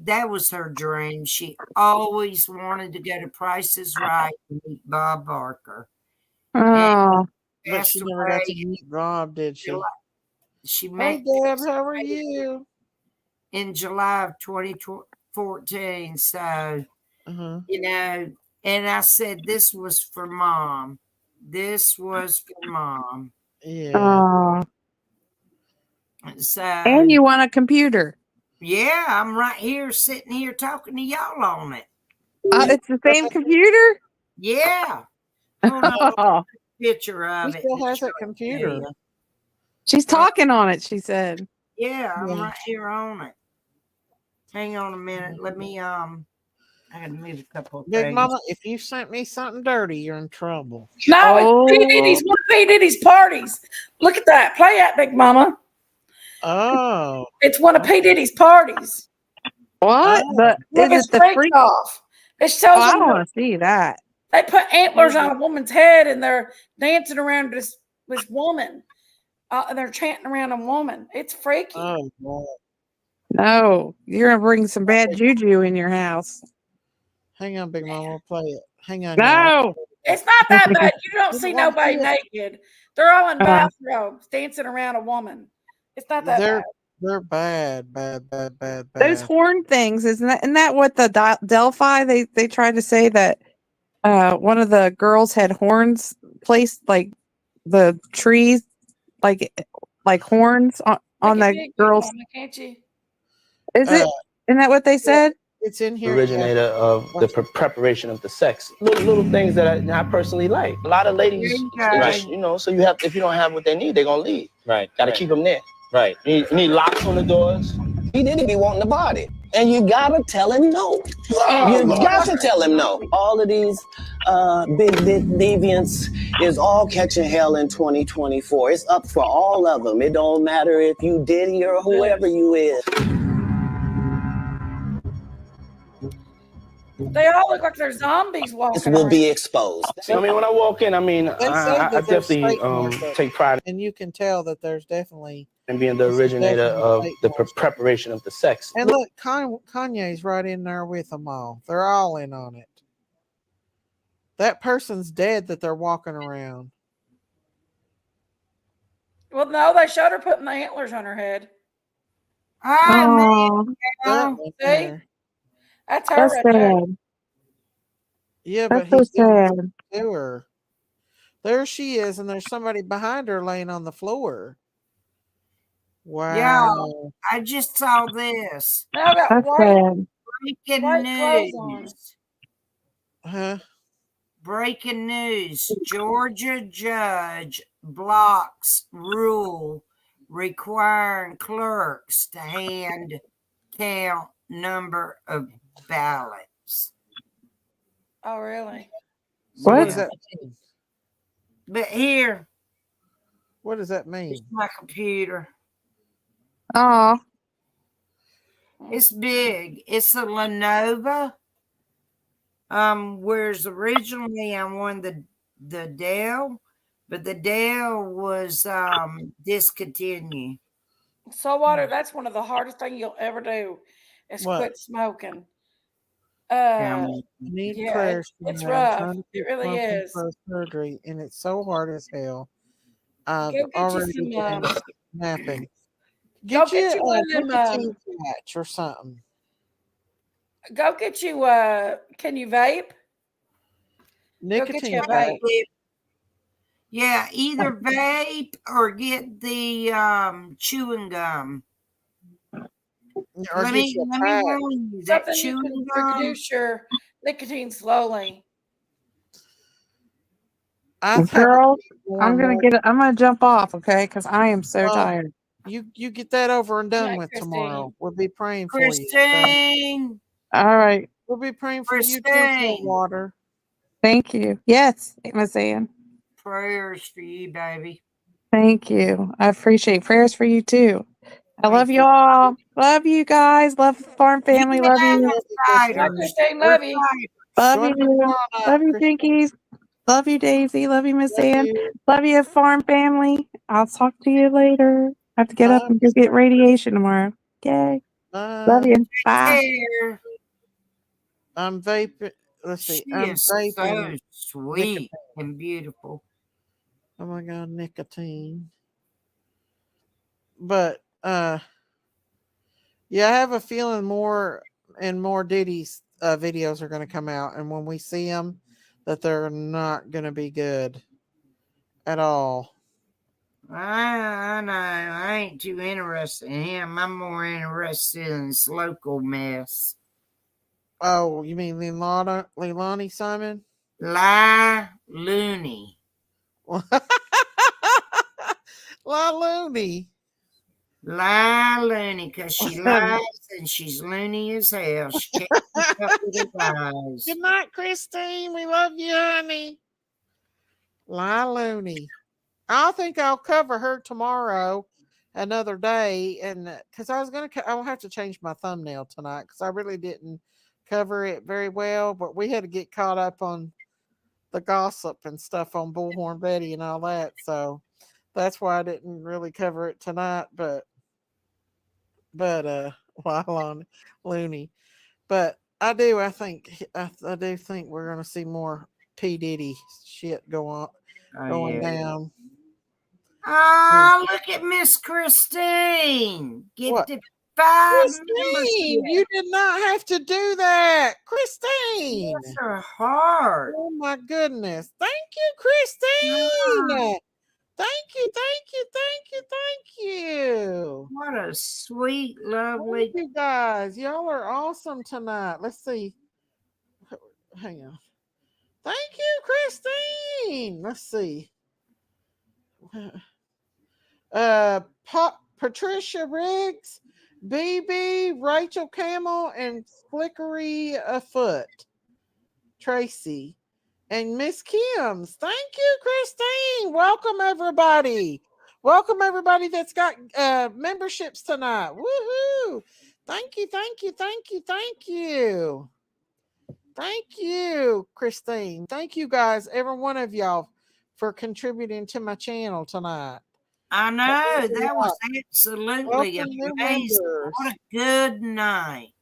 that was her dream. She always wanted to go to Price is Right and meet Bob Barker. Oh. But she never got to meet Rob, did she? She Hey, met Deb, how are you? in July of 2014. So, and I said, this was for Mom. This was for Mom. Yeah. Oh. So, And you want a computer. yeah, I'm right here sitting here talking to y'all on it. It's the same computer? Yeah. Hold on, I'll take a picture He of it. still and has show that it to computer. you. She's talking on it, she said. Yeah, I'm Yeah. right here on it. Hang on a minute. Let me I gotta move a couple of Big things. Mama, if you sent me something dirty, you're in trouble. No, it's P. Diddy's one of P. Diddy's parties. Look at that. Play that, Big Mama. Oh. It's one of P. Diddy's parties. What? But Look, is it's it the freak freak? off. It shows Oh, I them don't want to see that. they put antlers on a woman's head and they're dancing around this woman. and they're chanting around a woman. It's freaky. Oh, Lord. No, you're gonna bring some bad juju in your house. Hang on, Big Mama. We'll play it. Hang on, y'all. No. It's not that bad. You don't You see don't nobody see it. naked. They're all in Uh, bathrobes dancing around a woman. It's not that bad. They're bad, bad, bad, bad, Those bad. horn things, isn't that what the Delphi they tried to say that one of the girls had horns placed like the trees like horns on Make it that big, Big girl's Mama, can't you? is it? Isn't that what they said? It's in here. Originator of the preparation of the sex. Little things that I personally like. A lot of ladies, Right. you know, so you have, if you don't have what they need, they're gonna leave. Right. Gotta keep them there. Right. You need locks on the doors. He didn't be wanting the body. And you gotta tell him no. You got to tell him no. All of these big deviants is all catching hell in 2024. It's up for all of them. It don't matter if you Diddy or whoever you is. They all look like they're zombies walking This will around. be exposed. I mean, when I walk in, I mean, They say I that they're definitely Satan worship, take pride and you can tell that there's definitely in being the this is originator definitely of Satan the worship. preparation of the sex. And look, Kanye's right in there with them all. They're all in on it. That person's dead that they're walking around. Well, no, they showed her putting the antlers on her head. Oh, That one See? there. That's her that's right there. sad. Yeah, but That's so he's doing sad. something to her. There she is, and there's somebody behind her laying on the floor. Yeah, Wow. I just saw this. Now got That's white sad. Breaking clothes on. news. Huh? Breaking news. Georgia judge blocks rule requiring clerks to hand count number of ballots. Oh, really? So what What? does that mean? But here, What does that it's mean? my computer. Oh, It's big. It's a Lenovo. Whereas originally I wanted the Dell, but the Dell was discontinued. Saltwater, that's one of the hardest things you'll ever do is What? quit smoking. Tell Uh, me. I need yeah, prayers from it's you. I'm rough. trying to It keep really smoking is. for surgery, and it's so hard as hell. I've Go get you already some. been napping. Go Get you get you a one of them. nicotine patch or something. Go get you. Can you vape? Go get you Nicotine a patch. vape. Yeah, either vape or get the chewing gum. Or Let get me you a let me patch. warn you that Something you chewing can gum. reduce your nicotine slowly. I have to girl, get more and more. I'm gonna jump off, okay? Because I am so Well, tired. you get that over and Good done night, with Christine. tomorrow. We'll be praying for you. Okay? Christine, All right. We'll be praying for you too, Christine. Saltwater. Thank you. Yes, Miss Ann. Prayers for you, baby. Thank you. I appreciate prayers for you too. I Pray love for you all. Love you guys. Love the farm family. Love you. Love you, Hi, Christine. Christine. We're Love you. Love Join us you. tomorrow night, Love you, Christine. Jinkies. Love you, Daisy. Love you, Miss Love Ann. you. Love you, farm family. I'll talk to you later. I have to get up Bye. and go get radiation tomorrow. Okay. Love Bye. you. Bye. care. I'm vaping. Let's see. She I'm is so vaping sweet nicotine. and beautiful. Oh my god, nicotine. But yeah, I have a feeling more and more Diddy's videos are going to come out, and when we see them, that they're not going to be good at all. I know. I ain't too interested in him. I'm more interested in this local mess. Oh, you mean Leilani Simon? La Looney. La Looney. La Looney, because she lies and she's loony as hell. She can't keep up with her lies. Good night, Christine. We love you, honey. La Looney. I think I'll cover her tomorrow, another day, and because I'll have to change my thumbnail tonight because I really didn't cover it very well. But we had to get caught up on the gossip and stuff on Bullhorn Betty and all that. So That's why I didn't really cover it tonight, but while on Looney. But I do think we're gonna see more P. Diddy shit Oh, going yeah. down. Oh, look at Miss Christine. What? Gifted 5 Christine, memberships. you did not have to do that. Christine. Bless her heart. Oh my goodness. Thank you, Christine. Thank you, thank you, thank you, thank you. What a sweet, Thank lovely. you guys. Y'all are awesome tonight. Let's see. Hang on. Thank you, Christine. Let's see. Patricia Riggs, BB, Rachel Camel, and Flickery Afoot. Tracy. And Miss Kim's. Thank you, Christine. Welcome everybody. Welcome everybody that's got memberships tonight. Woohoo! Thank you, thank you, thank you, thank you. Thank you, Christine. Thank you guys, every one of y'all, for contributing to my channel tonight. I know. That was absolutely Welcome new amazing. members. What a good night.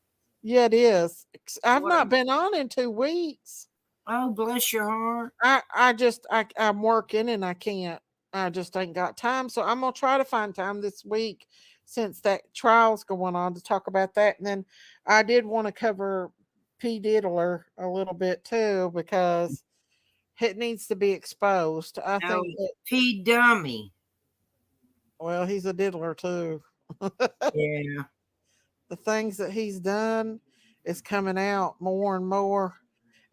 Yeah, it is. I've What a- not been on in 2 weeks. Oh, bless your heart. I'm working and I just ain't got time. So I'm gonna try to find time this week since that trial's going on to talk about that. And then I did want to cover P. Diddler a little bit too, because it needs to be exposed. I No, think that, P. Dummy. well, he's a diddler too. Yeah. The things that he's done is coming out more and more.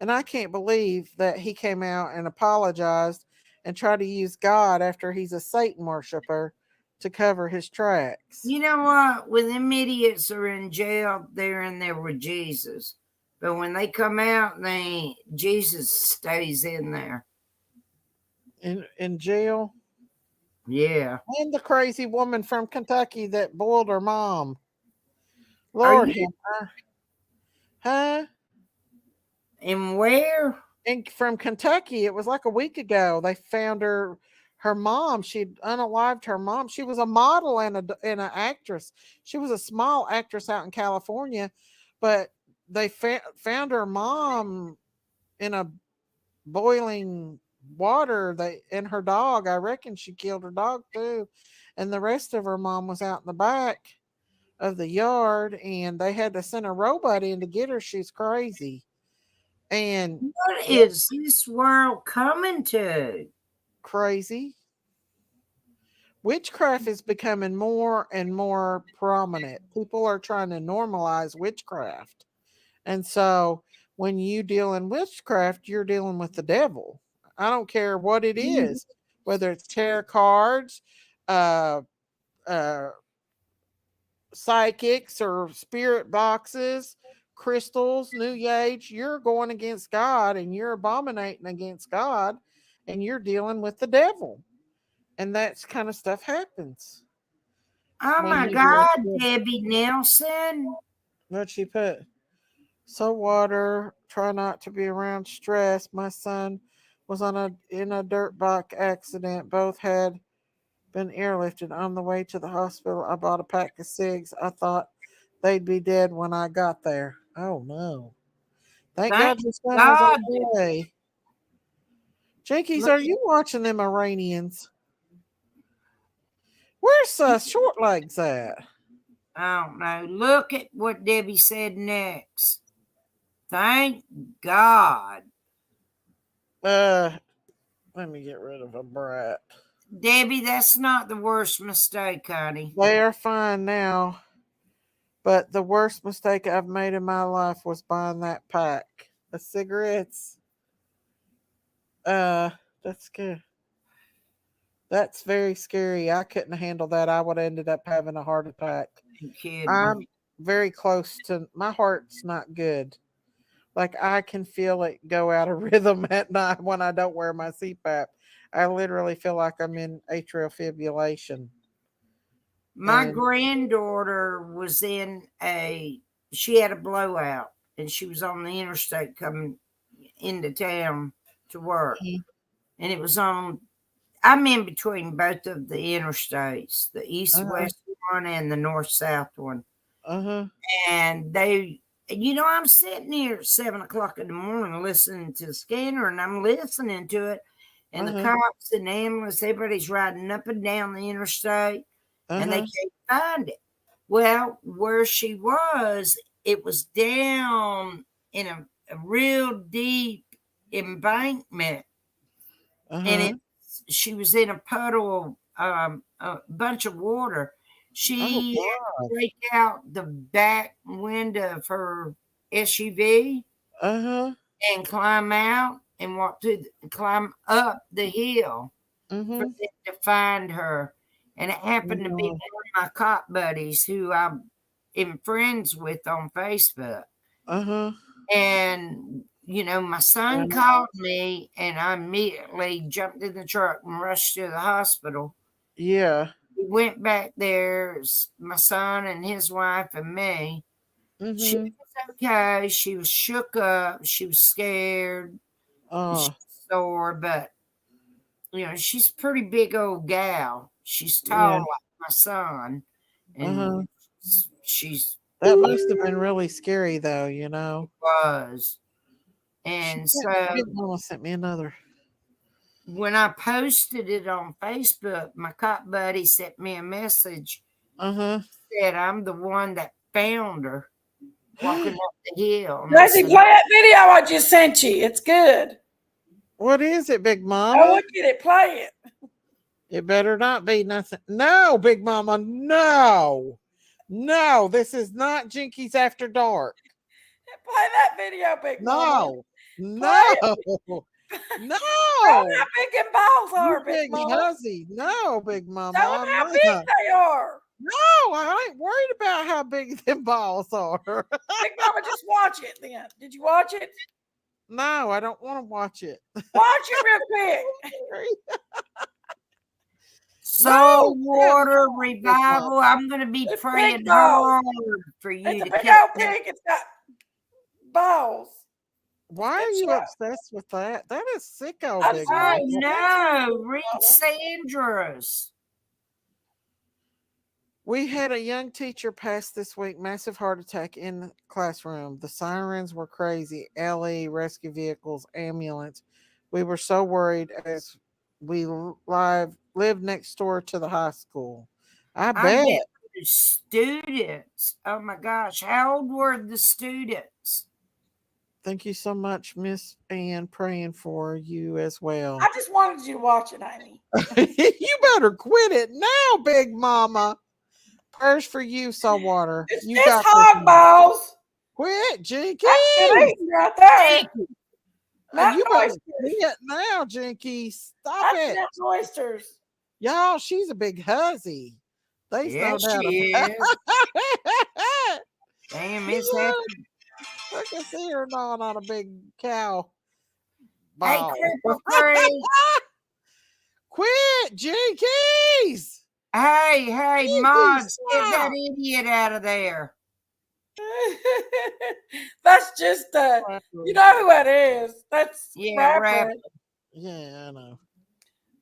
And I can't believe that he came out and apologized and tried to use God after he's a Satan worshiper to cover his tracks. You know what? When them idiots are in jail, they're in there with Jesus. But when they come out, Jesus stays in there. In jail. Yeah. And the crazy woman from Kentucky that boiled her mom. Are Lord you- help her. Huh? And where? And from Kentucky, it was like a week ago. They found her mom. She'd unalived her mom. She was a model and an actress. She was a small actress out in California, but they found her mom in a boiling water. And her dog. I reckon she killed her dog too, and the rest of her mom was out in the back of the yard, and they had to send a robot in to get her. She's crazy. And What is this world coming to? Crazy. Witchcraft is becoming more and more prominent. People are trying to normalize witchcraft. And so when you deal in witchcraft, you're dealing with the devil. I don't care what it is, whether it's tarot cards, uh, uh, psychics, or spirit boxes, crystals, new age. You're going against God and you're abominating against God and you're dealing with the devil. And that kind of stuff happens. Oh when my you God, do- Debbie Nelson. What'd she put? So water, try not to be around stress. My son was in a dirt bike accident. Both had been airlifted. On the way to the hospital, I bought a pack of cigs. I thought they'd be dead when I got there. Oh no. Thank God your son God. was okay. Jinkies, Look are you watching them Iranians? Where's short legs at? I don't know. Look at what Debbie said next. Thank God. Let me get rid of a brat. Debbie, that's not the worst mistake, honey. They are fine now. But the worst mistake I've made in my life was buying that pack of cigarettes. That's good. That's very scary. I couldn't handle that. I would have ended up having a heart attack. You kidding? I'm very close to my heart's not good. Like I can feel it go out of rhythm at night when I don't wear my CPAP. I literally feel like I'm in atrial fibrillation. My And granddaughter was she had a blowout and she was on the interstate coming into town to work. And it was on I'm in between both of the interstates, the Uh-huh. east-west one and the north-south one. Uh-huh. And I'm sitting here at 7 o'clock in the morning listening to the scanner, and I'm listening to it. And the Uh-huh. cops and the ambulance, everybody's riding up and down the interstate, and they Uh-huh. can't find it. Well, where she was, it was down in a real deep embankment, and Uh-huh. she was in a puddle, a bunch of water. Oh She had to God. break out the back window of her SUV Uh-huh. and climb out and climb up the hill for Mm-hmm. them to find her. And it happened to be No. one of my cop buddies who I'm friends with on Facebook. Uh-huh. And, my son Yeah. called me, and I immediately jumped in the truck and rushed to the hospital. Yeah. We went back there, my son and his wife and me. She Mm-hmm. was okay. She was shook up. She was scared. She Oh. was sore, but, she's a pretty big old gal. She's tall Yeah. like my son, Uh-huh. and she's That must have been really scary though, was. And so Big Mama sent me another. when I posted it on Facebook, my cop buddy sent me a message. Uh-huh. Said I'm the one that found her walking up the hill. And Tracy, play that video I just sent you. It's good. What is it, Big Oh, Mama? look at it. Play it. It better not be nothing. No, Big Mama, no. No, this is not Jinkies After Dark. Play that video, Big Mama. No. No. Tell them how No. big them balls You are, Big big Mama. huzzy. No, Big Mama. Tell them I'm how not. big they are. No, I ain't worried about how big them balls are. Big Mama, just watch it then. Did you watch it? No, I don't want to watch it. Watch it real quick. Soul No, Water no, Revival. I'm going to be It's praying big balls. hard for you It's a to big catch old that. pig. It's got balls. Why are Good you show. obsessed with that? That is sicko, I Big saw Oh, Mama. no. Read Sandra's. We had a young teacher pass this week, massive heart attack in the classroom. The sirens were crazy. LE, rescue vehicles, ambulance. We were so worried as we lived next door to the high school. I I bet. bet the students. Oh, my gosh. How old were the students? Thank you so much, Miss Ann, praying for you as well. I just wanted you to watch it, Amy. You better quit it now, Big Mama. Prayers for you, Saltwater. It's You just got hog this. balls. Quit, Jinky. That's good eating right there. Not You better oysters. quit now, Jinky. Stop That's it. not oysters. Y'all, she's a big huzzy. There's Yeah, no doubt she about is. it. Damn, it's Yeah, happening. I can see her gnawing on a big cow Hey, ball. Cripple Creek. Quit, Jinkies. Hey, Jinkies, Mods, get that stop. idiot out of there. That's just you know who that is. That's Yeah, rapper. rapper. Yeah, I know.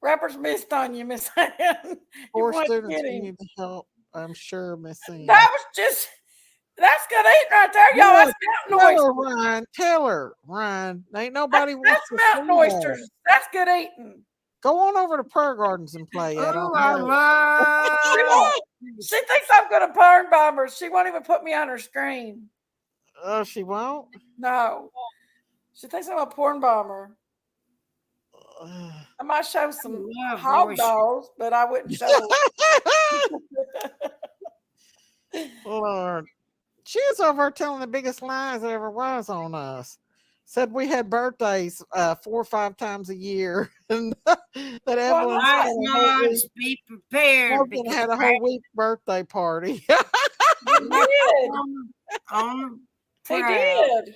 Rapper's missed on you, Miss Ann. You Poor want to students get who him. need the help, I'm sure, Miss Ann. That was just that's good eating right there, y'all. Yeah, That's tell mountain her, oysters. Ryan. Tell her, Ryan. Ain't nobody wants That's to mountain see that. oysters. That's good eating. Go on over to Prayer Gardens and play. I don't Oh, I know. love. She thinks I'm gonna porn bomb her. She won't even put me on her screen. Oh, she won't. No. She thinks I'm a porn bomber. I might show some love hog oysters. dogs, but I wouldn't show. Lord. She was over there telling the biggest lies there ever was on us. Said we had birthdays 4 or 5 times a year. And that Evelyn Right, had a whole week. Mods, be prepared. Evelyn Because had a whole week birthday party. He did. on He proud. did.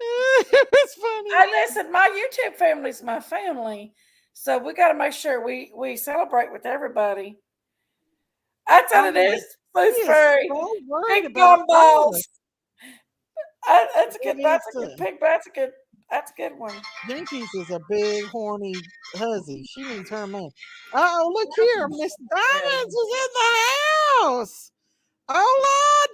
It was funny. Hey, listen, my YouTube family's my family, so we got to make sure we celebrate with everybody. That's what it is. Blue's He is Fairy. so worried Big about gumballs. us. That's a good. It That's is a good too. pig. That's a good That's a good one. Jinkies is a big horny hussy. She needs her man. Oh, look here, Miss Diamonds is in the house. Hola,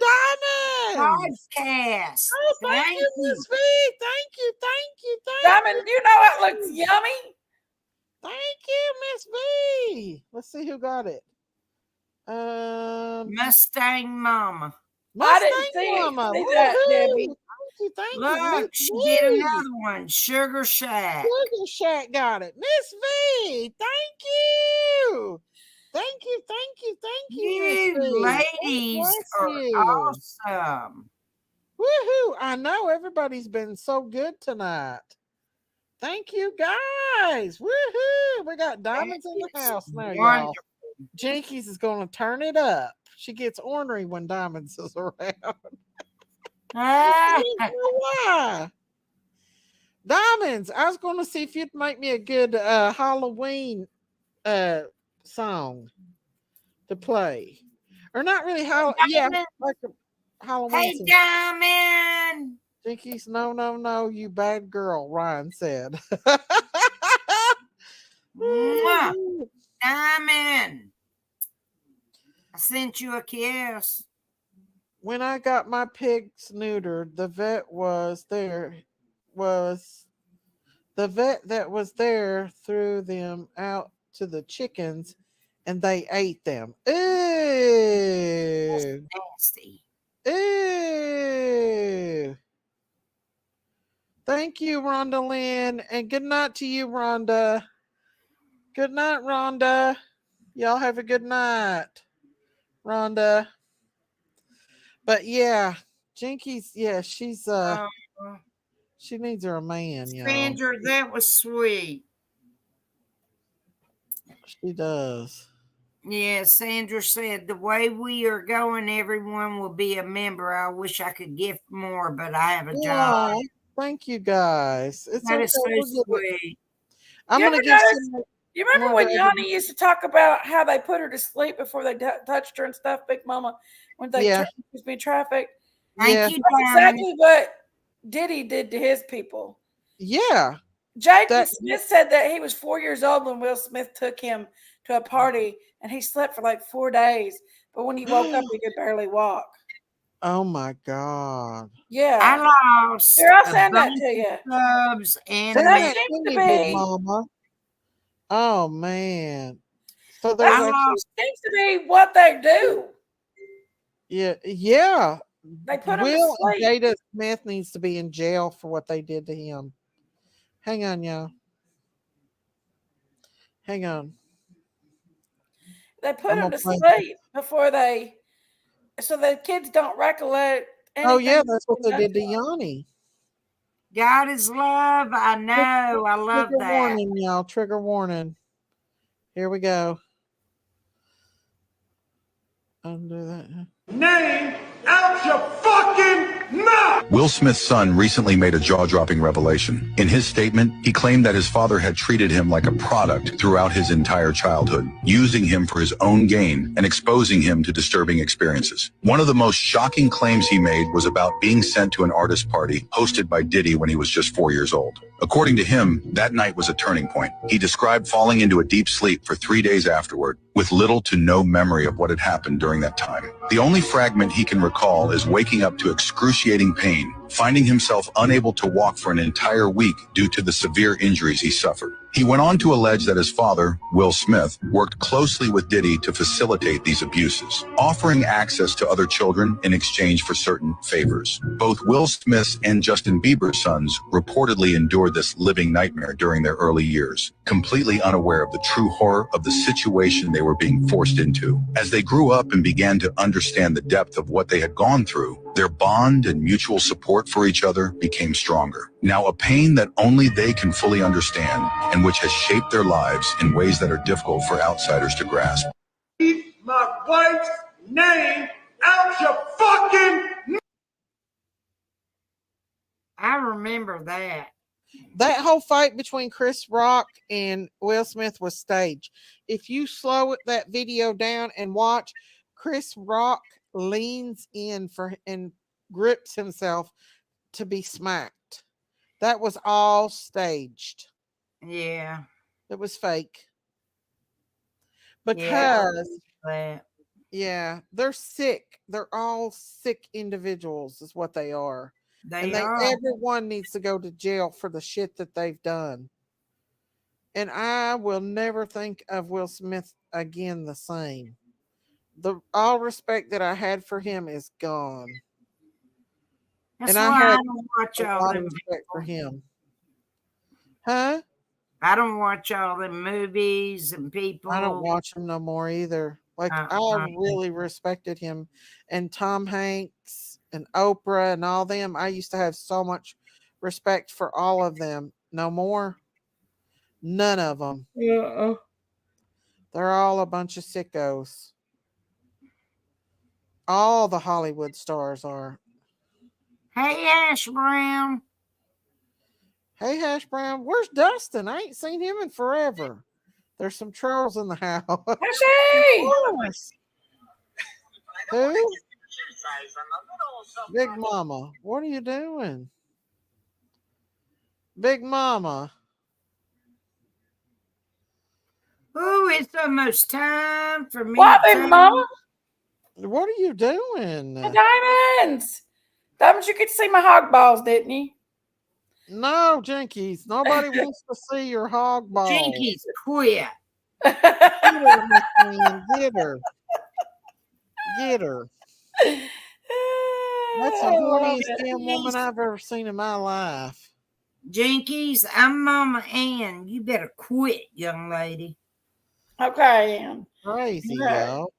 Diamonds. Podcast. Oh, thank Thank you, you. Miss V. Thank you, thank you, thank Diamond, you. you know it looks yummy. Thank you, Miss V. Let's see who got it. Mustang Mama. I didn't Mustang see Mama. that, Woohoo! Debbie. Thank you, Look, Miss she did V. another one. Sugar Shack. Sugar Shack got it. Miss V, thank you. Thank you, thank you, thank you, Miss You V. God ladies bless are you. awesome. Woohoo! I know everybody's been so good tonight. Thank you, guys. Woohoo! We got diamonds in the house now, y'all. Wonderful. Jinkies is going to turn it up. She gets ornery when Diamonds is around. I don't know why. Diamonds, I was going to see if you'd make me a good Halloween song to play. Or not really yeah, like a Halloween Hey, song. Diamond. Jinkies, no, you bad girl, Ryan said. Mwah. Diamond. I sent you a kiss. When I got my pigs neutered, the vet that was there threw them out to the chickens and they ate them. That's Ew. nasty. Ew. Thank you, Rhonda Lynn, and good night to you, Rhonda. Good night, Rhonda. Y'all have a good night, Rhonda. But yeah, Jinkies, yeah, she's she needs her a man, y'all. Sandra, that was sweet. She does. Yeah, Sandra said, the way we are going, everyone will be a member. I wish I could gift more, but I have a job. Aw, thank you guys. It's That okay. is so We'll give it. sweet. I'm You gonna ever give notice- some You remember more when to Yanni used to talk about how they put her to sleep before they touched her and stuff, Big Mama, when they Yeah. was being trafficked? Yeah. Thank you, That's Diamond. exactly what Diddy did to his people. Yeah. Jaden Smith said that he was 4 years old when Will Smith took him to a party and he slept for like 4 days. But when he woke up, he could barely walk. Oh my God. Yeah. I lost Here, I'll a send that bunch to you. of subs and So Send that that seems to to me, Big be Mama. Oh man. So there's that actually seems to be what they do. yeah. They put him to Will and sleep. Jada Smith needs to be in jail for what they did to him. Hang on, y'all. Hang on. They put I'm him gonna to play. sleep before so the kids don't recollect anything. Oh yeah, that's what they done did to to 'em. Yanni. God is love. I know. I love Trigger that. warning, y'all. Trigger warning. Here we go. Undo that. Name out your fucking mouth! Will Smith's son recently made a jaw-dropping revelation. In his statement, he claimed that his father had treated him like a product throughout his entire childhood, using him for his own gain and exposing him to disturbing experiences. One of the most shocking claims he made was about being sent to an artist party hosted by Diddy when he was just 4 years old. According to him, that night was a turning point. He described falling into a deep sleep for 3 days afterward, with little to no memory of what had happened during that time. The only fragment he can recall is waking up to excruciating pain, finding himself unable to walk for an entire week due to the severe injuries he suffered. He went on to allege that his father, Will Smith, worked closely with Diddy to facilitate these abuses, offering access to other children in exchange for certain favors. Both Will Smith's and Justin Bieber's sons reportedly endured this living nightmare during their early years, completely unaware of the true horror of the situation they were being forced into. As they grew up and began to understand the depth of what they had gone through, their bond and mutual support for each other became stronger. Now, a pain that only they can fully understand and which has shaped their lives in ways that are difficult for outsiders to grasp. Keep my wife's name out your fucking. I remember that. That whole fight between Chris Rock and Will Smith was staged. If you slow that video down and watch, Chris Rock leans in and grips himself to be smacked. That was all staged. Yeah. It was fake. Yeah. Because yeah, they're sick. They're all sick individuals is what they are. And They are. everyone needs to go to jail for the shit that they've done. And I will never think of Will Smith again the same. The all respect that I had for him is gone. That's And I why had I don't watch a all lot of them. respect for him. Huh? I don't watch all them movies and people. I don't watch him no more either. Like I really respected him, and Tom Hanks and Oprah and all them. I used to have so much respect for all of them. No more. None of them. Yeah. They're all a bunch of sickos. All the Hollywood stars are. Hey, Ash Brown. Hey, Hash Brown. Where's Dustin? I ain't seen him in forever. There's some trolls in the house. Ashy! Who? Big Mama. What are you doing? Big Mama. Oh, it's almost time for me. What, Big Mama? What are you doing? The diamonds. Diamonds, you get to see my hog balls, didn't you? No, Jinkies. Nobody wants to see your hog balls. Jinkies, quit. Get her, Miss Ann. Get her. Get her. That's the horniest damn woman I've ever seen in my life. Jinkies, I'm Mama Ann. You better quit, young lady. Okay, Ann. Crazy, Okay. yo.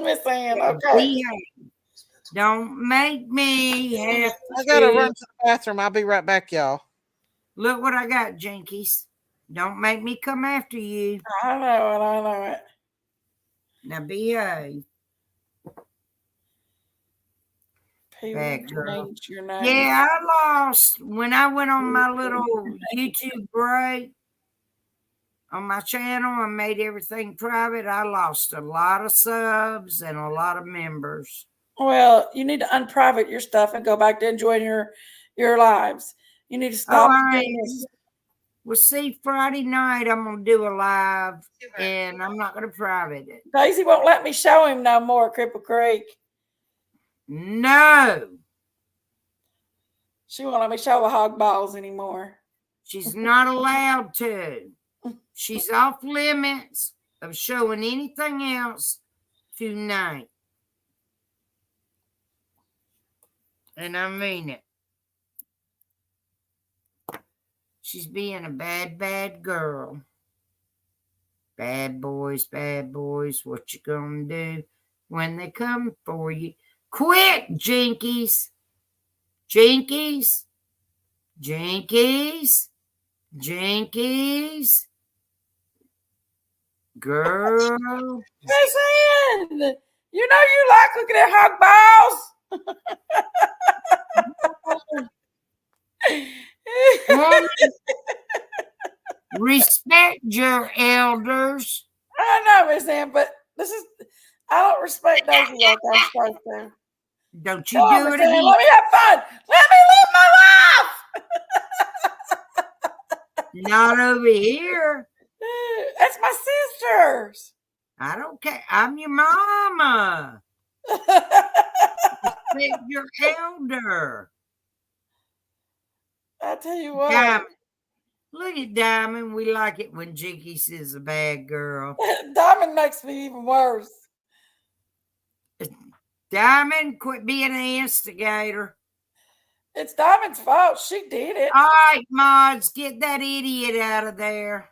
Miss Ann, okay. Don't make me have to. I gotta run to the bathroom. I'll be right back, y'all. Look what I got, Jinkies. Don't make me come after you. I know it. Now behave. Back girl. Yeah, I lost when I went on my little YouTube break on my channel and made everything private. I lost a lot of subs and a lot of members. Well, you need to unprivate your stuff and go back to enjoying your lives. You need to stop doing this. Well, see, Friday night I'm gonna do a live, and I'm not gonna private it. Daisy won't let me show him no more, Cripple Creek. No, she won't let me show the hog balls anymore. She's not allowed to. She's off limits of showing anything else tonight, and I mean it. She's being a bad girl. Bad boys, what you gonna do when they come for you? Quit, Jinkies. Jinkies. Jinkies. Jinkies. Girl. Miss Ann, you know you like looking at hog balls. Respect your elders. I know, Miss Ann, but I don't respect Daisy like I'm supposed to. Don't you do it again. Let me have fun. Let me live my life. Not over here. That's my sisters. I don't care. I'm your mama. Respect your elder. I tell you what. Diamond. Look at Diamond. We like it when Jinky says a bad girl. Diamond makes me even worse. Diamond, quit being an instigator. It's Diamond's fault. She did it. All right, mods, get that idiot out of there.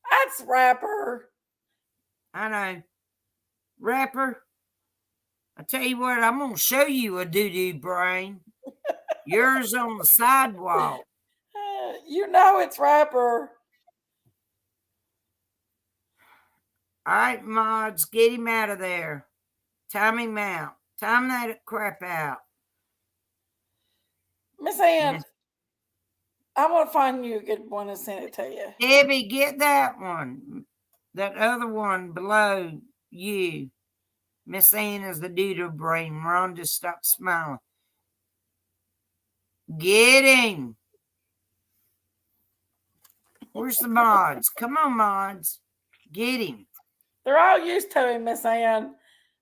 That's Rapper. I know. Rapper, I tell you what, I'm going to show you a doo-doo brain. Yours on the sidewalk. You know it's Rapper. All right, mods, get him out of there. Time him out. Time that crap out. Miss Ann, I want to find you a good one and send it to you. Debbie, get that one. That other one below you. Miss Ann is the doo-doo brain. Rhonda, stop smiling. Get him. Where's the mods? Come on, mods. Get him. They're all used to him, Miss Ann.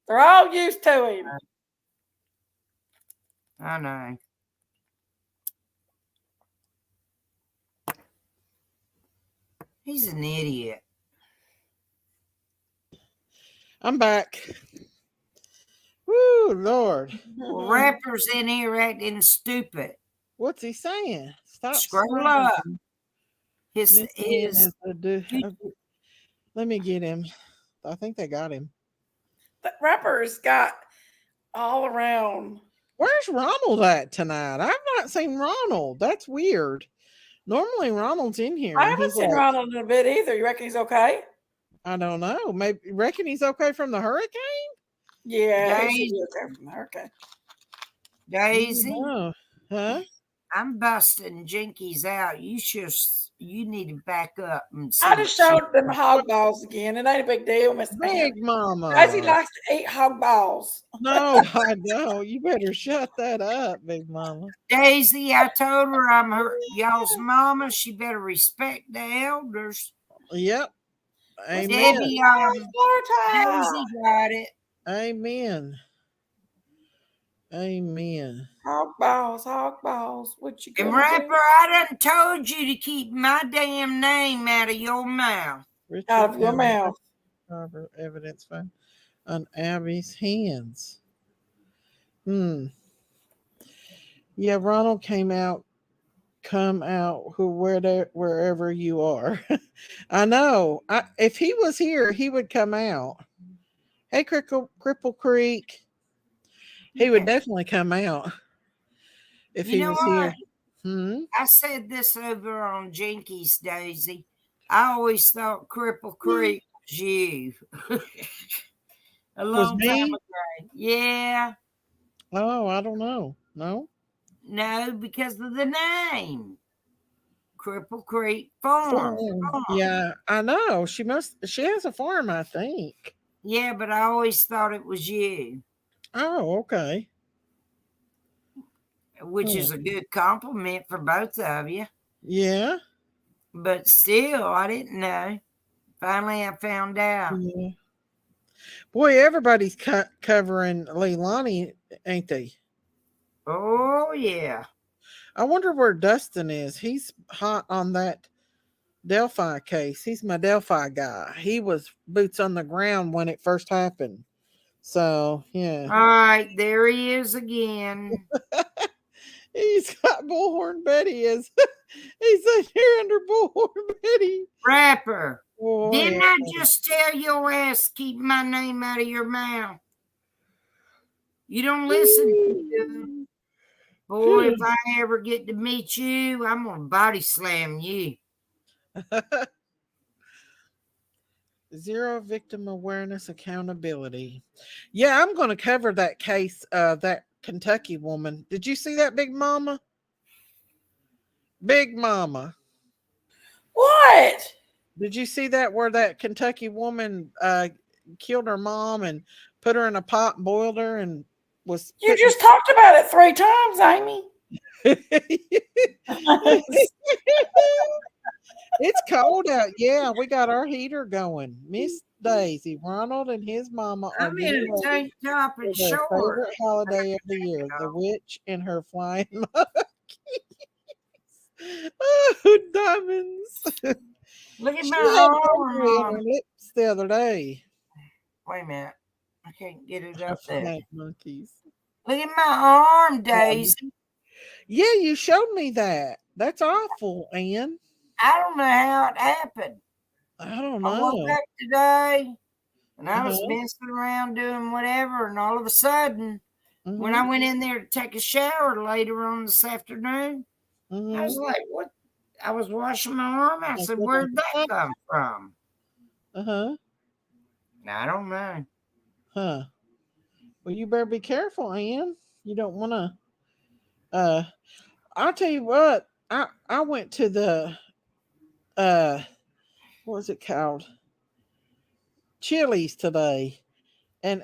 They're all used to him. I know. He's an idiot. I'm back. Woo, Lord. Well, Rapper's in here acting stupid. What's he saying? Stop Scroll up. Let me get him. I think they got him. The Rapper's got all around. Where's Ronald at tonight? I've not seen Ronald. That's weird. Normally Ronald's in here. I haven't seen Ronald in a bit either. You reckon he's okay? I don't know. Maybe reckon he's okay from the hurricane? Yeah, he should be okay from the hurricane. Daisy. Huh? I'm busting Jinkies out. You need to back up and see. I just showed them hog balls again. It ain't a big deal, Miss Big Mama. Daisy likes to eat hog balls. No, I don't. You better shut that up, Big Mama. Daisy, I told her I'm y'all's mama. She better respect the elders. Yep. Amen. Debbie, Daisy got it. Amen. Amen. Hog balls. What you And gonna Rapper, do? I done told you to keep my damn name out of your mouth. Out of your mouth. Evidence found on Abby's hands. Yeah, Ronald come out wherever you are. I know. If he was here, he would come out. Hey, Cripple Creek. He would definitely come out if he was here. I said this over on Jinkies, Daisy. I always thought Cripple Creek was you. A long time ago. Yeah. Oh, I don't know. No? No, because of the name. Cripple Creek Farm. Yeah, I know. She has a farm, I think. Yeah, but I always thought it was you. Oh, okay. Which is a good compliment for both of you. Yeah. But still, I didn't know. Finally, I found out. Yeah. Boy, everybody's covering Leilani, ain't they? Oh, yeah. I wonder where Dustin is. He's hot on that Delphi case. He's my Delphi guy. He was boots on the ground when it first happened. So, yeah. All right, there he is again. He's got Bullhorn Betty as he's in here under Bullhorn Betty. Rapper. Oh, Didn't I just tell your ass keep my name out of your mouth? You don't listen to it. Boy, if I ever get to meet you, I'm going to body slam you. Zero victim awareness accountability. Yeah, I'm going to cover that case of that Kentucky woman. Did you see that, Big Mama? Big Mama. What? Did you see that where that Kentucky woman killed her mom and put her in a pot and boiled her and was... You just talked about it 3 times, Amy. It's cold out. Yeah, we got our heater going. Miss Daisy, Ronald and his mama are I'm in a tank top and their shorts. favorite holiday of the year, the witch and her flying monkeys. Oh, diamonds. Look at She my had arm. mercury in her lips the other day. Wait a minute. I can't get it up there. Flying monkeys. Look at my arm, Daisy. Yeah, you showed me that. That's awful, Ann. I don't know how it happened. I don't I woke know. up today and I was messing around doing whatever, and all of a sudden, when I went in there to take a shower later on this afternoon, I was like, what? I was washing my arm. I said, where'd that come from? I don't know. Huh. Well, you better be careful, Ann. You don't want to. I'll tell you what. I went to the what was it called? Chili's today, and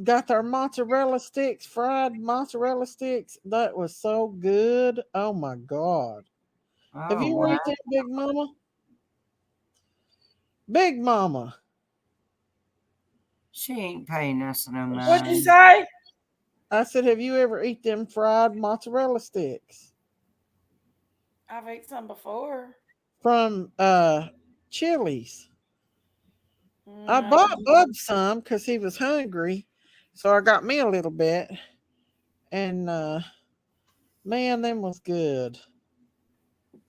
got their mozzarella sticks, fried mozzarella sticks. That was so good. Oh my God. Have you ever eaten that, Big Mama? Big Mama. She ain't paying us no money. What'd you say? I said, have you ever eat them fried mozzarella sticks I've ate some before. from Chili's? I No. bought Bub some because he was hungry, so I got me a little bit, and man, them was good.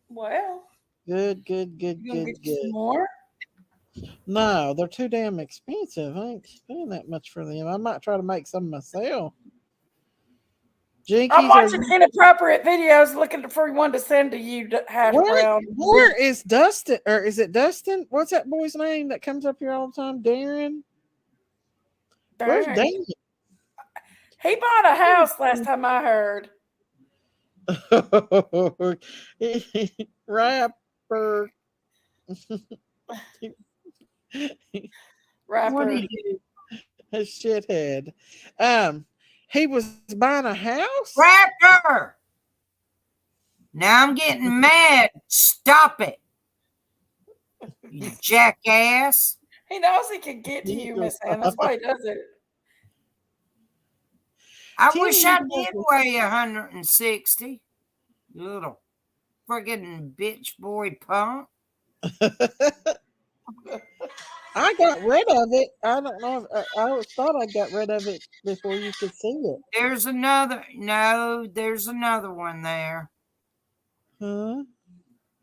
Well, Good. you gonna get you some more? No, they're too damn expensive. I ain't paying that much for them. I might try to make some myself. I'm Jinkies, watching inappropriate videos looking for one to send to you, Hash Brown. where is Dustin? Or is it Dustin? What's that boy's name that comes up here all the time? Darren? Where's Dang. Darren? He bought a house last time I heard. Rapper. Rapper. What did you A shithead. He was buying a house? Rapper! Now I'm getting mad. Stop it. You jackass. He knows he can get to you, Miss Ann. That's why he does it. I wish I did weigh 160. Little friggin' bitch boy punk. I got rid of it. I don't know. I always thought I got rid of it before you could see it. There's another. No, there's another one there. Huh?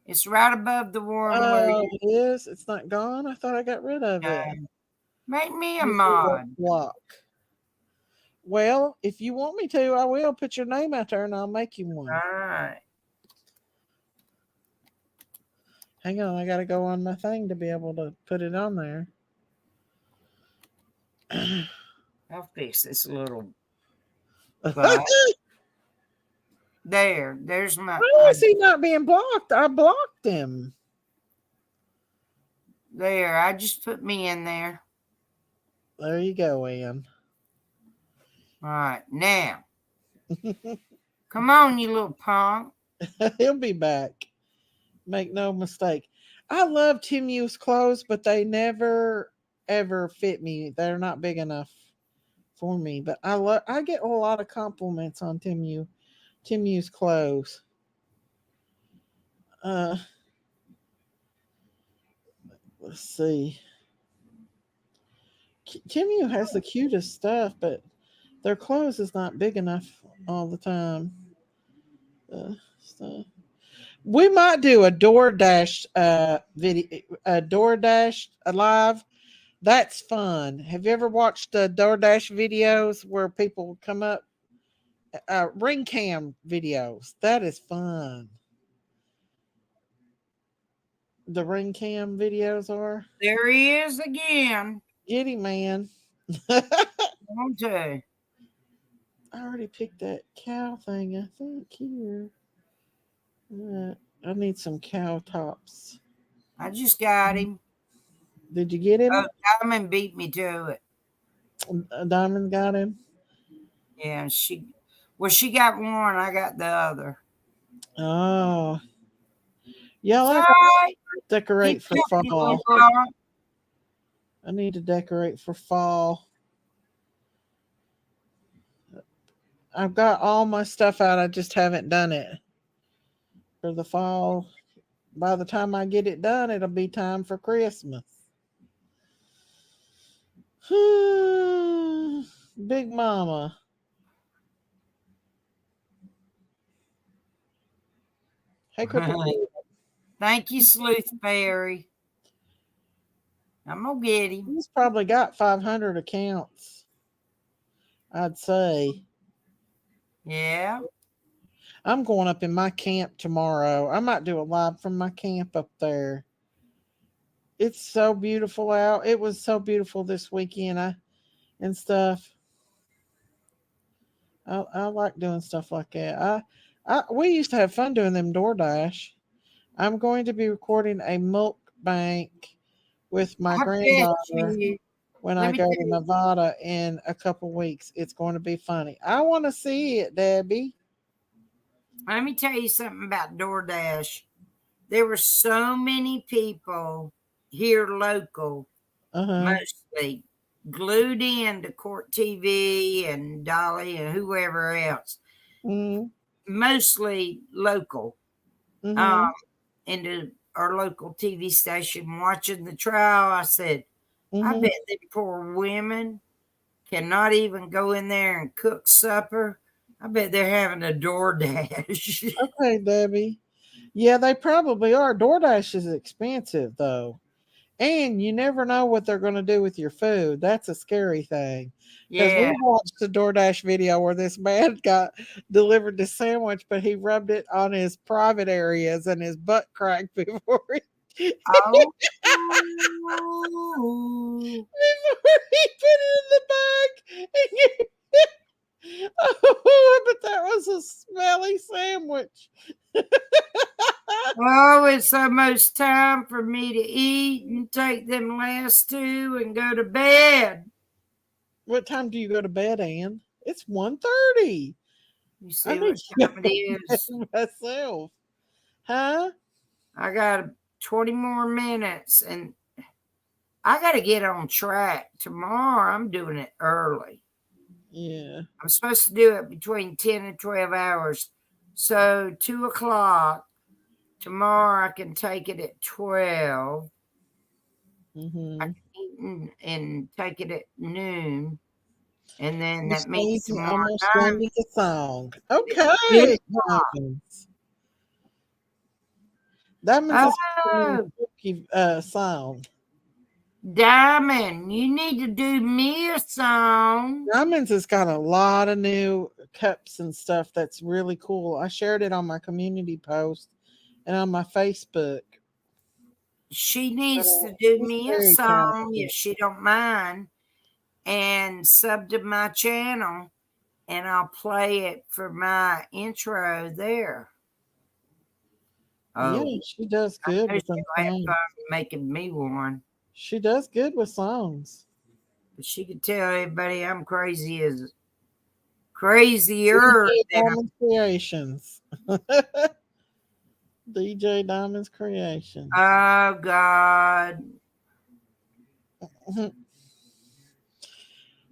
It's right above the one where Oh, you it is? It's not gone? I thought I got rid of it. make me a mod. Block. Well, if you want me to, I will put your name out there and I'll make you one. All right. Hang on, I gotta go on my thing to be able to put it on there. I'll fix this little butt. There's my. Why is he not being blocked? I blocked him. There, I just put me in there. There you go, Ian. All right, now. Come on, you little punk. He'll be back. Make no mistake. I love Timu's clothes, but they never ever fit me. They're not big enough for me. But I get a lot of compliments on Timu's clothes. Let's see. Timu has the cutest stuff, but their clothes is not big enough all the time. Stuff. We might do a DoorDash video, a DoorDash live. That's fun. Have you ever watched the DoorDash videos where people come up? Ring cam videos. That is fun. The ring cam videos are. There he is again. Get him, man. Okay. I already picked that cow thing, I think, here. I need some cow tops. I just got him. Did you get him? Diamond beat me to it. Diamond got him? Yeah, she got one, I got the other. Oh. Yeah, I Sorry. decorate for fall. I need to decorate for fall. I've got all my stuff out. I just haven't done it for the fall. By the time I get it done, it'll be time for Christmas. Big Mama. Hey, thank you, Sleuth Fairy. I'm gonna get him. He's probably got 500 accounts, I'd say. Yeah. I'm going up in my camp tomorrow. I might do a live from my camp up there. It's so beautiful out. It was so beautiful this weekend and stuff. I like doing stuff like that. We used to have fun doing them DoorDash. I'm going to be recording a milk bank with my granddaughter when I go to Nevada in a couple weeks. It's going to be funny. I want to see it, Debbie. Let me tell you something about DoorDash. There were so many people here local, Uh-huh. mostly glued in to Court TV and Dolly and whoever else, Mm-hmm. mostly local, Mm-hmm. into our local TV station watching the trial. I said, I Mm-hmm. bet them poor women cannot even go in there and cook supper. I bet they're having a DoorDash. Okay, Debbie. Yeah, they probably are. DoorDash is expensive though. And you never know what they're going to do with your food. That's a scary thing. Because we Yeah. watched a DoorDash video where this man got delivered the sandwich, but he rubbed it on his private areas and his butt crack before he, Oh. before he put it in the bag. Oh, but that was a smelly sandwich. Oh, it's almost time for me to eat and take them last two and go to bed. What time do you go to bed, Ann? It's 1:30. You I see need what to time go it to is? bed myself. Huh? I got 20 more minutes and I got to get on track. Tomorrow I'm doing it early. Yeah. I'm supposed to do it between 10 and 12 hours. So 2 o'clock tomorrow I can take it at 12. I Mm-hmm. can eat and take it at noon. And then Miss that means Daisy tomorrow almost night. done with the song. Good Okay, job. Diamonds. Diamonds is a Oh, spooky song. Diamond, you need to do me a song. Diamonds has got a lot of new cups and stuff that's really cool. I shared it on my community post and on my Facebook. She needs So to do she's me a very song talented. if she don't mind and sub to my channel and I'll play it for my intro there. Yeah, Oh, she does I good know with them she'll have songs. fun making me one. She does good with songs. But she could tell everybody I'm crazier DJ than Diamonds Creations. DJ Diamonds Creations. oh God.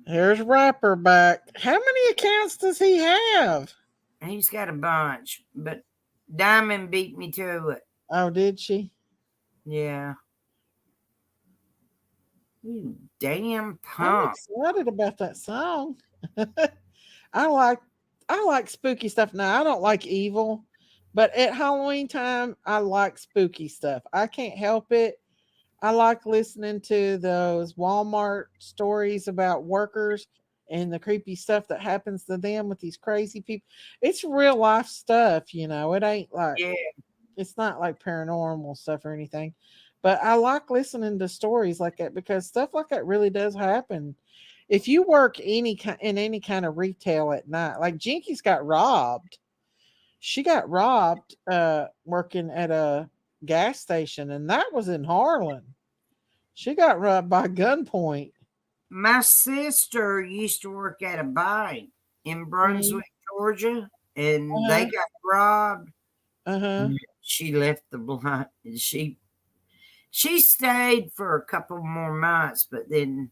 Here's Rapper back. How many accounts does he have? He's got a bunch, but Diamond beat me to it. Oh, did she? Yeah. You damn I'm punk. excited about that song. I like spooky stuff. Now I don't like evil, but at Halloween time I like spooky stuff. I can't help it. I like listening to those Walmart stories about workers and the creepy stuff that happens to them with these crazy people. It's real life stuff, you know. It ain't like Yeah. it's not like paranormal stuff or anything. But I like listening to stories like that because stuff like that really does happen. If you work in any kind of retail at night, like Jinky's got robbed. She got robbed working at a gas station, and that was in Harlan. She got robbed by gunpoint. My sister used to work at a bank in Brunswick, Georgia, and they got robbed. She left the blind. She stayed for a couple more months, but then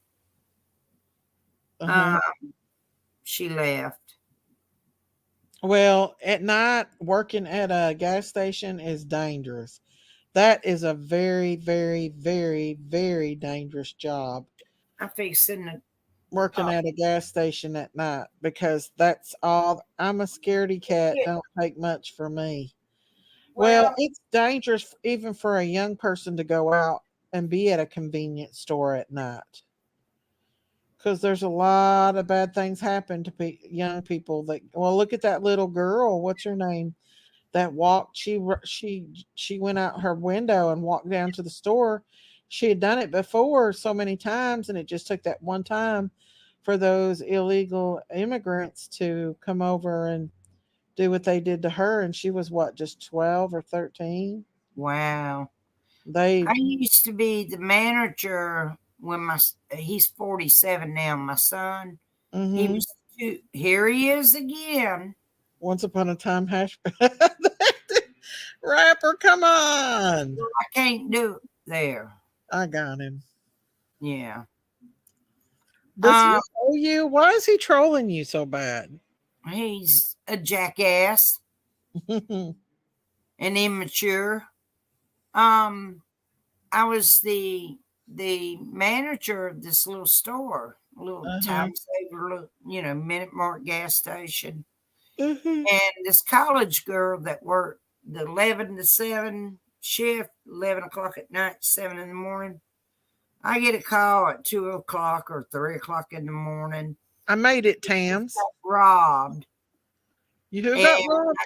she left. Well, at night, working at a gas station is dangerous. That is a very, very, very, very dangerous job. I'm fixing to Working at a gas station at night because that's all. I'm a scaredy cat. Don't take much for me. Well, it's dangerous even for a young person to go out and be at a convenience store at night because there's a lot of bad things happen to young people. That well, look at that little girl. What's her name? That walked. She went out her window and walked down to the store. She had done it before so many times, and it just took that one time for those illegal immigrants to come over and do what they did to her. And she was what, just 12 or 13? Wow. I used to be the manager when he's 47 now, my son. He was here he is again. Once upon a time hash. Rapper, come on. I can't do it there. I got him. Yeah. Does he owe you? Why is he trolling you so bad? He's a jackass and immature. I was the manager of this little store, a little time saver, little, Minute Mart gas station. And this college girl that worked the 11 to 7 shift, 11 o'clock at night, 7 in the morning. I get a call at 2 o'clock or 3 o'clock in the morning. I made it, Tams. Robbed. You who got robbed?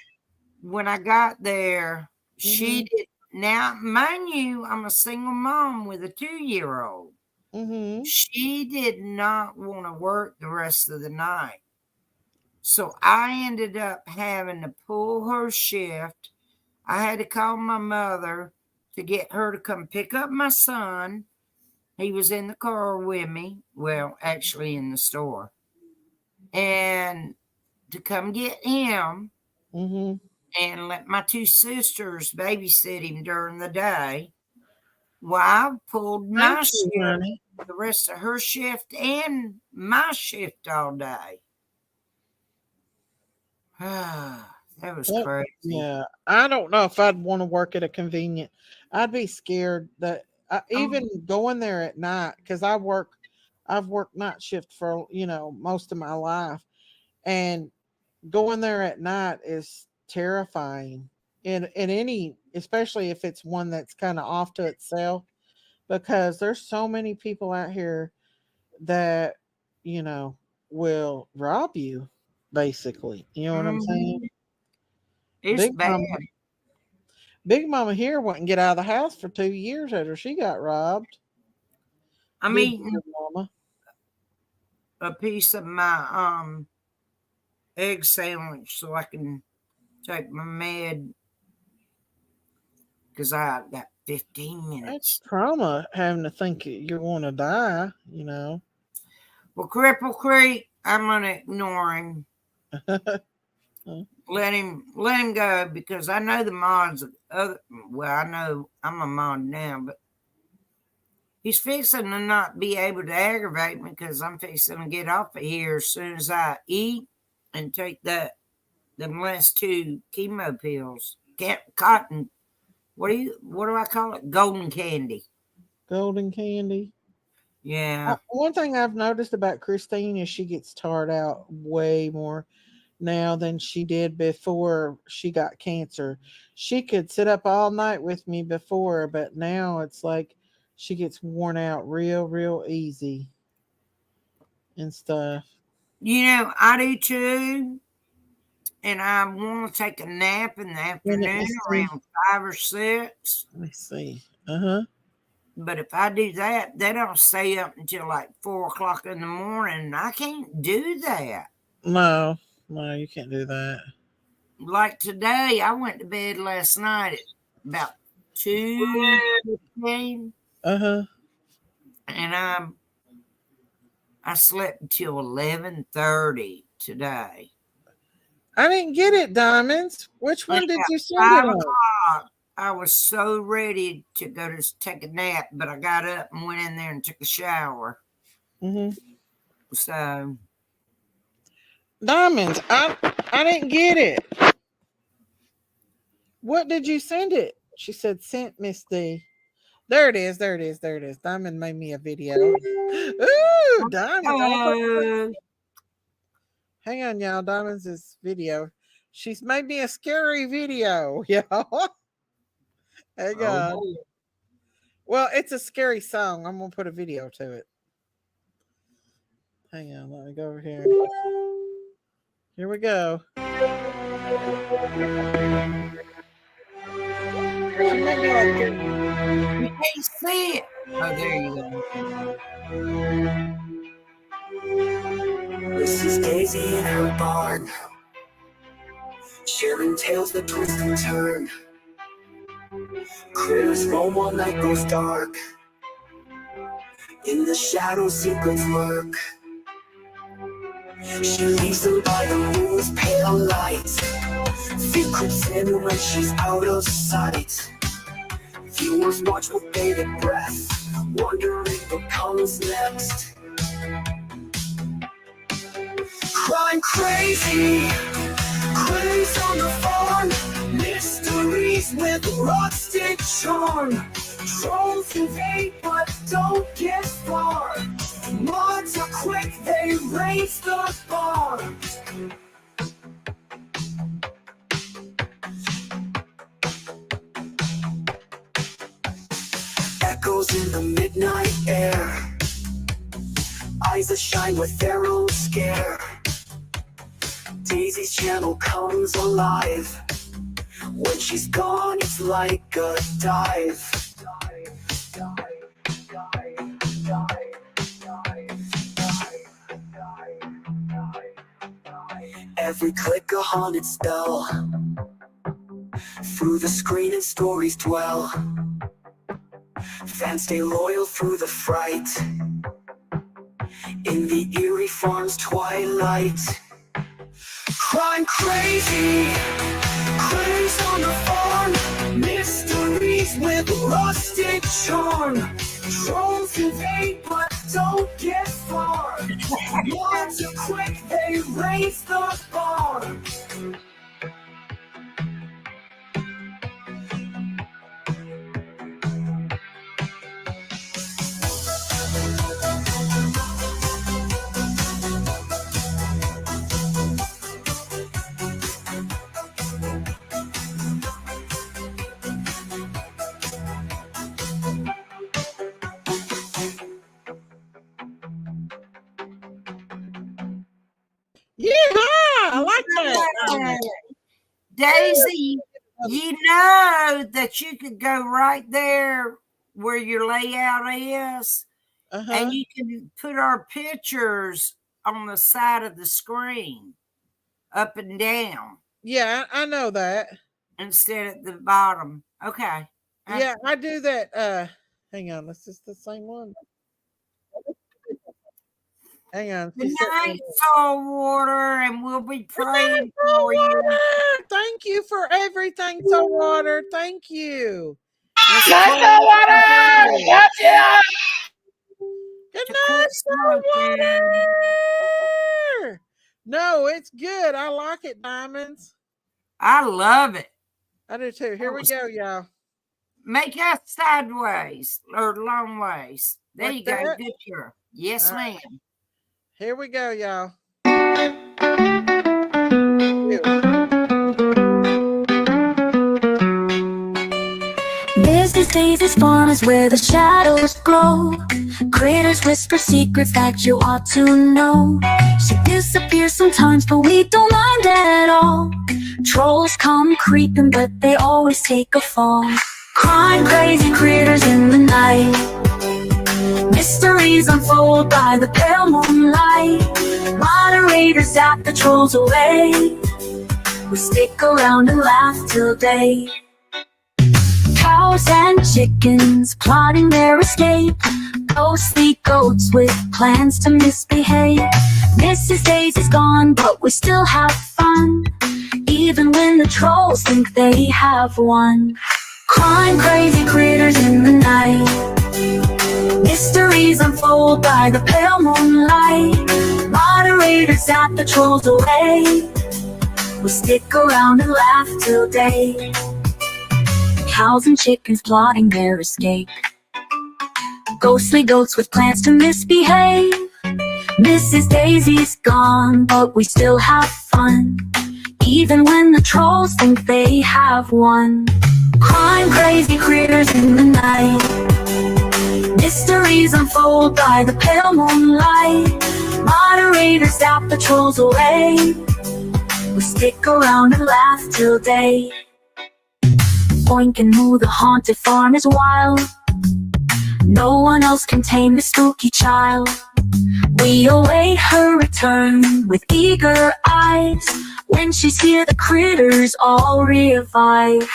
When I got there, she did. Now, mind you, I'm a single mom with a 2-year-old. She did not want to work the rest of the night. So I ended up having to pull her shift. I had to call my mother to get her to come pick up my son. He was in the car with me. Well, actually in the store. And to come get him and let my 2 sisters babysit him during the day. Well, I pulled my shift, the rest of her shift and my shift all day. That was crazy. Yeah, I don't know if I'd want to work at a convenient. I'd be scared that even going there at night, because I've worked night shift for most of my life, and going there at night is terrifying. In any, especially if it's one that's kind of off to itself, because there's so many people out here that will rob you, basically. You know what I'm saying? It's bad. Big Mama here wouldn't get out of the house for 2 years after she got robbed. I'm eating a piece of my egg sandwich so I can take my med because I got 15 minutes. That's trauma, having to think you're going to die. Well, Cripple Creek, I'm gonna ignore him. Let him go, because I know the mods. I know I'm a mod now, but he's fixing to not be able to aggravate me because I'm fixing to get off of here as soon as I eat and take them last 2 chemo pills. Cotton. What do I call it? Golden candy. Golden candy. Yeah. One thing I've noticed about Christine is she gets tired out way more now than she did before she got cancer. She could sit up all night with me before, but now it's like she gets worn out real easy and stuff. I do too. And I want to take a nap in the afternoon around 5 or 6. Let me see. But if I do that, they don't stay up until like 4 o'clock in the morning. I can't do that. No, you can't do that. Like today, I went to bed last night at about 2:15. And I slept until 11:30 today. I didn't get it, Diamonds. Which one did you send 5 it on? o'clock, I was so ready to go to take a nap, but I got up and went in there and took a shower. So, Diamonds, I didn't get it. What did you send it? She said, sent Miss D. There it is. Diamond made me a video. Ooh, Diamond. Hang on, y'all. Diamond's video. She's made me a scary video, y'all. Hang on. Well, it's a scary song. I'm going to put a video to it. Hang on. Let me go over here. Here we go. You can't see it. Oh, there you go. This is Daisy in her barn, sharing tales that twist and turn. Critters roam while night goes dark. In the shadows, secrets lurk. She leaves them by the moon's pale light. Fear creeps in when she's out of sight. Viewers watch with bated breath wondering what comes next. Crime crazy, critters on the farm, mysteries with rustic charm. Trolls invade but don't get far. Mods are quick, they raise the bar. Echoes in the midnight air, eyes that shine with their own scare. Daisy's channel comes alive. When she's gone, it's like a dive. Every click a haunted spell. Through the screen and stories dwell. Fans stay loyal through the fright. In the eerie farm's twilight. Crime crazy, critters on the farm, mysteries with rustic charm. Trolls invade but don't get far. Mods are quick, they raise the bar. Yeah, I like that. Daisy, you know that you could go right there where your layout is, and you can put our pictures on the side of the screen, up and down. Yeah, I know that. Instead at the bottom. Okay. Yeah, I do that. Hang on, this is the same one. Hang on. Good night, Soul Water, and we'll be praying for you. Thank you for everything, Soul Water. Thank you. Good night, Soul Water. Gotcha. Good night, Soul Water. No, it's good. I like it, Diamonds. I love it. I do too. Here we go, y'all. Make us sideways or long ways. There Like you go. that? Picture. Yes, All right. ma'am. Here we go, y'all. This is Daisy's farm is where the shadows glow. Critters whisper secrets that you ought to know. She disappears sometimes, but we don't mind at all. Trolls come creeping, but they always take a fall. Crime crazy critters in the night. Mysteries unfold by the pale moonlight. Moderators zap the trolls away. We stick around and laugh till day. Cows and chickens plotting their escape. Ghostly goats with plans to misbehave. Mrs. Daisy's gone, but we still have fun, even when the trolls think they have won. Crime crazy critters in the night. Mysteries unfold by the pale moonlight. Moderators zap the trolls away. We stick around and laugh till day. Cows and chickens plotting their escape. Ghostly goats with plans to misbehave. Mrs. Daisy's gone, but we still have fun, even when the trolls think they have won. Crime crazy critters in the night. Mysteries unfold by the pale moonlight. Moderators zap the trolls away. We stick around and laugh till day. Oink and moo, the haunted farm is wild. No one else can tame the spooky child. We await her return with eager eyes. When she's here, the critters all revive.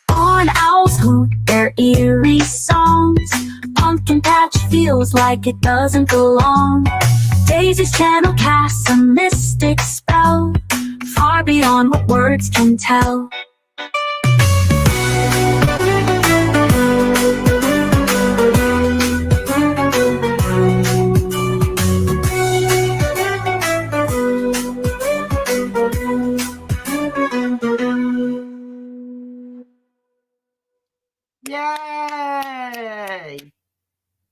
Barn owls hoot their eerie songs. Pumpkin patch feels like it doesn't belong. Daisy's channel casts a mystic spell, far beyond what words can tell. Yay!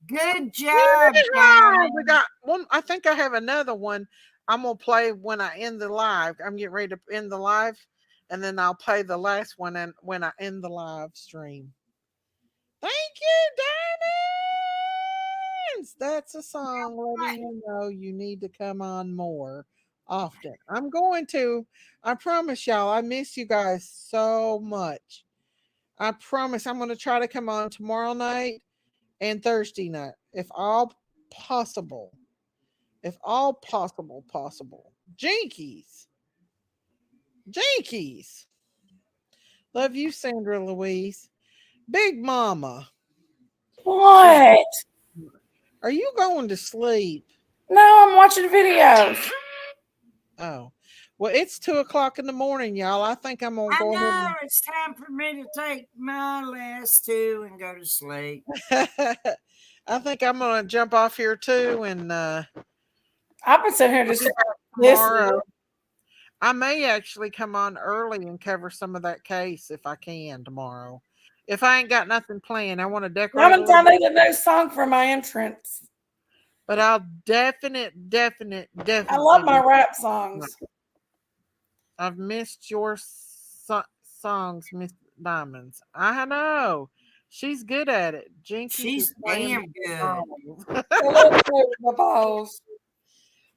Good job, We Diamond. got one. I think I have another one. I'm gonna play when I end the live. I'm getting ready to end the live, and then I'll play the last one and when I end the live stream. Thank you, Diamonds. That's a song letting you know you need to come on more often. I'm going to. I promise y'all. I miss you guys so much. I promise I'm going to try to come on tomorrow night and Thursday night, if all possible. If all possible. Jinkies. Jinkies. Love you, Sandra Louise. Big Mama. What? Are you going to sleep? No, I'm watching videos. Oh. Well, it's 2:00 in the morning, y'all. I think I'm gonna I go ahead know it's time for me to take my last two and go to sleep. and I think I'm gonna jump off here too and I've been sitting here just tomorrow. listening. I may actually come on early and cover some of that case if I can tomorrow. If I ain't got nothing planned, I want to I decorate a haven't little found bit. a new song for my entrance. But I'll definitely. I love my rap songs. I've missed your songs, Miss Diamonds. I know. She's good at it. Jinkies She's is playing damn good.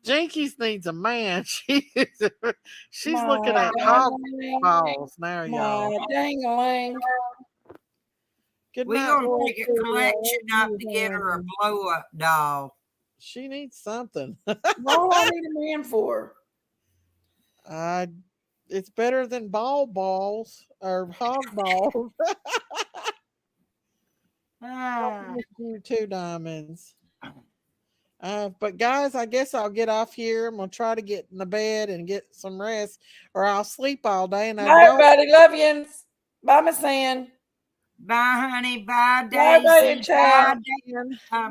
Jinkies needs a man. She's looking My at hog dang-a-ling. balls now, y'all. My dang-a-ling. Good We're night, gonna Laura take a Sue. I collection love up you, to get her a honey. blow up doll. She needs something. What do I need a man for? It's better than balls or hog balls. Ah. You too, Diamonds. But guys, I guess I'll get off here. I'm gonna try to get in the bed and get some rest, or I'll sleep all day. And I Bye, don't. everybody. Love you. Bye, Miss Ann. Bye, honey. Bye, Bye, everybody in Daisy. chat. Bye,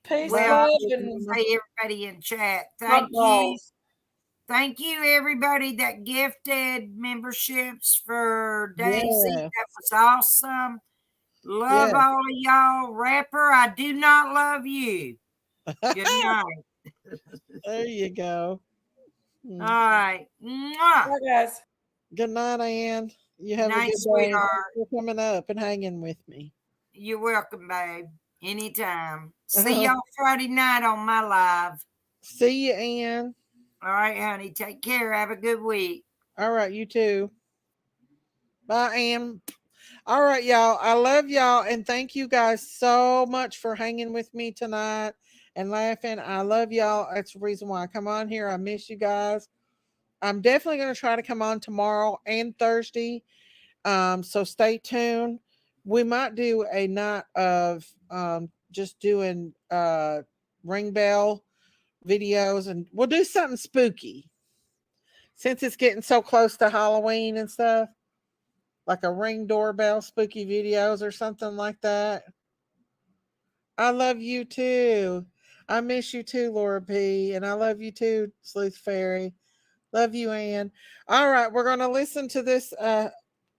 Peace, well, love, say and everybody in chat. hot Thank you. balls. Thank you, everybody that gifted memberships for Daisy. Yes. That was awesome. Love Yes. all of y'all. Rapper, I do not love you. Good night. There you go. All right. Mwah. Bye, guys. Good night, Ann. You have a Night, good day. sweetheart. Thanks for coming up and hanging with me. You're welcome, babe. Anytime. See y'all Friday night on my live. See you, Ann. All right, honey. Take care. Have a good week. All right, you too. Bye, Ann. All right, y'all. I love y'all and thank you guys so much for hanging with me tonight and laughing. I love y'all. That's the reason why I come on here. I miss you guys. I'm definitely going to try to come on tomorrow and Thursday. So stay tuned. We might do a night of just doing ring bell videos, and we'll do something spooky since it's getting so close to Halloween and stuff, like a ring doorbell spooky videos or something like that. I love you too. I miss you too, Laura P. And I love you too, Sleuth Fairy. Love you, Ann. All right, we're going to listen to this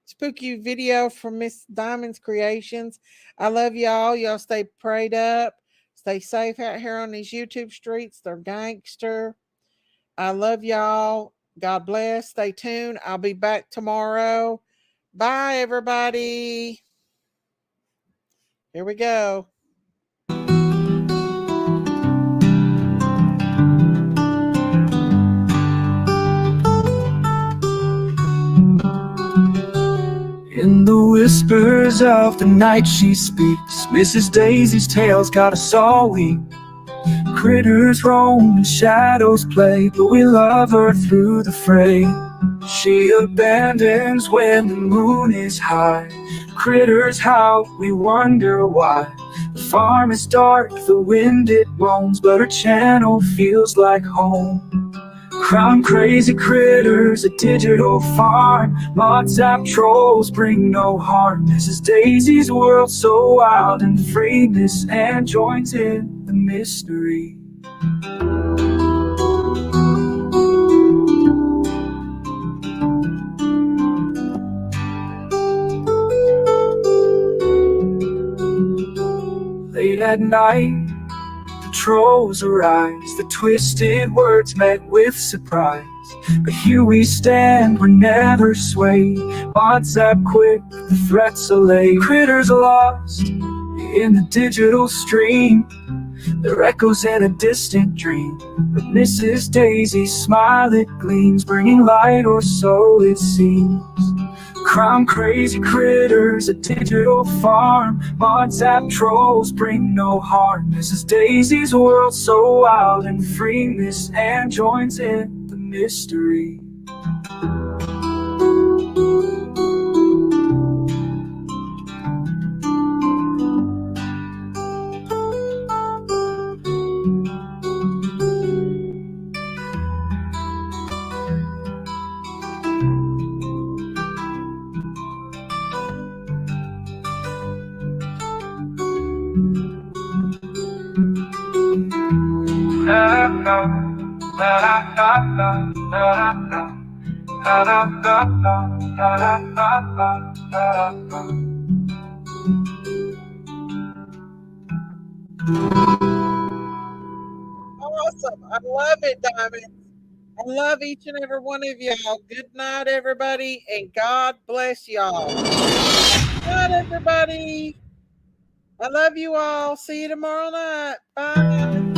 spooky video from Miss Diamond's Creations. I love y'all. Y'all stay prayed up. Stay safe out here on these YouTube streets. They're gangster. I love y'all. God bless. Stay tuned. I'll be back tomorrow. Bye, everybody. Here we go. In the whispers of the night she speaks. Mrs. Daisy's tales got us all weak. Critters roam and shadows play, but we love her through the fray. She abandons when the moon is high. Critters howl, we wonder why. The farm is dark, the wind it moans, but her channel feels like home. Crime crazy critters, a digital farm. Mods zap trolls bring no harm. This is Daisy's world so wild and free. Miss Ann joins in the mystery. at night, the trolls arise, the twisted words met with surprise. But here we stand, we're never swayed. WhatsApp quick, the threats allay. Critters lost in the digital stream, their echoes in a distant dream. But Mrs. Daisy's smile, it gleams, bringing light, or so it seems. Crime crazy critters, a digital farm. WhatsApp trolls bring no harm. Mrs. Daisy's world so wild and free. Miss Anne joins in the mystery. Awesome. I love it, Diamond. I love each and every one of y'all. Good night, everybody, and God bless y'all. Good night, everybody. I love you all. See you tomorrow night. Bye.